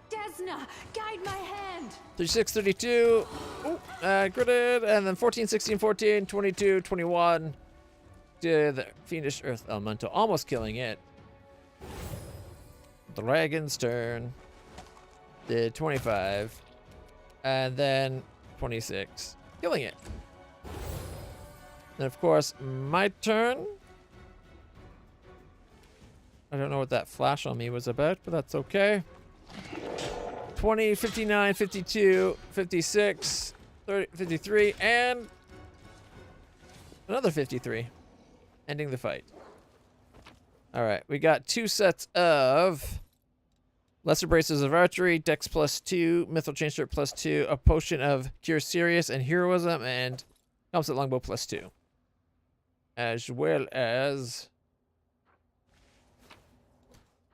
Desna, guide my hand. 36, 32. Ooh, critted. And then 14, 16, 14, 22, 21. To the Fiendish Earth Elemental. Almost killing it. Dragon's turn. Did 25. And then 26. Killing it. And of course, my turn. I don't know what that flash on me was about, but that's okay. 20, 59, 52, 56, 30, 53, and another 53. Ending the fight. All right, we got 2 sets of Lesser Braces of Archery, Dex +2, Mithril Chainshirt +2, a Potion of Cure Serious and Heroism, and Composite Longbow +2. As well as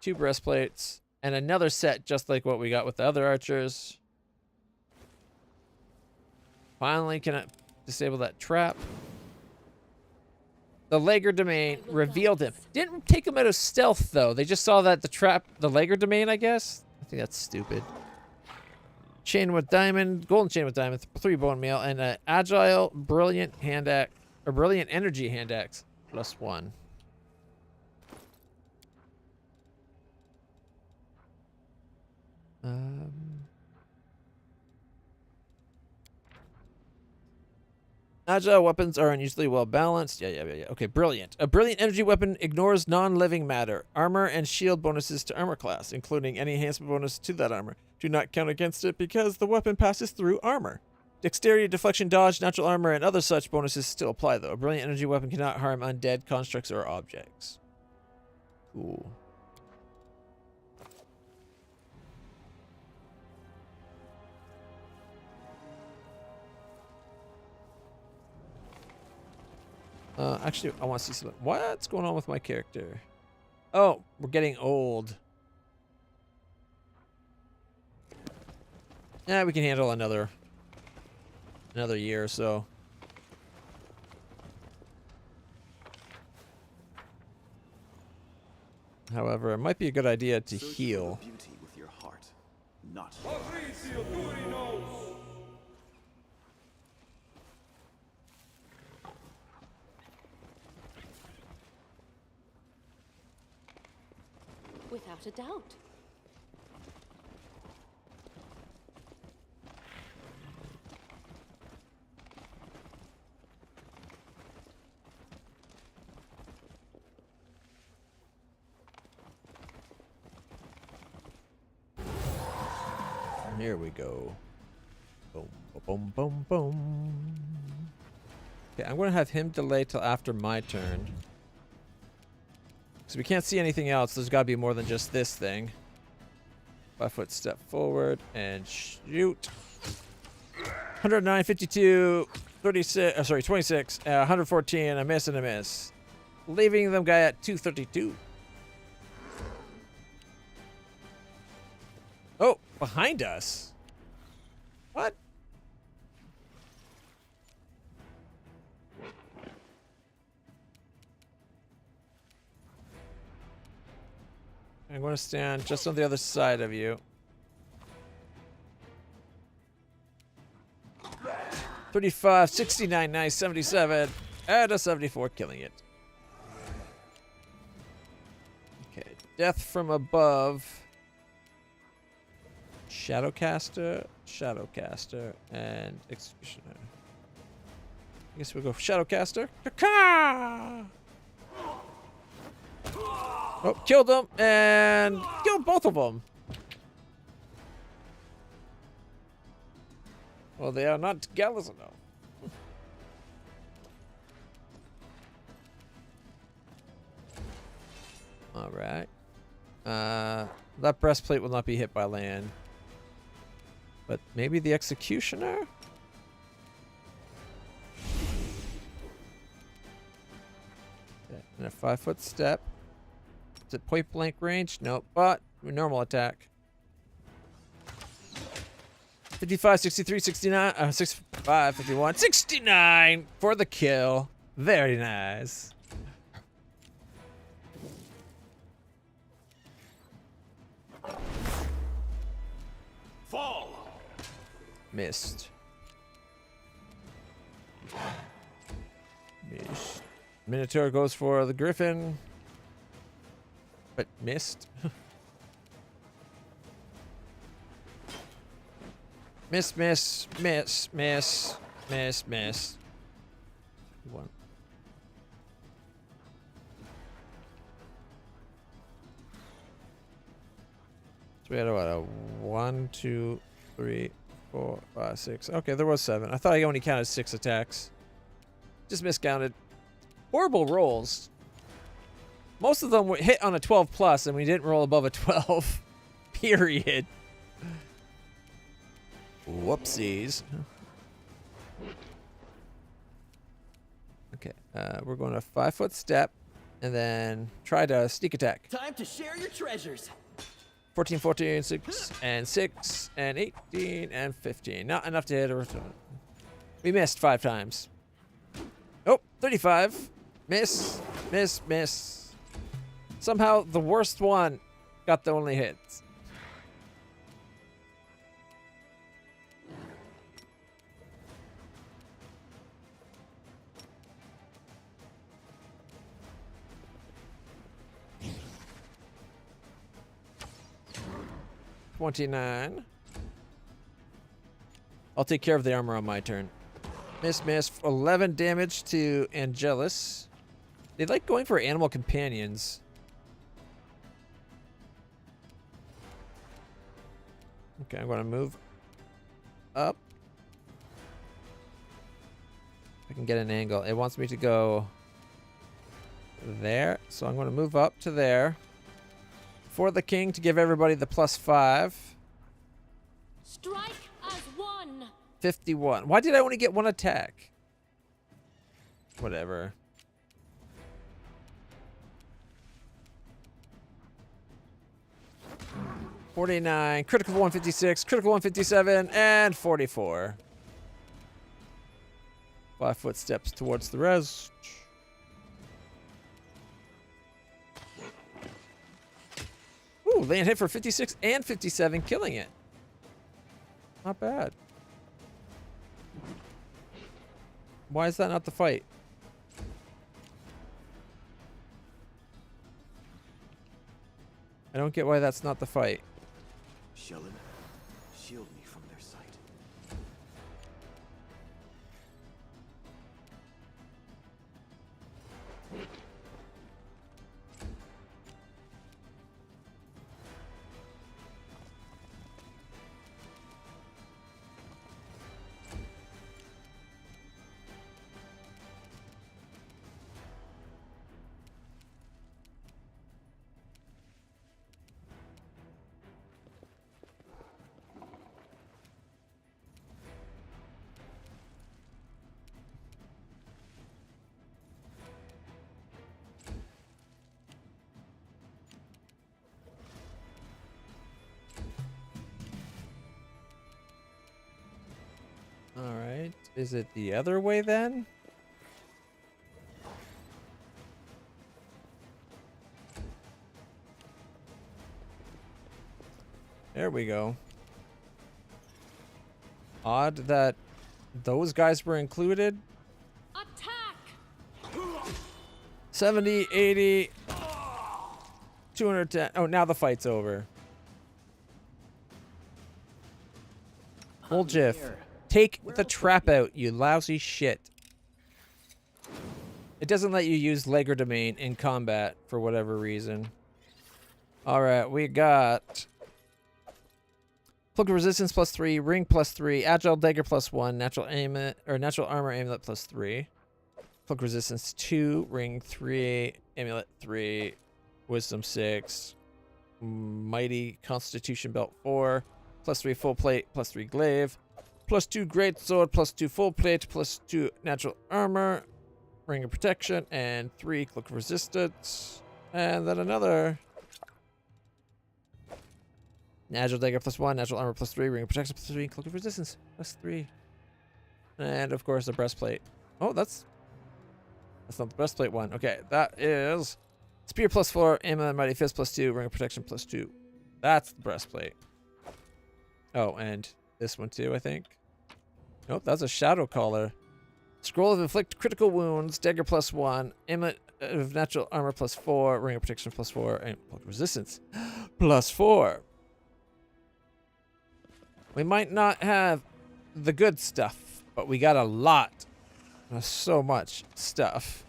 2 breastplates, and another set just like what we got with the other archers. Finally, can I disable that trap? The Lager Domain revealed him. Didn't take him out of stealth, though. They just saw that the trap, the Lager Domain, I guess? I think that's stupid. Chain with diamond, golden chain with diamond, 3 bone meal, and an agile, brilliant hand axe, or brilliant energy hand axe, +1. Agile weapons are unusually well balanced. Yeah. Okay, brilliant. A brilliant energy weapon ignores non-living matter. Armor and shield bonuses to armor class, including any enhancement bonus to that armor, do not count against it because the weapon passes through armor. Dexterity, deflection, dodge, natural armor, and other such bonuses still apply, though. A brilliant energy weapon cannot harm undead, constructs, or objects. Cool. Actually, I want to see something. What's going on with my character? Oh, we're getting old. Yeah, we can handle another year or so. However, it might be a good idea to heal. Beauty with your heart, not. Without a doubt. Here we go. Boom, boom, boom, boom. Okay, I'm going to have him delay till after my turn. Because we can't see anything else. There's got to be more than just this thing. 5 foot step forward and shoot. 109, 52, 36, sorry, 26, 114, I miss and I miss. Leaving them guy at 232. Oh, behind us. What? I'm going to stand just on the other side of you. 35, 69, nice, 77, and a 74, killing it. Okay, death from above. Shadowcaster, and Executioner. I guess we'll go Shadowcaster. Ka-ka! Oh, killed them and killed both of them. Well, they are not gallows enough. All right. That breastplate will not be hit by land. But maybe the Executioner? Okay, and a 5 foot step. Is it point blank range? Nope. But normal attack. 55, 63, 69, 65, 51, 69 for the kill. Very nice. Fall. Missed. Missed. Minotaur goes for the Griffin. But missed. Miss, miss, miss, miss, miss, miss. One. So we had what, a 1, 2, 3, 4, 5, 6. Okay, there was 7. I thought I only counted 6 attacks. Just miscounted. Horrible rolls. Most of them were hit on a 12 plus, and we didn't roll above a 12. Period. Whoopsies. Okay, we're going to 5 foot step, and then try to sneak attack. Time to share your treasures. 14, 14, 6, and 6, and 18, and 15. Not enough to hit a return. We missed 5 times. Oh, 35. Miss, miss, miss. Somehow the worst one got the only hits. $29. I'll take care of the armor on my turn. Miss, miss. 11 damage to Angelus. They like going for animal companions. Okay, I'm going to move up. I can get an angle. It wants me to go there, so I'm going to move up to there. For the king to give everybody the +5. Strike as one. 51. Why did I only get 1 attack? Whatever. $49, critical 156, critical 157, and 44. 5 foot steps towards the rest. Ooh, land hit for 56 and 57, killing it. Not bad. Why is that not the fight? I don't get why that's not the fight. Sheldon, shield me from their sight. right. Is it the other way then? There we go. Odd that those guys were included. Attack! 70, 80, 210. Oh, now the fight's over. Old Jiff, take the trap out, you lousy shit. It doesn't let you use legerdemain in combat for whatever reason. Alright, we got cloak of resistance +3, ring +3, agile dagger +1, natural amulet or natural armor amulet +3. Cloak resistance 2, ring 3, amulet 3, wisdom 6, mighty constitution belt 4, +3 full plate, +3 glaive, +2 great sword, +2 full plate, +2 natural armor, ring of protection, and 3 cloak of resistance, and then another agile dagger +1, natural armor +3, ring of protection +3, cloak of resistance +3, and of course the breastplate. Oh, that's not the breastplate one. Okay, that is spear +4, amulet, mighty fist +2, ring of protection +2. That's the breastplate. Oh, and this one too, I think. Nope, that's a shadow collar. Scroll of inflict critical wounds, dagger +1, amulet of natural armor +4, ring of protection +4, and cloak of resistance +4. We might not have the good stuff, but we got a lot. So much stuff.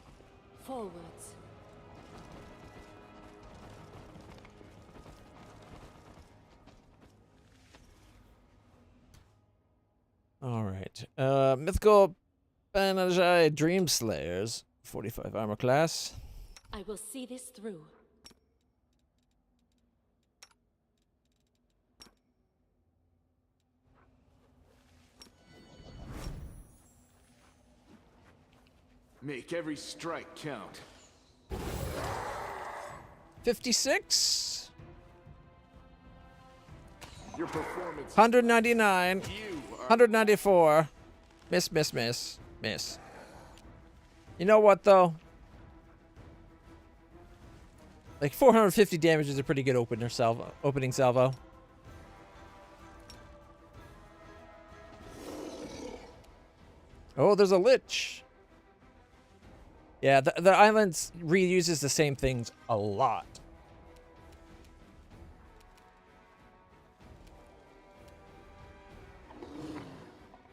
Forwards. All right. Mythical Banajai Dream Slayers, 45 armor class. I will see this through. Make every strike count. 56. Your performance. 199. You are 194. Miss, miss, miss, miss. You know what, though? Like 450 damage is a pretty good opening salvo. Oh, there's a lich. Yeah, the islands reuses the same things a lot.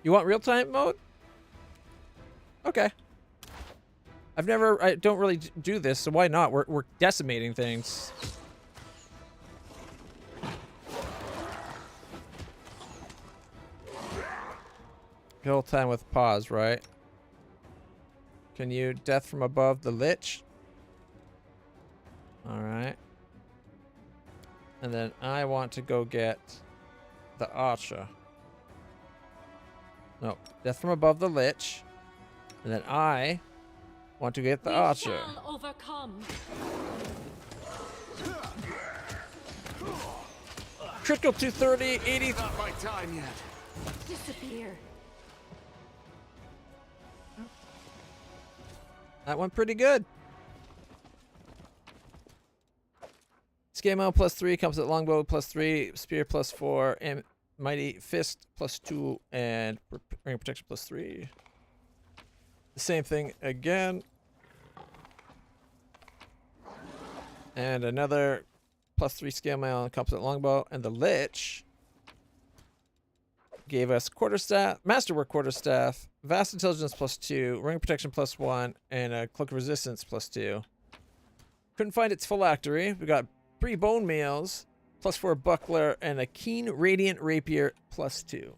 You want real-time mode? Okay. I don't really do this, so why not? We're decimating things. Kill time with pause, right? Can you death from above the lich? Alright. And then I want to go get the archer. No, death from above the lich. And then I want to get the archer. We shall overcome. Critical 230, 80. not my time yet. Disappear. That went pretty good. Scale ammo +3, comes at longbow +3, spear +4, and mighty fist +2, and ring of protection +3. The same thing again. And another +3 scale mail on composite longbow, and the lich gave us quarterstaff, masterwork quarterstaff, vast intelligence +2, ring of protection +1, and a cloak of resistance +2. Couldn't find its phylactery. We got 3 bone meals, +4 buckler, and a keen radiant rapier +2.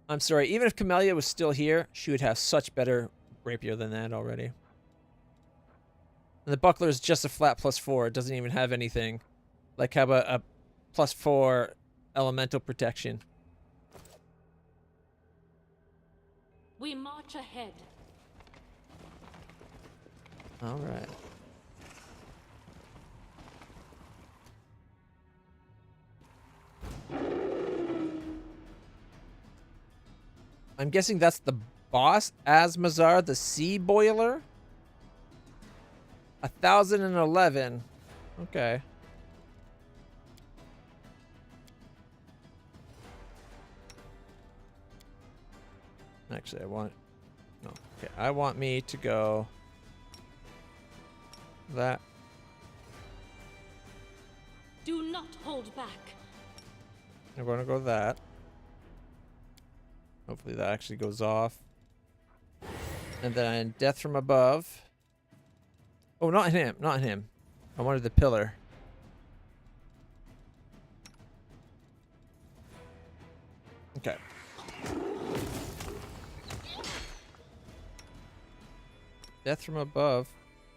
I'm sorry, even if Camellia was still here, she would have such better rapier than that already. And the buckler is just a flat +4. It doesn't even have anything. Like have a +4 elemental protection. We march ahead. All right. I'm guessing that's the boss, Asmazar, the sea boiler. 1011. Okay. Actually, I want... No. Okay, I want me to go... that. Do not hold back. I'm going to go that. Hopefully that actually goes off. And then death from above. Oh, not him. Not him. I wanted the pillar. Okay. Death from above.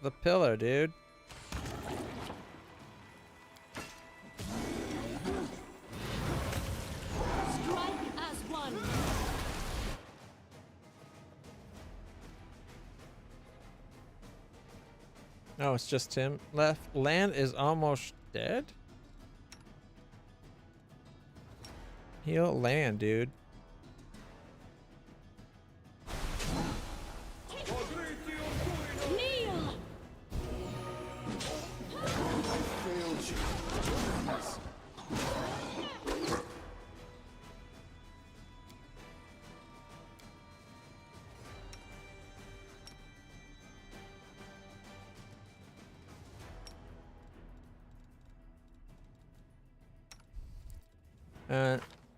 The pillar, dude. Strike as one. No, it's just him left. Land is almost dead. Heal land, dude. Kneel.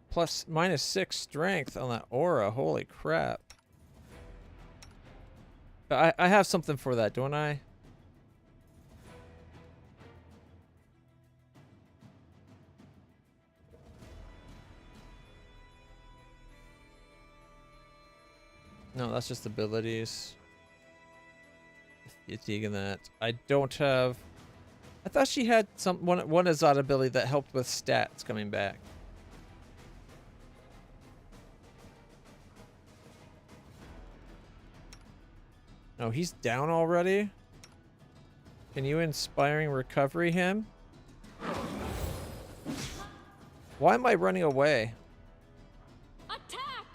Plus -6 strength on that aura. Holy crap. I have something for that, don't I? No, that's just abilities. Fatigue in that. I don't have... I thought she had one Azad ability that helped with stats coming back. No, he's down already? Can you inspiring recovery him? Why am I running away? Attack.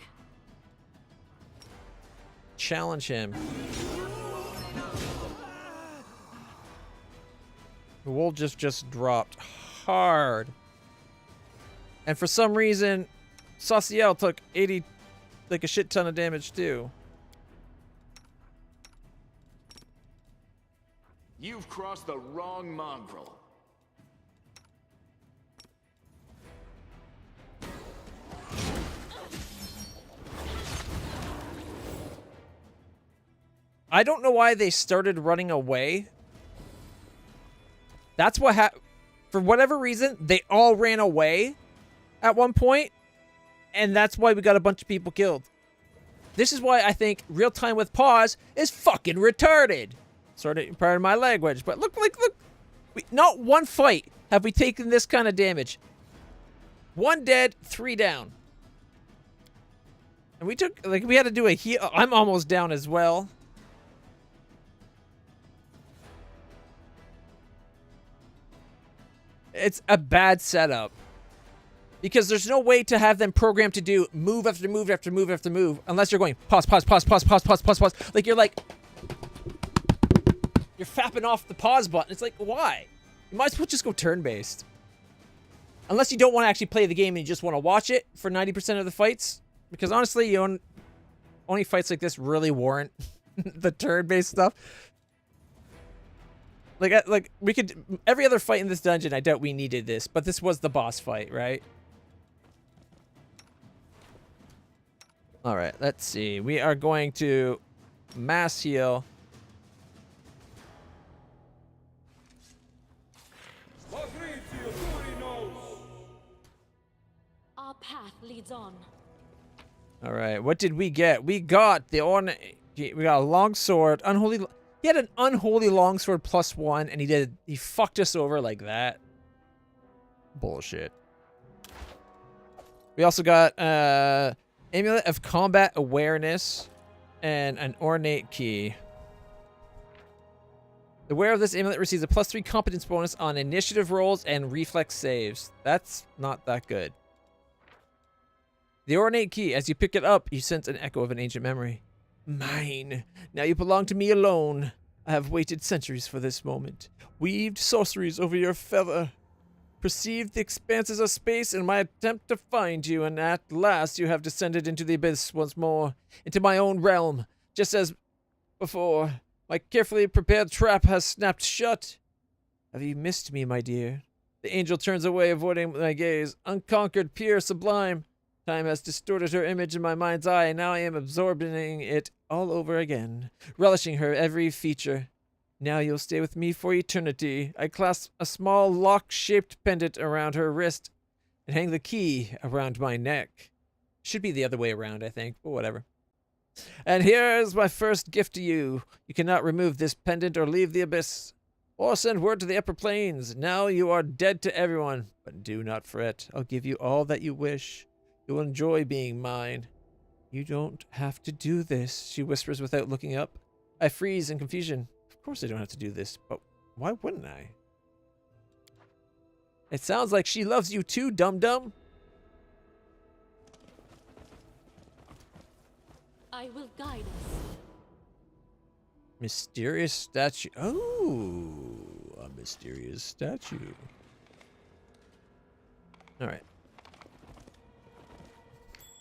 Challenge him. The wool just dropped hard. And for some reason, Sauciel took 80, like a shit ton of damage too. You've crossed the wrong mongrel. I don't know why they started running away. That's what happened. For whatever reason, they all ran away at one point, and that's why we got a bunch of people killed. This is why I think real time with pause is fucking retarded. Pardon my language, but look. Not one fight have we taken this kind of damage. 1 dead, 3 down. And we took, like, we had to do a heal. I'm almost down as well. It's a bad setup. Because there's no way to have them programmed to do move after move after move after move unless you're going pause. Like, you're fapping off the pause button. It's like, why? You might as well just go turn-based. Unless you don't want to actually play the game and you just want to watch it for 90% of the fights. Because honestly, only fights like this really warrant the turn-based stuff. Like we could... Every other fight in this dungeon, I doubt we needed this. But this was the boss fight, right? Alright, let's see. We are going to mass heal. Our path leads on. All right, what did we get? We got we got a long sword, unholy. He had an unholy longsword +1, and he fucked us over like that. Bullshit. We also got amulet of combat awareness and an ornate key. The wearer of this amulet receives a +3 competence bonus on initiative rolls and reflex saves. That's not that good. The ornate key. As you pick it up, you sense an echo of an ancient memory. Mine. Now you belong to me alone. I have waited centuries for this moment. Weaved sorceries over your feather. Perceived the expanses of space in my attempt to find you, and at last you have descended into the abyss once more, into my own realm, just as before. My carefully prepared trap has snapped shut. Have you missed me, my dear? The angel turns away, avoiding my gaze. Unconquered, pure, sublime. Time has distorted her image in my mind's eye, and now I am absorbing it all over again, relishing her every feature. Now you'll stay with me for eternity. I clasp a small lock-shaped pendant around her wrist and hang the key around my neck. Should be the other way around, I think, but whatever. And here's my first gift to you. You cannot remove this pendant or leave the abyss, or send word to the upper planes. Now you are dead to everyone, but do not fret. I'll give you all that you wish. You'll enjoy being mine. You don't have to do this, she whispers without looking up. I freeze in confusion. Of course I don't have to do this, but why wouldn't I? It sounds like she loves you too, dum-dum. I will guide us. Mysterious statue. Oh, a mysterious statue. All right.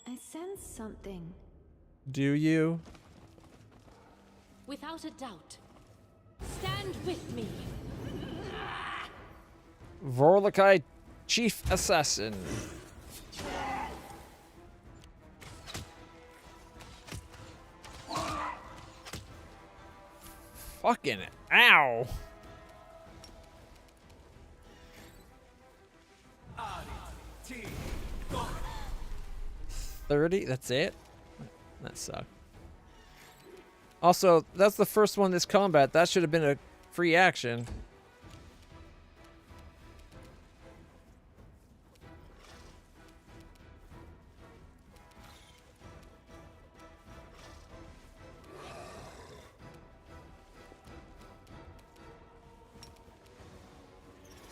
I sense something. Do you? Without a doubt. Stand with me. Vorlakai Chief Assassin. Fucking ow. 30, that's it? That sucked. Also, that's the first one this combat. That should have been a free action.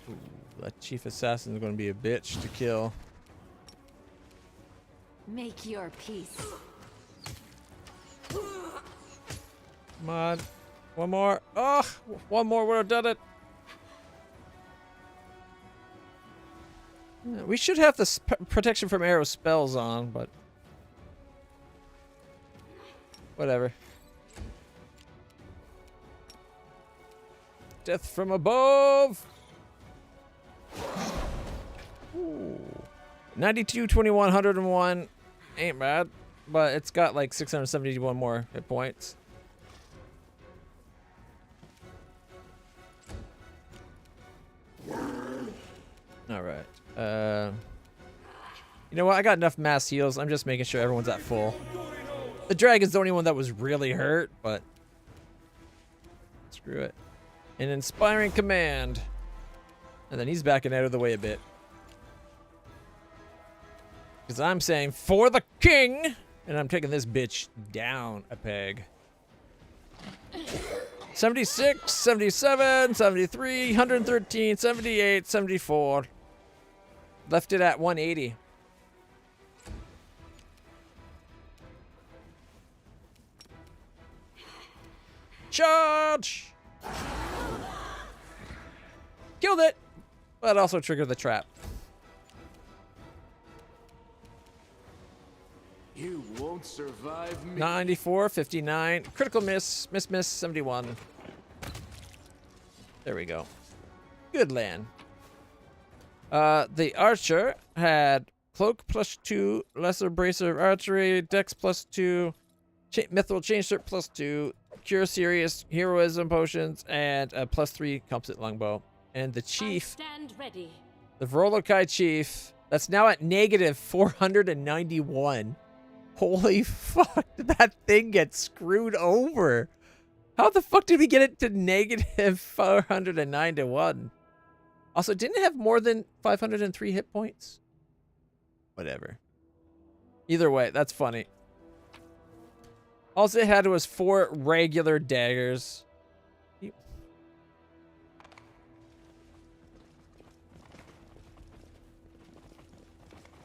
Ooh, that Chief Assassin is going to be a bitch to kill. Make your peace. Come on. One more. Oh, one more would have done it. Yeah, we should have the protection from arrow spells on, but whatever. Death from above. Ooh. 92, 21, 101. Ain't bad, but it's got like 671 more hit points. All right. You know what? I got enough mass heals. I'm just making sure everyone's at full. The dragon's the only one that was really hurt, but screw it. An inspiring command. And then he's backing out of the way a bit. Because I'm saying, for the king! And I'm taking this bitch down a peg. 76, 77, 73, 113, 78, 74. Left it at 180. Charge! Killed it! But also triggered the trap. You won't survive me. 94, 59. Critical miss. Miss, 71. There we go. Good land. The archer had cloak +2, lesser bracer of archery, dex +2, mithril chain shirt +2, cure serious heroism potions, and a +3 composite longbow. And the chief, Stand ready. the Vorlokai chief, that's now at negative 491. Holy fuck, did that thing get screwed over? How the fuck did we get it to negative 491? Also, didn't it have more than 503 hit points? Whatever. Either way, that's funny. All it had was 4 regular daggers.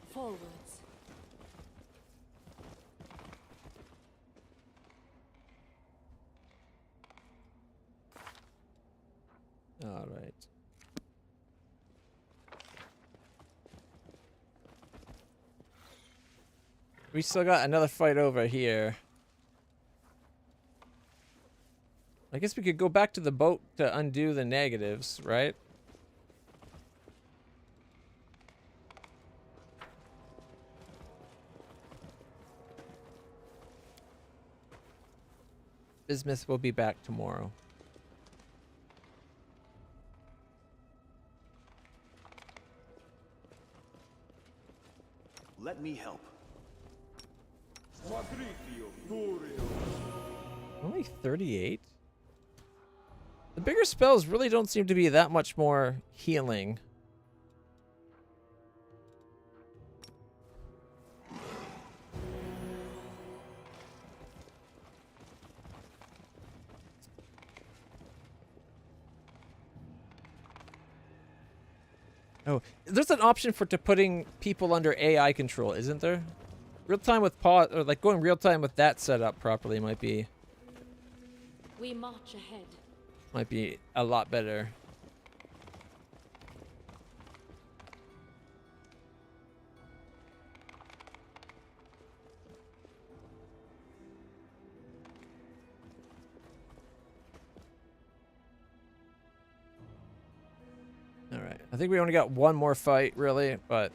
Forwards. All right. We still got another fight over here. I guess we could go back to the boat to undo the negatives, right? Bismuth will be back tomorrow. Let me help. Only 38? The bigger spells really don't seem to be that much more healing. Oh, there's an option for putting people under AI control, isn't there? Real time with pause, or like going real time with that set up properly might be We march ahead. a lot better. All right, I think we only got one more fight, really, but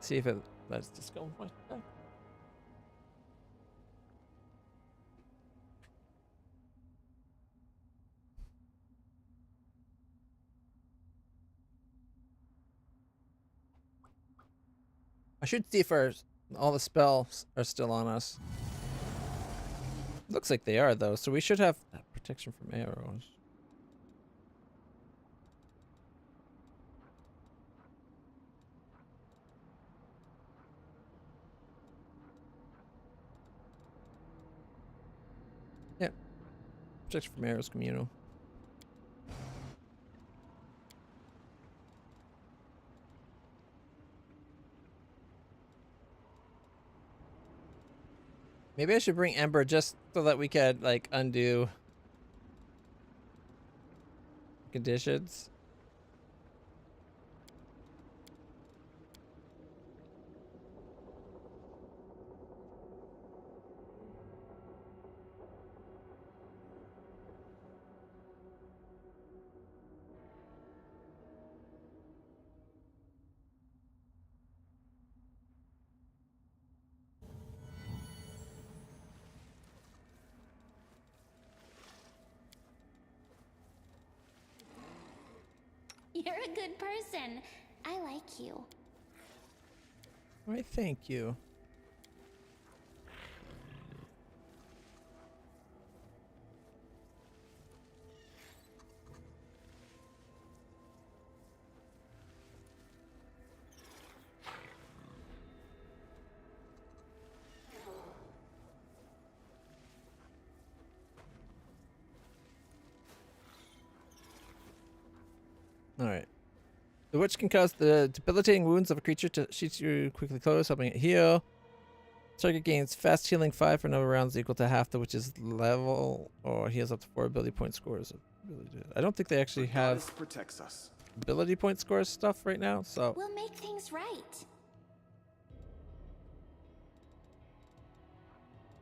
see if it lets this go. I should see if all the spells are still on us. Looks like they are, though, so we should have protection from arrows. Yep. Protection from arrows, communal. Maybe I should bring Ember just so that we could, like, undo conditions. You're a good person. I like you. Why, thank you. Alright. The witch can cause the debilitating wounds of a creature to shoot you quickly close, helping it heal. Target gains fast healing 5 for number of rounds equal to half the witch's level, or heals up to 4 ability point scores. I don't think they actually have protects us. ability point scores stuff right now, so. We'll make things right.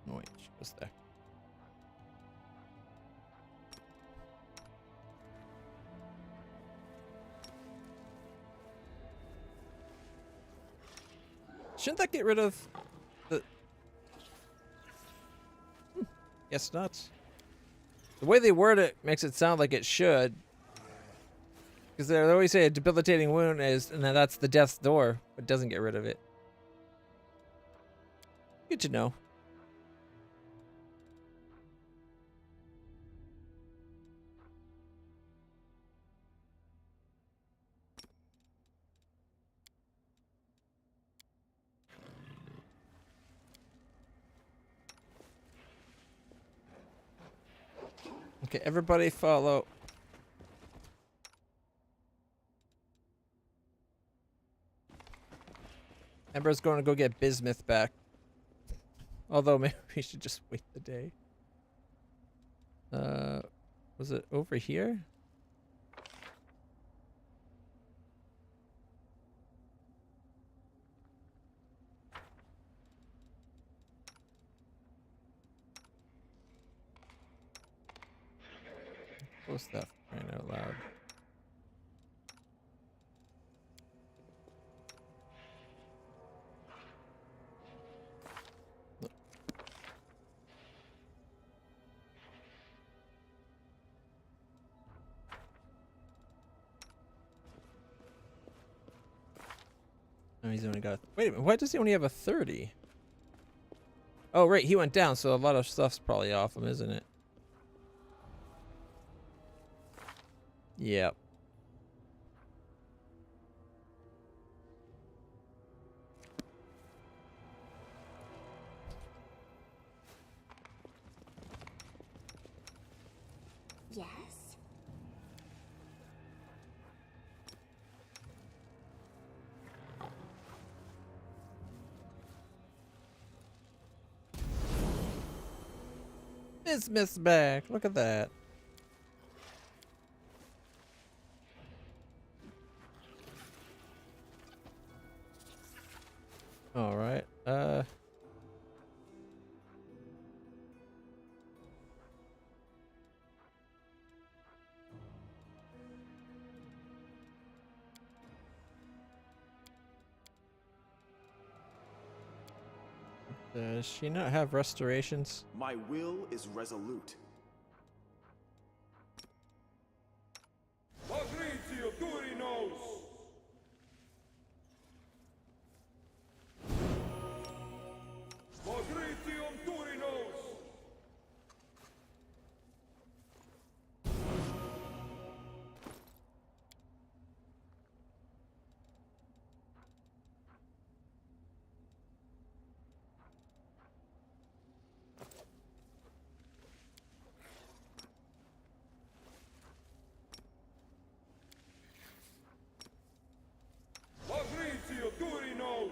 Oh wait, she was there. Shouldn't that get rid of the... Guess not. The way they word it makes it sound like it should. Because they always say a debilitating wound is, and then that's the death's door, but doesn't get rid of it. Good to know. Okay, everybody follow. Ember's going to go get bismuth back. Although maybe we should just wait the day. Was it over here? Post that for crying out loud. Oh, he's only got. Wait a minute. Why does he only have a 30? Oh, right. He went down, so a lot of stuff's probably off him, isn't it? Yep. Yes? Smith's back. Look at that. All right. Does she not have restorations? My will is resolute. Fabrizio Durinos! Fabrizio Durinos! Fabrizio Durinos!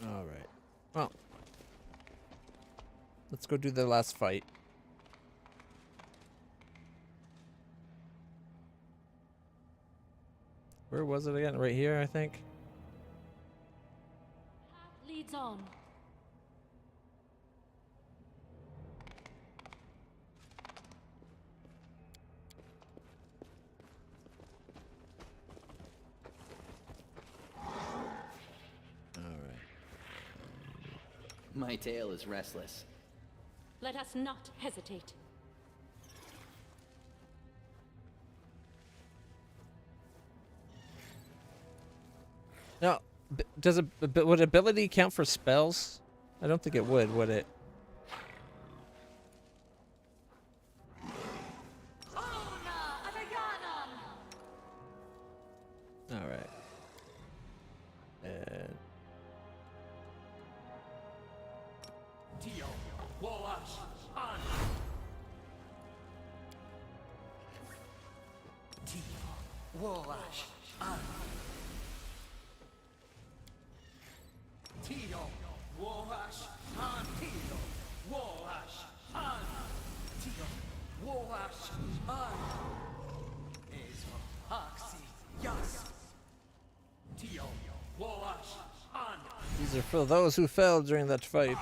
All right. Well, let's go do the last fight. Where was it again? Right here, I think. Path leads on. All right. My tail is restless. Let us not hesitate. Now, does would ability count for spells? I don't think it would it? All right. And Tio, Wallash, on! Tio, Wallash, on! Tio, Wallash, on! Tio, Wallash, on! Tio, Wallash, on! Eso, Oxy, yes! Tio, Wallash, on! these are for those who fell during that fight.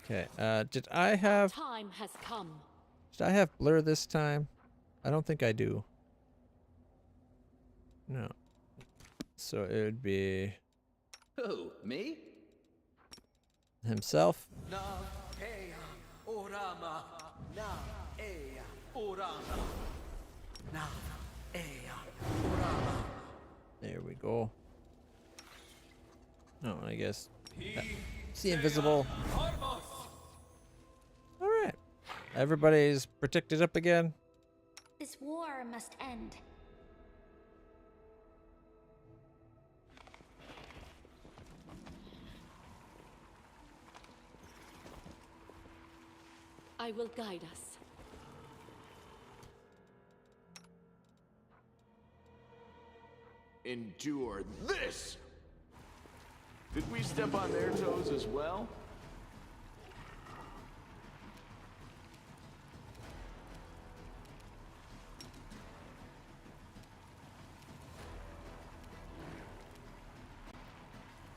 Okay. Did I have Time has come. blur this time? I don't think I do. No. So it would be Who, me? himself. Na ea orama, na ea orama, na ea orama. There we go. Oh, I guess. See invisible. All right. Everybody's protected up again. This war must end. I will guide us. endure this! Did we step on their toes as well?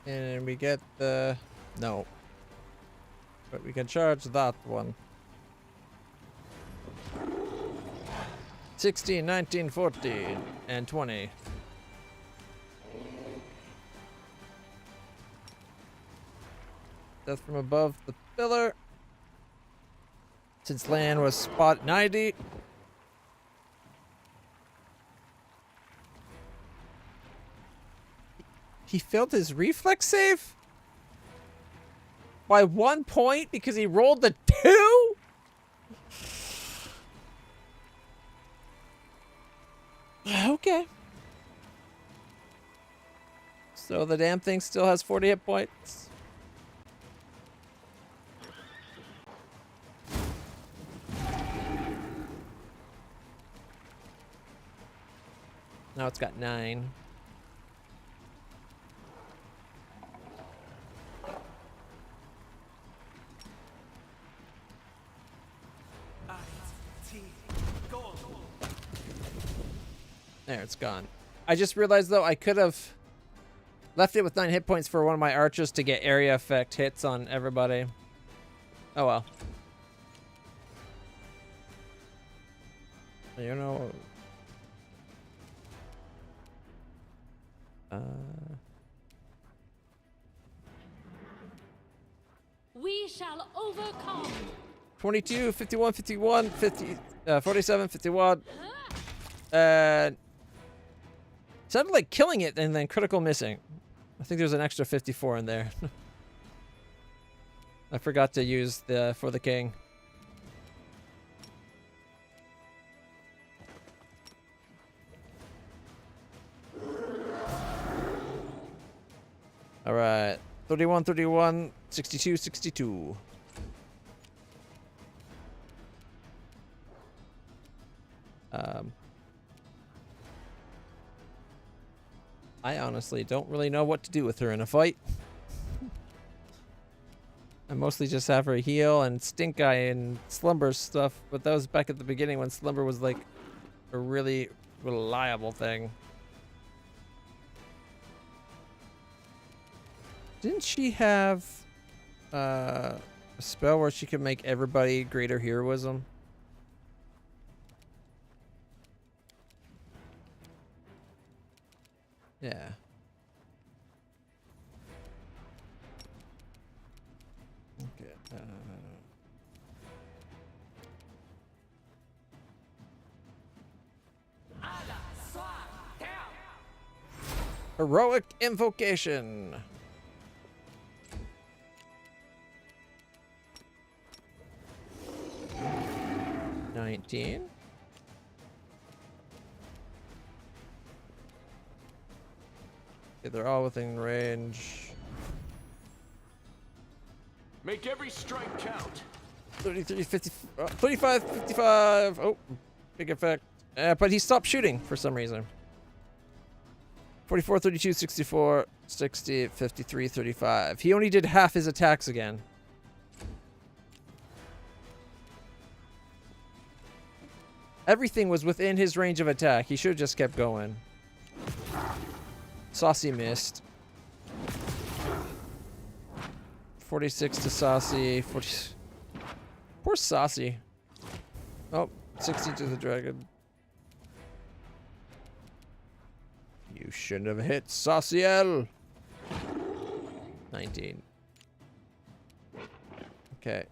And we get the... No. But we can charge that one. 16, 19, 14, and 20. Death from above the pillar. Since land was spot 90. He failed his reflex save? By 1 point because he rolled the 2? Okay. So the damn thing still has 40 hit points. Now it's got 9. There, it's gone. I just realized, though, I could have left it with 9 hit points for one of my archers to get area effect hits on everybody. Oh, well. You know... We shall overcome. 22, 51, 51, 50, 47, 51. Sounded like killing it and then critical missing. I think there's an extra 54 in there. I forgot to use the for the king. All right. 31, 31, 62, 62. I honestly don't really know what to do with her in a fight. I mostly just have her heal and stink eye and slumber stuff, but that was back at the beginning when slumber was like a really reliable thing. Didn't she have a spell where she could make everybody greater heroism? Yeah. Okay. Heroic invocation. $19. Okay, they're all within range. Make every strike count. 33, 50, 35, 55. Oh, big effect. But he stopped shooting for some reason. 44, 32, 64, 60, 53, 35. He only did half his attacks again. Everything was within his range of attack. He should have just kept going. Saucy missed. 46 to Saucy. 40. Poor Saucy. Oh, 60 to the dragon. You shouldn't have hit Sauciel. 19. Okay.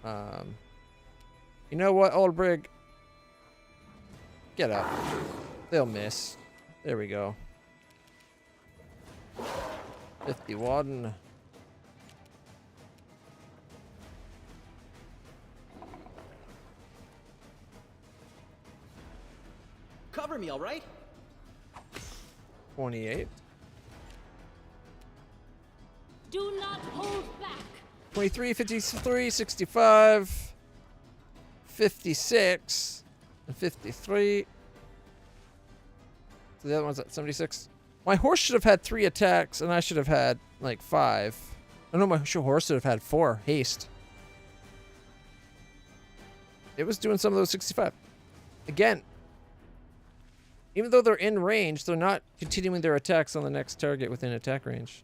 You know what, Old Brig? Get up. They'll miss. There we go. 51. Cover me, all right? 28. Do not hold back. 23, 53, 65, 56, and 53. So the other one's at 76. My horse should have had 3 attacks, and I should have had, like, 5. Oh, no, my horse should have had 4 haste. It was doing some of those 65. Again, even though they're in range, they're not continuing their attacks on the next target within attack range.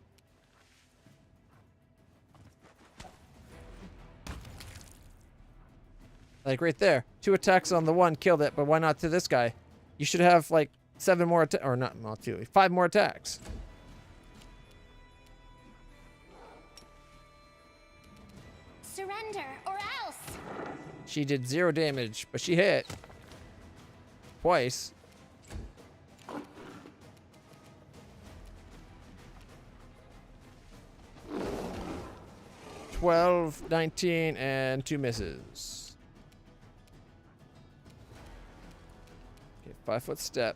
Like right there, 2 attacks on the one killed it, but why not to this guy? You should have like 7 more attacks, or not 2, 5 more attacks. Surrender or else. She did 0 damage, but she hit twice. $12, 19, and 2 misses. Okay, 5-foot step.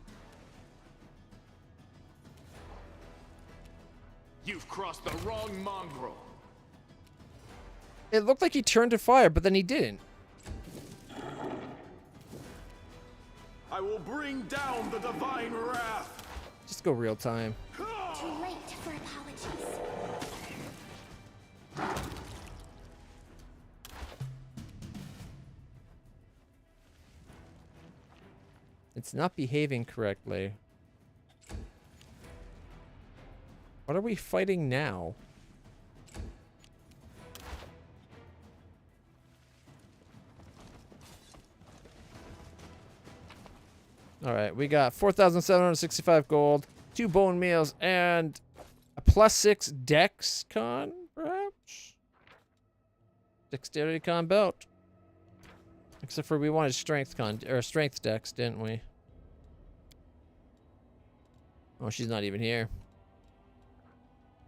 You've crossed the wrong mongrel. It looked like he turned to fire, but then he didn't. I will bring down the divine wrath. Just go real time. Too late for apologies. It's not behaving correctly. What are we fighting now? All right, we got 4,765 gold, 2 bone meals, and a +6 dex con, perhaps? Dexterity con belt. Except for we wanted strength con, or strength dex, didn't we? Oh, she's not even here.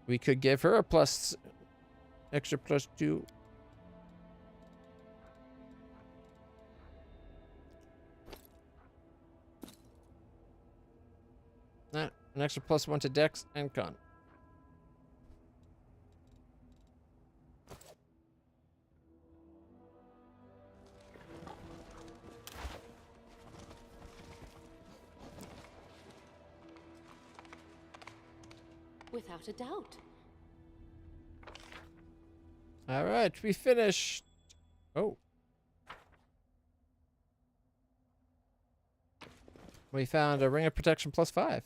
We could give her a extra +2. An extra +1 to dex and con. Without a doubt. All right, we finished. Oh. We found a ring of protection +5.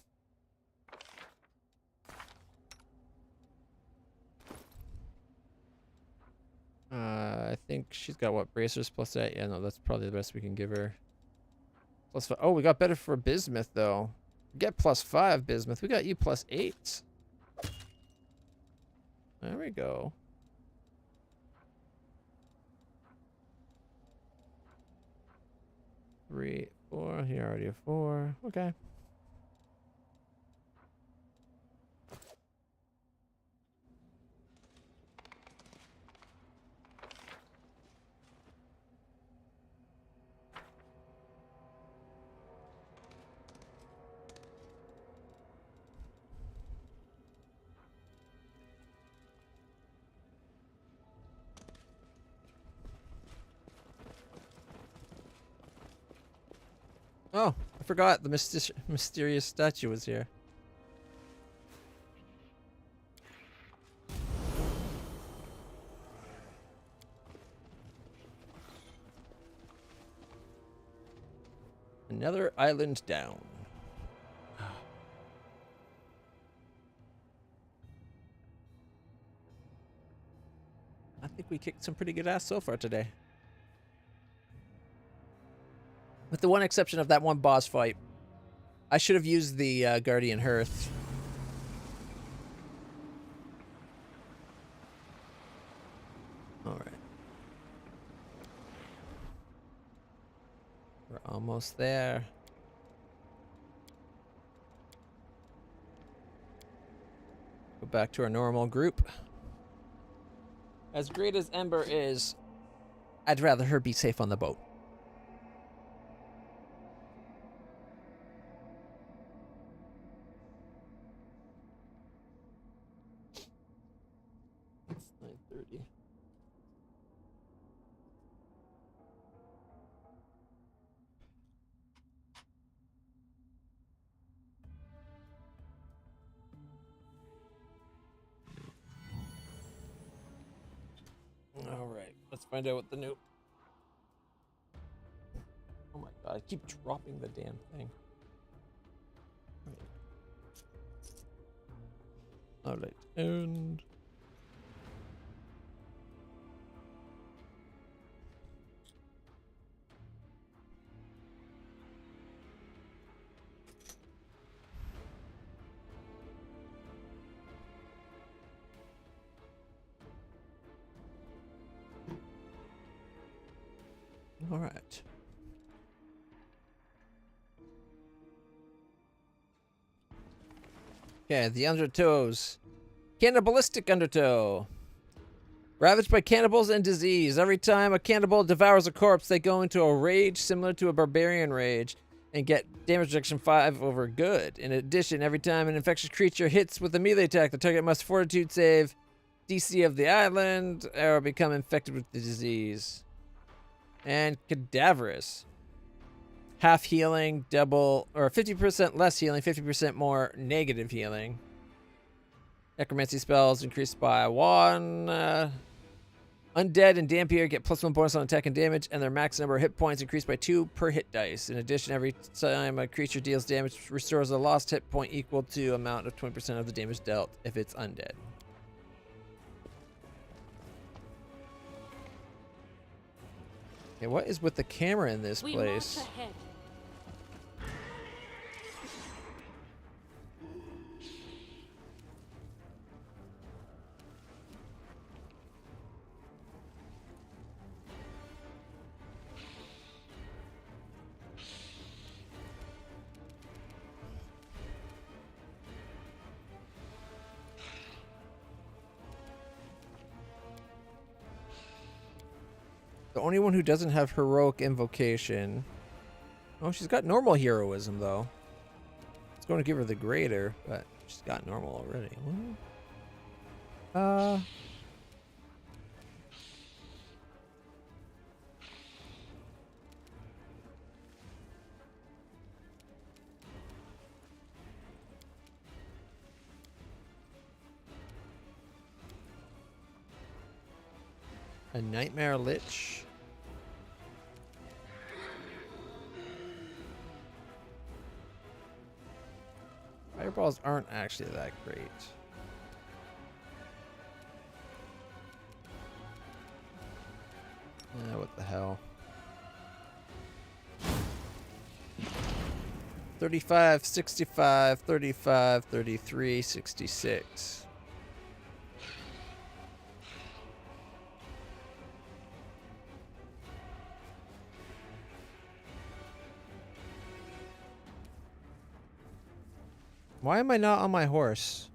I think she's got what, bracers +8. Yeah, no, that's probably the best we can give her. +5. Oh, we got better for bismuth though. Get +5 bismuth. We got you +8. There we go. Three, 4. Here already a 4. Okay. Oh, I forgot the mysterious statue was here. Another island down. I think we kicked some pretty good ass so far today. With the one exception of that one boss fight. I should have used the Guardian Hearth. Alright. We're almost there. Go back to our normal group. As great as Ember is, I'd rather her be safe on the boat. It's 9:30. Let's find out what the new... Oh my god, I keep dropping the damn thing. Alright, and... Alright. Okay, the undertows. Cannibalistic undertow. Ravaged by cannibals and disease. Every time a cannibal devours a corpse, they go into a rage similar to a barbarian rage and get damage reduction 5 over good. In addition, every time an infectious creature hits with a melee attack, the target must fortitude save DC of the island or become infected with the disease. And cadaverous. Half healing, double, or 50% less healing, 50% more negative healing. Necromancy spells increased by 1. Undead and Dampier get +1 bonus on attack and damage, and their max number of hit points increased by 2 per hit dice. In addition, every time a creature deals damage, restores a lost hit point equal to amount of 20% of the damage dealt if it's undead. Okay, what is with the camera in this place? March ahead. The only one who doesn't have heroic invocation. Oh, she's got normal heroism though. It's going to give her the greater, but she's got normal already. A nightmare lich. Fireballs aren't actually that great. What the hell? 35, 65, 35, 33, 66. Why am I not on my horse?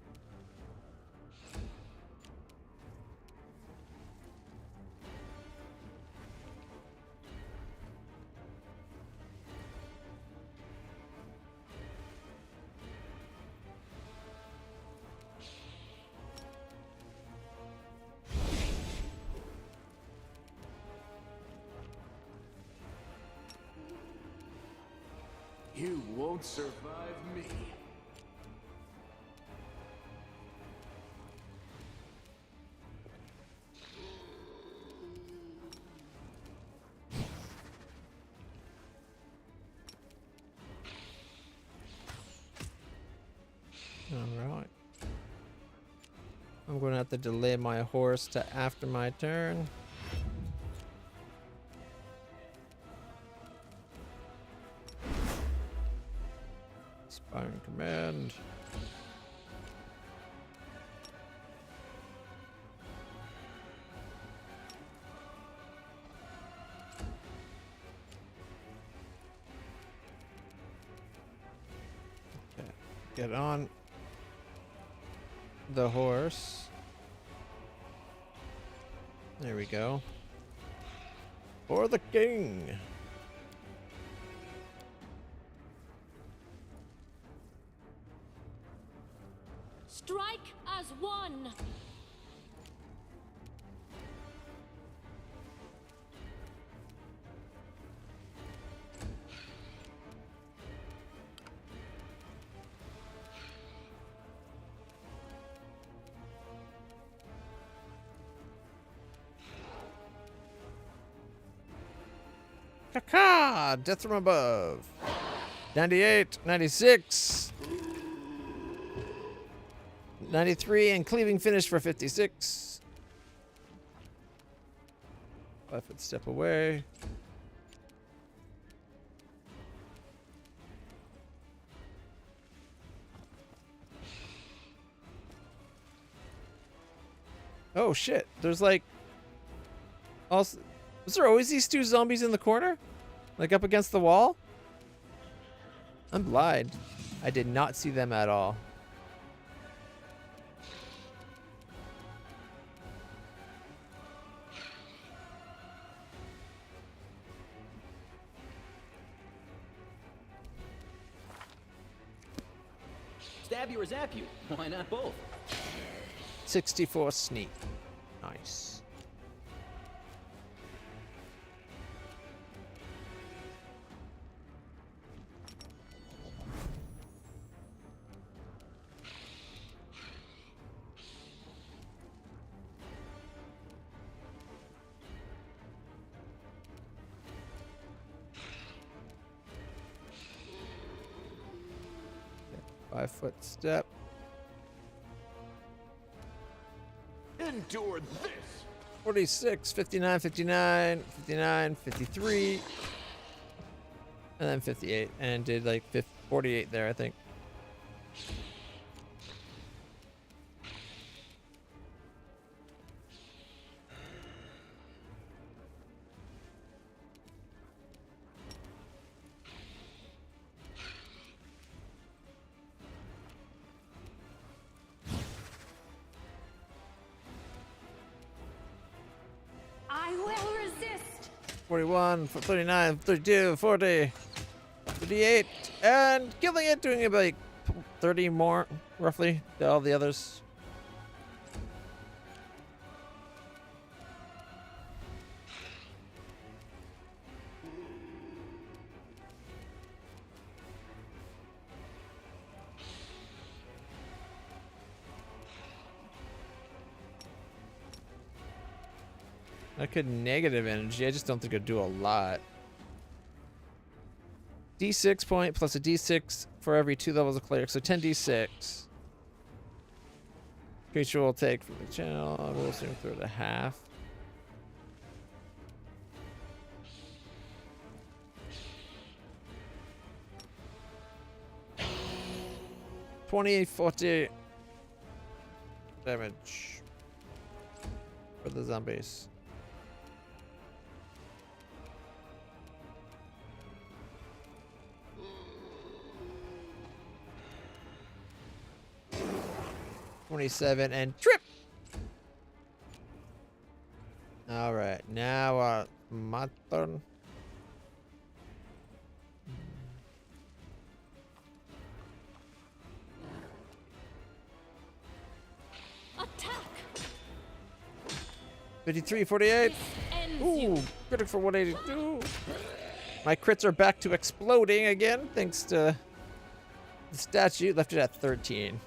You won't survive me. Alright. I'm going to have to delay my horse to after my turn. Inspiring command. Okay. Get on the horse. There we go. For the king. Strike as one. Caca! Death from above. 98, 96, 93, and cleaving finish for 56. 5-foot step away. Oh shit, there's like... Also, was there always these two zombies in the corner? Like up against the wall? I'm blind. I did not see them at all. Stab you or zap you? Why not both? 64 sneak. Nice. Okay, 5-foot step. Endure this! 46, 59, 59, 59, 53, and then 58, and did like 48 there, I think. I will resist. 41, 39, 32, 40, 38, and killing it, doing about like 30 more, roughly, to all the others. I could negative energy. I just don't think it'd do a lot. D6 point plus a D6 for every 2 levels of cleric, so 10d6. Creature will take from the channel. I will assume through it a half. $20.40 damage for the zombies. $27 and trip. All right, now my turn. Attack! 53, 48. Ends Ooh, you. critic for 182. My crits are back to exploding again, thanks to the statue. Left it at 13.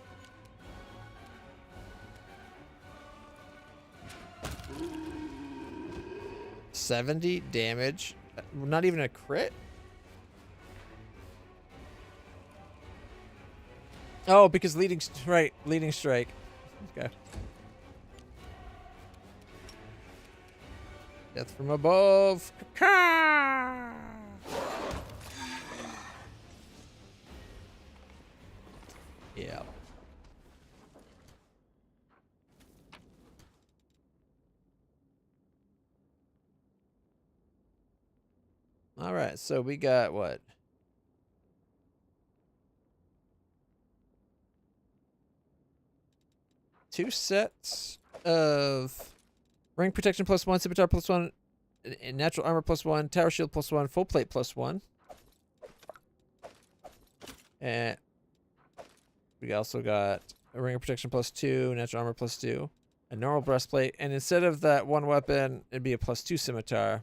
$70 damage. Not even a crit. Oh, because leading strike. Okay. Death from above. Caw! Yeah. All right, so we got what? Two sets of ring protection +1, scimitar +1, and natural armor +1, tower shield +1, full plate +1. And we also got a ring of protection +2, natural armor +2, a normal breastplate, and instead of that one weapon, it'd be a +2 scimitar.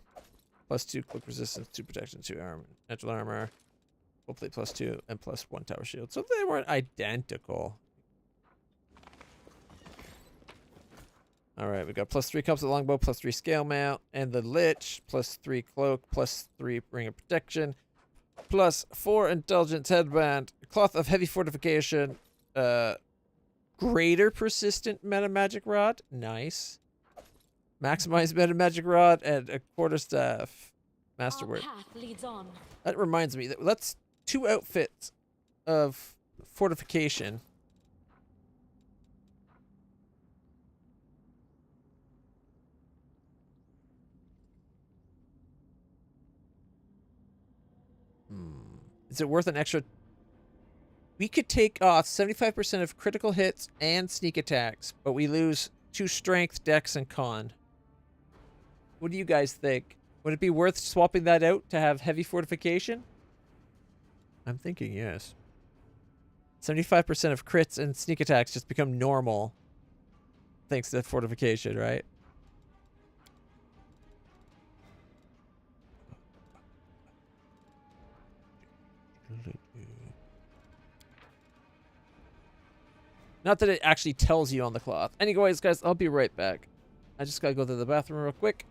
+2 quick resistance, 2 protection, 2 armor, natural armor, full plate +2, and +1 tower shield. So they weren't identical. Alright, we got +3 cups of longbow, +3 scale mount, and the lich, +3 cloak, +3 ring of protection, +4 intelligence headband, cloth of heavy fortification, greater persistent meta magic rod, nice. Maximize meta magic rod, and a quarterstaff masterwork. Our path leads on. That reminds me, that's 2 outfits of fortification. Is it worth an extra? We could take off 75% of critical hits and sneak attacks, but we lose 2 strength, dex, and con. What do you guys think? Would it be worth swapping that out to have heavy fortification? I'm thinking yes. 75% of crits and sneak attacks just become normal thanks to fortification, right? Not that it actually tells you on the cloth. Anyways, guys, I'll be right back. I just gotta go to the bathroom real quick.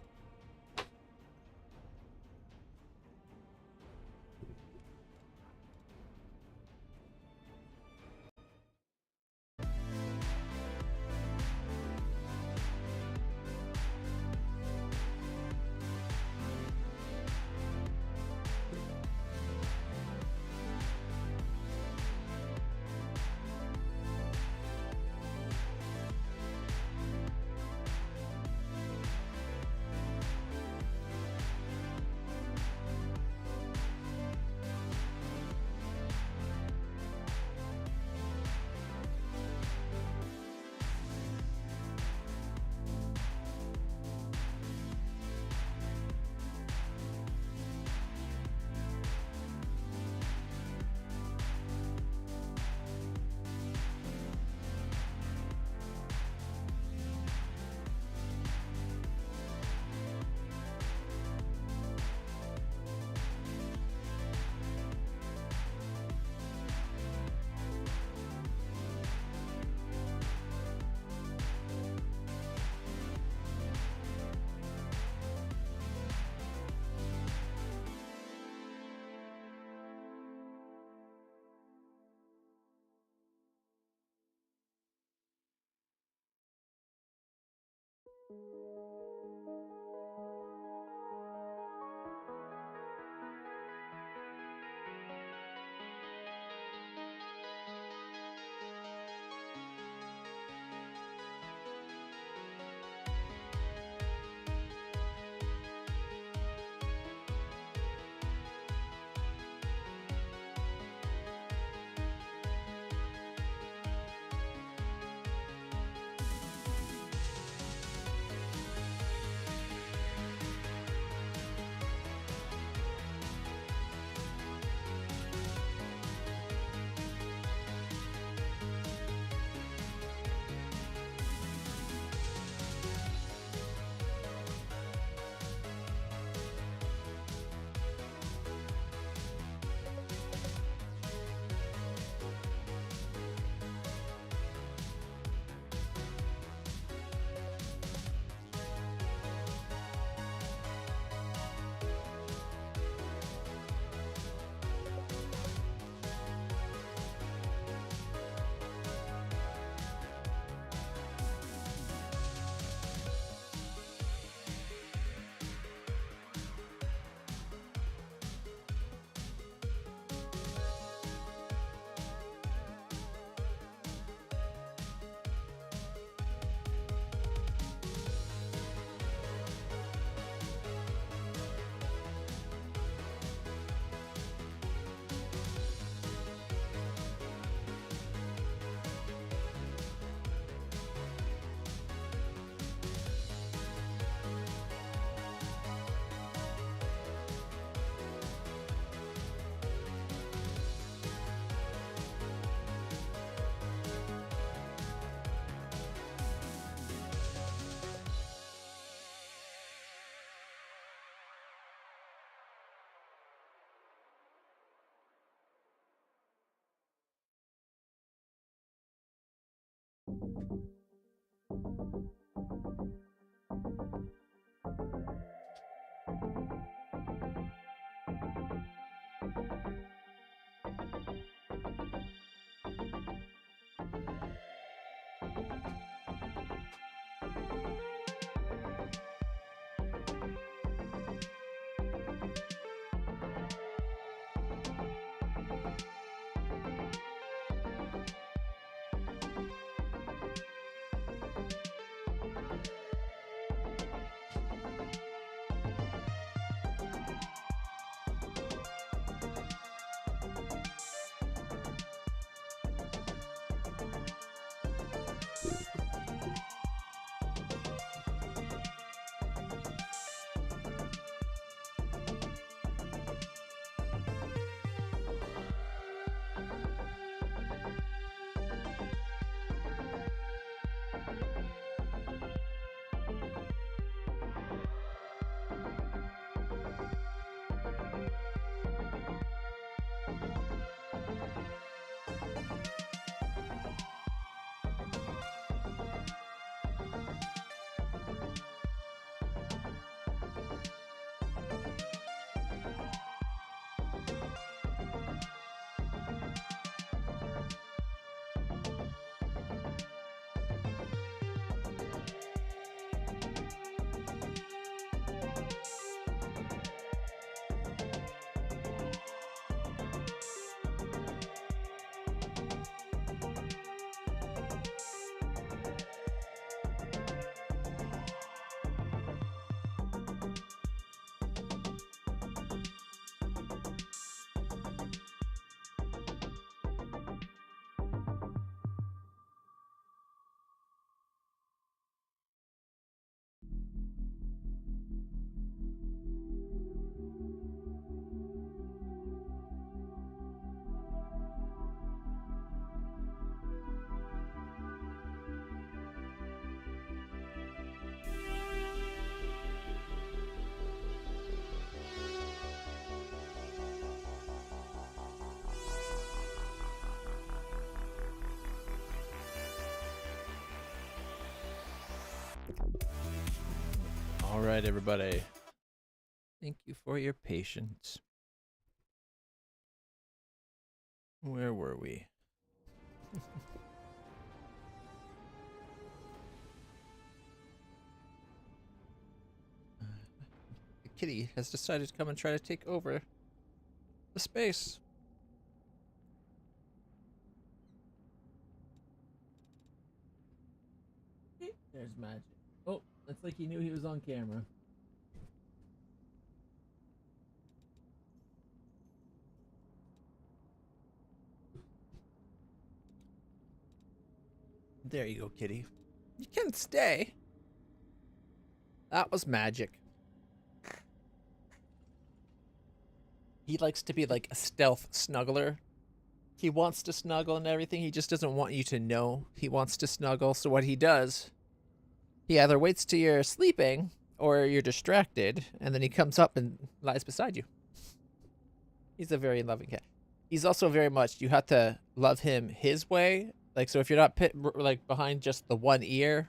All right, everybody. Thank you for your patience. Where were we? The kitty has decided to come and try to take over the space. There's magic. Oh, it's like he knew he was on camera. There you go, kitty. You can stay. That was magic. He likes to be like a stealth snuggler. He wants to snuggle and everything. He just doesn't want you to know he wants to snuggle. So what he does, he either waits till you're sleeping or you're distracted, and then he comes up and lies beside you. He's a very loving cat. He's also very much, you have to love him his way. Like, so if you're not like behind just the one ear,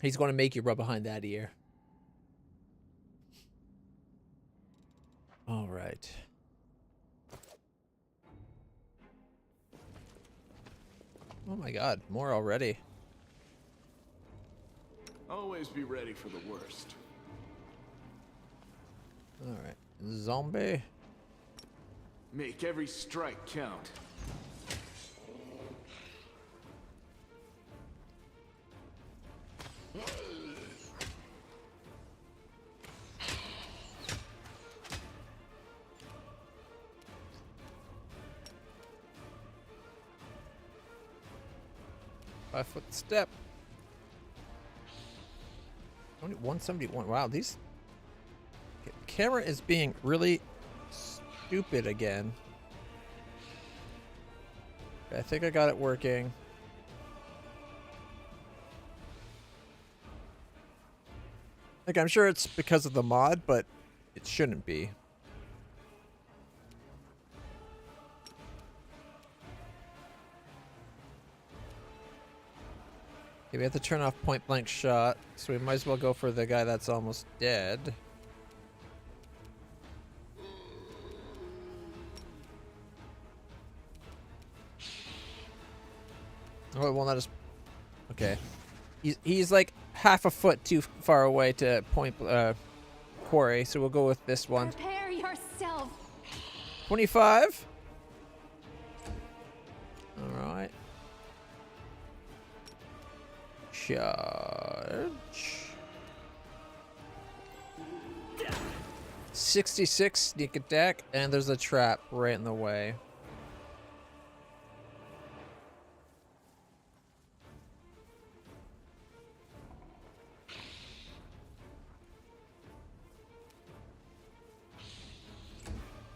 he's going to make you rub behind that ear. All right. Oh my god, more already. Always be ready for the worst. All right. Zombie. Make every strike count. Five-foot step. Only 171. Wow, these... The camera is being really stupid again. I think I got it working. Like, I'm sure it's because of the mod, but it shouldn't be. Okay, we have to turn off point blank shot, so we might as well go for the guy that's almost dead. Oh, it won't let us. Okay. He's like half a foot too far away to point quarry, so we'll go with this one. Prepare yourself. 25. All right. Charge. 66 sneak attack, and there's a trap right in the way.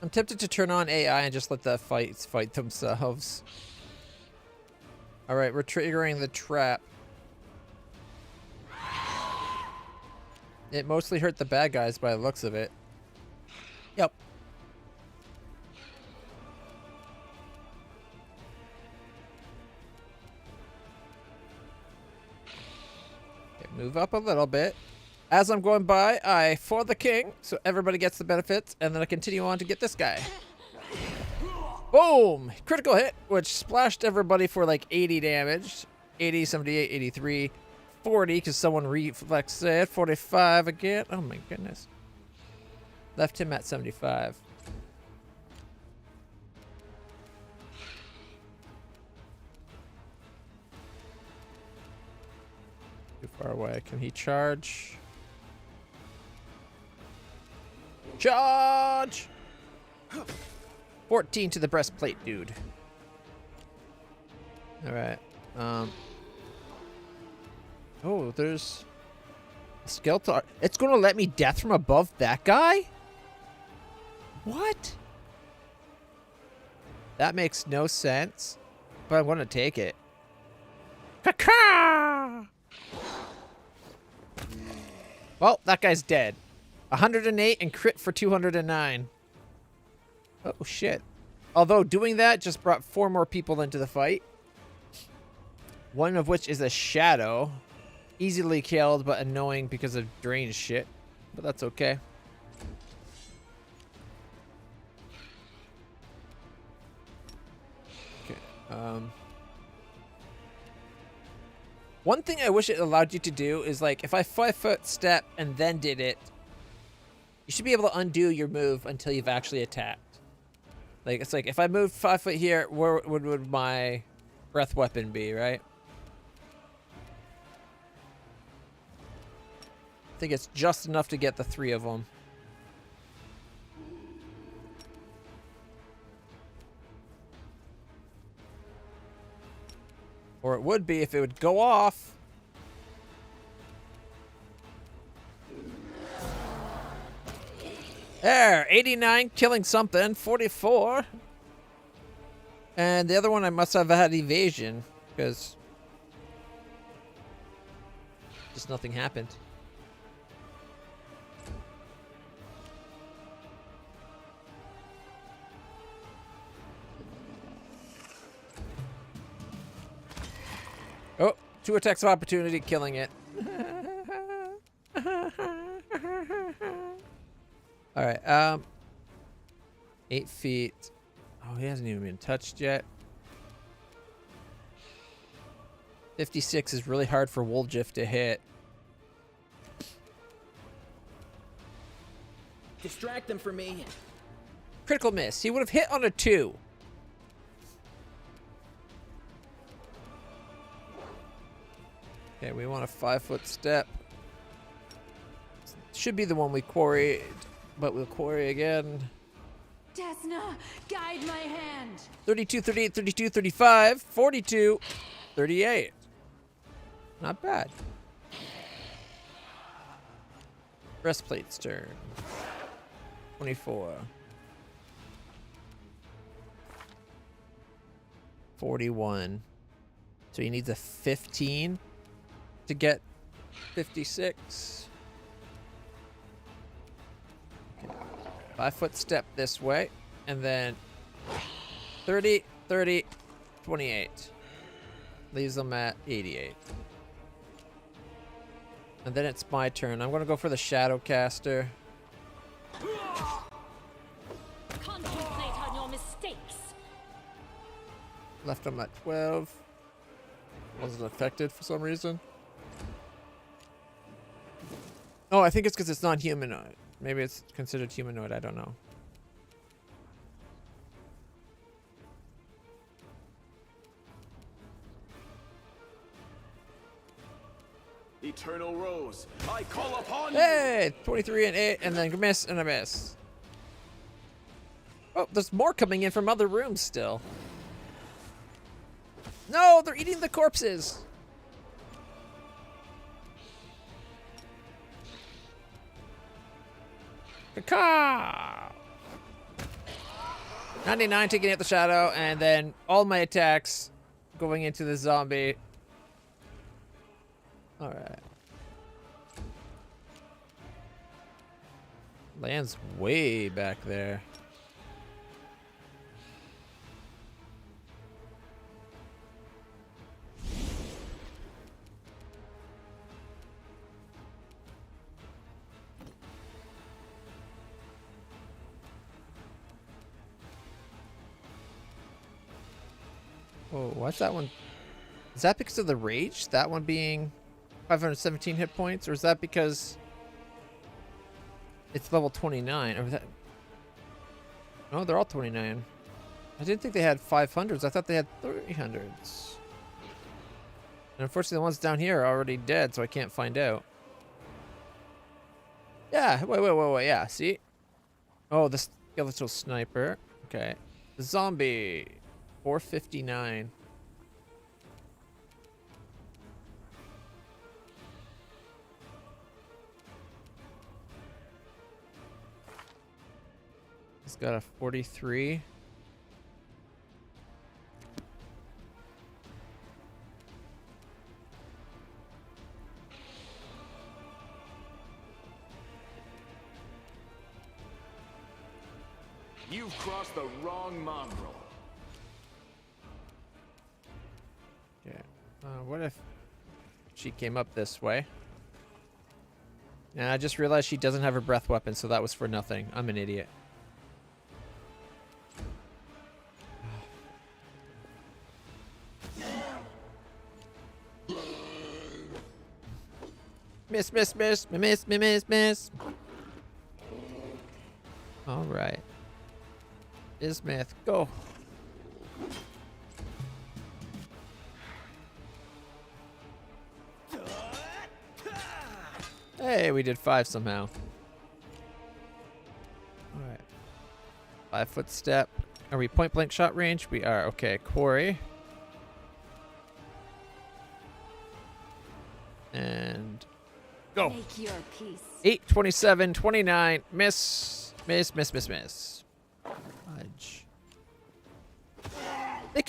I'm tempted to turn on AI and just let the fights fight themselves. Alright, we're triggering the trap. It mostly hurt the bad guys by the looks of it. Yep. Okay, move up a little bit. As I'm going by, I for the king, so everybody gets the benefits, and then I continue on to get this guy. Boom! Critical hit, which splashed everybody for like 80 damage. 80, 78, 83, 40, because someone reflexed it. 45 again. Oh my goodness. Left him at 75. Too far away. Can he charge? Charge! 14 to the breastplate, dude. Alright. Oh, there's a skeleton. It's gonna let me death from above that guy? What? That makes no sense. But I'm gonna take it. Caca! Well, that guy's dead. 108 and crit for 209. Oh, shit. Although doing that just brought 4 more people into the fight. One of which is a shadow. easily killed, but annoying because of drain shit. But that's okay. Okay. One thing I wish it allowed you to do is, like, if I 5-foot step and then did it, you should be able to undo your move until you've actually attacked. Like, it's like, if I moved 5 foot here, where would my breath weapon be, right? I think it's just enough to get the 3 of them. Or it would be if it would go off. There, 89 killing something, 44. And the other one I must have had evasion, because just nothing happened. Oh, 2 attacks of opportunity, killing it. All right, 8 feet. Oh, he hasn't even been touched yet. 56 is really hard for Woljif to hit. Distract them for me. Critical miss. He would have hit on a 2. Okay, we want a 5-foot step. Should be the one we quarried, but we'll quarry again. Desna, guide my hand. 32, 38, 32, 35, 42, 38. Not bad. Breastplate's turn. 24. 41. So he needs a 15 to get 56. 5-foot step this way, and then 30, 30, 28. Leaves them at 88. And then it's my turn. I'm going to go for the Shadowcaster. Contemplate on your mistakes. Left them at 12. Wasn't affected for some reason. Oh, I think it's because it's non-humanoid. Maybe it's considered humanoid. I don't know. Eternal Rose, I call upon you! Hey! 23 and 8, and then miss and a miss. Oh, there's more coming in from other rooms still. No, they're eating the corpses. Caw! 99 taking out the shadow, and then all my attacks going into the zombie. Alright. Land's way back there. Oh, what's that one? Is that because of the rage? That one being 517 hit points? Or is that because it's level 29? Or that... No, they're all 29. I didn't think they had 500s. I thought they had 300s. And unfortunately, the ones down here are already dead, so I can't find out. Yeah, wait. Yeah, see? Oh, the skeletal sniper. Okay. The zombie. 459. He's got a 43. You've crossed the wrong mongrel. Yeah. What if she came up this way. And I just realized she doesn't have her breath weapon, so that was for nothing. I'm an idiot. Miss, miss, miss, miss, miss, miss, miss. All right. Bismuth, go. Hey, we did 5 somehow. All right. 5-foot step. Are we point blank shot range? We are. Okay, quarry. And go. Make your peace. 8, 27, 29. Miss. Miss, miss, miss, miss. Fudge.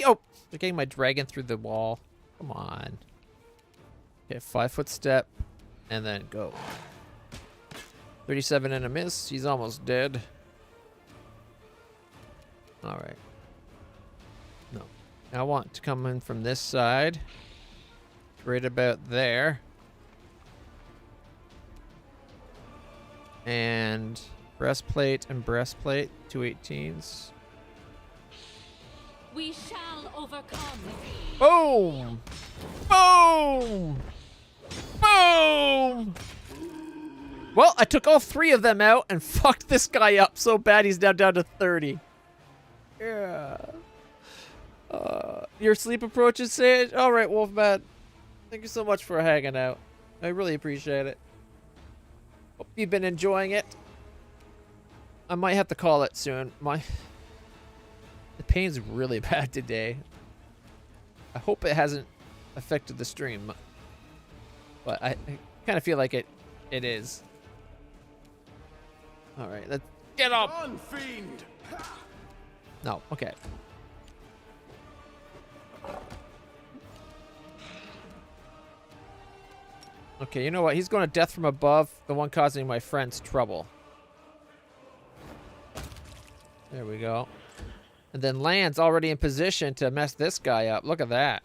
Oh, they're getting my dragon through the wall. Come on. Okay, 5-foot step. And then go. 37 and a miss. He's almost dead. Alright. No. Now I want to come in from this side. Right about there. And breastplate and breastplate. 218s. We shall overcome. Boom! Boom! Boom! Well, I took all 3 of them out and fucked this guy up so bad he's now down to 30. Yeah. Your sleep approaches, Sage? Alright, Wolfman. Thank you so much for hanging out. I really appreciate it. Hope you've been enjoying it. I might have to call it soon. The pain's really bad today. I hope it hasn't affected the stream. But I kind of feel like it is. Alright, let's get up! Fiend! No, okay. Okay, you know what? He's going to death from above, the one causing my friends trouble. There we go. And then Land's already in position to mess this guy up. Look at that.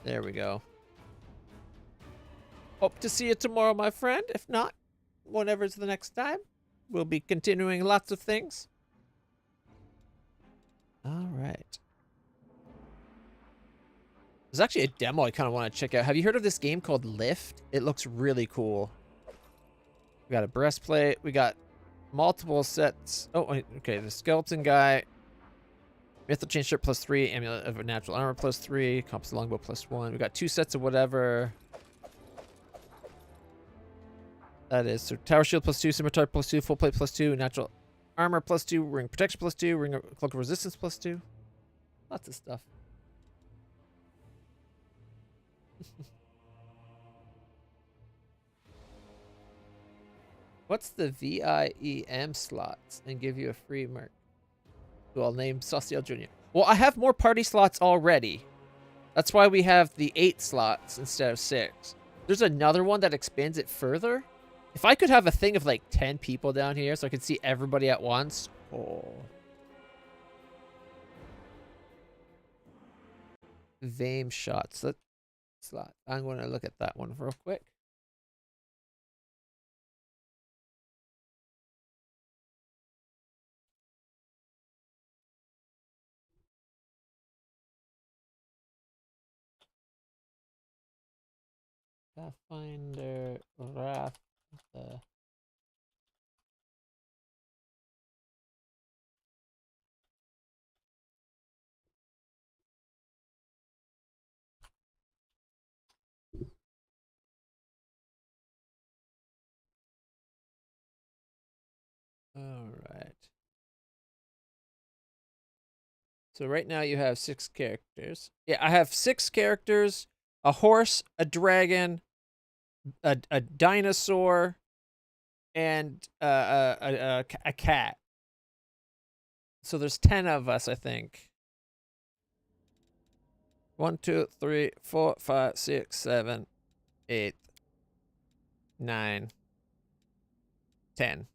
There we go. Hope to see you tomorrow, my friend. If not, whenever's the next time. We'll be continuing lots of things. All right. There's actually a demo I kind of want to check out. Have you heard of this game called Lift? It looks really cool. We got a breastplate. We got multiple sets. Oh, okay. The skeleton guy. Mythical chain shirt +3. Amulet of natural armor +3. Compass longbow +1. We got 2 sets of whatever. That is. So tower shield +2. Scimitar +2. Full plate +2. Natural armor +2. Ring protection +2. Ring of cloak of resistance +2. Lots of stuff. What's the VIEM slots and give you a free mark? Who I'll name Sauciel Jr. Well, I have more party slots already. That's why we have the 8 slots instead of 6. There's another one that expands it further. If I could have a thing of like 10 people down here so I could see everybody at once. Oh. Vame shots. That slot. I'm going to look at that one real quick. Pathfinder, Wrath, all right. So right now you have 6 characters. Yeah, I have 6 characters, a horse, a dragon, a dinosaur, and a cat. So there's 10 of us, I think. 1, 2, 3, 4, 5, 6, 7, 8, 9, 10.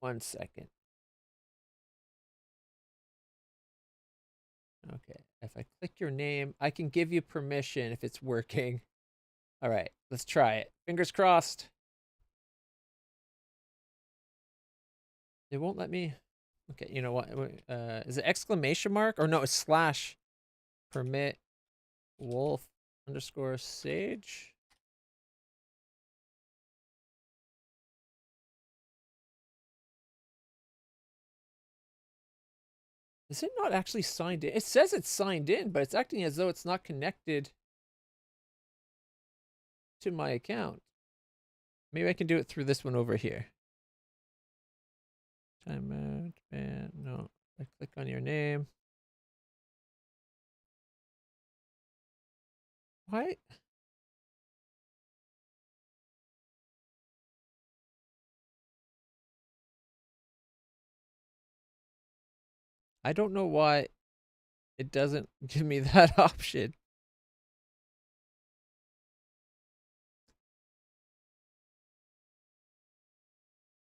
1 second. Okay, if I click your name, I can give you permission if it's working. All right, let's try it. Fingers crossed. It won't let me. Okay, you know what? Is it exclamation mark? Or no, it's slash permit wolf underscore sage. Is it not actually signed in? It says it's signed in, but it's acting as though it's not connected to my account. Maybe I can do it through this one over here. Timeout, ban, no. I click on your name. Why? I don't know why it doesn't give me that option.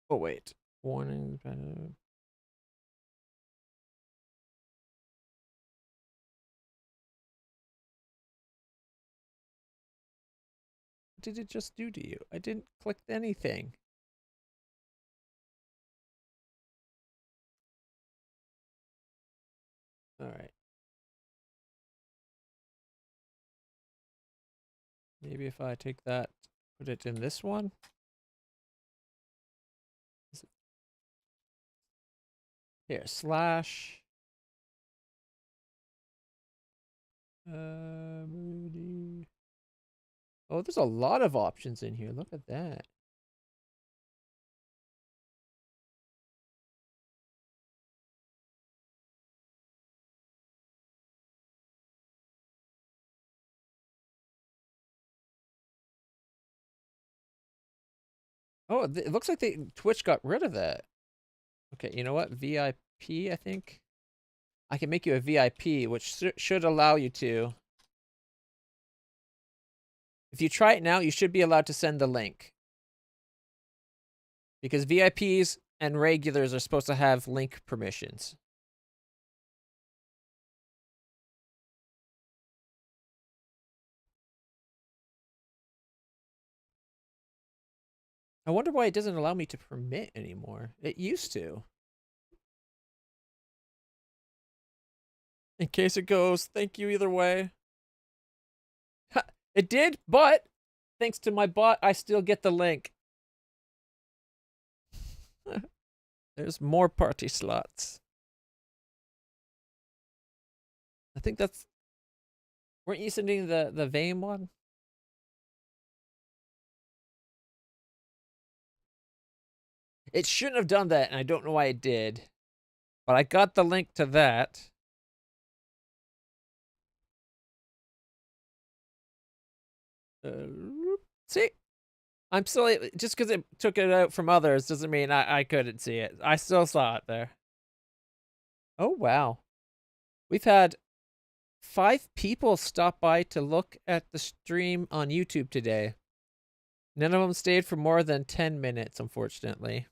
Oh, wait. Warning. What did it just do to you? I didn't click anything. All right. Maybe if I take that, put it in this one. Here, slash. Moody. Oh, there's a lot of options in here. Look at that. Oh, it looks like Twitch got rid of that. Okay, you know what? VIP, I think. I can make you a VIP, which should allow you to. If you try it now, you should be allowed to send the link. Because VIPs and regulars are supposed to have link permissions. I wonder why it doesn't allow me to permit anymore. It used to. In case it goes, thank you either way. Ha, it did, but thanks to my bot, I still get the link. There's more party slots. I think that's... Weren't you sending the VAME one? It shouldn't have done that, and I don't know why it did. But I got the link to that. See? I'm still... Just because it took it out from others doesn't mean I couldn't see it. I still saw it there. Oh, wow. We've had 5 people stop by to look at the stream on YouTube today. None of them stayed for more than 10 minutes, unfortunately.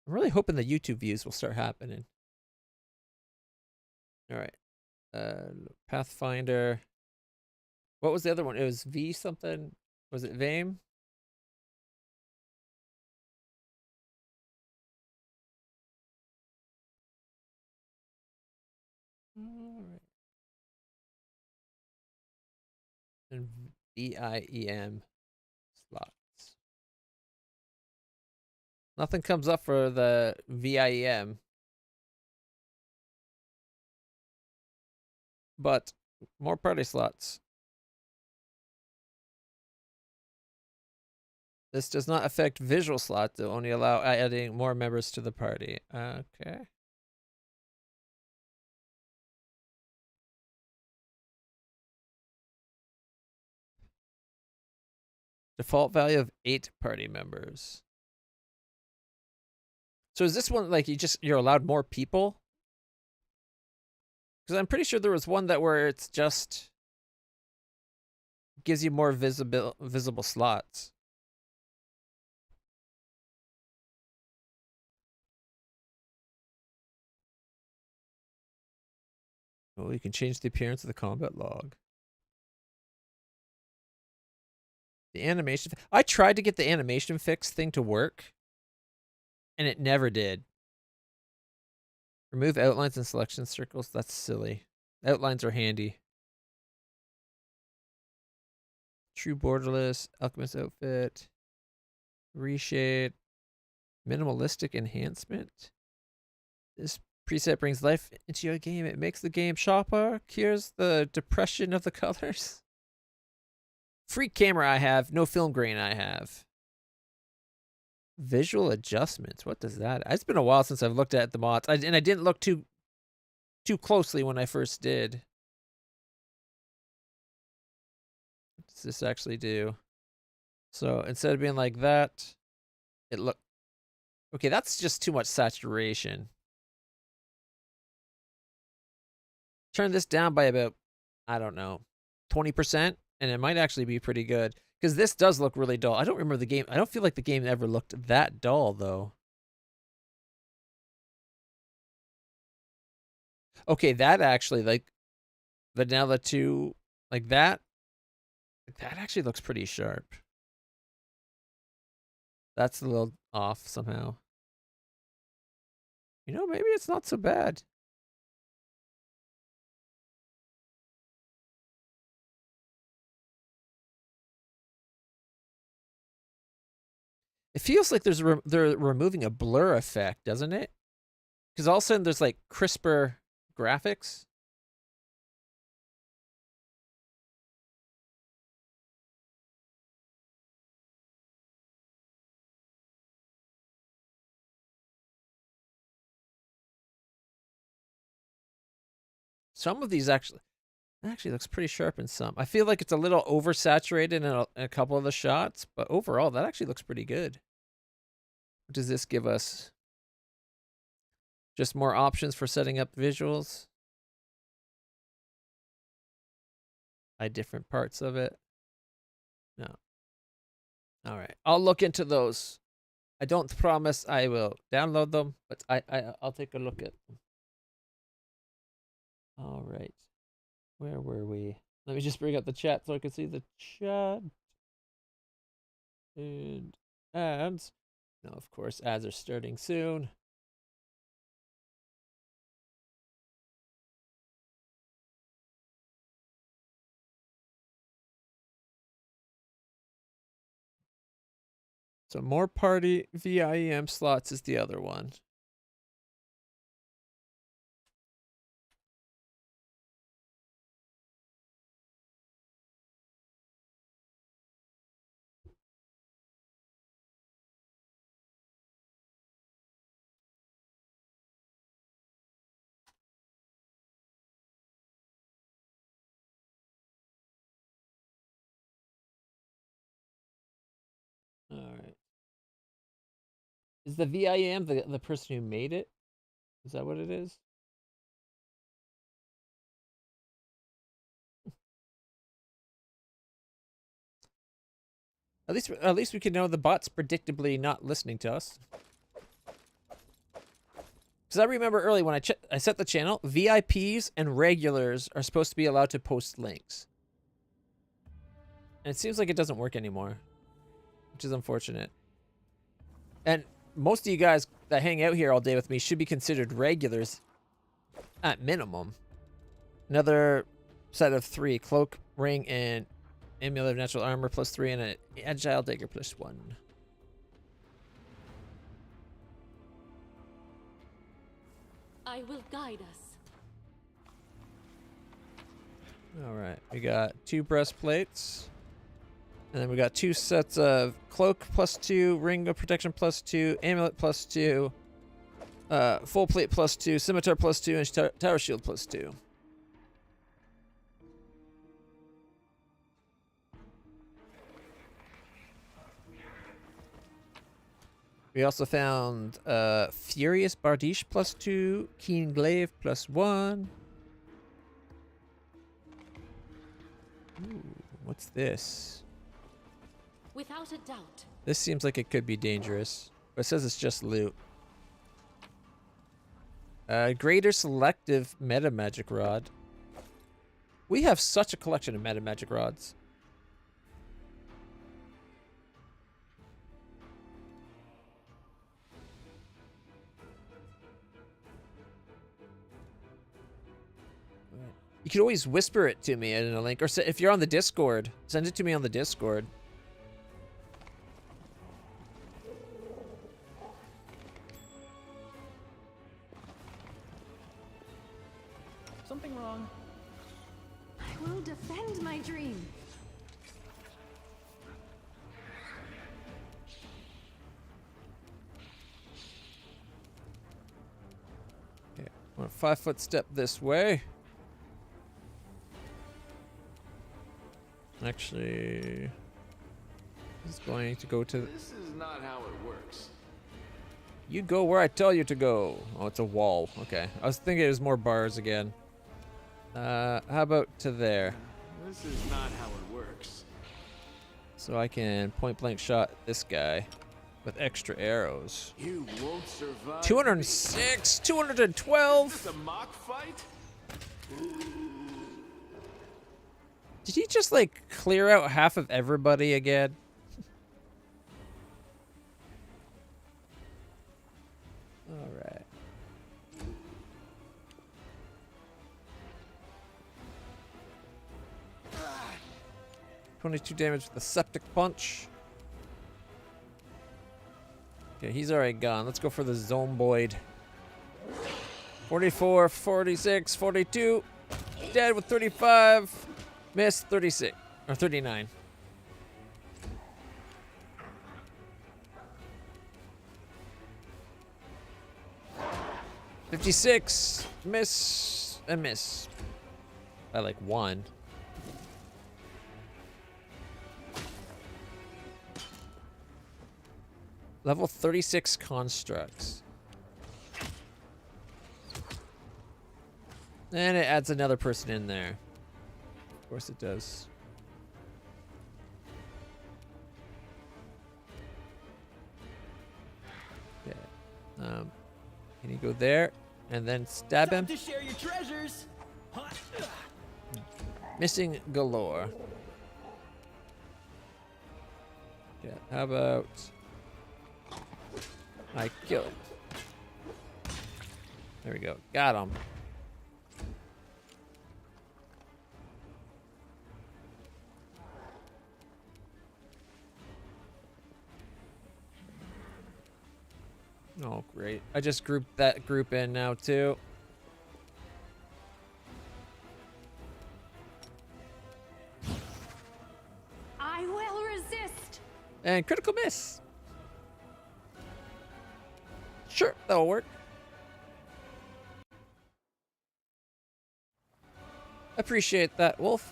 I'm really hoping the YouTube views will start happening. All right. Pathfinder. What was the other one? It was V something. Was it VAME? All right. And VIEM slots. Nothing comes up for the VIEM. But more party slots. This does not affect visual slots. It will only allow adding more members to the party. Okay. Default value of 8 party members. So is this one like you're allowed more people? Because I'm pretty sure there was one that where it's just gives you more visible slots. Oh, you can change the appearance of the combat log. The animation. I tried to get the animation fix thing to work, and it never did. Remove outlines and selection circles. That's silly. Outlines are handy. True borderless. Alchemist outfit. Reshade. Minimalistic enhancement. This preset brings life into your game. It makes the game sharper. Cures the depression of the colors. Free camera I have. No film grain I have. Visual adjustments. What does that? It's been a while since I've looked at the mods. And I didn't look too closely when I first did. What does this actually do? So instead of being like that, it look. Okay, that's just too much saturation. Turn this down by about, I don't know, 20%, and it might actually be pretty good. Because this does look really dull. I don't remember the game. I don't feel like the game ever looked that dull, though. Okay, that actually, like, Vanilla 2, like that actually looks pretty sharp. That's a little off somehow. You know, maybe it's not so bad. It feels like they're removing a blur effect, doesn't it? Because all of a sudden there's like crisper graphics. Some of these actually looks pretty sharp in some. I feel like it's a little oversaturated in a couple of the shots, but overall that actually looks pretty good. What does this give us? Just more options for setting up visuals. Hide different parts of it. No. All right. I'll look into those. I don't promise I will download them, but I'll take a look at them. All right. Where were we? Let me just bring up the chat so I can see the chat. And ads. No, of course, ads are starting soon. So more party VIEM slots is the other one. All right. Is the VIM the person who made it? Is that what it is? At least we can know the bot's predictably not listening to us. Because I remember early when I set the channel, VIPs and regulars are supposed to be allowed to post links. And it seems like it doesn't work anymore, which is unfortunate. And most of you guys that hang out here all day with me should be considered regulars at minimum. Another set of 3, cloak, ring, and amulet of natural armor +3, and an agile dagger +1. I will guide us. All right, we got 2 breastplates. And then we got 2 sets of cloak +2, ring of protection +2, amulet +2, full plate +2, scimitar +2, and tower shield +2. We also found Furious Bardiche +2, Keen Glaive +1. Ooh, what's this? Without a doubt. This seems like it could be dangerous, but it says it's just loot. Greater selective meta magic rod. We have such a collection of meta magic rods. You can always whisper it to me in a link, or if you're on the Discord, send it to me on the Discord. Something wrong? I will defend my dream. Okay, I want a 5-foot step this way. Actually, it's going to go to. This is not how it works. You go where I tell you to go. Oh, it's a wall. Okay, I was thinking it was more bars again. How about to there? This is not how it works. So I can point blank shot this guy with extra arrows. You won't survive. 206, Is 212. this a mock fight? Did he just like clear out half of everybody again? All right. Ah. 22 damage with the septic punch. Okay, he's already gone. Let's go for the zomboid. 44, 46, 42. Dead with 35. Miss 36 or 39. $56. Miss and miss. By like 1. Level 36 constructs. And it adds another person in there. Of course it does. Okay. Can you go there and then stab him? Time to share your treasures. Missing galore. Yeah, how about I kill him? There we go. Got him. Oh, great. I just grouped that group in now, too. I will resist. And critical miss. Sure, that'll work. Appreciate that, Wolf.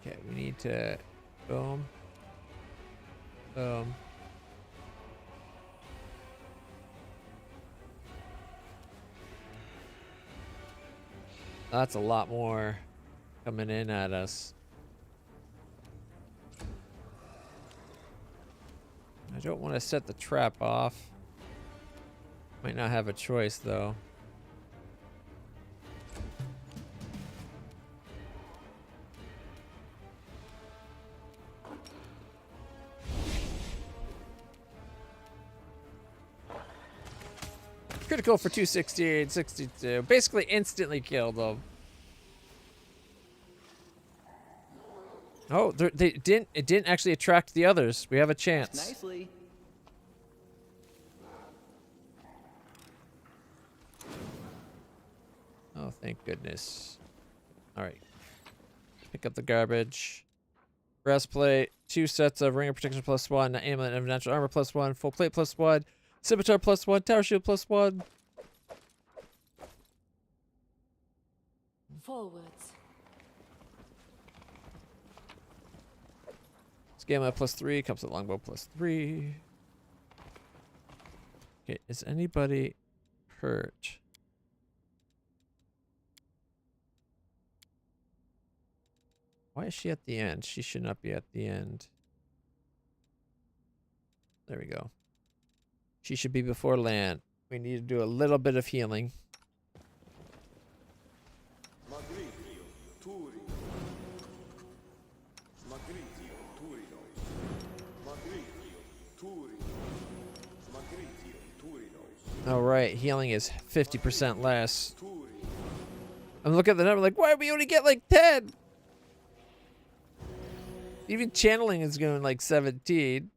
Okay, we need to... Boom. Boom. That's a lot more coming in at us. I don't want to set the trap off. Might not have a choice though. Critical for 268, 62. Basically instantly killed them. Oh, it didn't actually attract the others. We have a chance. Nicely. Oh, thank goodness. All right. Pick up the garbage. Breastplate, 2 sets of ring of protection +1, amulet of natural armor +1, full plate +1, scimitar +1, tower shield +1. Forwards. Gamma +3, comes with longbow +3. Okay, is anybody hurt? Why is she at the end? She should not be at the end. There we go. She should be before land. We need to do a little bit of healing. All right, healing is 50% less. I'm looking at the number like, why did we only get like 10? Even channeling is going like 17.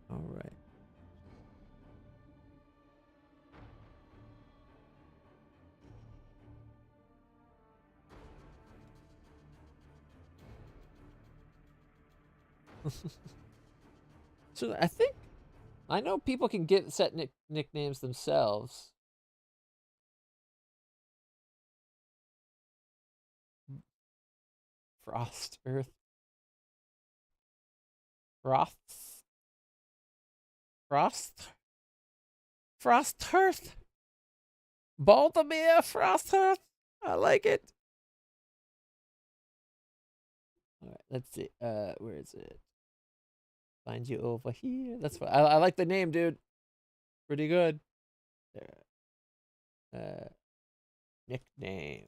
All right. So I know people can get set nicknames themselves. Frost, Earth, Frost, Earth, Baltimore, Frost Earth. I like it. All right, let's see. Where is it? Find you over here. That's fine. I like the name, dude. Pretty good. There. Nickname.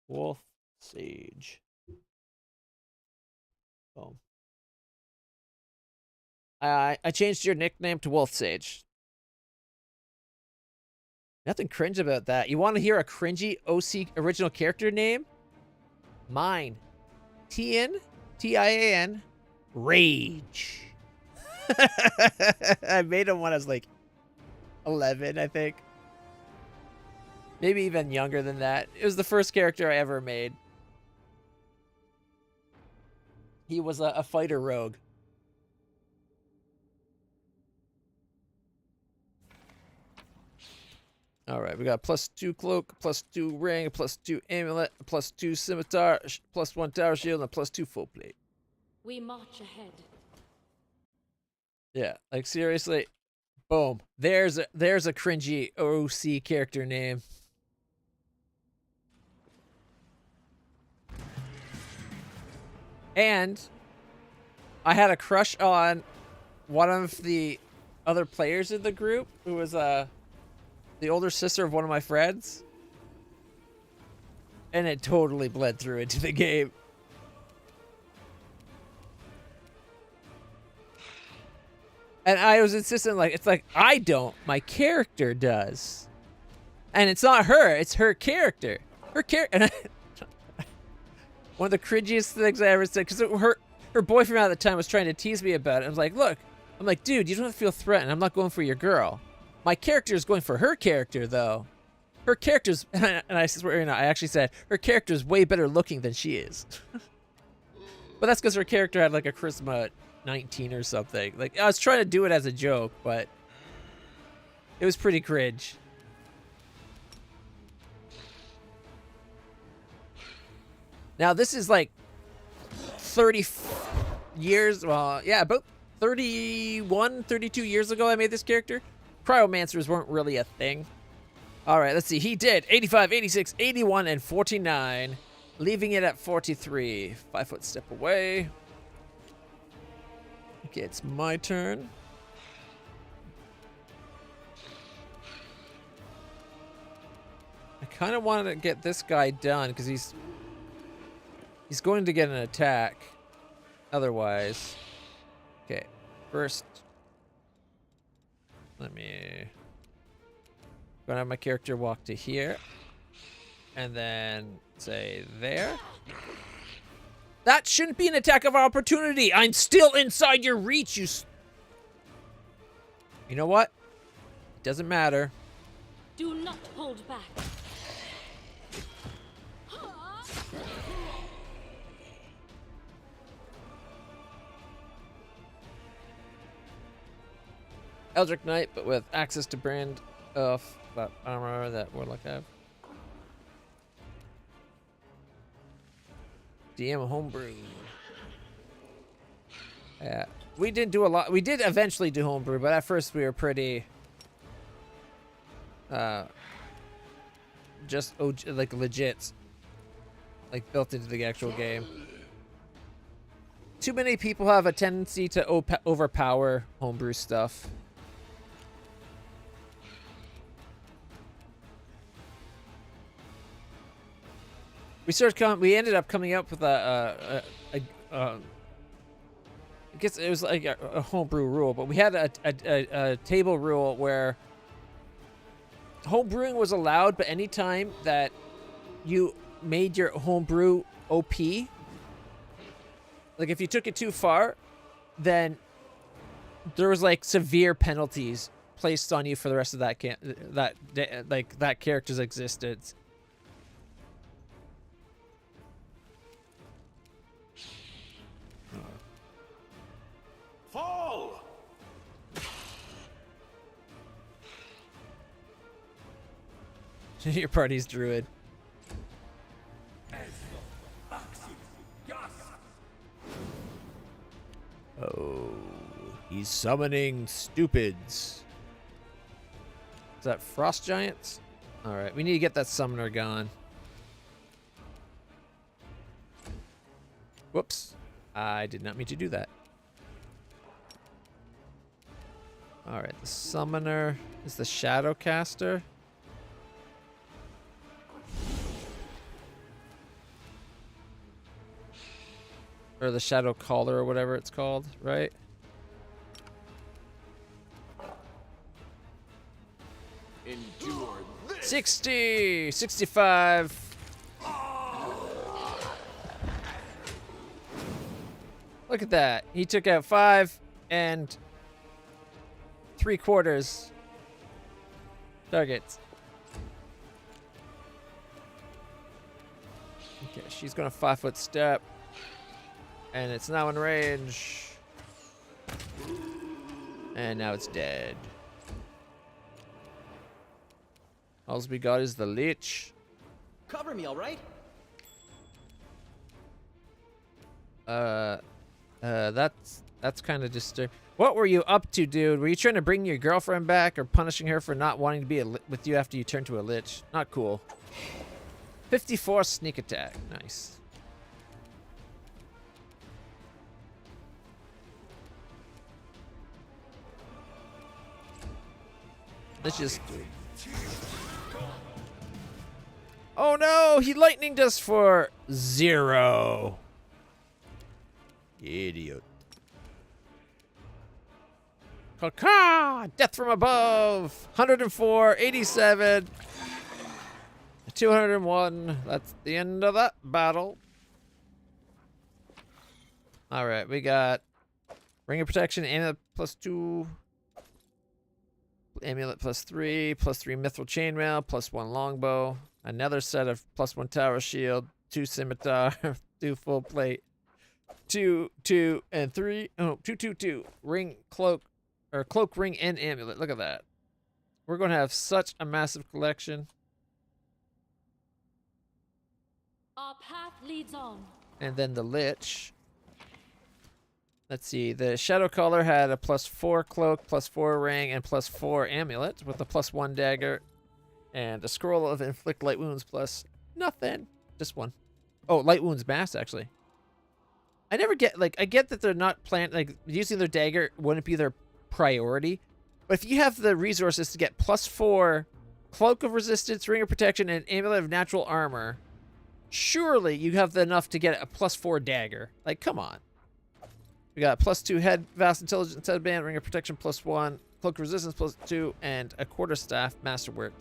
Wolf Sage. Boom. I changed your nickname to Wolf Sage. Nothing cringe about that. You want to hear a cringy OC original character name? Mine. Tian. Rage. I made him when I was like 11, I think. Maybe even younger than that. It was the first character I ever made. He was a fighter rogue. All right, we got +2 cloak, +2 ring, +2 amulet, +2 scimitar, +1 tower shield, and +2 full plate. We march ahead. Yeah, like seriously, boom. There's a cringy OC character name. And I had a crush on one of the other players in the group who was the older sister of one of my friends. And it totally bled through into the game. And I was insistent, like, it's like, I don't. My character does. And it's not her. It's her character. Her character. One of the cringiest things I ever said, because her boyfriend at the time was trying to tease me about it. I was like, look. I'm like, dude, you don't have to feel threatened. I'm not going for your girl. My character is going for her character, though. Her character's, and I swear, I actually said, her character is way better looking than she is. But that's because her character had like a charisma 19 or something. Like, I was trying to do it as a joke, but it was pretty cringe. Now, this is like 30 years, well, yeah, about 31, 32 years ago I made this character. Cryomancers weren't really a thing. All right, let's see. He did 85, 86, 81, and 49, leaving it at 43. 5 foot step away. Okay, it's my turn. I kind of wanted to get this guy done because he's going to get an attack otherwise. Okay, first, gonna have my character walk to here and then say there. That shouldn't be an attack of opportunity. I'm still inside your reach, you know what? It doesn't matter. Do not hold back. Eldritch Knight, but with access to brand of armor that Warlock have. DM homebrew. Yeah, we didn't do a lot. We did eventually do homebrew, but at first we were pretty just like legit, like built into the actual game. too many people have a tendency to overpower homebrew stuff. We ended up coming up with I guess it was like a homebrew rule, but we had a table rule where homebrewing was allowed, but anytime that you made your homebrew OP, like if you took it too far, then there was like severe penalties placed on you for the rest of that that character's existence. Fall! Your party's druid. Oh, he's summoning stupids. Is that frost giants? All right, we need to get that summoner gone. Whoops, I did not mean to do that. All right, the summoner is the shadow caster. Or the shadow caller or whatever it's called, right? Endure this! 60! 65! Look at that. He took out 5 and 3/4 targets. Okay, she's gonna 5-foot step. And it's now in range. And now it's dead. All we got is the Lich. Cover me, all right? That's kind of disturbing. What were you up to, dude? Were you trying to bring your girlfriend back or punishing her for not wanting to be with you after you turned to a Lich? Not cool. 54 sneak attack. Nice. Let's just... Oh no! He lightninged us for 0. Idiot. Caw! Death from above! 104, 87, 201. That's the end of that battle. Alright, we got Ring of Protection, Amulet +2. Amulet +3, +3 Mithril Chainmail, +1 Longbow, another set of +1 Tower Shield, 2 Scimitar, 2 Full Plate, 2, 2, and 3. Oh, 2, 2, 2. Ring, Cloak, or Cloak, Ring, and Amulet. Look at that. We're going to have such a massive collection. Our path leads on. And then the Lich. Let's see, the Shadow Caller had a +4 Cloak, +4 Ring, and +4 Amulet with a +1 Dagger. And a Scroll of Inflict Light Wounds plus nothing. Just 1. Oh, Light Wounds Mass, actually. I never get, like, I get that they're not like, using their Dagger wouldn't be their priority. But if you have the resources to get +4 Cloak of Resistance, Ring of Protection, and Amulet of Natural Armor, surely you have enough to get a +4 Dagger. Like, come on. We got +2 Head, Vast Intelligence Headband, Ring of Protection +1, Cloak Resistance +2, and a Quarterstaff Masterwork.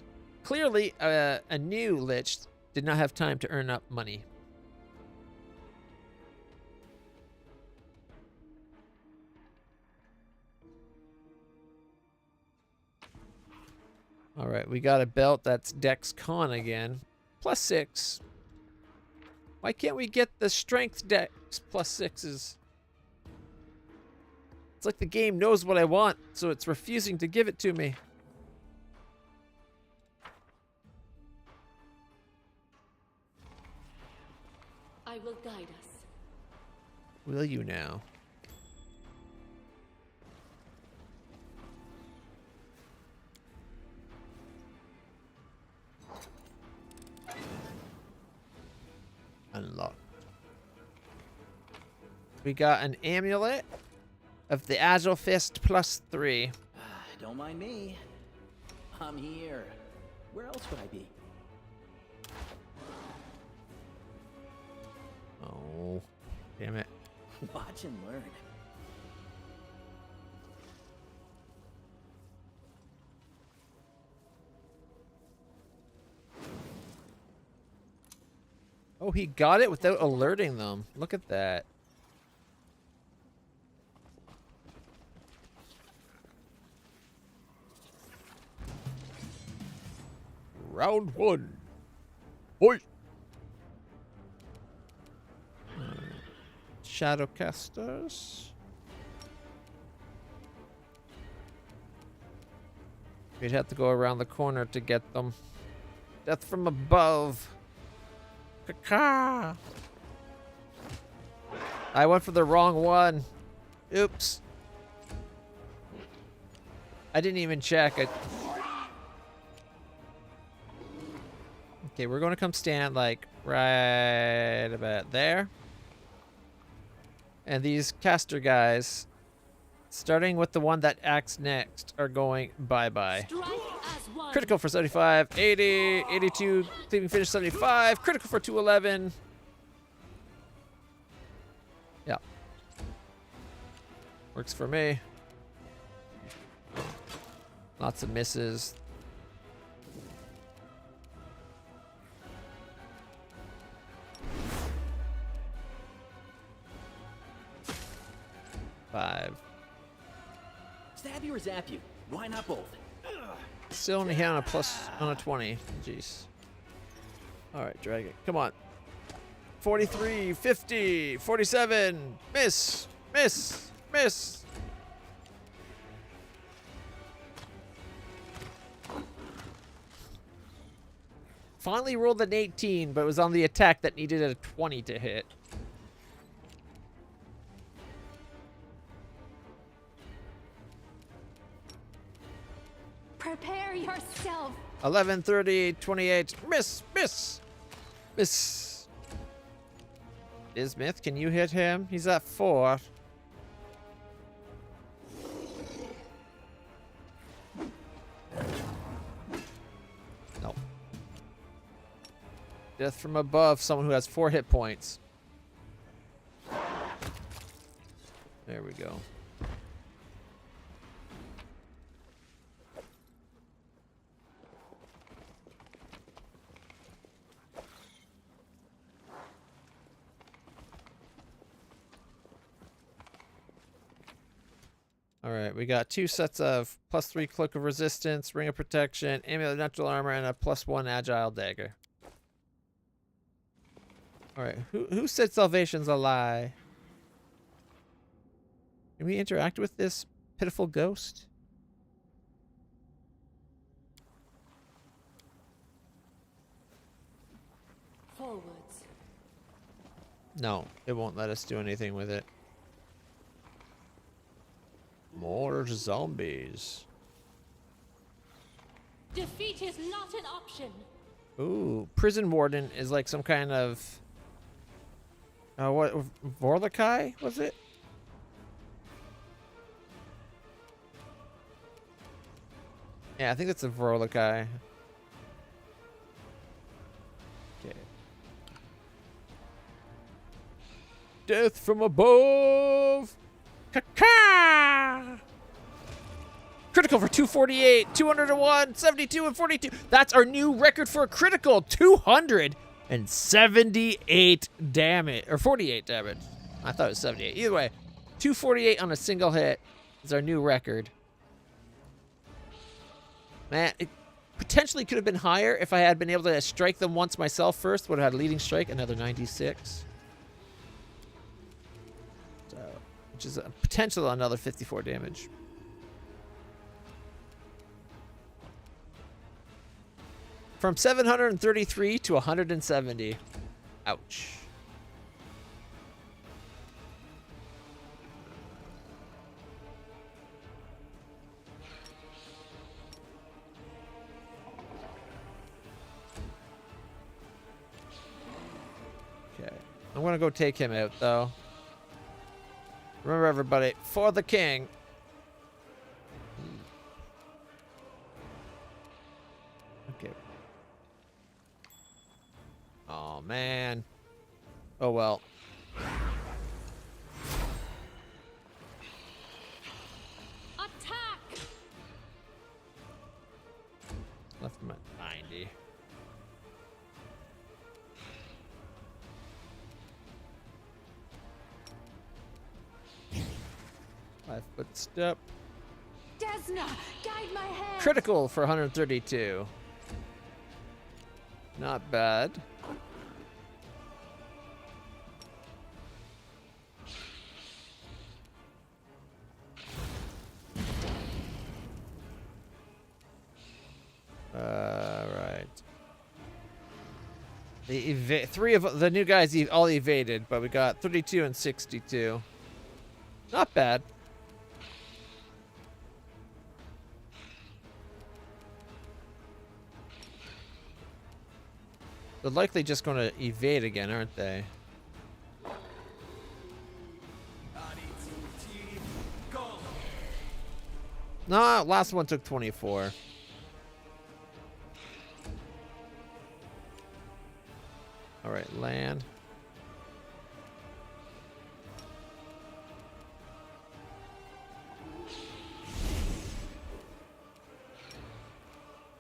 Clearly, a new Lich did not have time to earn up money. All right, we got a belt that's Dex Con again. +6. Why can't we get the Strength Dex +6s? It's like the game knows what I want, so it's refusing to give it to me. I will guide us. Will you now? Unlock. We got an amulet of the Agile Fist +3. Don't mind me. I'm here. Where else would I be? Oh, damn it. Watch and learn. Oh, he got it without alerting them. Look at that. Round 1. Boy. Shadowcasters. We'd have to go around the corner to get them. Death from above. Caca. I went for the wrong one. Oops. I didn't even check. Okay, we're going to come stand like right about there. And these caster guys, starting with the one that acts next, are going bye-bye. Critical for 75, 80, 82, cleaving finish 75, critical for 211. Yeah. Works for me. Lots of misses. Five. Stab you or zap you? Why not both? Still only hit on a 20. Jeez. Alright, drag it. Come on. 43, 50, 47. Miss. Miss. Miss. Finally rolled an 18, but it was on the attack that needed a 20 to hit. Prepare yourself. 11, 30, 28. Miss. Miss. Miss. Bismuth, can you hit him? He's at 4. Nope. Death from above, someone who has 4 hit points. There we go. Alright, we got 2 sets of +3 Cloak of Resistance, Ring of Protection, Amulet of Natural Armor, and a +1 Agile Dagger. Alright, who said salvation's a lie? Can we interact with this pitiful ghost? Forwards. No, it won't let us do anything with it. More zombies. Defeat is not an option. Ooh, Prison Warden is like some kind of... what? Vorlakai, was it? Yeah, I think that's a Vorlakai. Okay. Death from above! Caca! Critical for 248, 201, 72, and 42. That's our new record for a critical. 278 damage. Or 48 damage. I thought it was 78. Either way, 248 on a single hit is our new record. Man, it potentially could have been higher if I had been able to strike them once myself first. Would have had leading strike, another 96. So, which is a potential another 54 damage. From 733 to 170. Ouch. Okay. I'm gonna go take him out though. Remember, everybody, for the king. Okay. Oh, man. Oh, well. Attack! Left him at 90. Five-foot step. Desna, guide my hand. Critical for 132. Not bad. Right. Three of the new guys all evaded, but we got 32 and 62. Not bad. They're likely just going to evade again, aren't they? No, last one took 24. All right, land.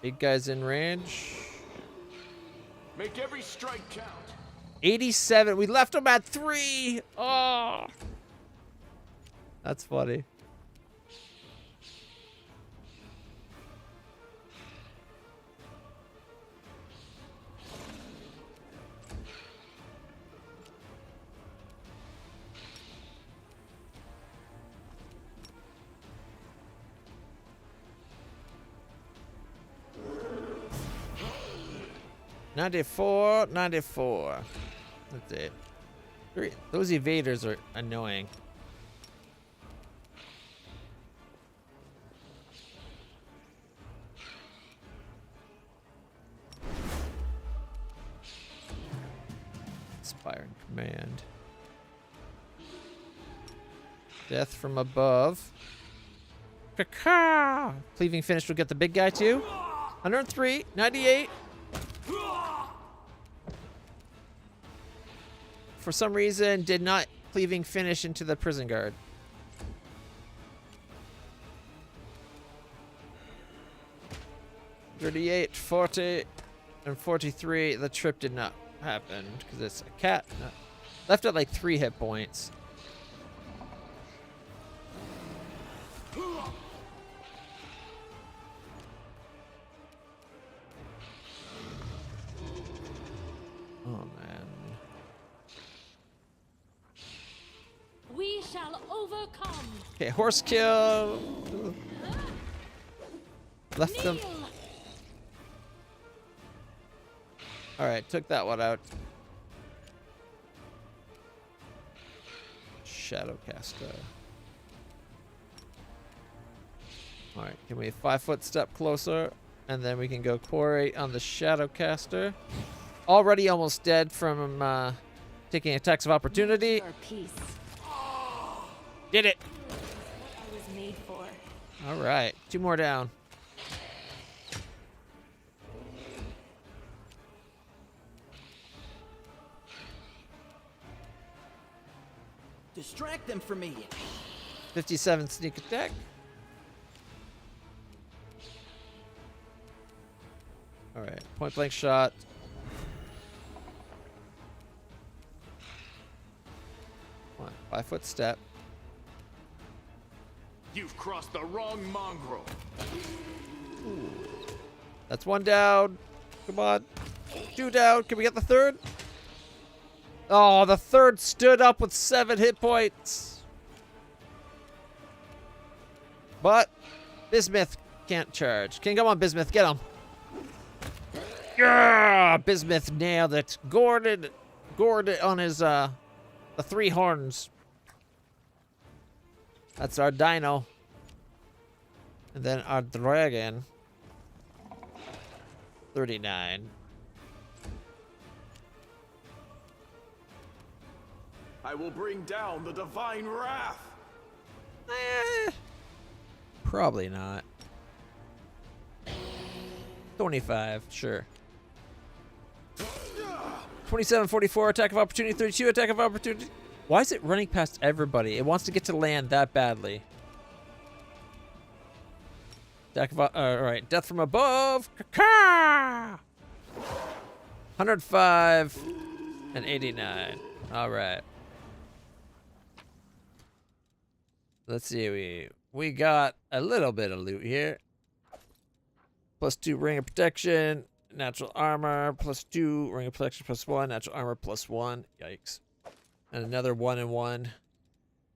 Big guys in range. Make every strike count. 87. We left them at 3. Oh, that's funny. $94, $94. That's it. Those evaders are annoying. Inspiring command. Death from above. Caca! Cleaving finish will get the big guy too. 103, 98. For some reason, did not cleaving finish into the prison guard. $38, $40, and $43. The trip did not happen because it's a cat. No. Left at like 3 hit points. Oh man. We shall overcome. Okay, horse kill. Left them. Kneel. All right, took that one out. Shadowcaster. All right, can we 5-foot step closer, and then we can go quarry on the Shadowcaster. Already almost dead from taking attacks of opportunity. Your peace. Did it. I was made for. All right, 2 more down. Distract them for me. 57 sneak attack. All right, point blank shot. Come on, 5-foot step. You've crossed the wrong mongrel. That's 1 down. Come on. 2 down. Can we get the 3rd? Oh, the 3rd stood up with 7 hit points. But Bismuth can't charge. Come on, Bismuth, get him. Yeah, Bismuth nailed it. Gored it on his the 3 horns. That's our dino. And then our dragon. 39. I will bring down the divine wrath. Probably not. 25, sure. 27, 44, attack of opportunity, 32, attack of opportunity. Why is it running past everybody? It wants to get to land that badly. Attack of, alright, death from above. Caw-caw! 105 and 89. Alright. Let's see, we got a little bit of loot here. +2 ring of protection, natural armor, +2 ring of protection +1, natural armor +1. Yikes. And another 1 and 1.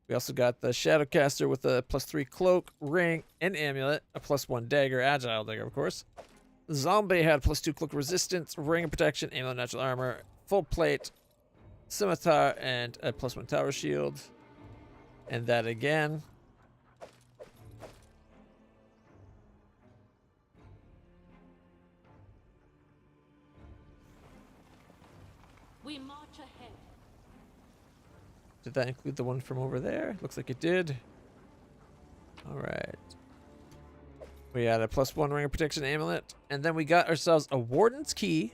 We also got the Shadowcaster with a +3 cloak, ring, and amulet, a +1 dagger, agile dagger, of course. The zombie had +2 cloak resistance, ring of protection, amulet, natural armor, full plate, scimitar, and a +1 tower shield. And that again. We march ahead. Did that include the one from over there? Looks like it did. Alright. We had a +1 ring of protection amulet. And then we got ourselves a Warden's Key,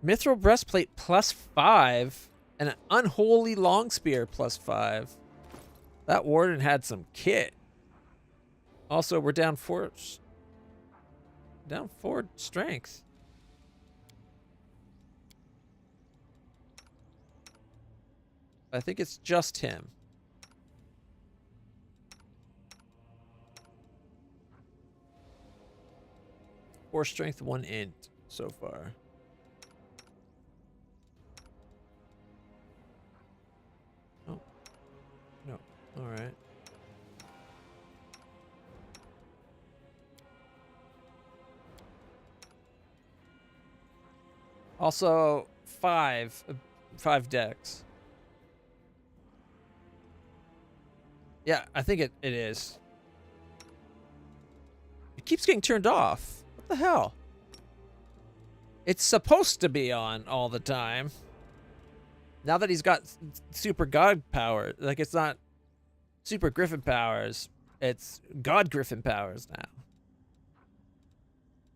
Mithril Breastplate +5, and an Unholy Long Spear +5. That Warden had some kit. Also, we're down 4 strength. I think it's just him. Four strength, 1 int so far. Oh. No. Alright. Also, 5 decks. Yeah, I think it is. It keeps getting turned off. What the hell? It's supposed to be on all the time. Now that he's got super god power, like it's not super griffin powers, it's god griffin powers now.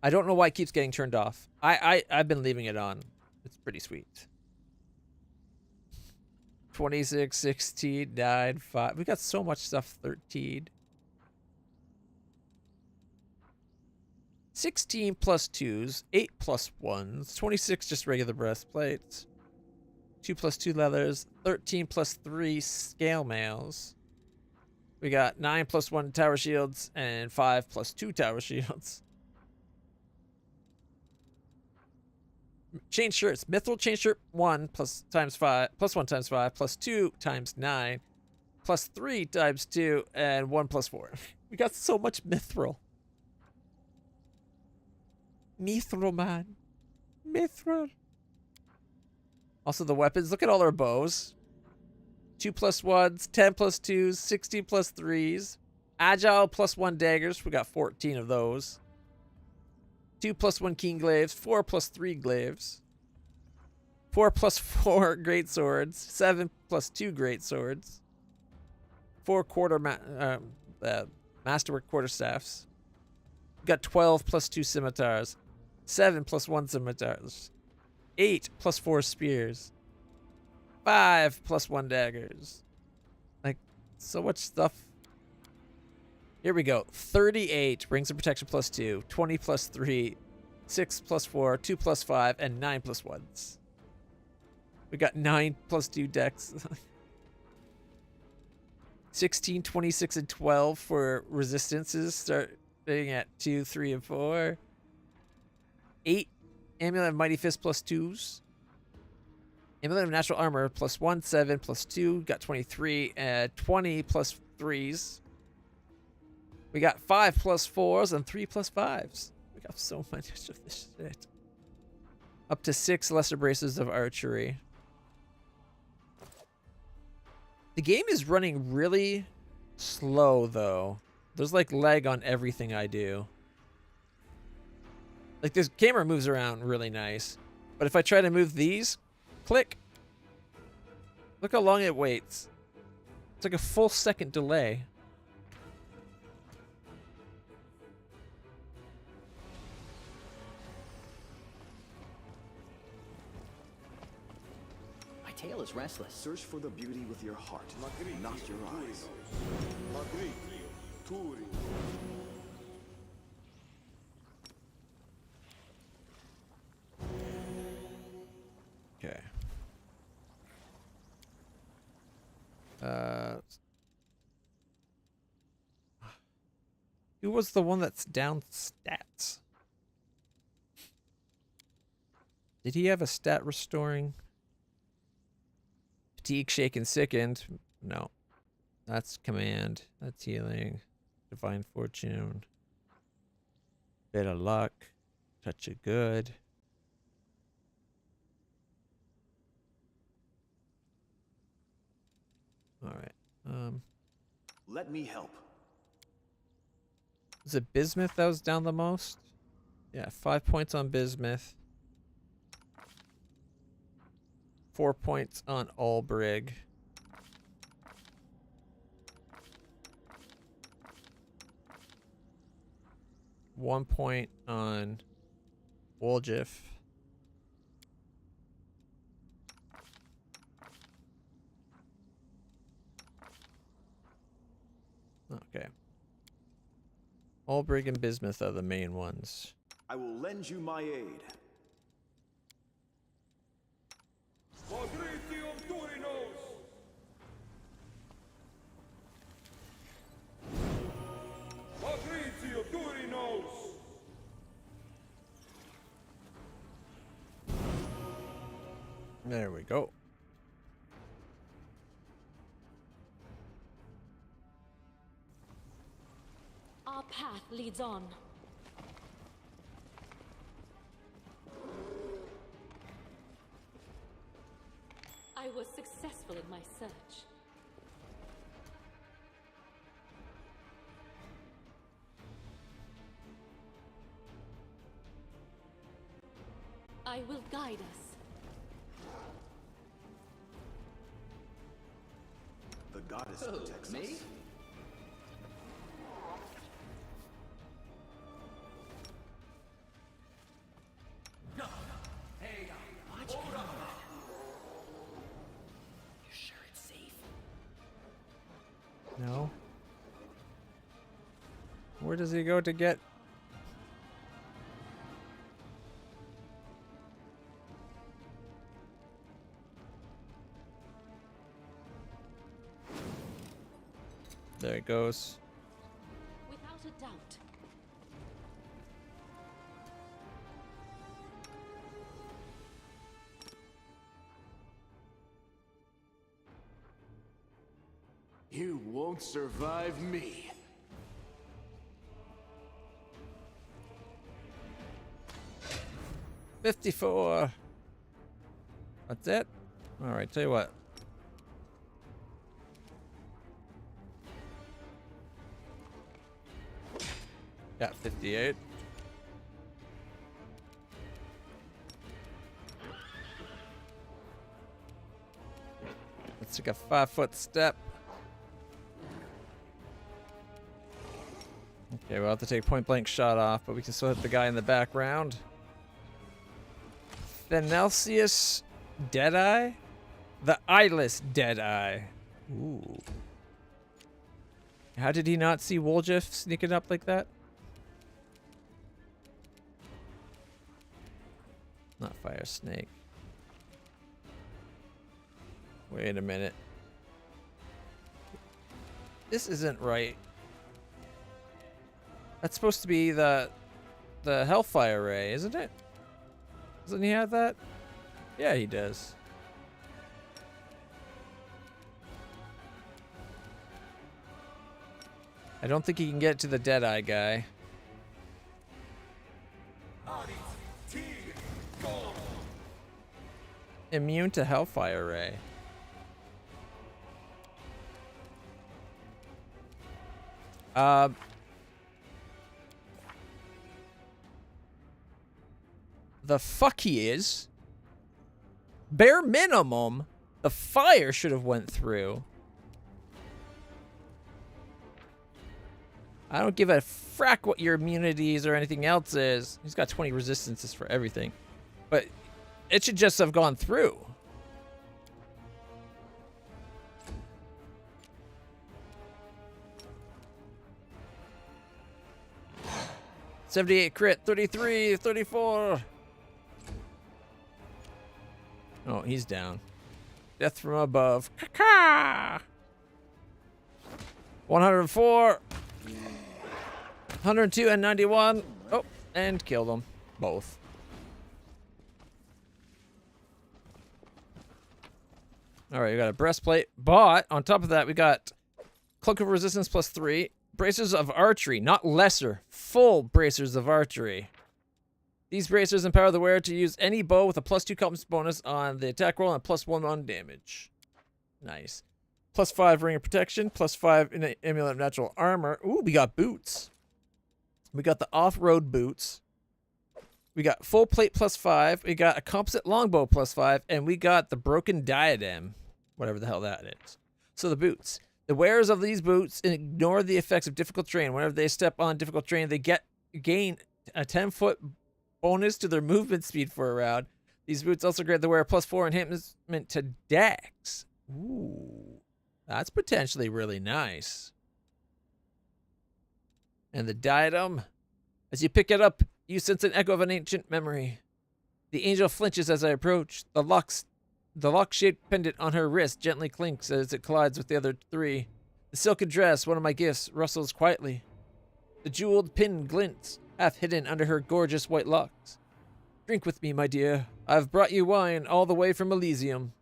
I don't know why it keeps getting turned off. I've been leaving it on. It's pretty sweet. 26, 16, 9, 5. We got so much stuff. 13. 16 plus 2s, 8 plus 1s, 26 just regular breastplates, 2 plus 2 leathers, 13 plus 3 scale mails. We got 9 plus 1 tower shields and 5 plus 2 tower shields. Chain shirts. Mithril chain shirt 1 plus times 5 plus 1 times 5 plus 2 times 9 plus 3 times 2 and 1 plus 4. We got so much mithril. Mithril, man. Mithril. Also the weapons. Look at all our bows. 2 plus 1s, 10 plus 2s, 16 plus 3s. Agile plus 1 daggers. We got 14 of those. 2 plus 1 keen glaives, 4 plus 3 glaives, 4 plus 4 great swords, 7 plus 2 great swords, 4 masterwork quarterstaffs. We got 12 plus 2 scimitars, 7 plus 1 scimitars, 8 plus 4 spears, 5 plus 1 daggers. Like, so much stuff. Here we go. 38 rings of protection plus 2, 20 plus 3, 6 plus 4, 2 plus 5, and 9 plus 1s. We got 9 plus 2 decks. 16, 26, and 12 for resistances, starting at 2, 3, and 4. 8 Amulet of Mighty Fist plus 2s. Amulet of Natural Armor plus 1, 7 plus 2. Got 23, 20 plus 3s. We got 5 plus 4s and 3 plus 5s. We got so much of this shit. Up to 6 lesser braces of archery. The game is running really slow, though. There's like lag on everything I do. Like this camera moves around really nice. But if I try to move these, click. Look how long it waits. like a full second delay. My tail is restless. Search for the beauty with your heart, not your eyes. Okay. Who was the one that's down stats? Did he have a stat restoring? Fatigue, shaken, sickened. No. That's command. That's healing. Divine fortune. Bit of luck. Touch of good. Alright. Let me help. Was it Bismuth that was down the most? Yeah, 5 points on Bismuth. 4 points on Albrig. One point on Woljif. Okay. Albrig and Bismuth are the main ones. I will lend you my aid. There we go. Our path leads on. I was successful in my search. I will guide us. The goddess Who, protects me? us. Watch out. You sure it's safe? No. Where does he go to get? There it goes. Without a doubt. You won't survive me. $54. That's it? Alright, tell you what. Got 58. Let's take a 5-foot step. Okay, we'll have to take point blank shot off, but we can still hit the guy in the background. Thenelsius Deadeye? The eyeless Deadeye. Ooh. How did he not see Woljif sneaking up like that? Not Fire Snake. Wait a minute. This isn't right. That's supposed to be the Hellfire Ray, isn't it? Doesn't he have that? Yeah, he does. I don't think he can get to the Deadeye guy. Immune to Hellfire Ray. The fuck he is. Bare minimum, the fire should have went through. I don't give a frack what your immunities or anything else is. He's got 20 resistances for everything. But it should just have gone through. $78 crit, 33, 34. Oh, he's down. Death from above. Caca! 104. 102 and 91. Oh, and killed them both. All right, we got a breastplate, but on top of that, we got cloak of resistance +3, bracers of archery, not lesser, full bracers of archery. These bracers empower the wearer to use any bow with a +2 compass bonus on the attack roll and +1 on damage. Nice. +5 ring of protection, +5 in amulet of natural armor. Ooh, we got boots. We got the off-road boots. We got full plate +5. We got a composite longbow +5, and we got the broken diadem, whatever the hell that is. So the boots. The wearers of these boots ignore the effects of difficult terrain. Whenever they step on difficult terrain, they gain a 10-foot bonus to their movement speed for a round. These boots also grant the wearer +4 enhancement to dex. Ooh, that's potentially really nice. And the diadem, as you pick it up, you sense an echo of an ancient memory. The angel flinches as I approach. The lock-shaped pendant on her wrist gently clinks as it collides with the other three. The silken dress, one of my gifts, rustles quietly. The jeweled pin glints, half hidden under her gorgeous white locks. Drink with me, my dear. I've brought you wine all the way from Elysium.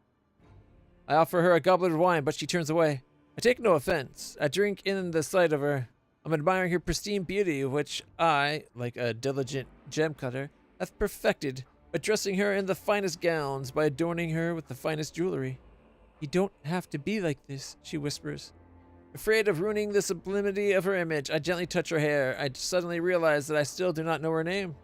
I offer her a goblet of wine, but she turns away. I take no offense. I drink in the sight of her. I'm admiring her pristine beauty, which I, like a diligent gem cutter, have perfected by dressing her in the finest gowns, by adorning her with the finest jewelry. You don't have to be like this, she whispers. Afraid of ruining the sublimity of her image, I gently touch her hair. I suddenly realize that I still do not know her name.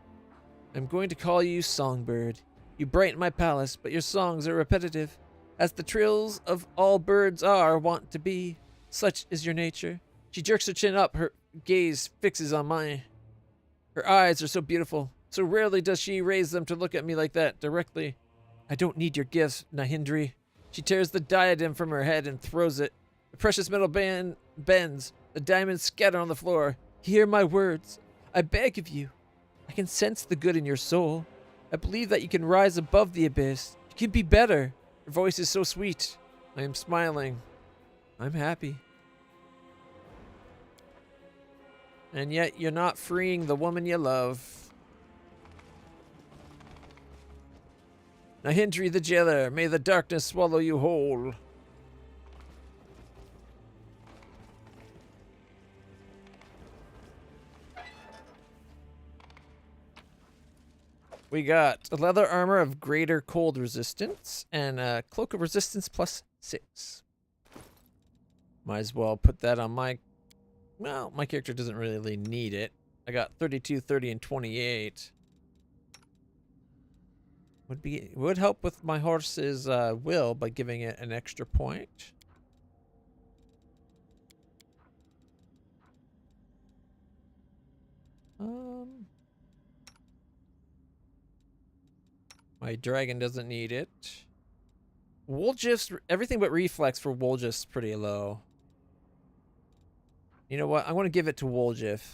I'm going to call you Songbird. You brighten my palace, but your songs are repetitive, as the trills of all birds are wont to be. Such is your nature. She jerks her chin up, her gaze fixes on mine. Her eyes are so beautiful. So rarely does she raise them to look at me like that, directly. I don't need your gifts, Nahindri. She tears the diadem from her head and throws it. The precious metal band bends. The diamonds scatter on the floor. Hear my words. I beg of you. I can sense the good in your soul. I believe that you can rise above the abyss. You can be better. Her voice is so sweet. I am smiling. I'm happy. And yet you're not freeing the woman you love. Nahindri the jailer, may the darkness swallow you whole. We got a leather armor of greater cold resistance and a cloak of resistance +6. Might as well put that on my... Well, my character doesn't really need it. I got 32, 30, and 28. Would help with my horse's will by giving it an extra point. My dragon doesn't need it. Woolgift's, everything but reflex for Woolgift's pretty low. You know what? I'm going to give it to Woolgift.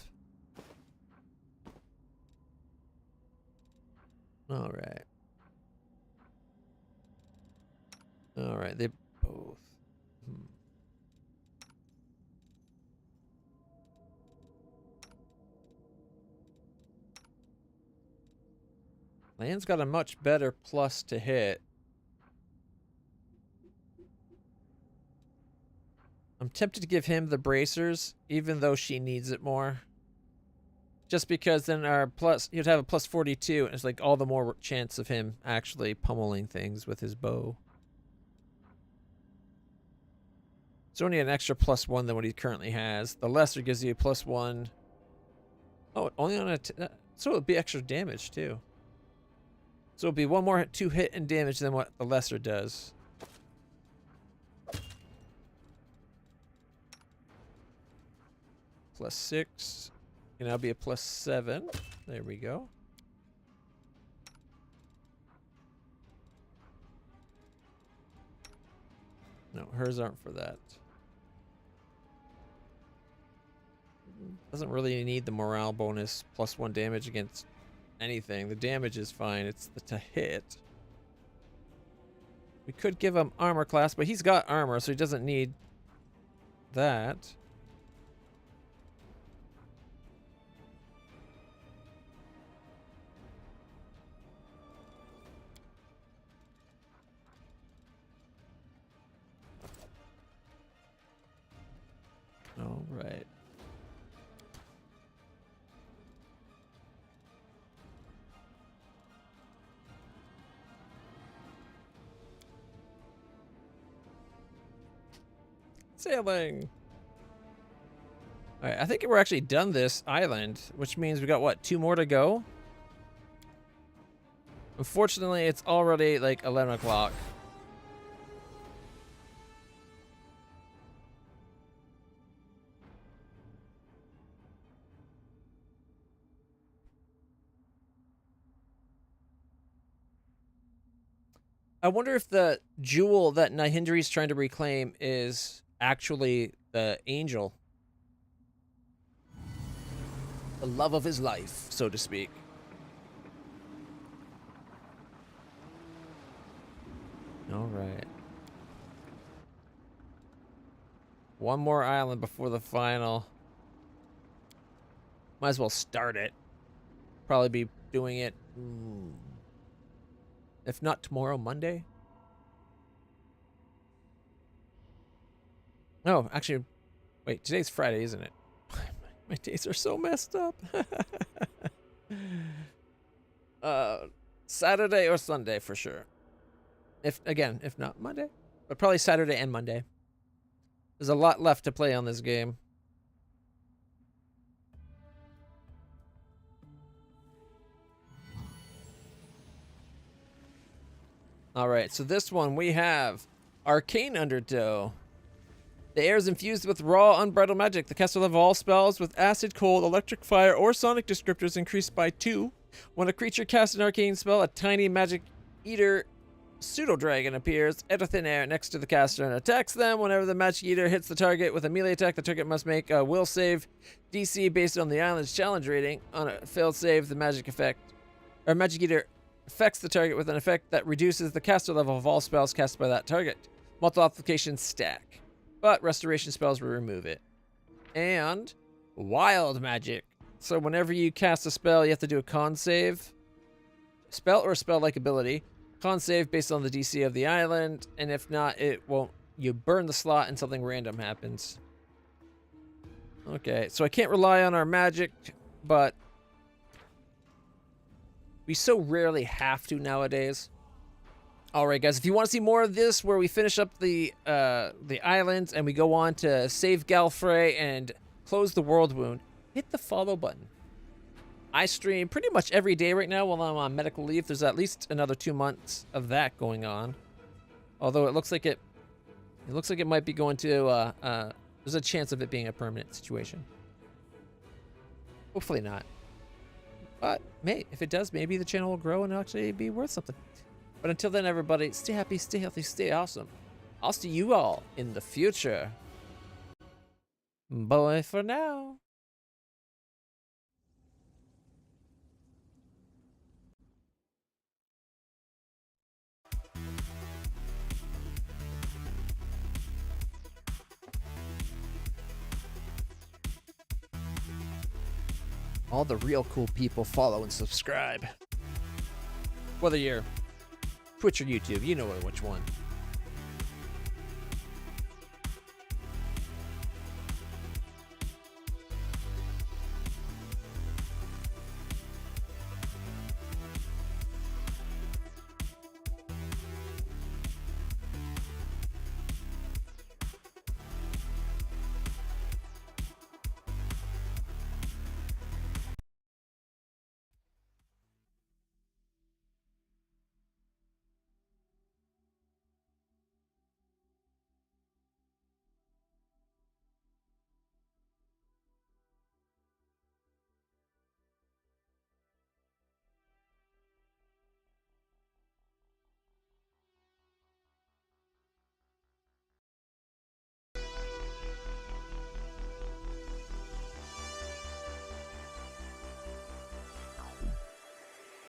All right. All right, they both. Land's got a much better plus to hit. I'm tempted to give him the bracers, even though she needs it more. Just because then our plus, you'd have a +42, and it's like all the more chance of him actually pummeling things with his bow. It's only an extra +1 than what he currently has. The lesser gives you a +1. Oh, only on a... so it'll be extra damage, too. So it'll be one more 2 hit and damage than what the lesser does. +6. Can now be a +7. There we go. No, hers aren't for that. Doesn't really need the morale bonus, +1 damage against anything. The damage is fine. It's the to hit. We could give him armor class, but he's got armor, so he doesn't need that. All right. Sailing. All right, I think we're actually done this island, which means we got what, 2 more to go? Unfortunately, it's already like 11 o'clock. I wonder if the jewel that Nihindri's trying to reclaim is actually the angel. The love of his life, so to speak. All right. One more island before the final. Might as well start it. Probably be doing it... if not tomorrow, Monday? No, actually, wait, today's Friday, isn't it? My days are so messed up. Saturday or Sunday for sure. If not Monday, but probably Saturday and Monday. There's a lot left to play on this game. All right, so this one we have Arcane Undertow. The air is infused with raw, unbridled magic. The caster level of all spells with acid, cold, electric, fire, or sonic descriptors increased by 2. When a creature casts an arcane spell, a tiny magic eater pseudo-dragon appears out of thin air next to the caster and attacks them. Whenever the magic eater hits the target with a melee attack, the target must make a will save DC based on the island's challenge rating. On a failed save, the magic eater affects the target with an effect that reduces the caster level of all spells cast by that target. Multiple applications stack, but restoration spells will remove it. And wild magic. So whenever you cast a spell, you have to do a con save. Spell or spell-like ability. Con save based on the DC of the island, and if not, it won't. You burn the slot and something random happens. Okay, so I can't rely on our magic, but we so rarely have to nowadays. All right, guys, if you want to see more of this, where we finish up the islands and we go on to save Galfrey and close the world wound, hit the follow button. I stream pretty much every day right now while I'm on medical leave. There's at least another 2 months of that going on. Although it looks like it might be going to there's a chance of it being a permanent situation. Hopefully not. But if it does, maybe the channel will grow and actually be worth something. But until then, everybody, stay happy, stay healthy, stay awesome. I'll see you all in the future. Bye for now. All the real cool people follow and subscribe. Whether you're Twitch or YouTube, you know which one.